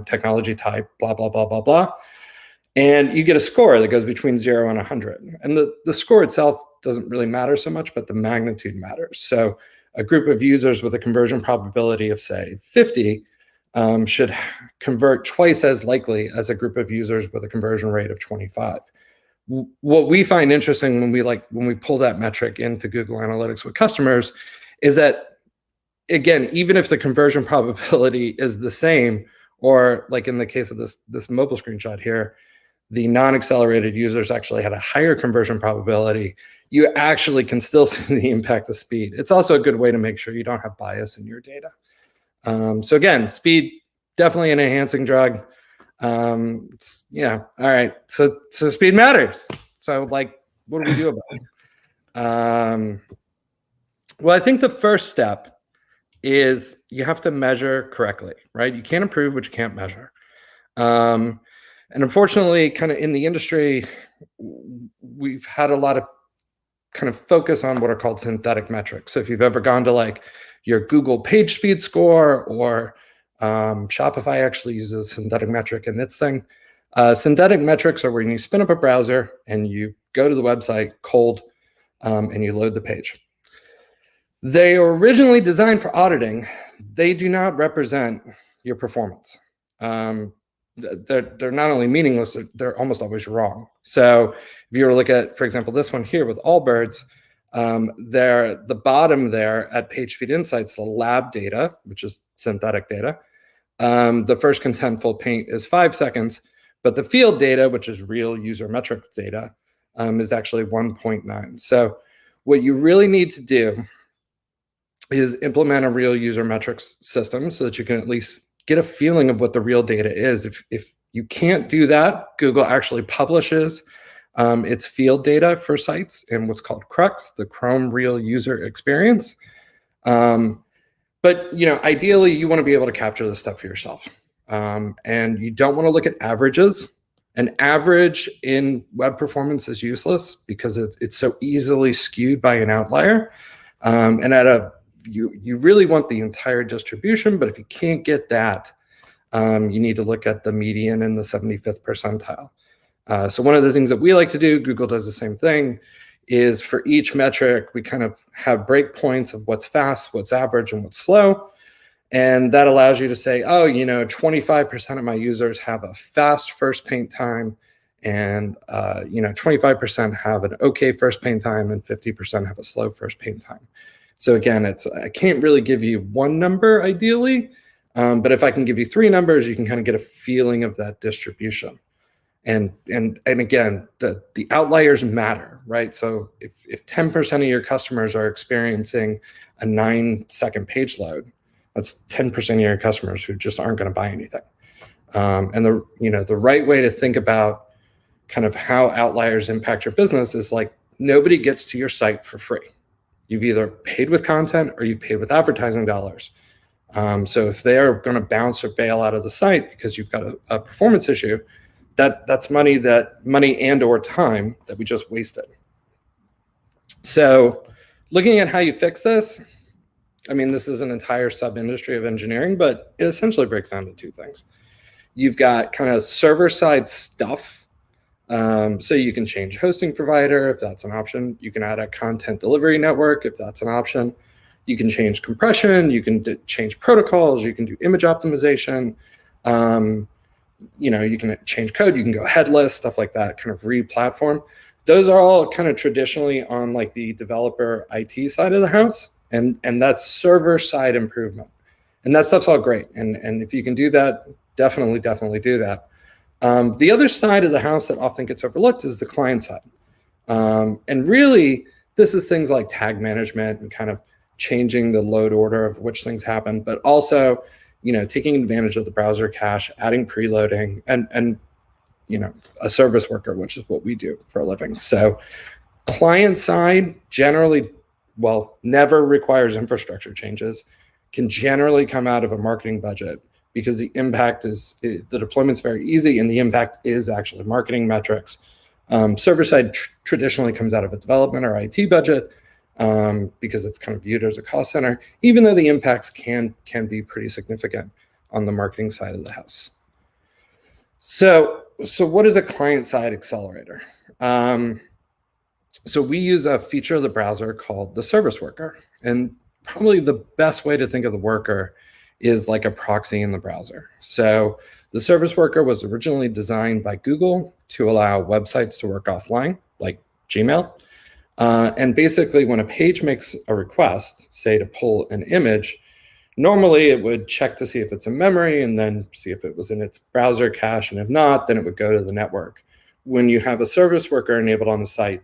technology type, blah, blah, blah, blah, blah. And you get a score that goes between 0 and 100. And the score itself doesn't really matter so much, but the magnitude matters. So a group of users with a conversion probability of, say, 50 should convert twice as likely as a group of users with a conversion rate of 25. What we find interesting when we pull that metric into Google Analytics with customers is that, again, even if the conversion probability is the same, or like in the case of this mobile screenshot here, the non-accelerated users actually had a higher conversion probability, you actually can still see the impact of speed. It's also a good way to make sure you don't have bias in your data. So again, speed, definitely an enhancing drug. All right. So speed matters. So what do we do about it? Well, I think the first step is you have to measure correctly, right? You can't improve what you can't measure. And unfortunately, kind of in the industry, we've had a lot of kind of focus on what are called synthetic metrics. So if you've ever gone to your Google page speed score, or Shopify actually uses a synthetic metric in its thing. Synthetic metrics are when you spin up a browser and you go to the website cold and you load the page. They are originally designed for auditing. They do not represent your performance. They're not only meaningless, they're almost always wrong. So if you were to look at, for example, this one here with Allbirds, the bottom there at PageSpeed Insights, the lab data, which is synthetic data, the first contentful paint is 5 seconds, but the field data, which is real user metric data, is actually 1.9. So what you really need to do is implement a real user metrics system so that you can at least get a feeling of what the real data is. If you can't do that, Google actually publishes its field data for sites in what's called Crux, the Chrome Real User Experience. But ideally, you want to be able to capture this stuff for yourself. And you don't want to look at averages. An average in web performance is useless because it's so easily skewed by an outlier. And you really want the entire distribution, but if you can't get that, you need to look at the median and the 75th percentile. So one of the things that we like to do, Google does the same thing, is for each metric, we kind of have breakpoints of what's fast, what's average, and what's slow. And that allows you to say, 25% of my users have a fast first paint time, and 25% have an okay first paint time, and 50% have a slow first paint time. So again, I can't really give you one number ideally, but if I can give you 3 numbers, you can kind of get a feeling of that distribution. And again, the outliers matter, right? So if 10% of your customers are experiencing a 9-second page load, that's 10% of your customers who just aren't going to buy anything. And the right way to think about kind of how outliers impact your business is nobody gets to your site for free. You've either paid with content or you've paid with advertising dollars. So if they're going to bounce or bail out of the site because you've got a performance issue, that's money and or time that we just wasted. So looking at how you fix this, I mean, this is an entire sub-industry of engineering, but it essentially breaks down to two things. You've got kind of server-side stuff. So you can change hosting provider if that's an option. You can add a content delivery network if that's an option. You can change compression. You can change protocols. You can do image optimization. You can change code. You can go headless, stuff like that, kind of re-platform. Those are all kind of traditionally on like the developer IT side of the house. And that's server-side improvement. And that stuff's all great. And if you can do that, definitely do that. The other side of the house that often gets overlooked is the client side. And really, this is things like tag management and kind of changing the load order of which things happen, but also, taking advantage of the browser cache, adding preloading, and a service worker, which is what we do for a living. So client side generally, never requires infrastructure changes, can generally come out of a marketing budget, because the impact the deployment's very easy and the impact is actually marketing metrics. Server side traditionally comes out of a development or IT budget, because it's kind of viewed as a cost center, even though the impacts can be pretty significant on the marketing side of the house. So what is a client side accelerator? So we use a feature of the browser called the service worker, and probably the best way to think of the worker is like a proxy in the browser. So the service worker was originally designed by Google to allow websites to work offline, like Gmail. And basically, when a page makes a request, say to pull an image, normally it would check to see if it's in memory and then see if it was in its browser cache. And if not, then it would go to the network. When you have a service worker enabled on the site,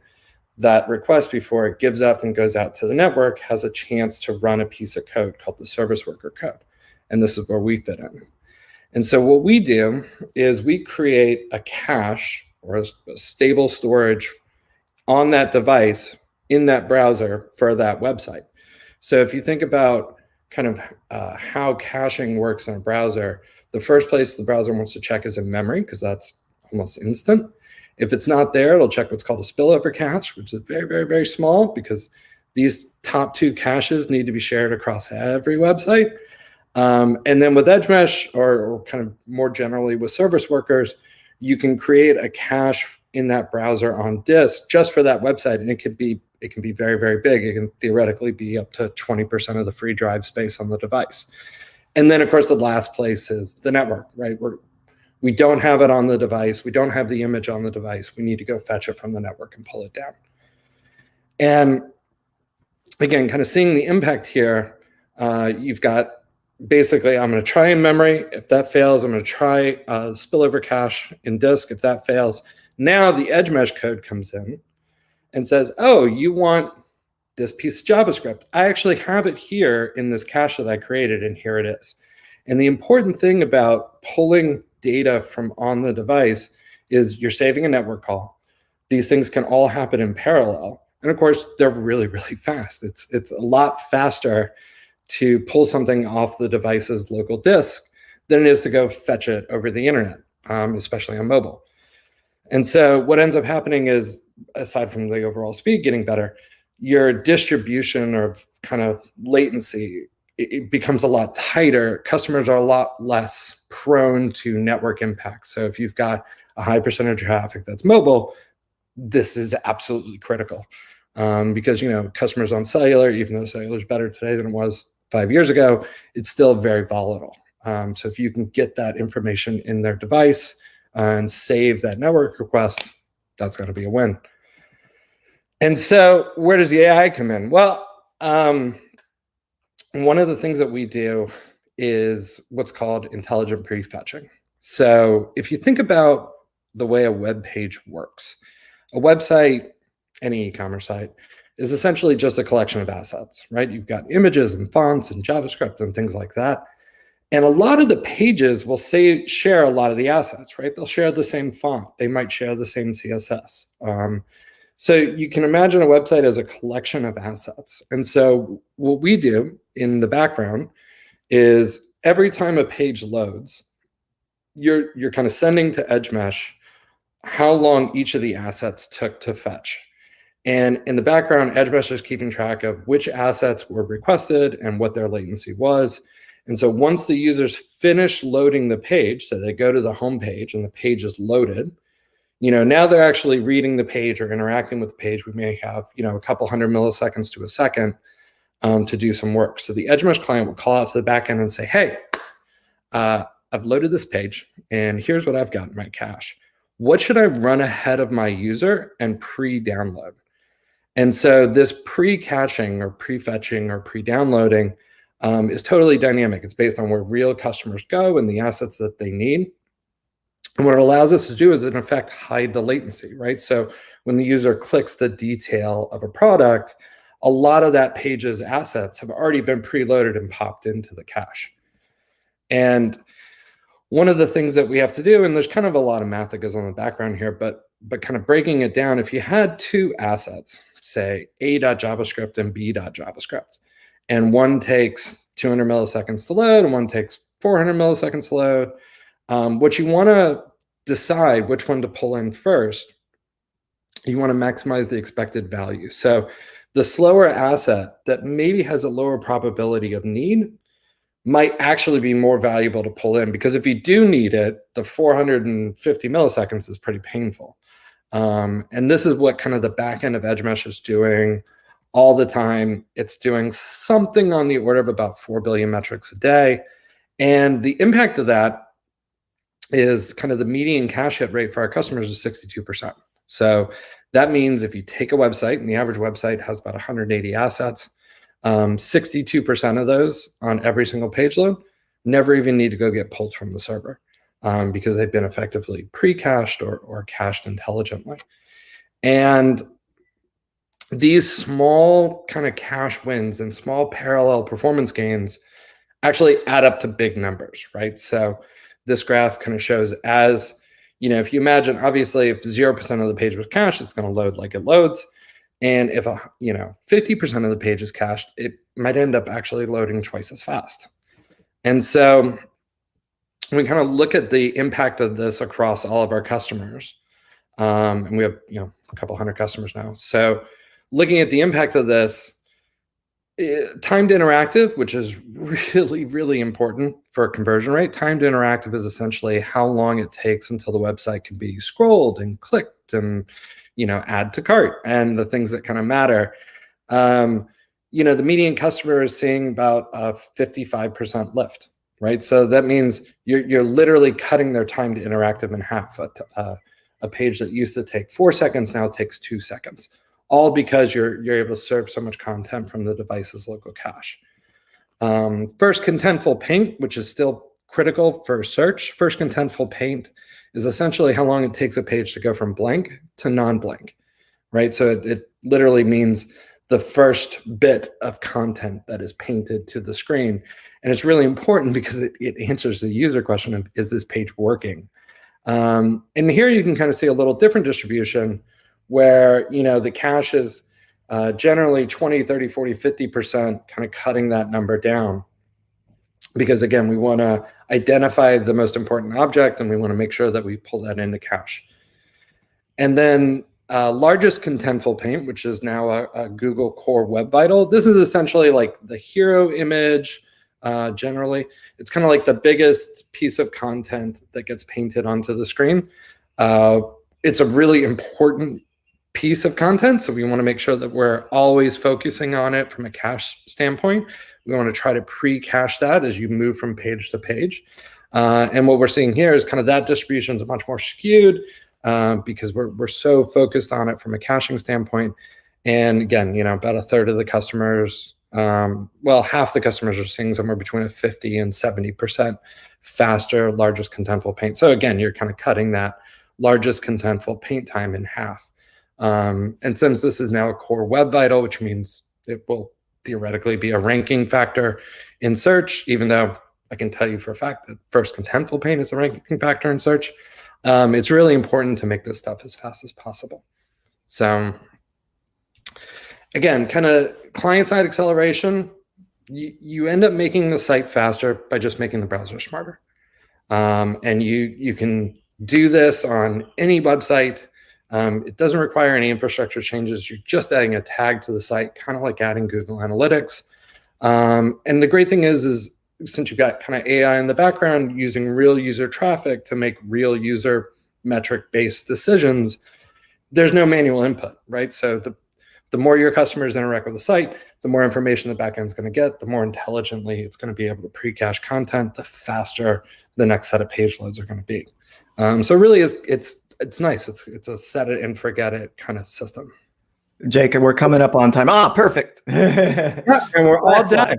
that request, before it gives up and goes out to the network, has a chance to run a piece of code called the service worker code. And this is where we fit in. And so what we do is we create a cache or a stable storage on that device in that browser for that website. So if you think about kind of how caching works in a browser, the first place the browser wants to check is in memory, because that's almost instant. If it's not there, it'll check what's called a spillover cache, which is very, very, very small, because these top two caches need to be shared across every website. And then with Edge Mesh, or kind of more generally with service workers, you can create a cache in that browser on disk just for that website, and it can be very, very big. It can theoretically be up to 20% of the free drive space on the device. And then, of course, the last place is the network, right? We don't have it on the device. We don't have the image on the device. We need to go fetch it from the network and pull it down. And again, kind of seeing the impact here, you've got basically, I'm going to try in memory. If that fails, I'm going to try spillover cache in disk. If that fails, now the Edge Mesh code comes in and says, oh, you want this piece of JavaScript. I actually have it here in this cache that I created, and here it is. And the important thing about pulling data from on the device is you're saving a network call. These things can all happen in parallel. And of course, they're really, really fast. It's a lot faster to pull something off the device's local disk than it is to go fetch it over the internet, especially on mobile. And so what ends up happening is, aside from the overall speed getting better, your distribution of kind of latency, it becomes a lot tighter. Customers are a lot less prone to network impact. So if you've got a high percentage of traffic that's mobile, this is absolutely critical. Because customers on cellular, even though cellular is better today than it was 5 years ago, it's still very volatile. So if you can get that information in their device and save that network request, that's going to be a win. And so where does the AI come in? Well, one of the things that we do is what's called intelligent prefetching. So if you think about the way a web page works, a website, any e-commerce site, is essentially just a collection of assets, right? You've got images and fonts and JavaScript and things like that. And a lot of the pages will share a lot of the assets, right? They'll share the same font. They might share the same CSS. So you can imagine a website as a collection of assets. And so what we do in the background is every time a page loads, you're kind of sending to Edge Mesh how long each of the assets took to fetch. And in the background, EdgeMesh is keeping track of which assets were requested and what their latency was. And so once the users finish loading the page, so they go to the home page and the page is loaded, now they're actually reading the page or interacting with the page. We may have, a couple hundred milliseconds to a second to do some work. So the EdgeMesh client will call out to the backend and say, hey, I've loaded this page and here's what I've got in my cache. What should I run ahead of my user and pre-download? And so this pre-caching or pre-fetching or pre-downloading is totally dynamic. It's based on where real customers go and the assets that they need. And what it allows us to do is, in effect, hide the latency, right? So when the user clicks the detail of a product, a lot of that page's assets have already been preloaded and popped into the cache. And one of the things that we have to do, and there's kind of a lot of math that goes on in the background here, but kind of breaking it down, if you had two assets, say a.javascript and b.javascript, and one takes 200 milliseconds to load and one takes 400 milliseconds to load, what you want to decide which one to pull in first, you want to maximize the expected value. So the slower asset that maybe has a lower probability of need might actually be more valuable to pull in, because if you do need it, the 450 milliseconds is pretty painful. And this is what kind of the back end of EdgeMesh is doing all the time. It's doing something on the order of about 4 billion metrics a day. And the impact of that is kind of the median cache hit rate for our customers is 62%. So that means if you take a website, and the average website has about 180 assets, 62% of those on every single page load never even need to go get pulled from the server because they've been effectively pre-cached or cached intelligently. And these small kind of cache wins and small parallel performance gains actually add up to big numbers, right? So this graph kind of shows, as if you imagine, obviously, if 0% of the page was cached, it's going to load like it loads. And if 50% of the page is cached, it might end up actually loading twice as fast. And so we kind of look at the impact of this across all of our customers. And we have a couple hundred customers now. So looking at the impact of this, timed interactive, which is really, really important for a conversion rate. Timed interactive is essentially how long it takes until the website can be scrolled and clicked and add to cart and the things that kind of matter. The median customer is seeing about a 55% lift, right? So that means you're literally cutting their time to interactive in half. A page that used to take 4 seconds now takes 2 seconds. All because you're able to serve so much content from the device's local cache. First contentful paint, which is still critical for search. First contentful paint is essentially how long it takes a page to go from blank to non-blank, right? So it literally means the first bit of content that is painted to the screen. And it's really important because it answers the user question of, is this page working? And here you can kind of see a little different distribution where, the cache is generally 20, 30, 40, 50%, kind of cutting that number down. Because again, we want to identify the most important object and we want to make sure that we pull that into cache. And then largest contentful paint, which is now a Google Core Web Vital. This is essentially like the hero image. Generally, it's kind of like the biggest piece of content that gets painted onto the screen. It's a really important piece of content, so we want to make sure that we're always focusing on it from a cache standpoint. We want to try to pre-cache that as you move from page to page. And what we're seeing here is kind of that distribution is much more skewed because we're so focused on it from a caching standpoint. And again, about a third of the customers, half the customers are seeing somewhere between a 50 and 70% faster largest contentful paint. So again, you're kind of cutting that largest contentful paint time in half. And since this is now a Core Web Vital, which means it will theoretically be a ranking factor in search, even though I can tell you for a fact that first contentful paint is a ranking factor in search, it's really important to make this stuff as fast as possible. So again, kind of client-side acceleration, you end up making the site faster by just making the browser smarter. And you can do this on any website. It doesn't require any infrastructure changes. You're just adding a tag to the site, kind of like adding Google Analytics. And the great thing is since you've got kind of AI in the background using real user traffic to make real user metric-based decisions, there's no manual input, right? So the more your customers interact with the site, the more information the backend is going to get, the more intelligently it's going to be able to pre-cache content, the faster the next set of page loads are going to be. So it really is, it's nice. It's a set it and forget it kind of system. Jake, we're coming up on time. Ah, perfect. Yeah, and we're all done.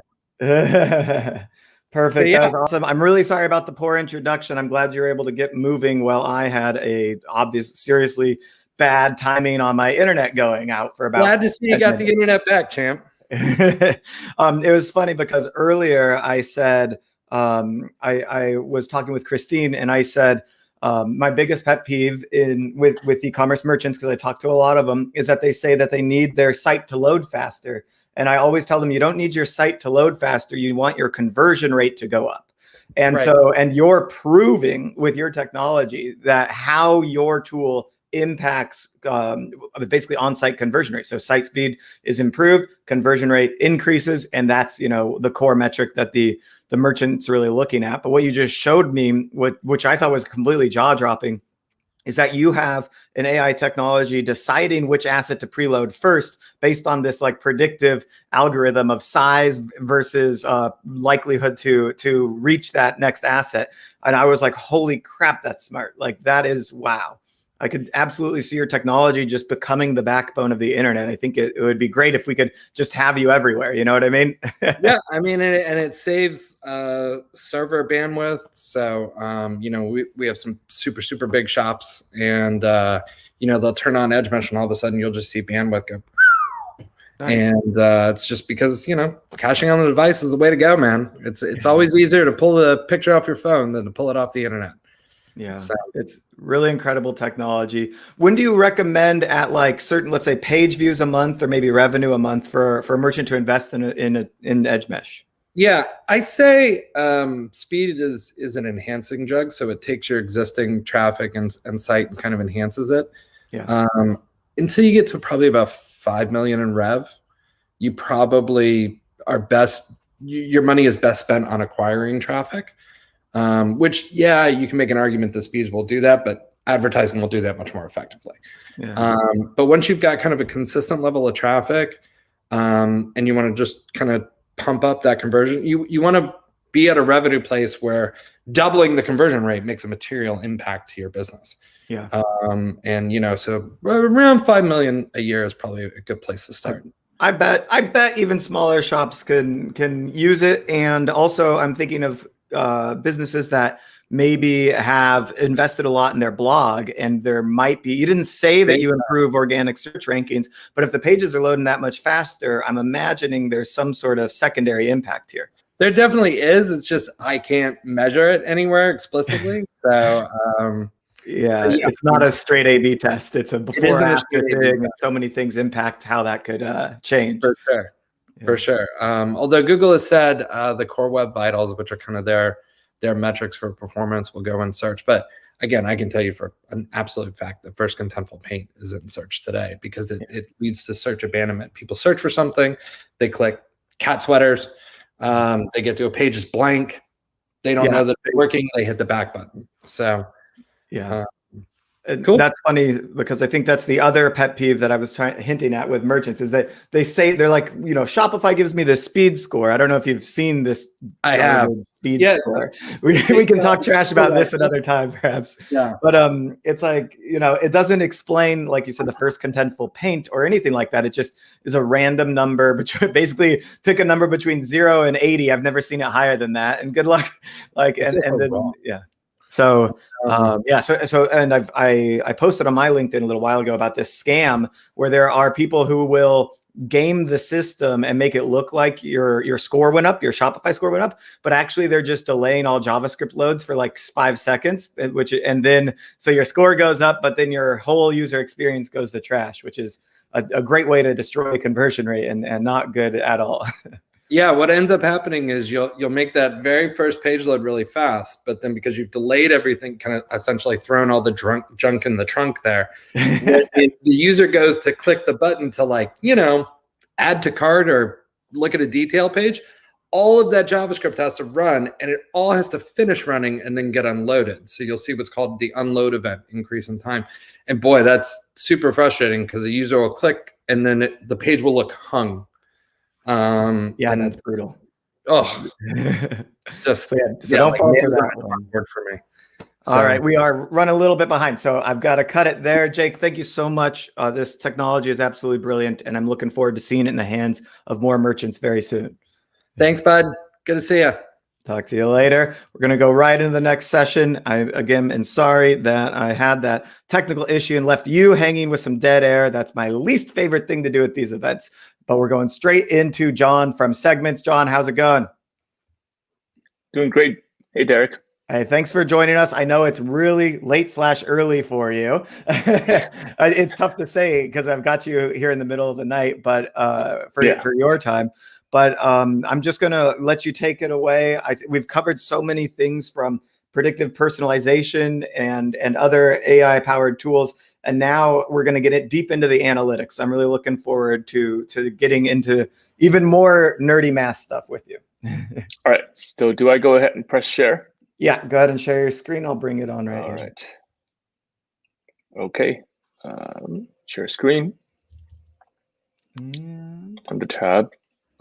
Perfect. So, yeah. That was awesome. I'm really sorry about the poor introduction. I'm glad you were able to get moving while I had a seriously bad timing on my internet going out for about. Glad to see you got the internet back, champ. It was funny because earlier I said I was talking with Christine and I said my biggest pet peeve with e-commerce merchants, because I talk to a lot of them, is that they say that they need their site to load faster. And I always tell them, you don't need your site to load faster. You want your conversion rate to go up. And and you're proving with your technology that how your tool impacts basically on-site conversion rate. So site speed is improved, conversion rate increases, and that's, the core metric that the merchant's really looking at. But what you just showed me, which I thought was completely jaw-dropping, is that you have an AI technology deciding which asset to preload first based on this like predictive algorithm of size versus likelihood to reach that next asset. And I was like, holy crap, that's smart. Like that is, wow. I could absolutely see your technology just becoming the backbone of the internet. I think it would be great if we could just have you everywhere. You know what I mean? Yeah, I mean, and it saves server bandwidth. So, we have some super big shops, and they'll turn on Edge Mesh, and all of a sudden you'll just see bandwidth go. Nice. And it's just because caching on the device is the way to go, man. It's always easier to pull the picture off your phone than to pull it off the internet. Yeah, so it's really incredible technology. When do you recommend at like certain, let's say, page views a month or maybe revenue a month for a merchant to invest in Edge Mesh? Yeah, I say speed is an enhancing drug. So it takes your existing traffic and site and kind of enhances it. Yeah. Until you get to probably about 5 million in rev, you probably your money is best spent on acquiring traffic. Which, yeah, you can make an argument that speeds will do that, but advertising will do that much more effectively. Yeah. But once you've got kind of a consistent level of traffic, and you want to just kind of pump up that conversion, you want to be at a revenue place where doubling the conversion rate makes a material impact to your business. Yeah. So around 5 million a year is probably a good place to start. I bet even smaller shops can use it. And also I'm thinking of businesses that maybe have invested a lot in their blog, and there might be, you didn't say that you improve organic search rankings, but if the pages are loading that much faster, I'm imagining there's some sort of secondary impact here. There definitely is. It's just I can't measure it anywhere explicitly. So yeah, it's not a straight A/B test. It's a before after thing, and so many things impact how that could change. For sure. Yeah. For sure. Although Google has said the core web vitals, which are kind of their metrics for performance, will go in search. But again, I can tell you for an absolute fact that first contentful paint is in search today because it leads to search abandonment. People search for something, they click cat sweaters, they get to a page that's blank, they don't know that it's working, they hit the back button. So yeah. Cool. That's funny because I think that's the other pet peeve that I was hinting at with merchants is that they're like, Shopify gives me the speed score. I don't know if you've seen this. I have speed score. We can talk trash about this another time, perhaps. Yeah. But it's like, it doesn't explain, like you said, the first contentful paint or anything like that. It just is a random number, basically pick a number between 0 and 80. I've never seen it higher than that. And good luck. Yeah. So and I posted on my LinkedIn a little while ago about this scam where there are people who will game the system and make it look like your score went up, your Shopify score went up, but actually they're just delaying all JavaScript loads for like 5 seconds, so your score goes up, but then your whole user experience goes to trash, which is a great way to destroy conversion rate and not good at all. Yeah, what ends up happening is you'll make that very first page load really fast, but then because you've delayed everything, kind of essentially thrown all the junk in the trunk there, when the user goes to click the button to, like, add to cart or look at a detail page, all of that JavaScript has to run, and it all has to finish running and then get unloaded. So you'll see what's called the unload event, increase in time. And boy, that's super frustrating because the user will click and then the page will look hung. Yeah, and that's brutal. Oh, just so don't fall for that one. Word for me. All right, we are running a little bit behind, so I've got to cut it there. Jake, thank you so much. This technology is absolutely brilliant, and I'm looking forward to seeing it in the hands of more merchants very soon. Thanks, bud. Good to see you. Talk to you later. We're going to go right into the next session. I, again, am sorry that I had that technical issue and left you hanging with some dead air. That's my least favorite thing to do at these events. But we're going straight into John from Segments. John, how's it going? Doing great. Hey, Derek. Hey, thanks for joining us. I know it's really late/early for you. It's tough to say because I've got you here in the middle of the night, but for your time. But I'm just going to let you take it away. We've covered so many things from predictive personalization and other AI-powered tools. And now we're going to get it deep into the analytics. I'm really looking forward to getting into even more nerdy math stuff with you. All right. So do I go ahead and press share? Yeah, go ahead and share your screen. I'll bring it on right here. All right. Okay. Share screen. Under tab.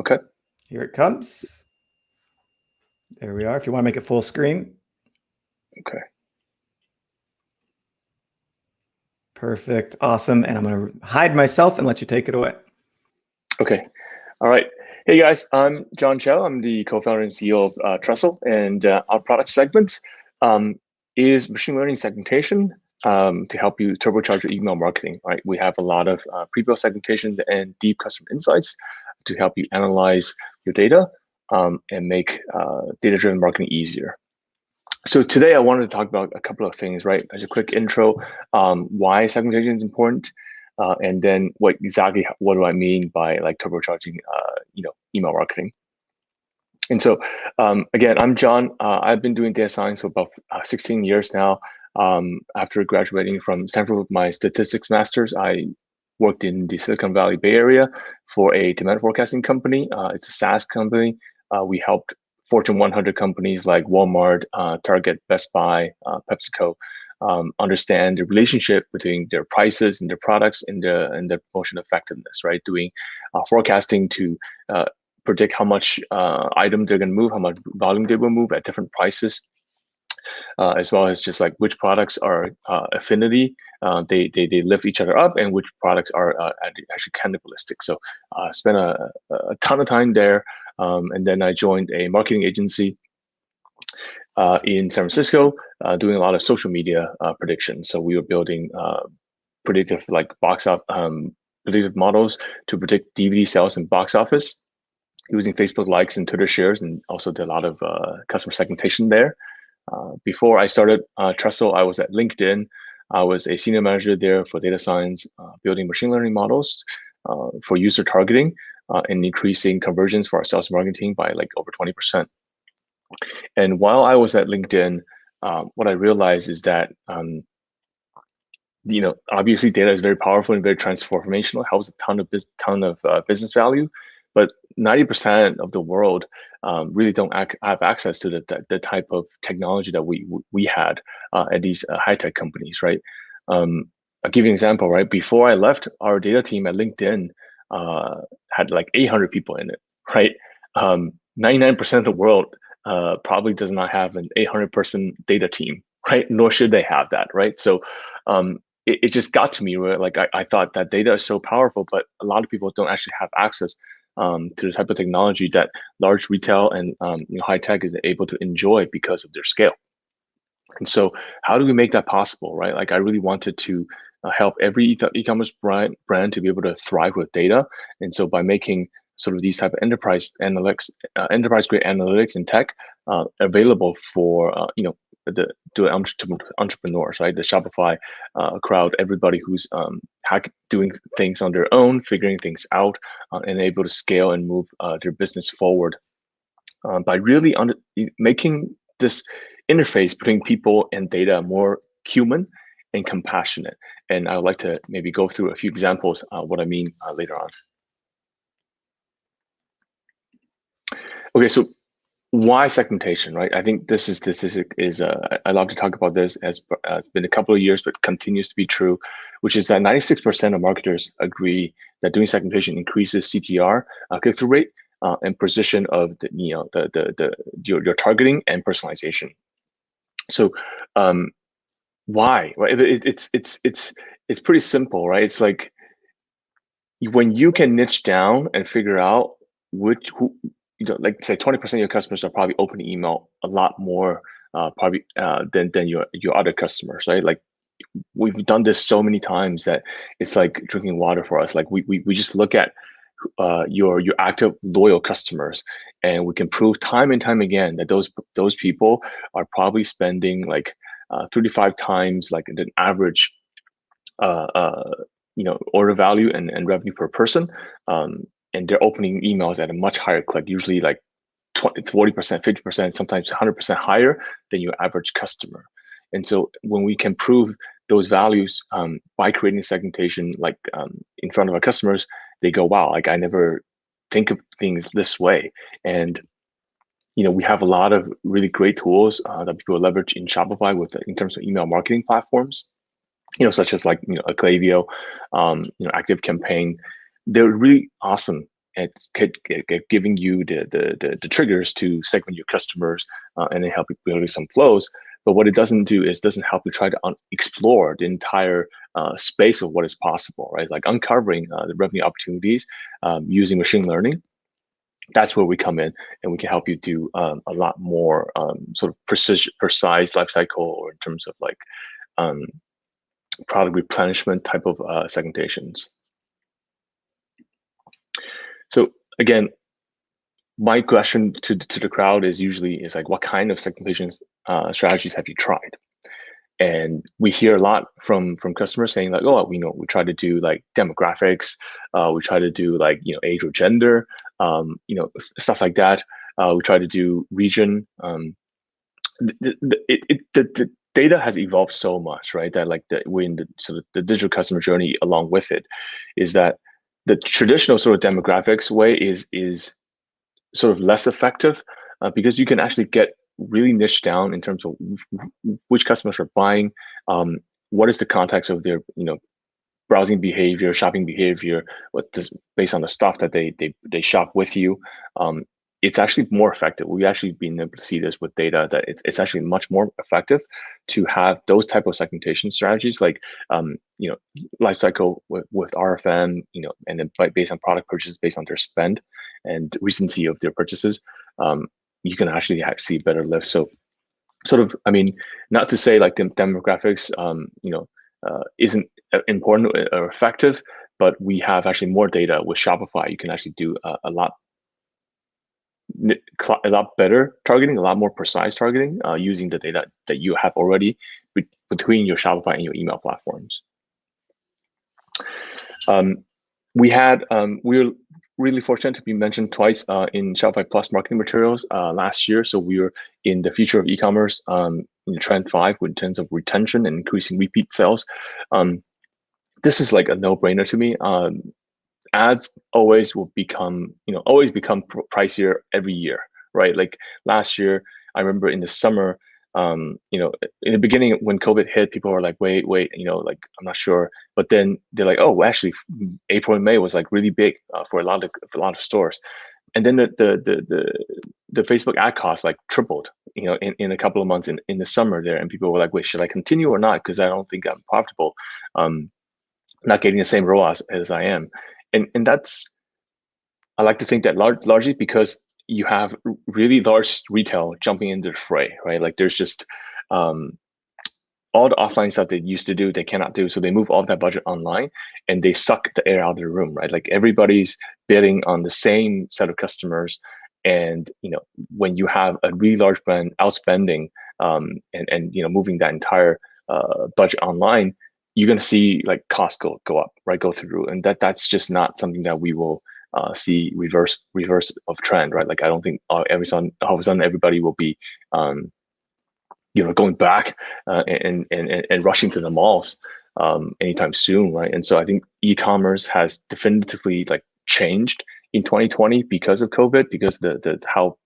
Okay. Here it comes. There we are. If you want to make it full screen. Okay. Perfect. Awesome. And I'm going to hide myself and let you take it away. Okay. All right. Hey, guys. I'm John Chow. I'm the co-founder and CEO of Trestle. And our product segment is machine learning segmentation to help you turbocharge your email marketing. Right. We have a lot of pre-built segmentation and deep customer insights to help you analyze your data and make data-driven marketing easier. So today I wanted to talk about a couple of things, right? As a quick intro, why segmentation is important, and then what do I mean by like turbocharging, email marketing. And so, again, I'm John. I've been doing data science for about 16 years now. After graduating from Stanford with my statistics master's, I worked in the Silicon Valley Bay Area for a demand forecasting company. It's a SaaS company. We helped Fortune 100 companies like Walmart, Target, Best Buy, PepsiCo understand the relationship between their prices and their products and their promotion effectiveness, right? Doing forecasting to predict how much item they're going to move, how much volume they will move at different prices, as well as just like which products are affinity, they lift each other up, and which products are actually cannibalistic. So I spent a ton of time there, and then I joined a marketing agency in San Francisco, doing a lot of social media predictions. So we were building predictive predictive models to predict DVD sales and box office using Facebook likes and Twitter shares, and also did a lot of customer segmentation there. Before I started Trestle, I was at LinkedIn. I was a senior manager there for data science, building machine learning models for user targeting and increasing conversions for our sales and marketing team by like over 20%. And while I was at LinkedIn, what I realized is that obviously data is very powerful and very transformational, helps a ton of business value, but 90% of the world really don't have access to the type of technology that we had at these high-tech companies, right? I'll give you an example, right? Before I left, our data team at LinkedIn had like 800 people in it, right? 99% of the world probably does not have an 800-person data team, right? Nor should they have that, right? So it just got to me where like I thought that data is so powerful, but a lot of people don't actually have access to the type of technology that large retail and high tech is able to enjoy because of their scale. And so how do we make that possible, right? Like I really wanted to help every e-commerce brand to be able to thrive with data. And so by making sort of these type of enterprise grade analytics and tech available for entrepreneurs, right? The Shopify crowd, everybody who's doing things on their own, figuring things out, and able to scale and move their business forward by really making this interface between people and data more human and compassionate. And I would like to maybe go through a few examples what I mean later on. Okay, so why segmentation, right? I think this is I love to talk about this, as it's been a couple of years, but continues to be true, which is that 96% of marketers agree that doing segmentation increases CTR, click-through rate, and precision of your targeting and personalization. So why? Right? It's pretty simple, right? It's like when you can niche down and figure out like say 20% of your customers are probably opening email a lot more than your other customers, right? Like we've done this so many times that it's like drinking water for us. Like we just look at your active loyal customers, and we can prove time and time again that those people are probably spending like 35 times like an average order value and revenue per person, and they're opening emails at a much higher click, usually like 40%, 50%, sometimes 100% higher than your average customer. And so when we can prove those values by creating segmentation like in front of our customers, they go, wow, like I never think of things this way. And we have a lot of really great tools that people leverage in Shopify in terms of email marketing platforms, such as like Klaviyo, Active Campaign. They're really awesome at giving you the triggers to segment your customers and then help you build some flows. But what it doesn't do is doesn't help you try to explore the entire space of what is possible, right? Like uncovering the revenue opportunities using machine learning. That's where we come in, and we can help you do a lot more sort of precise lifecycle, or in terms of like product replenishment type of segmentations. So again, my question to the crowd is like, what kind of segmentation strategies have you tried? And we hear a lot from customers saying like, oh, we try to do like demographics, we try to do like age or gender, stuff like that. We try to do region. The data has evolved so much, right? That like we're in the sort of the digital customer journey along with it, is that the traditional sort of demographics way is sort of less effective because you can actually get really niche down in terms of which customers are buying, what is the context of their browsing behavior, shopping behavior, based on the stuff that they shop with you. It's actually more effective. We've actually been able to see this with data that it's actually much more effective to have those type of segmentation strategies, like life cycle with RFM, and then based on product purchases, based on their spend and recency of their purchases, you can actually see better lift. So sort of, I mean, not to say like the demographics, isn't important or effective, but we have actually more data with Shopify. You can actually do a lot better targeting, a lot more precise targeting using the data that you have already between your Shopify and your email platforms. We're really fortunate to be mentioned twice in Shopify Plus marketing materials last year. So we were in the future of e-commerce in trend 5 in terms of retention and increasing repeat sales. This is like a no-brainer to me. Ads always will become pricier every year, right? Like last year, I remember in the summer, in the beginning when COVID hit, people were like, wait, like I'm not sure. But then they're like, oh, actually, April and May was like really big for a lot of stores. And then the Facebook ad cost like tripled, in a couple of months in the summer there, and people were like, wait, should I continue or not? Because I don't think I'm profitable, not getting the same ROAS as I am. And that's, I like to think that largely because you have really large retail jumping into the fray, right? Like there's just all the offline stuff they used to do, they cannot do. So they move all of that budget online, and they suck the air out of the room, right? Like everybody's bidding on the same set of customers. And when you have a really large brand outspending and moving that entire budget online, you're going to see like costs go up, right? Go through, and that's just not something that we will see reverse of trend, right? Like I don't think all of a sudden everybody will be going back and rushing to the malls anytime soon, right? And so I think e-commerce has definitively like changed in 2020 because of COVID, because the how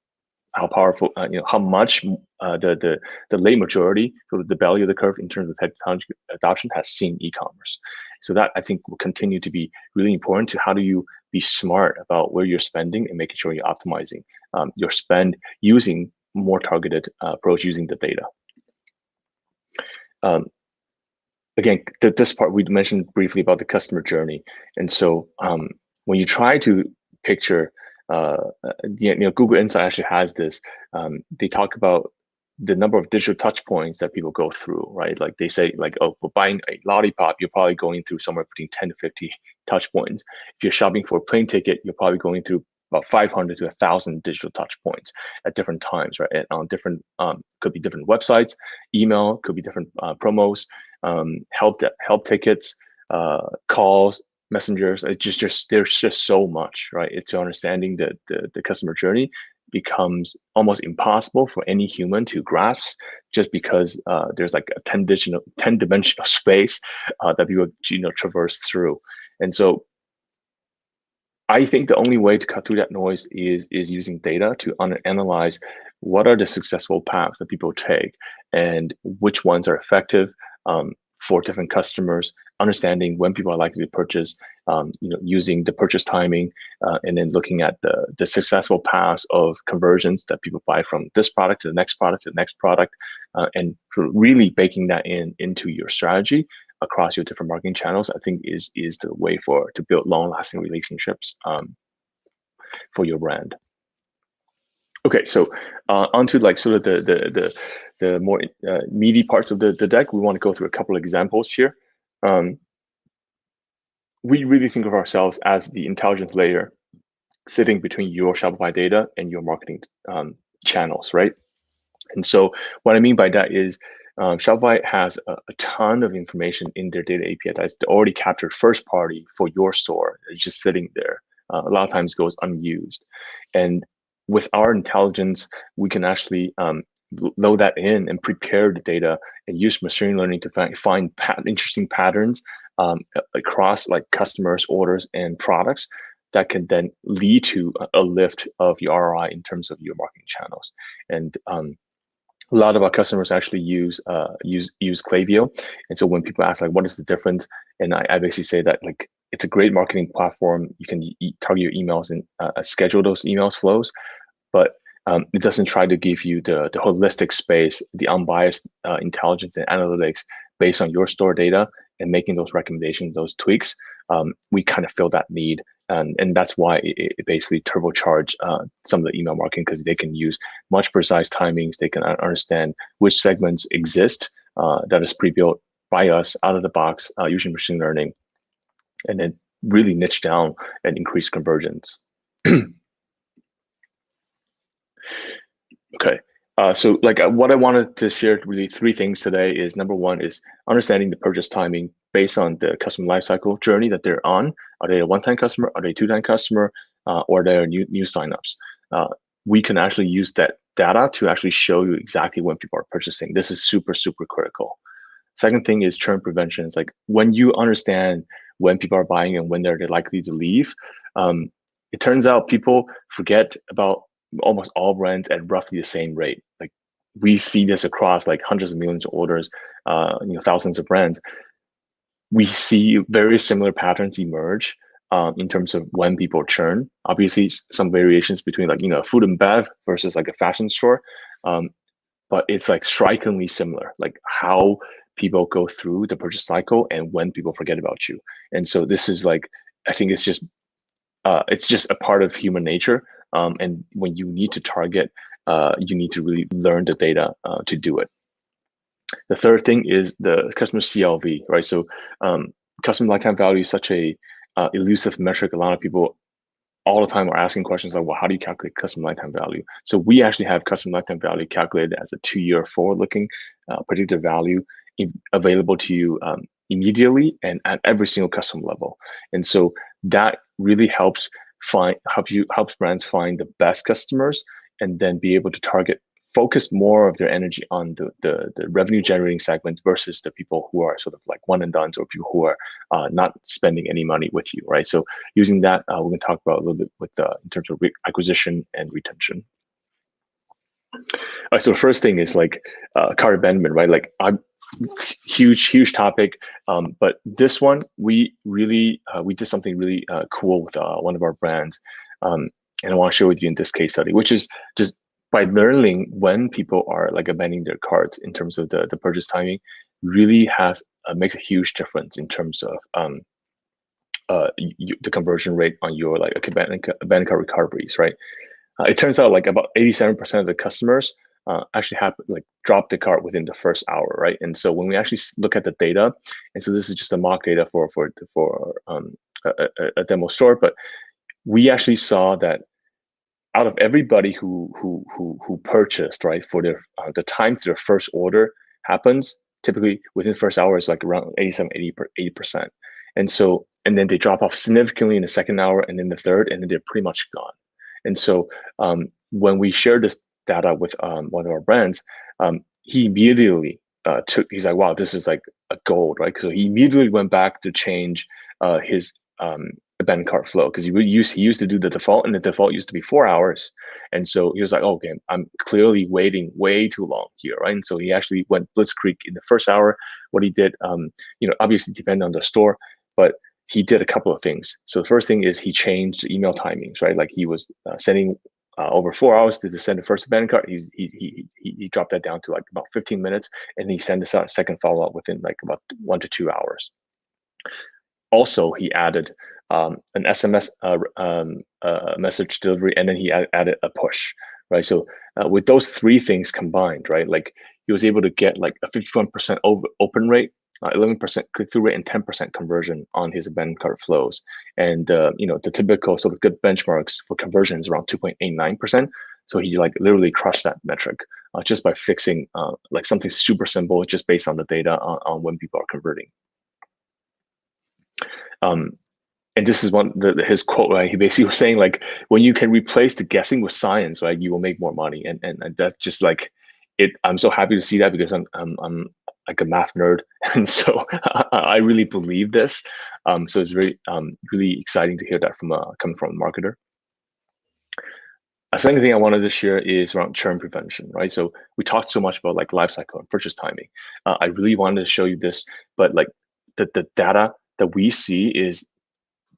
powerful, how much the late majority, sort of the belly of the curve in terms of technology adoption, has seen e-commerce. So that I think will continue to be really important to how do you be smart about where you're spending and making sure you're optimizing your spend using more targeted approach using the data. Again, this part we mentioned briefly about the customer journey, and so when you try to picture, Google Insight actually has this. They talk about the number of digital touch points that people go through, right? Like they say, like, oh, for buying a lollipop, you're probably going through somewhere between 10 to 50 touch points. If you're shopping for a plane ticket, you're probably going through about 500 to 1,000 digital touch points at different times, right? And on different, could be different websites, email, could be different promos, help tickets, calls, messengers. It's just there's just so much, right? It's understanding the customer journey becomes almost impossible for any human to grasp, just because there's like a 10-dimensional space that people traverse through. And so I think the only way to cut through that noise is using data to analyze what are the successful paths that people take and which ones are effective for different customers, understanding when people are likely to purchase, using the purchase timing, and then looking at the successful paths of conversions that people buy from this product to the next product to the next product, and really baking that into your strategy across your different marketing channels, I think is the way to build long-lasting relationships for your brand. Okay, so onto like sort of the more meaty parts of the deck. We want to go through a couple of examples here. We really think of ourselves as the intelligence layer sitting between your Shopify data and your marketing channels, right? And so what I mean by that is Shopify has a ton of information in their data API that's already captured first party for your store. It's just sitting there. A lot of times goes unused. And with our intelligence, we can actually load that in and prepare the data and use machine learning to find interesting patterns across like customers, orders, and products that can then lead to a lift of your ROI in terms of your marketing channels. And a lot of our customers actually use Klaviyo, and so when people ask like, what is the difference, and I basically say that like it's a great marketing platform. You can target your emails and schedule those emails flows, but it doesn't try to give you the holistic space, the unbiased intelligence and analytics based on your store data and making those recommendations, those tweaks. We kind of fill that need. And that's why it basically turbocharge some of the email marketing, because they can use much precise timings. They can understand which segments exist that is pre-built by us out of the box using machine learning, and then really niche down and increase conversions. Okay. So like what I wanted to share, really three things today is, number one is understanding the purchase timing based on the customer lifecycle journey that they're on. Are they a one-time customer? Are they a two-time customer? Or they're new signups? We can actually use that data to actually show you exactly when people are purchasing. This is super, super critical. Second thing is churn prevention. It's like when you understand when people are buying and when they're likely to leave, it turns out people forget about almost all brands at roughly the same rate. Like we see this across like hundreds of millions of orders, thousands of brands. We see very similar patterns emerge in terms of when people churn. Obviously, some variations between like food and bev versus like a fashion store, but it's like strikingly similar, like how people go through the purchase cycle and when people forget about you. And so this is like, I think it's just a part of human nature. And when you need to target, you need to really learn the data to do it. The third thing is the customer CLV, right? So customer lifetime value is such a elusive metric. A lot of people all the time are asking questions like, well, how do you calculate customer lifetime value? So we actually have customer lifetime value calculated as a 2-year forward-looking predictive value available to you immediately and at every single customer level. And so that really helps brands find the best customers and then be able to focus more of their energy on the revenue generating segment versus the people who are sort of like one and dones or people who are not spending any money with you, right? So using that, we're going to talk about a little bit with in terms of acquisition and retention. All right, so the first thing is like cart abandonment, right? Like huge topic, but this one we did something really cool with one of our brands, and I want to share with you in this case study, which is just by learning when people are like abandoning their carts in terms of the purchase timing, really makes a huge difference in terms of the conversion rate on your like abandoned cart recoveries, right? It turns out like about 87% of the customers actually drop the cart within the first hour, right? And so when we actually look at the data, and so this is just a mock data for a demo store, but we actually saw that out of everybody who purchased, right, for the time to their first order happens typically within the first hour is like around 80%. And then they drop off significantly in the second hour and then the third, and then they're pretty much gone. And so when we shared this data with one of our brands, he immediately he's like, wow, this is like a gold, right? So he immediately went back to change his abandoned cart flow, because he used to do the default, and the default used to be 4 hours. And so he was like, oh, okay, I'm clearly waiting way too long here, right? And so he actually went blitzkrieg in the first hour. What he did, obviously depending on the store, but he did a couple of things. So the first thing is he changed the email timings, right? Like he was sending over 4 hours to send the first abandoned cart. He dropped that down to like about 15 minutes, and he sent a second follow-up within like about 1 to 2 hours. Also, he added an SMS message delivery, and then he added a push, right? So with those three things combined, right, like he was able to get like a 51% open rate, 11% click-through rate, and 10% conversion on his abandoned cart flows. And the typical sort of good benchmarks for conversion is around 2.89%. So he like literally crushed that metric just by fixing like something super simple, just based on the data on when people are converting. And this is his quote, right? He basically was saying like, when you can replace the guessing with science, right, you will make more money. And that's just like it. I'm so happy to see that, because I'm like a math nerd, and so I really believe this. So it's very really exciting to hear that from coming from a marketer. A second thing I wanted to share is around churn prevention, right? So we talked so much about like life cycle and purchase timing. I really wanted to show you this, but like the data that we see is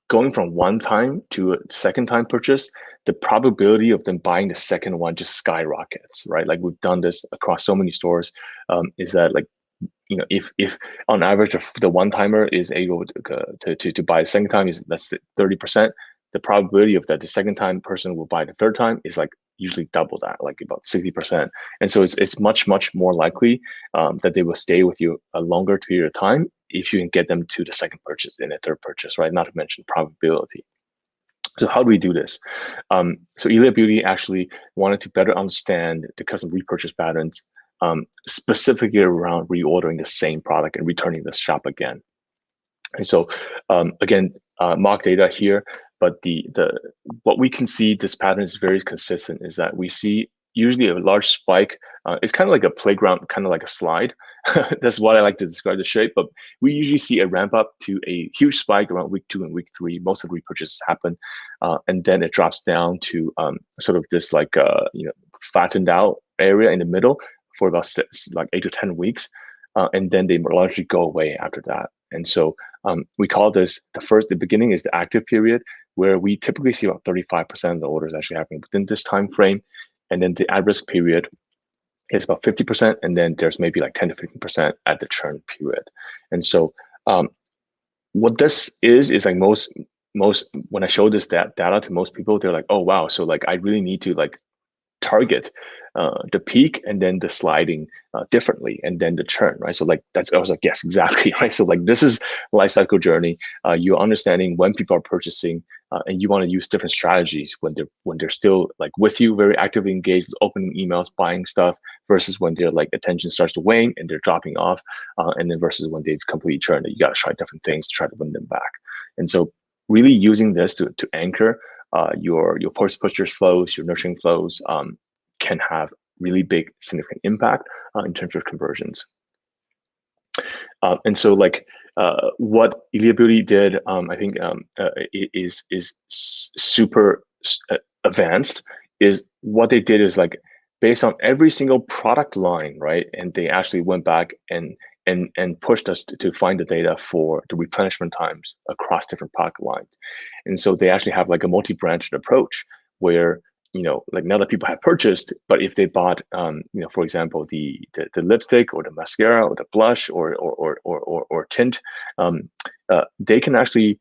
going from one time to a second time purchase, the probability of them buying the second one just skyrockets, right? Like we've done this across so many stores. Is that like, if on average the one timer is able to buy a second time is, let's say, 30%, the probability of that the second time person will buy the third time is like usually double that, like about 60%. And so it's much more likely that they will stay with you a longer period of time if you can get them to the second purchase and a third purchase, right? Not to mention probability. So how do we do this? So Elite Beauty actually wanted to better understand the customer repurchase patterns, specifically around reordering the same product and returning the shop again. And so again, mock data here, but what we can see, this pattern is very consistent, is that we see usually a large spike. It's kind of like a playground, kind of like a slide. That's what I like to describe the shape, but we usually see a ramp up to a huge spike around week 2 and week 3. Most of the repurchases happen, and then it drops down to sort of this like flattened out area in the middle for about 8 to 10 weeks, and then they largely go away after that. And so we call this the beginning is the active period, where we typically see about 35% of the orders actually happening within this time frame, and then the at-risk period is about 50%, and then there's maybe like 10 to 15% at the churn period. And so what this is like most when I show this data to most people, they're like, oh wow, so like I really need to like target the peak and then the sliding differently, and then the churn, right? So like I was like, yes, exactly, right? So like this is life cycle journey. You're understanding when people are purchasing, and you want to use different strategies when they're still like with you, very actively engaged, opening emails, buying stuff, versus when their like attention starts to wane and they're dropping off, and then versus when they've completely churned. You got to try different things to try to win them back. And so really using this to anchor your post-purchase flows, your nurturing flows, can have really big, significant impact in terms of conversions. And so, like what Ilia Beauty did, I think is super advanced. Is what they did is like based on every single product line, right? And they actually went back and pushed us to find the data for the replenishment times across different product lines. And so they actually have like a multi-branched approach where, you know, like now that people have purchased, but if they bought, you know, for example, the lipstick or the mascara or the blush or tint, they can actually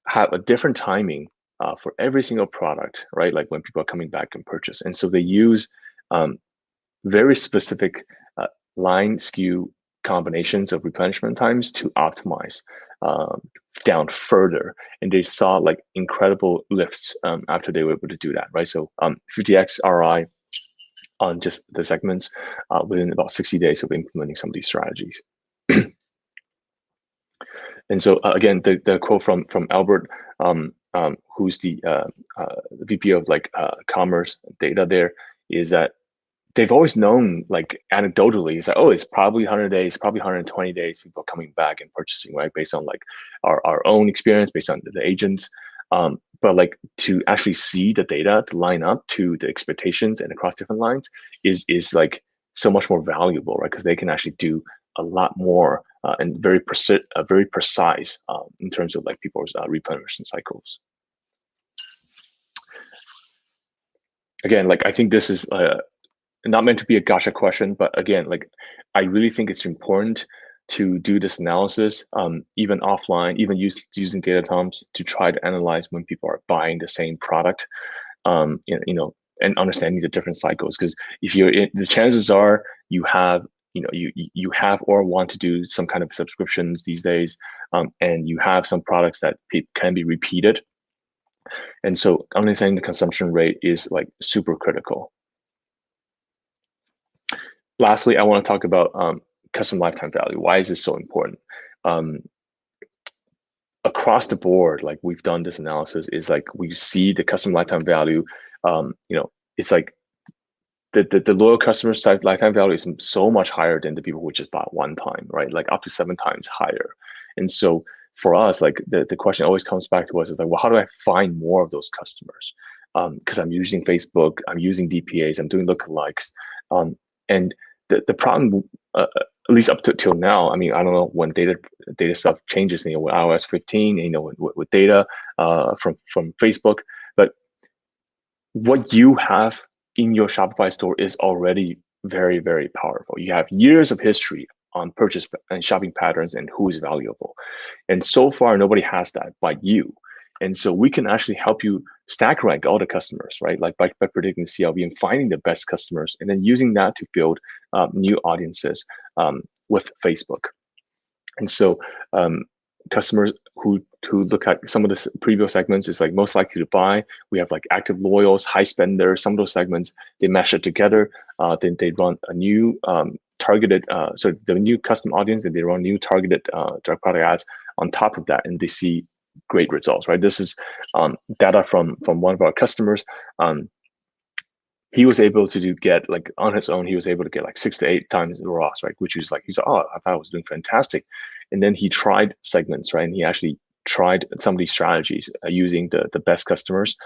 have a different timing for every single product, right? Like when people are coming back and purchase. And so they use very specific line SKU combinations of replenishment times to optimize down further, and they saw like incredible lifts after they were able to do that, right? So 50x ROI on just the segments within about 60 days of implementing some of these strategies. And so again, the quote from Albert, who's the VP of like commerce data there, is that they've always known, like anecdotally, it's like, oh, it's probably 100 days, probably 120 days, people coming back and purchasing, right? Based on like our own experience, based on the agents. But like to actually see the data to line up to the expectations and across different lines is like so much more valuable, right? Because they can actually do a lot more and very precise in terms of like people's replenishment cycles. Again, like I think this is not meant to be a gotcha question, but again, like I really think it's important to do this analysis, even offline, even using data toms to try to analyze when people are buying the same product, you know, and understanding the different cycles. Because if you're in, the chances are you have, you know, you have or want to do some kind of subscriptions these days, and you have some products that can be repeated. And so understanding the consumption rate is like super critical. Lastly, I want to talk about customer lifetime value. Why is this so important? Across the board, like we've done this analysis, is like we see the customer lifetime value. You know, it's like the loyal customer lifetime value is so much higher than the people who just bought one time, right? Like up to 7 times higher. And so for us, like the question always comes back to us is like, well, how do I find more of those customers? Because I'm using Facebook, I'm using DPAs, I'm doing lookalikes, and the problem, at least up till now, I mean, I don't know when data stuff changes, you know, with iOS 15, you know, with data from Facebook, but what you have in your Shopify store is already very, very powerful. You have years of history on purchase and shopping patterns and who is valuable. And so far, nobody has that but you. And so we can actually help you stack rank all the customers, right? Like by predicting CLV and finding the best customers, and then using that to build new audiences with Facebook. And so customers who look at some of the previous segments is like most likely to buy. We have like active loyals, high spenders, some of those segments, they mesh it together. Then they run a new targeted, so the new custom audience, and they run new targeted direct product ads on top of that, and they see great results, right? This is data from one of our customers. He was able to get like on his own, he was able to get like 6 to 8 times the ROAS, right? Which is like, he's like, oh, I thought I was doing fantastic. And then he tried segments, right? And he actually tried some of these strategies using the best customers,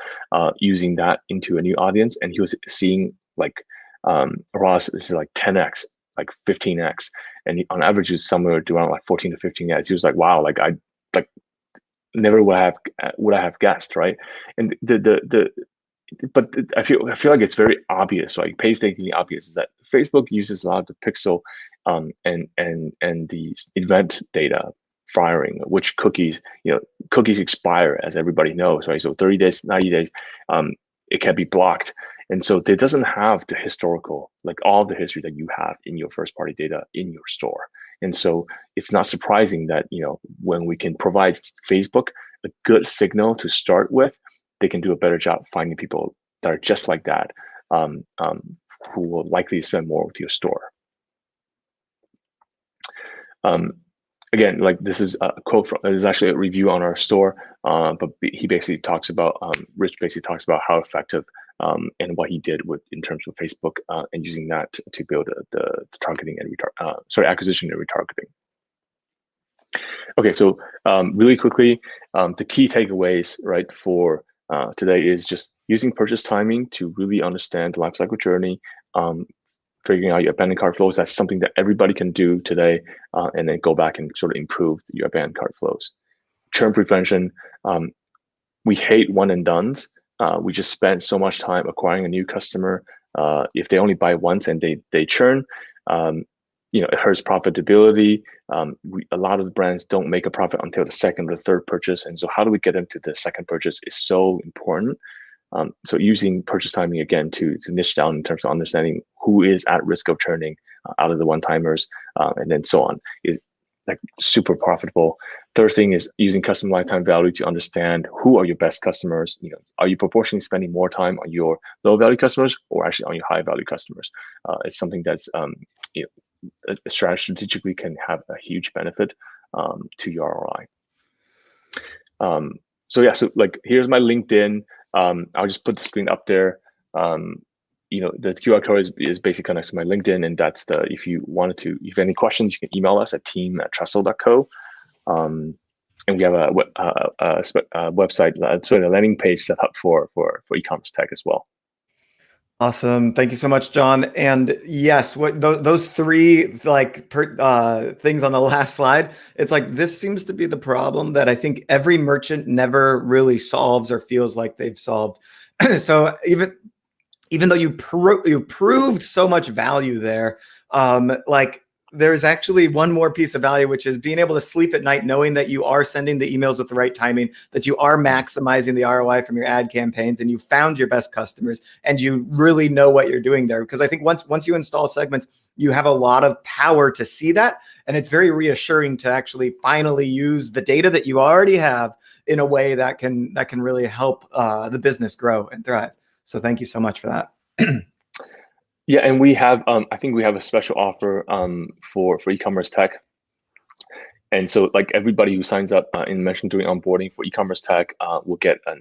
using that into a new audience. And he was seeing like ROAS, this is like 10x, like 15x. And he, on average, is somewhere around like 14 to 15x. He was like, wow, like I like never would I have guessed, right? And but I feel like it's very obvious, like painstakingly obvious, is that Facebook uses a lot of the pixel and the event data firing, which cookies expire, as everybody knows, right? So 30 days, 90 days, it can be blocked. And so it doesn't have the historical, like all the history that you have in your first party data in your store. And so it's not surprising that, when we can provide Facebook a good signal to start with, they can do a better job finding people that are just like that, who will likely spend more with your store. Again, like this is a quote from, this is actually a review on our store, but he basically talks about, Rich basically talks about how effective and what he did in terms of Facebook and using that to build the targeting and acquisition and retargeting. Okay, so really quickly, the key takeaways, right, for today is just using purchase timing to really understand the lifecycle journey, figuring out your abandoned cart flows. That's something that everybody can do today, and then go back and sort of improve your abandoned cart flows. Churn prevention. We hate one and dones. We just spend so much time acquiring a new customer. If they only buy once and they churn, it hurts profitability. A lot of the brands don't make a profit until the second or third purchase. And so how do we get them to the second purchase is so important. So using purchase timing again to niche down in terms of understanding who is at risk of churning out of the one-timers, and then so on, is like super profitable. Third thing is using customer lifetime value to understand who are your best customers. Are you proportionally spending more time on your low value customers or actually on your high value customers? It's something that's strategically can have a huge benefit to your ROI. So like here's my LinkedIn. I'll just put the screen up there. The QR code is basically connected to my LinkedIn, and that's if you have any questions, you can email us at team@trussell.co. And we have a website, so a landing page set up for e-commerce tech as well. Awesome. Thank you so much, John. And yes, those three things on the last slide, it's like this seems to be the problem that I think every merchant never really solves or feels like they've solved. So even though you proved so much value there, there's actually one more piece of value, which is being able to sleep at night knowing that you are sending the emails with the right timing, that you are maximizing the ROI from your ad campaigns, and you found your best customers, and you really know what you're doing there. Because I think once you install segments, you have a lot of power to see that, and it's very reassuring to actually finally use the data that you already have in a way that can really help the business grow and thrive. So thank you so much for that. Yeah, and we have, I think we have a special offer for e-commerce tech. And so like everybody who signs up and mentioned doing onboarding for e-commerce tech will get an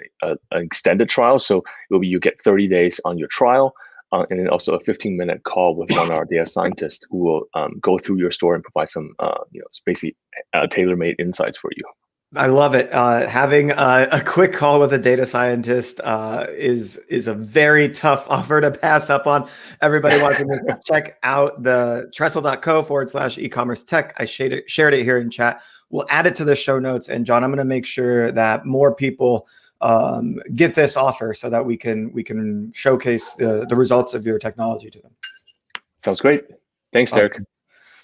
extended trial. So you get 30 days on your trial, and then also a 15-minute call with one of our data scientists who will go through your store and provide some basically tailor-made insights for you. I love it. Having a quick call with a data scientist is a very tough offer to pass up on. Everybody watching this, check out the trussell.co/e-commerce tech. I shared it here in chat. We'll add it to the show notes. And John, I'm going to make sure that more people get this offer so that we can showcase the results of your technology to them. Sounds great. Thanks, Derek.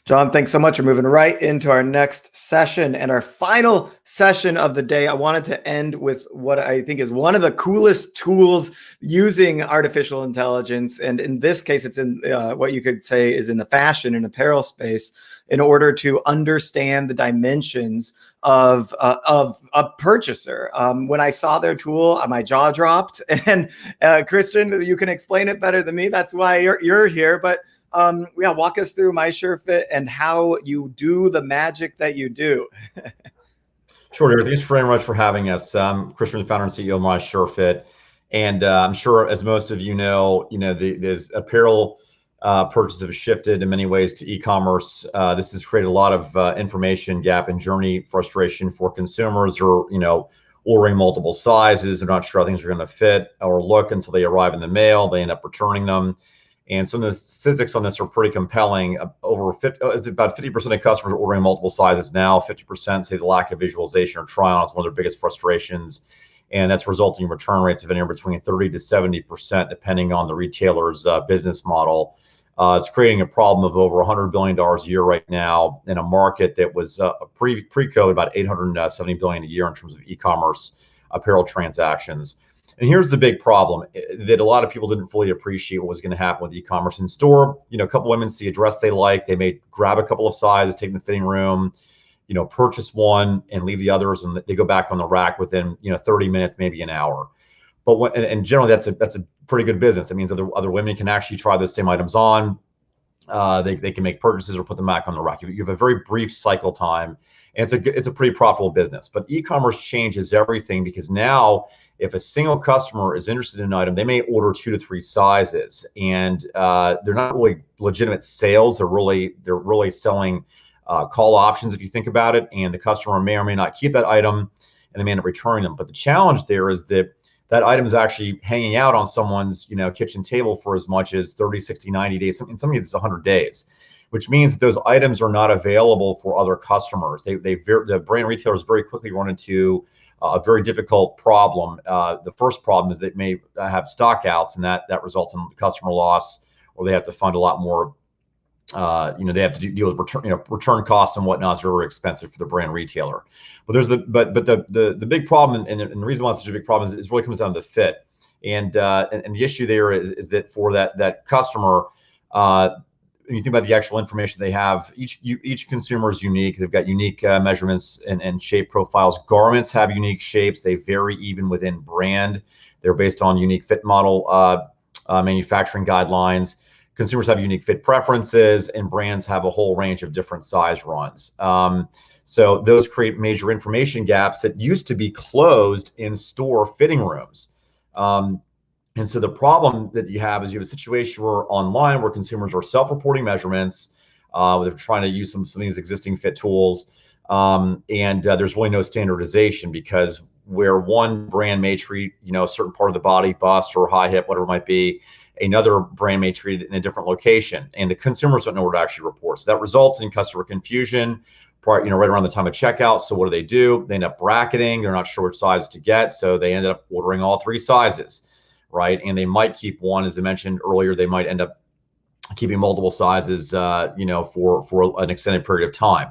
John, thanks so much. We're moving right into our next session and our final session of the day. I wanted to end with what I think is one of the coolest tools using artificial intelligence. And in this case, it's in what you could say is in the fashion and apparel space in order to understand the dimensions of a purchaser. When I saw their tool, my jaw dropped. And Christian, you can explain it better than me. That's why you're here. But walk us through MySureFit and how you do the magic that you do. Sure, Derek. Thanks very much for having us. I'm Christian, the founder and CEO of MySureFit, and I'm sure, as most of you know, the apparel purchases have shifted in many ways to e-commerce. This has created a lot of information gap and journey frustration for consumers who are, ordering multiple sizes. They're not sure how things are going to fit or look until they arrive in the mail. They end up returning them. And some of the statistics on this are pretty compelling. About 50% of customers are ordering multiple sizes now. 50% say the lack of visualization or try-on is one of their biggest frustrations. And that's resulting in return rates of anywhere between 30 to 70%, depending on the retailer's business model. It's creating a problem of over $100 billion a year right now in a market that was pre-COVID about $870 billion a year in terms of e-commerce apparel transactions. And here's the big problem that a lot of people didn't fully appreciate what was going to happen with e-commerce. In store, a couple women see a dress they like, they may grab a couple of sizes, take them to the fitting room, purchase one and leave the others, and they go back on the rack within 30 minutes, maybe an hour. But and generally that's a pretty good business. That means other women can actually try those same items on. They can make purchases or put them back on the rack. You have a very brief cycle time, and it's a pretty profitable business. But e-commerce changes everything, because now if a single customer is interested in an item, they may order 2 to 3 sizes, and they're not really legitimate sales. They're really selling call options, if you think about it, and the customer may or may not keep that item, and they may end up returning them. But the challenge there is that item is actually hanging out on someone's kitchen table for as much as 30, 60, 90 days. In some cases, 100 days, which means that those items are not available for other customers. The brand retailers very quickly run into a very difficult problem. The first problem is they may have stockouts, and that results in customer loss, or they have to fund a lot more. They have to deal with return costs and whatnot. It's very expensive for the brand retailer. But the big problem, and the reason why it's such a big problem is really comes down to the fit. And the issue there is that for that customer, when you think about the actual information they have, each consumer is unique. They've got unique measurements and shape profiles. Garments have unique shapes. They vary even within brand. They're based on unique fit model manufacturing guidelines. Consumers have unique fit preferences, and brands have a whole range of different size runs. So those create major information gaps that used to be closed in store fitting rooms. And so the problem that you have is you have a situation where online, where consumers are self-reporting measurements, they're trying to use some of these existing fit tools, and there's really no standardization, because where one brand may treat a certain part of the body, bust or high hip, whatever it might be, another brand may treat it in a different location, and the consumers don't know where to actually report. So that results in customer confusion, right around the time of checkout. So what do? They end up bracketing. They're not sure which size to get, so they end up ordering all 3 sizes, right? And they might keep one, as I mentioned earlier. They might end up keeping multiple sizes, for an extended period of time.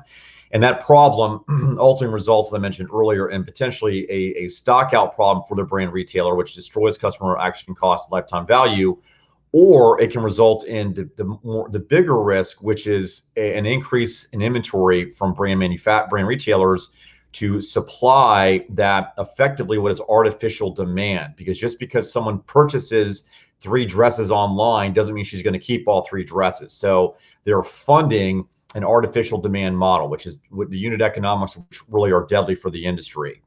And that problem ultimately results, as I mentioned earlier, in potentially a stock out problem for the brand retailer, which destroys customer acquisition cost, lifetime value, or it can result in the bigger risk, which is an increase in inventory from brand retailers to supply that effectively what is artificial demand. Because just because someone purchases 3 dresses online doesn't mean she's going to keep all 3 dresses. So they're funding an artificial demand model, which is with the unit economics, which really are deadly for the industry.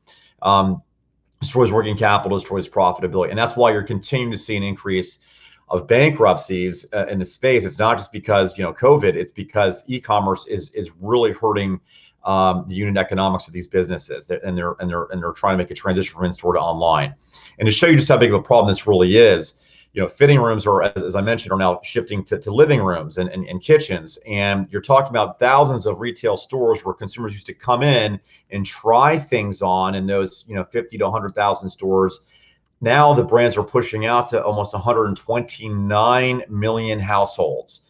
Destroys working capital, destroys profitability. And that's why you're continuing to see an increase of bankruptcies in the space. It's not just because COVID, it's because e-commerce is really hurting the unit economics of these businesses, and they're trying to make a transition from in-store to online. And to show you just how big of a problem this really is, fitting rooms are, as I mentioned, are now shifting to living rooms and kitchens. And you're talking about thousands of retail stores where consumers used to come in and try things on in those 50 to 100,000 stores. Now the brands are pushing out to almost 129 million households.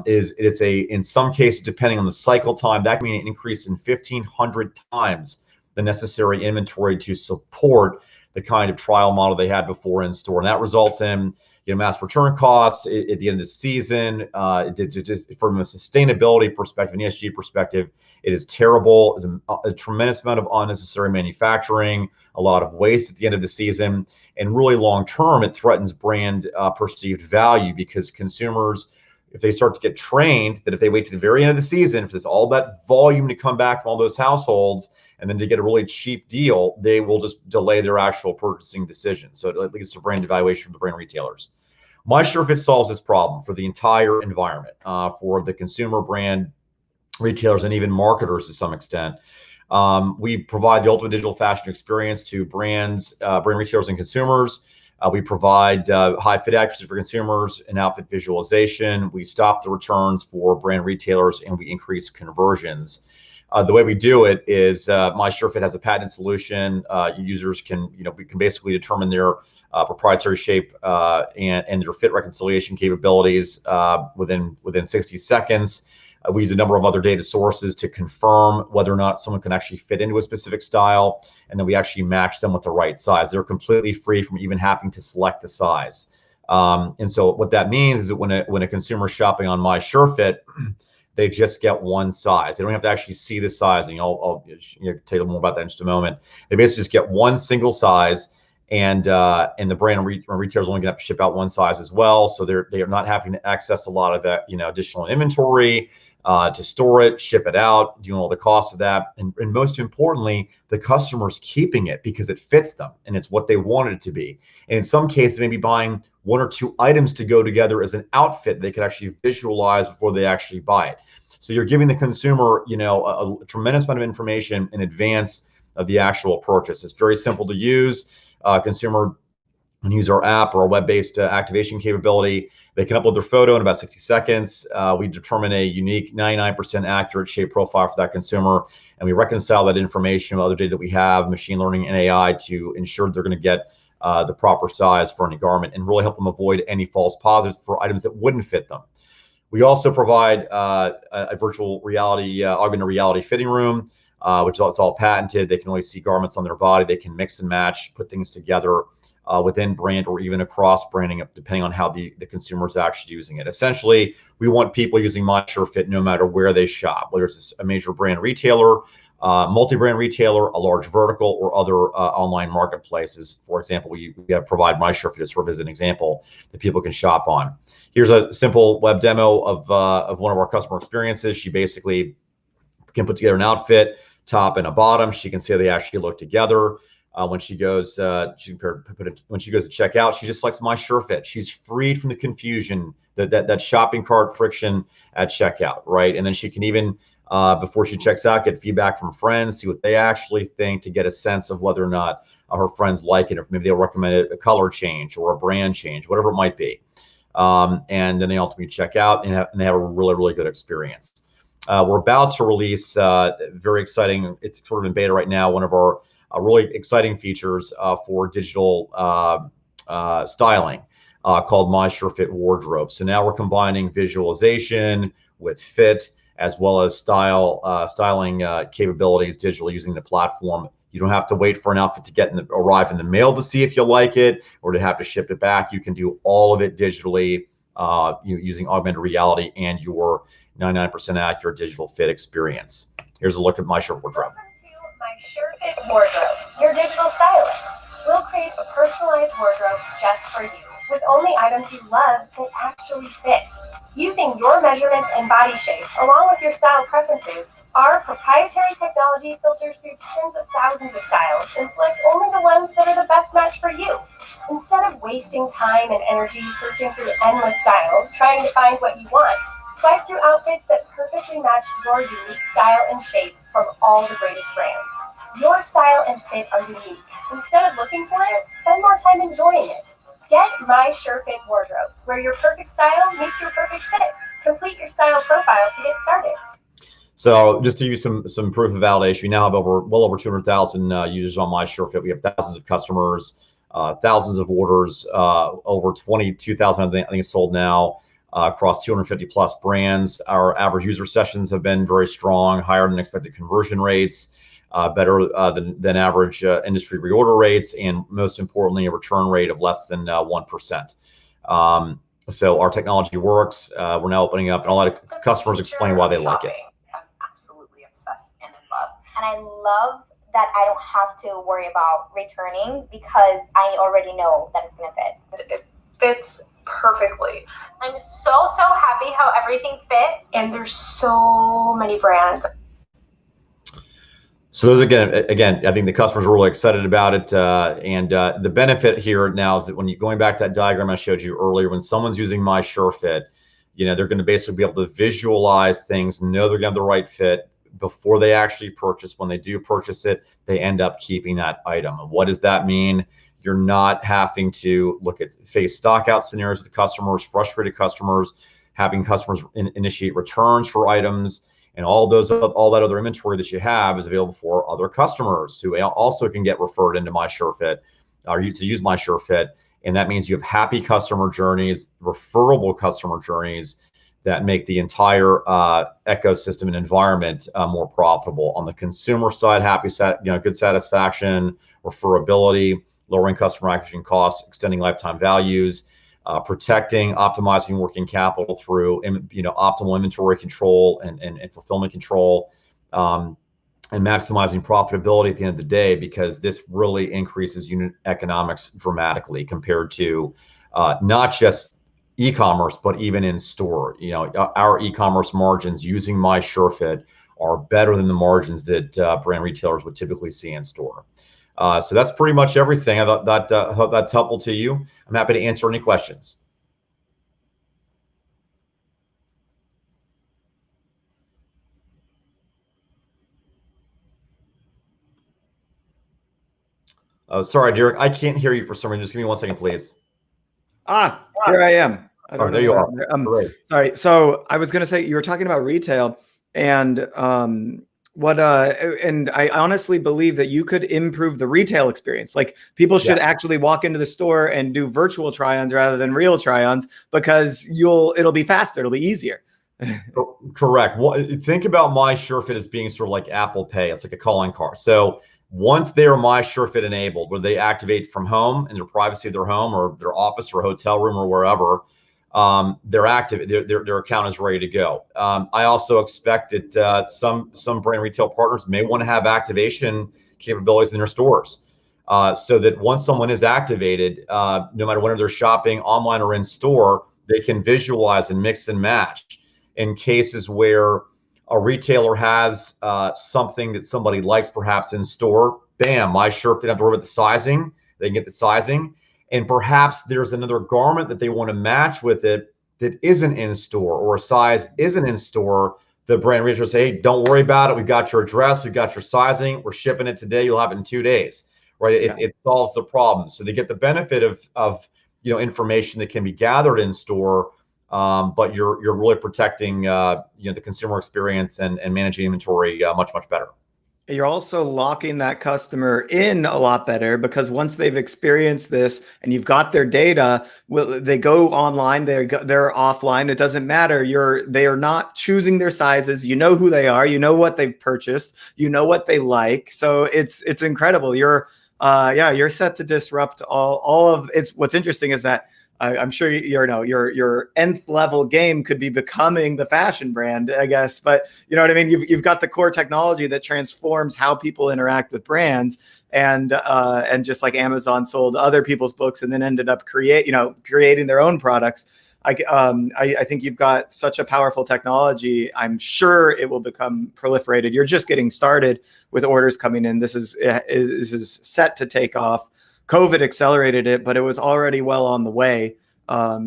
It's in some cases, depending on the cycle time, that can mean an increase in 1,500 times the necessary inventory to support the kind of trial model they had before in store. And that results in mass return costs at the end of the season. Just from a sustainability perspective, an ESG perspective, it is terrible. There's a tremendous amount of unnecessary manufacturing, a lot of waste at the end of the season, and really long term, it threatens brand perceived value, because consumers, if they start to get trained that if they wait to the very end of the season, if it's all about volume to come back from all those households, and then to get a really cheap deal, they will just delay their actual purchasing decision. So it leads to brand devaluation for the brand retailers. MySureFit solves this problem for the entire environment, for the consumer, brand retailers, and even marketers to some extent. We provide the ultimate digital fashion experience to brands, brand retailers, and consumers. We provide high fit accuracy for consumers and outfit visualization. We stop the returns for brand retailers, and we increase conversions. The way we do it is MySureFit has a patented solution. Users can, we can basically determine their proprietary shape and their fit reconciliation capabilities within 60 seconds. We use a number of other data sources to confirm whether or not someone can actually fit into a specific style, and then we actually match them with the right size. They're completely free from even having to select the size. And so what that means is that when a consumer is shopping on My Sure Fit, they just get one size. They don't have to actually see the sizing. I'll tell you more about that in just a moment. They basically just get one single size, and the brand retailers only going to have to ship out one size as well. So they are not having to access a lot of that, additional inventory to store it, ship it out, doing all the costs of that, and most importantly, the customer's keeping it because it fits them and it's what they wanted it to be. And in some cases, they may be buying one or two items to go together as an outfit they could actually visualize before they actually buy it. So you're giving the consumer, a tremendous amount of information in advance of the actual purchase. It's very simple to use. Consumer can use our app or our web-based activation capability. They can upload their photo in about 60 seconds. We determine a unique 99% accurate shape profile for that consumer, and we reconcile that information with other data that we have, machine learning and AI, to ensure they're going to get the proper size for any garment and really help them avoid any false positives for items that wouldn't fit them. We also provide a virtual reality, augmented reality fitting room, which is all patented. They can always see garments on their body. They can mix and match, put things together within brand or even across branding, depending on how the consumer is actually using it. Essentially, we want people using My Sure Fit no matter where they shop, whether it's a major brand retailer, multi-brand retailer, a large vertical, or other online marketplaces. For example, we provide My Sure Fit as sort of as an example that people can shop on. Here's a simple web demo of one of our customer experiences. She basically can put together an outfit, top and a bottom. She can see how they actually look together. When she goes, when she goes to check out, she just selects My Sure Fit. She's freed from the confusion, that shopping cart friction at checkout, right? And then she can even, before she checks out, get feedback from friends, see what they actually think, to get a sense of whether or not her friends like it, or maybe they'll recommend a color change or a brand change, whatever it might be. And then they ultimately check out and they have a really, really good experience. We're about to release, very exciting, it's sort of in beta right now, one of our really exciting features for digital styling called My Sure Fit Wardrobe. So now we're combining visualization with fit, as well as styling capabilities digitally using the platform. You don't have to wait for an outfit to arrive in the mail to see if you like it, or to have to ship it back. You can do all of it digitally using augmented reality and your 99% accurate digital fit experience. Here's a look at My Sure Wardrobe. My Sure Fit Wardrobe, your digital stylist. We'll create a personalized wardrobe just for you, with only items you love that actually fit. Using your measurements and body shape, along with your style preferences, our proprietary technology filters through tens of thousands of styles and selects only the ones that are the best match for you. Instead of wasting time and energy searching through endless styles, trying to find what you want, swipe through outfits that perfectly match your unique style and shape from all the greatest brands. Your style and fit are unique. Instead of looking for it, spend more time enjoying it. Get My Sure Fit Wardrobe, where your perfect style meets your perfect fit. Complete your style profile to get started. So just to give you some proof of validation, we now have well over 200,000 users on My Sure Fit. We have thousands of customers, thousands of orders, over 22,000 I think it's sold now, across 250 plus brands. Our average user sessions have been very strong, higher than expected conversion rates, better than average industry reorder rates, and most importantly, a return rate of less than 1%. So our technology works. We're now opening up, and a lot of customers explain why they like it. I'm absolutely obsessed and in love. And I love that I don't have to worry about returning because I already know that it's going to fit. It fits perfectly. I'm so happy how everything fits, and there's so many brands. So those again, I think the customers are really excited about it, and the benefit here now is that when you're going back to that diagram I showed you earlier, when someone's using My Sure Fit, they're going to basically be able to visualize things, know they're going to have the right fit before they actually purchase. When they do purchase it, they end up keeping that item. And what does that mean? You're not having to face stock out scenarios with customers, frustrated customers, having customers initiate returns for items, and all that other inventory that you have is available for other customers who also can get referred into My Sure Fit, or to use My Sure Fit. And that means you have happy customer journeys, referable customer journeys that make the entire ecosystem and environment more profitable. On the consumer side, good satisfaction, referability, lowering customer acquisition costs, extending lifetime values, protecting, optimizing working capital through optimal inventory control and fulfillment control, and maximizing profitability at the end of the day, because this really increases unit economics dramatically compared to not just e-commerce, but even in store. Our e-commerce margins using My SureFit are better than the margins that brand retailers would typically see in store. So that's pretty much everything. I hope that's helpful to you. I'm happy to answer any questions. Oh, sorry, Derek, I can't hear you for some reason. Just give me 1 second, please. Here I am. I don't know there you are. Great. Sorry. So I was going to say, you were talking about retail, and and I honestly believe that you could improve the retail experience. Like, people should actually walk into the store and do virtual try-ons rather than real try-ons, because it'll be faster, it'll be easier. Correct. Well, think about My SureFit as being sort of like Apple Pay. It's like a calling card. So once they're My SureFit enabled, where they activate from home in their privacy of their home or their office or hotel room or wherever, they're active. Their account is ready to go. I also expect that some brand retail partners may want to have activation capabilities in their stores, so that once someone is activated, no matter whether they're shopping online or in store, they can visualize and mix and match in cases where a retailer has something that somebody likes perhaps in store. Bam, My SureFit, have to worry about the sizing. They can get the sizing. And perhaps there's another garment that they want to match with it that isn't in store, or a size isn't in store. The brand retailer say, hey, don't worry about it. We've got your address. We've got your sizing. We're shipping it today. You'll have it in 2 days, right? It solves the problem. So they get the benefit of information that can be gathered in store, but you're really protecting the consumer experience and managing inventory much better. You're also locking that customer in a lot better, because once they've experienced this and you've got their data, they go online, they're offline. It doesn't matter. They are not choosing their sizes. You know who they are. You know what they've purchased. You know what they like. So it's incredible. You're set to disrupt all of it's. What's interesting is that I'm sure your nth level game could be becoming the fashion brand, I guess. But you know what I mean? You've got the core technology that transforms how people interact with brands, and just like Amazon sold other people's books and then ended up creating their own products. I think you've got such a powerful technology. I'm sure it will become proliferated. You're just getting started with orders coming in. This is set to take off. COVID accelerated it, but it was already well on the way. I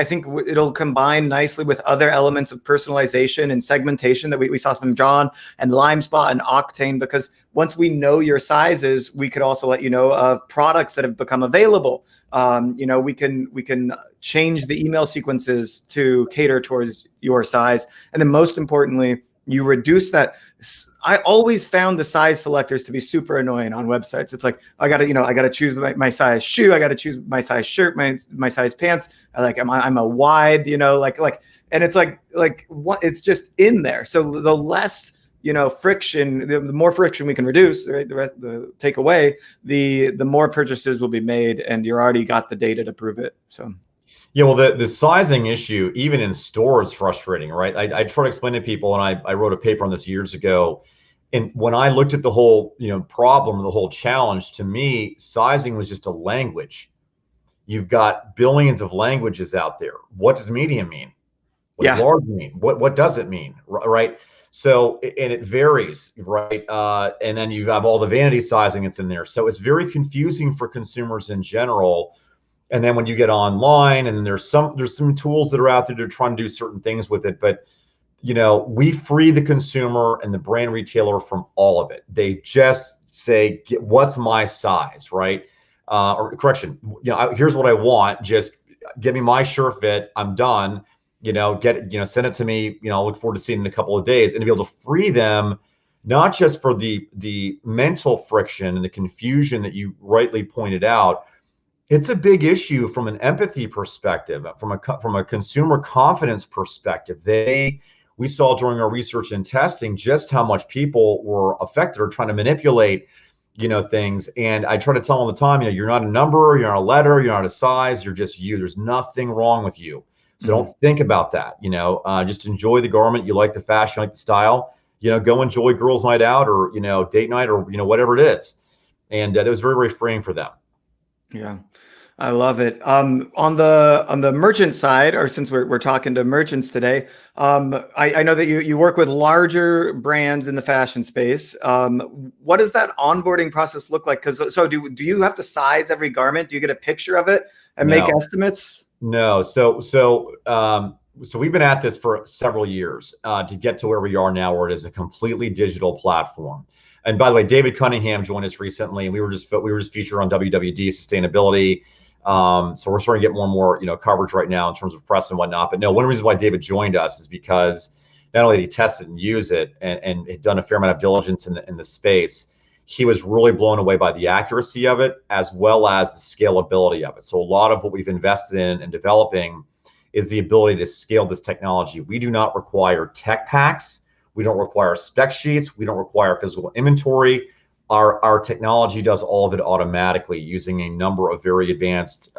think it'll combine nicely with other elements of personalization and segmentation that we saw from John and LimeSpot and Octane, because once we know your sizes, we could also let you know of products that have become available. We can change the email sequences to cater towards your size. And then most importantly, you reduce that. I always found the size selectors to be super annoying on websites. It's like, I gotta choose my size shoe. I gotta choose my size shirt, my size pants. I'm a wide, and it's like what, it's just in there. So the less, friction, the more friction we can reduce, right? The take away, the more purchases will be made, and you already got the data to prove it. So. Yeah, well, the sizing issue, even in store, is frustrating, right? I try to explain to people, and I wrote a paper on this years ago. And when I looked at the whole, problem, the whole challenge, to me, sizing was just a language. You've got billions of languages out there. What does medium mean? What does large mean? What does it mean, right? So, and it varies, right? And then you have all the vanity sizing that's in there. So it's very confusing for consumers in general. And then when you get online, and there's some tools that are out there to try and do certain things with it, but we free the consumer and the brand retailer from all of it. They just say, what's my size, right? Or correction, here's what I want. Just give me My SureFit. I'm done. Send it to me. I'll look forward to seeing it in a couple of days, and to be able to free them, not just for the mental friction and the confusion that you rightly pointed out. It's a big issue from an empathy perspective, from a consumer confidence perspective. We saw during our research and testing just how much people were affected or trying to manipulate, things. And I try to tell them all the time, you're not a number, you're not a letter, you're not a size, you're just you. There's nothing wrong with you. So don't think about that. Just enjoy the garment. You like the fashion, you like the style. Go enjoy girls' night out, or date night, or whatever it is. And that was very, very freeing for them. Yeah, I love it. On the merchant side, or since we're talking to merchants today, I know that you work with larger brands in the fashion space. What does that onboarding process look like? So do you have to size every garment? Do you get a picture of it and make estimates? No. So we've been at this for several years to get to where we are now, where it is a completely digital platform. And by the way, David Cunningham joined us recently, and we were just featured on WWD Sustainability. So we're starting to get more and more, coverage right now in terms of press and whatnot. But no, one reason why David joined us is because not only did he test it and use it, and had done a fair amount of diligence in the space, he was really blown away by the accuracy of it, as well as the scalability of it. So a lot of what we've invested in and developing is the ability to scale this technology. We do not require tech packs. We don't require spec sheets. We don't require physical inventory. Our technology does all of it automatically using a number of very advanced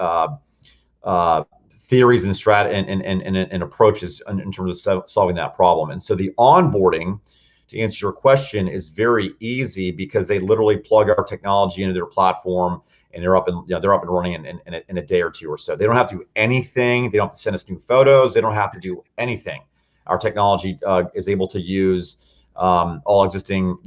theories and approaches in terms of solving that problem. And so the onboarding, to answer your question, is very easy because they literally plug our technology into their platform, and they're up and running in a day or two or so. They don't have to do anything. They don't have to send us new photos. They don't have to do anything. Our technology is able to use all existing,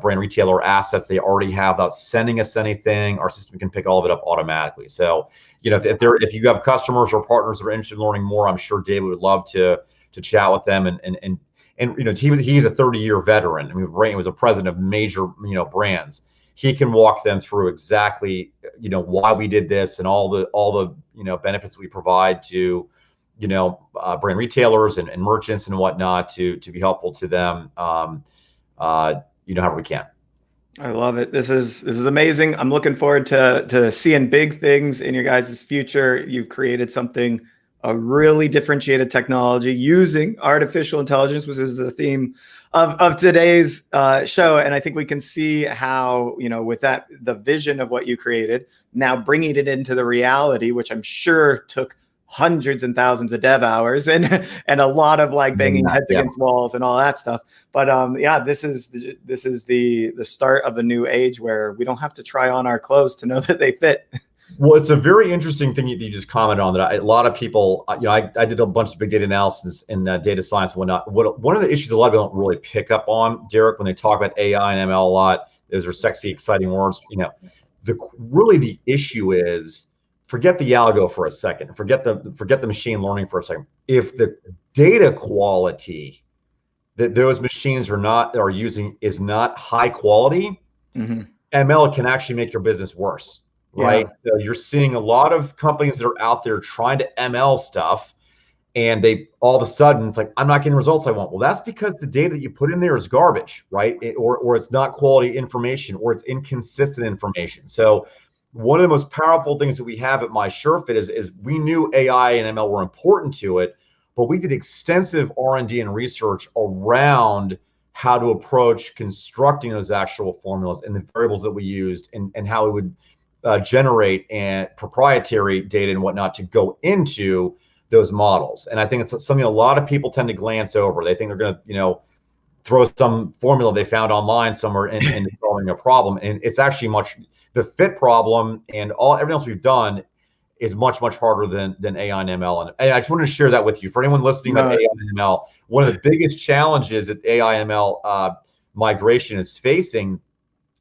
brand retailer assets they already have without sending us anything. Our system can pick all of it up automatically. So, if you have customers or partners that are interested in learning more, I'm sure David would love to chat with them. And he's a 30-year veteran. I mean, he was a president of major, brands. He can walk them through exactly, why we did this and all the benefits we provide to brand retailers and merchants and whatnot to be helpful to them, however we can. I love it. This is amazing. I'm looking forward to seeing big things in your guys' future. You've created something, a really differentiated technology using artificial intelligence, which is the theme of today's show. And I think we can see how, with that, the vision of what you created, now bringing it into the reality, which I'm sure took hundreds and thousands of dev hours and a lot of banging heads against walls and all that stuff. But this is the start of a new age where we don't have to try on our clothes to know that they fit. Well, it's a very interesting thing you just commented on that a lot of people, I did a bunch of big data analysis and data science and whatnot. One of the issues a lot of people don't really pick up on, Derek, when they talk about AI and ML a lot, those are sexy, exciting words. The issue is, forget the algo for a second. Forget the machine learning for a second. If the data quality that those machines are using is not high quality, ML can actually make your business worse, right? So you're seeing a lot of companies that are out there trying to ML stuff, and they all of a sudden it's like, I'm not getting results I want. Well, that's because the data that you put in there is garbage, right? Or it's not quality information, or it's inconsistent information. So one of the most powerful things that we have at MySureFit is we knew AI and ML were important to it, but we did extensive R&D and research around how to approach constructing those actual formulas and the variables that we used, and how we would generate and proprietary data and whatnot to go into those models. And I think it's something a lot of people tend to glance over. They think they're going to, throw some formula they found online somewhere and solving a problem. And it's actually the fit problem and everything else we've done is much harder than AI and ML. And I just wanted to share that with you. For anyone listening about AI and ML, one of the biggest challenges that AI and ML migration is facing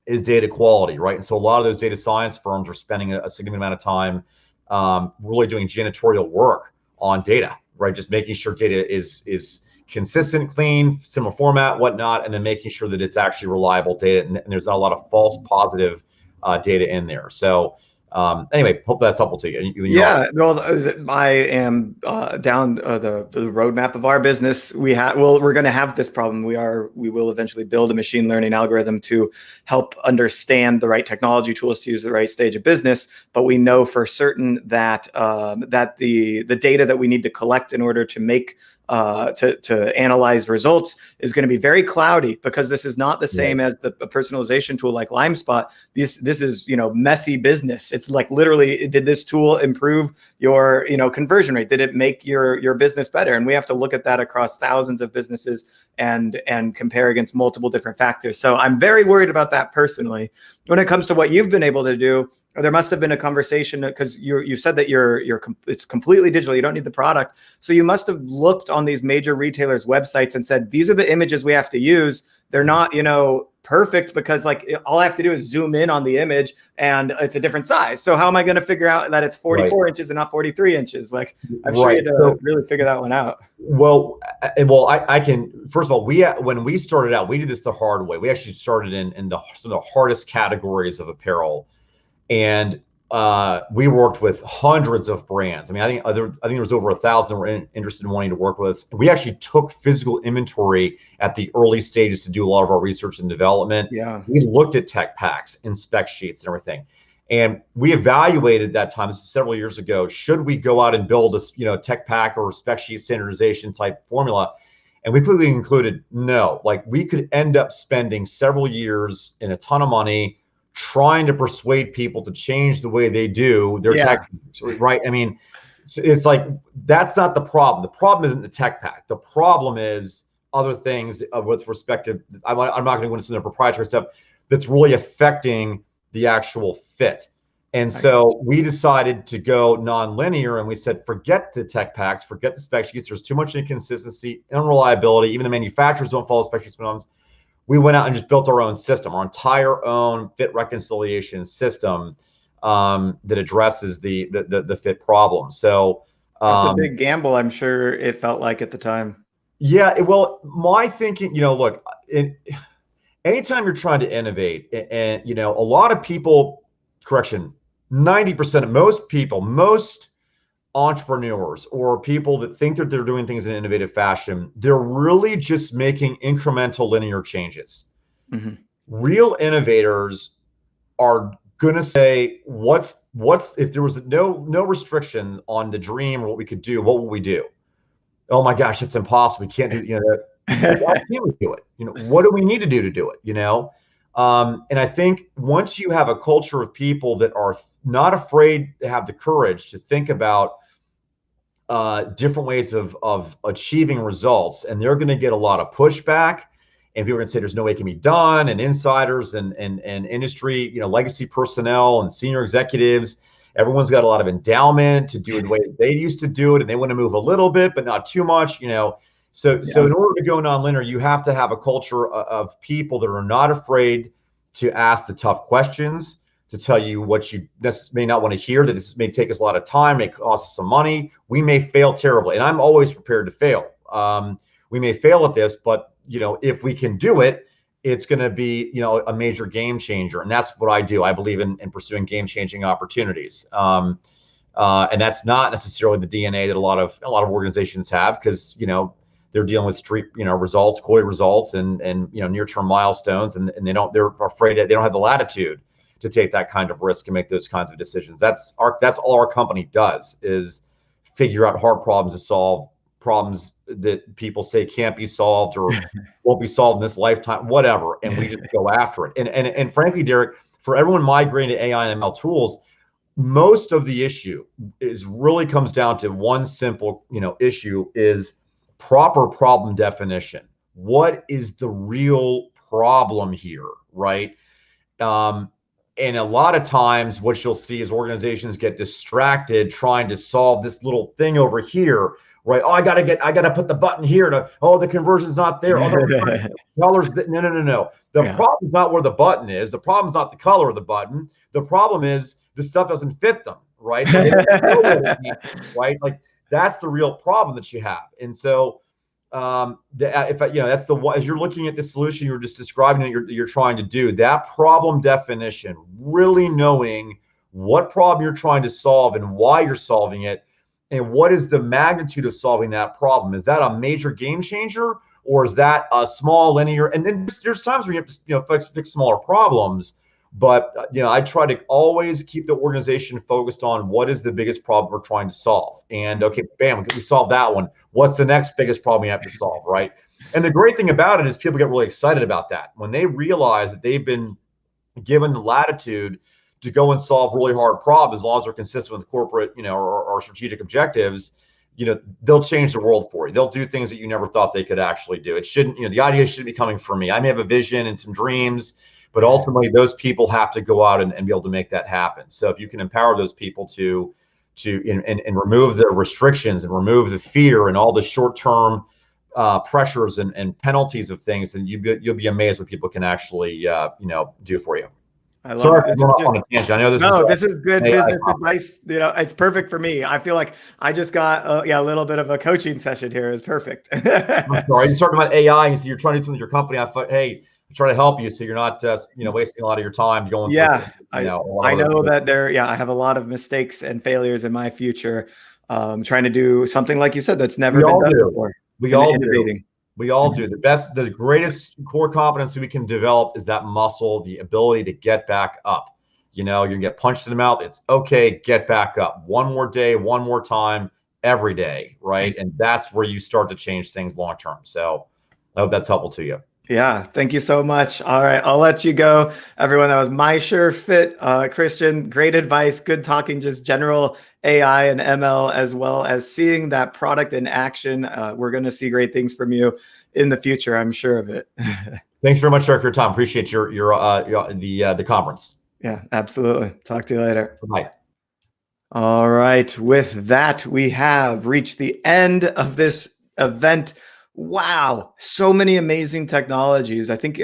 is data quality, right? And so a lot of those data science firms are spending a significant amount of time really doing janitorial work on data, right? Just making sure data is consistent, clean, similar format, whatnot, and then making sure that it's actually reliable data, and there's not a lot of false positive data in there. So Anyway, hope that's helpful to you. Yeah, well, I am down the roadmap of our business. We're going to have this problem. We will eventually build a machine learning algorithm to help understand the right technology tools to use the right stage of business. But we know for certain that that the data that we need to collect in order to make to analyze results is going to be very cloudy, because this is not the same as a personalization tool like LimeSpot. This is, messy business. It's like, literally, did this tool improve your, conversion rate? Did it make your business better? And we have to look at that across thousands of businesses and compare against multiple different factors. So I'm very worried about that personally. When it comes to what you've been able to do, there must have been a conversation, because you said that it's completely digital. You don't need the product. So you must have looked on these major retailers' websites and said, these are the images we have to use. They're not, perfect, because like all I have to do is zoom in on the image and it's a different size. So how am I going to figure out that it's 44 inches and not 43 inches? Like, I'm sure you had to really figure that one out. Well, I can, first of all, when we started out, we did this the hard way. We actually started in some of the hardest categories of apparel. And we worked with hundreds of brands. I mean, I think there was over 1,000 were interested in wanting to work with us. We actually took physical inventory at the early stages to do a lot of our research and development. Yeah. We looked at tech packs and spec sheets and everything. And we evaluated that time, this is several years ago, should we go out and build a tech pack or spec sheet standardization type formula? And we quickly concluded, no, like we could end up spending several years and a ton of money trying to persuade people to change the way they do their tech, right? I mean, it's like, that's not the problem. The problem isn't the tech pack. The problem is other things with respect to, I'm not going to go into some of the proprietary stuff that's really affecting the actual fit. And so we decided to go non-linear, and we said, forget the tech packs, forget the spec sheets. There's too much inconsistency, unreliability. Even the manufacturers don't follow spec sheets. We went out and just built our own system, our entire own fit reconciliation system that addresses the fit problem. So that's a big gamble, I'm sure it felt like at the time. Yeah, well, my thinking, look, anytime you're trying to innovate, and a lot of people, 90% of most entrepreneurs or people that think that they're doing things in an innovative fashion, they're really just making incremental linear changes. Mm-hmm. Real innovators are gonna say, what's if there was no restriction on the dream or what we could do, what would we do? Oh my gosh, it's impossible. We can't do how can we do it? What do we need to do it? And I think once you have a culture of people that are not afraid to have the courage to think about different ways of achieving results, and they're going to get a lot of pushback, and people are going to say there's no way it can be done, and insiders and industry, legacy personnel and senior executives, everyone's got a lot of endowment to do it the way they used to do it, and they want to move a little bit but not too much. So in order to go nonlinear, you have to have a culture of people that are not afraid to ask the tough questions, to tell you what you may not want to hear, that this may take us a lot of time, may cost us some money. We may fail terribly, and I'm always prepared to fail. We may fail at this, but if we can do it, it's going to be a major game changer, and that's what I do. I believe in pursuing game-changing opportunities, and that's not necessarily the DNA that a lot of organizations have, because they're dealing with results, quarterly results, and near-term milestones, and they're afraid that they don't have the latitude to take that kind of risk and make those kinds of decisions. That's all our company does, is figure out hard problems to solve, problems that people say can't be solved or won't be solved in this lifetime, whatever, and we just go after it. And frankly, Derek, for everyone migrating to AI and ML tools, most of the issue really comes down to one simple issue, is proper problem definition. What is the real problem here, right? And a lot of times what you'll see is organizations get distracted trying to solve this little thing over here, right? Oh, I gotta put the button here the conversion's not there. Oh, the colors, no. The problem's not where the button is. The problem's not the color of the button. The problem is the stuff doesn't fit them, right? So they don't know what it means, right? Like, that's the real problem that you have. And so that's as you're looking at the solution you're just describing that you're trying to do, that problem definition, really knowing what problem you're trying to solve and why you're solving it, and what is the magnitude of solving that problem. Is that a major game changer, or is that a small linear? And then there's times where you have to fix smaller problems. But I try to always keep the organization focused on what is the biggest problem we're trying to solve. And okay, bam, we solved that one. What's the next biggest problem we have to solve, right? And the great thing about it is people get really excited about that when they realize that they've been given the latitude to go and solve really hard problems, as long as they're consistent with corporate, or strategic objectives. They'll change the world for you. They'll do things that you never thought they could actually do. It shouldn't, the ideas shouldn't be coming from me. I may have a vision and some dreams, but ultimately those people have to go out and be able to make that happen. So if you can empower those people to remove the restrictions and remove the fear and all the short-term pressures and penalties of things, then you'll be amazed what people can actually do for you. I love Sorry it. for going off on a tangent. I know this is good business advice. It's perfect for me. I feel like I just got a little bit of a coaching session here. It's perfect. I'm sorry. You started about AI and you're trying to do something with your company. I thought, hey, I'm trying to help you so you're not wasting a lot of your time going through. I know that I have a lot of mistakes and failures in my future. Trying to do something like you said that's never been done before. We all do. We all do. The greatest core competency we can develop is that muscle, the ability to get back up. You can get punched in the mouth. It's okay. Get back up. One more day, one more time, every day. Right. And that's where you start to change things long term. So I hope that's helpful to you. Yeah. Thank you so much. All right. I'll let you go. Everyone, that was my sure fit. Christian, great advice. Good talking, just general AI and ML, as well as seeing that product in action. We're going to see great things from you in the future. I'm sure of it. Thanks very much, Derek, for your time. Appreciate the conference. Yeah, absolutely. Talk to you later. Bye. All right. With that, we have reached the end of this event. Wow, so many amazing technologies. I think,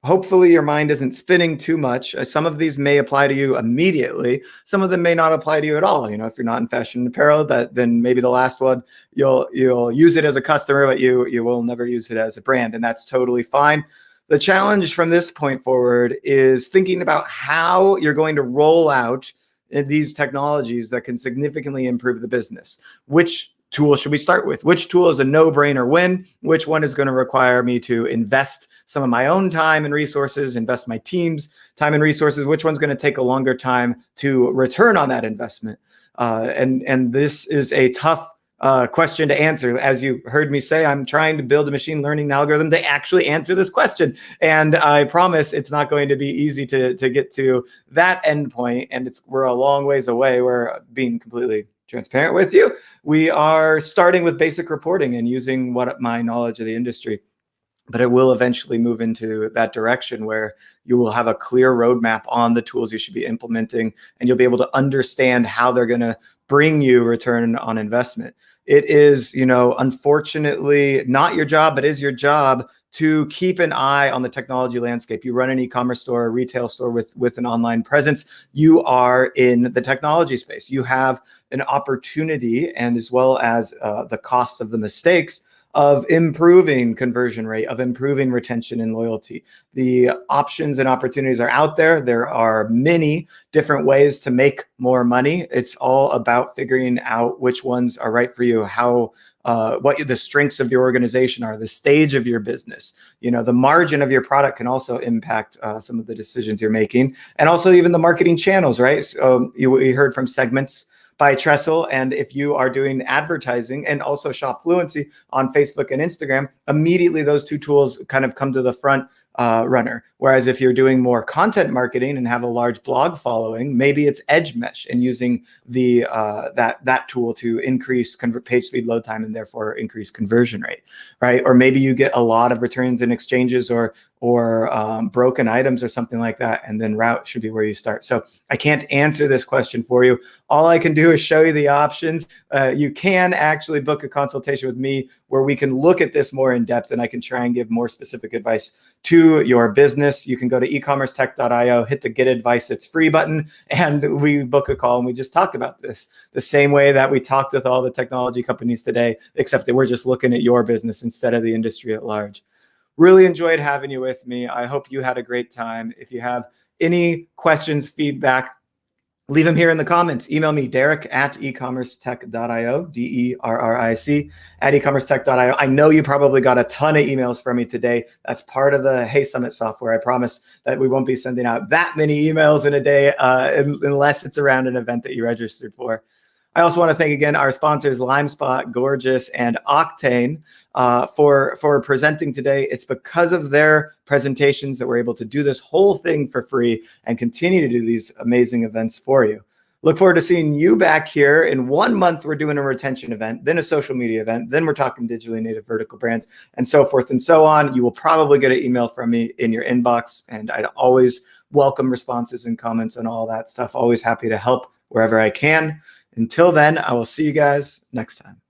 hopefully your mind isn't spinning too much. Some of these may apply to you immediately. Some of them may not apply to you at all. If you're not in fashion and apparel, then maybe the last one, you'll use it as a customer, but you will never use it as a brand, and that's totally fine. The challenge from this point forward is thinking about how you're going to roll out these technologies that can significantly improve the business. Which tool should we start with? Which tool is a no-brainer win? Which one is going to require me to invest some of my own time and resources, invest my team's time and resources? Which one's going to take a longer time to return on that investment? And this is a tough question to answer. As you heard me say, I'm trying to build a machine learning algorithm to actually answer this question. And I promise it's not going to be easy to get to that endpoint. And we're a long ways away. We're being completely transparent with you. We are starting with basic reporting and using my knowledge of the industry, but it will eventually move into that direction where you will have a clear roadmap on the tools you should be implementing, and you'll be able to understand how they're going to bring you return on investment. It is, unfortunately not your job, but is your job to keep an eye on the technology landscape. You run an e-commerce store, a retail store with an online presence. You are in the technology space. You have an opportunity, and as well as the cost of the mistakes, of improving conversion rate, of improving retention and loyalty. The options and opportunities are out there. There are many different ways to make more money. It's all about figuring out which ones are right for you, what the strengths of your organization are, the stage of your business. The margin of your product can also impact some of the decisions you're making, and also even the marketing channels, right? So we heard from segments by Trestle, and if you are doing advertising and also Shop Fluency on Facebook and Instagram, immediately those two tools kind of come to the front runner. Whereas if you're doing more content marketing and have a large blog following, maybe it's Edge Mesh and using the that tool to increase page speed, load time, and therefore increase conversion rate, right? Or maybe you get a lot of returns and exchanges or broken items or something like that, and then route should be where you start. So I can't answer this question for you. All I can do is show you the options. You can actually book a consultation with me where we can look at this more in depth, and I can try and give more specific advice to your business. You can go to ecommercetech.io, hit the Get Advice, it's free button, and we book a call and we just talk about this the same way that we talked with all the technology companies today, except that we're just looking at your business instead of the industry at large. Really enjoyed having you with me. I hope you had a great time. If you have any questions, feedback, leave them here in the comments. Email me, derek@ecommercetech.io, DERRIC @ecommercetech.io. I know you probably got a ton of emails from me today. That's part of the Hey Summit software. I promise that we won't be sending out that many emails in a day unless it's around an event that you registered for. I also want to thank again our sponsors, LimeSpot, Gorgeous, and Octane for presenting today. It's because of their presentations that we're able to do this whole thing for free and continue to do these amazing events for you. Look forward to seeing you back here. In 1 month, we're doing a retention event, then a social media event, then we're talking digitally native vertical brands, and so forth and so on. You will probably get an email from me in your inbox, and I'd always welcome responses and comments on all that stuff. Always happy to help wherever I can. Until then, I will see you guys next time.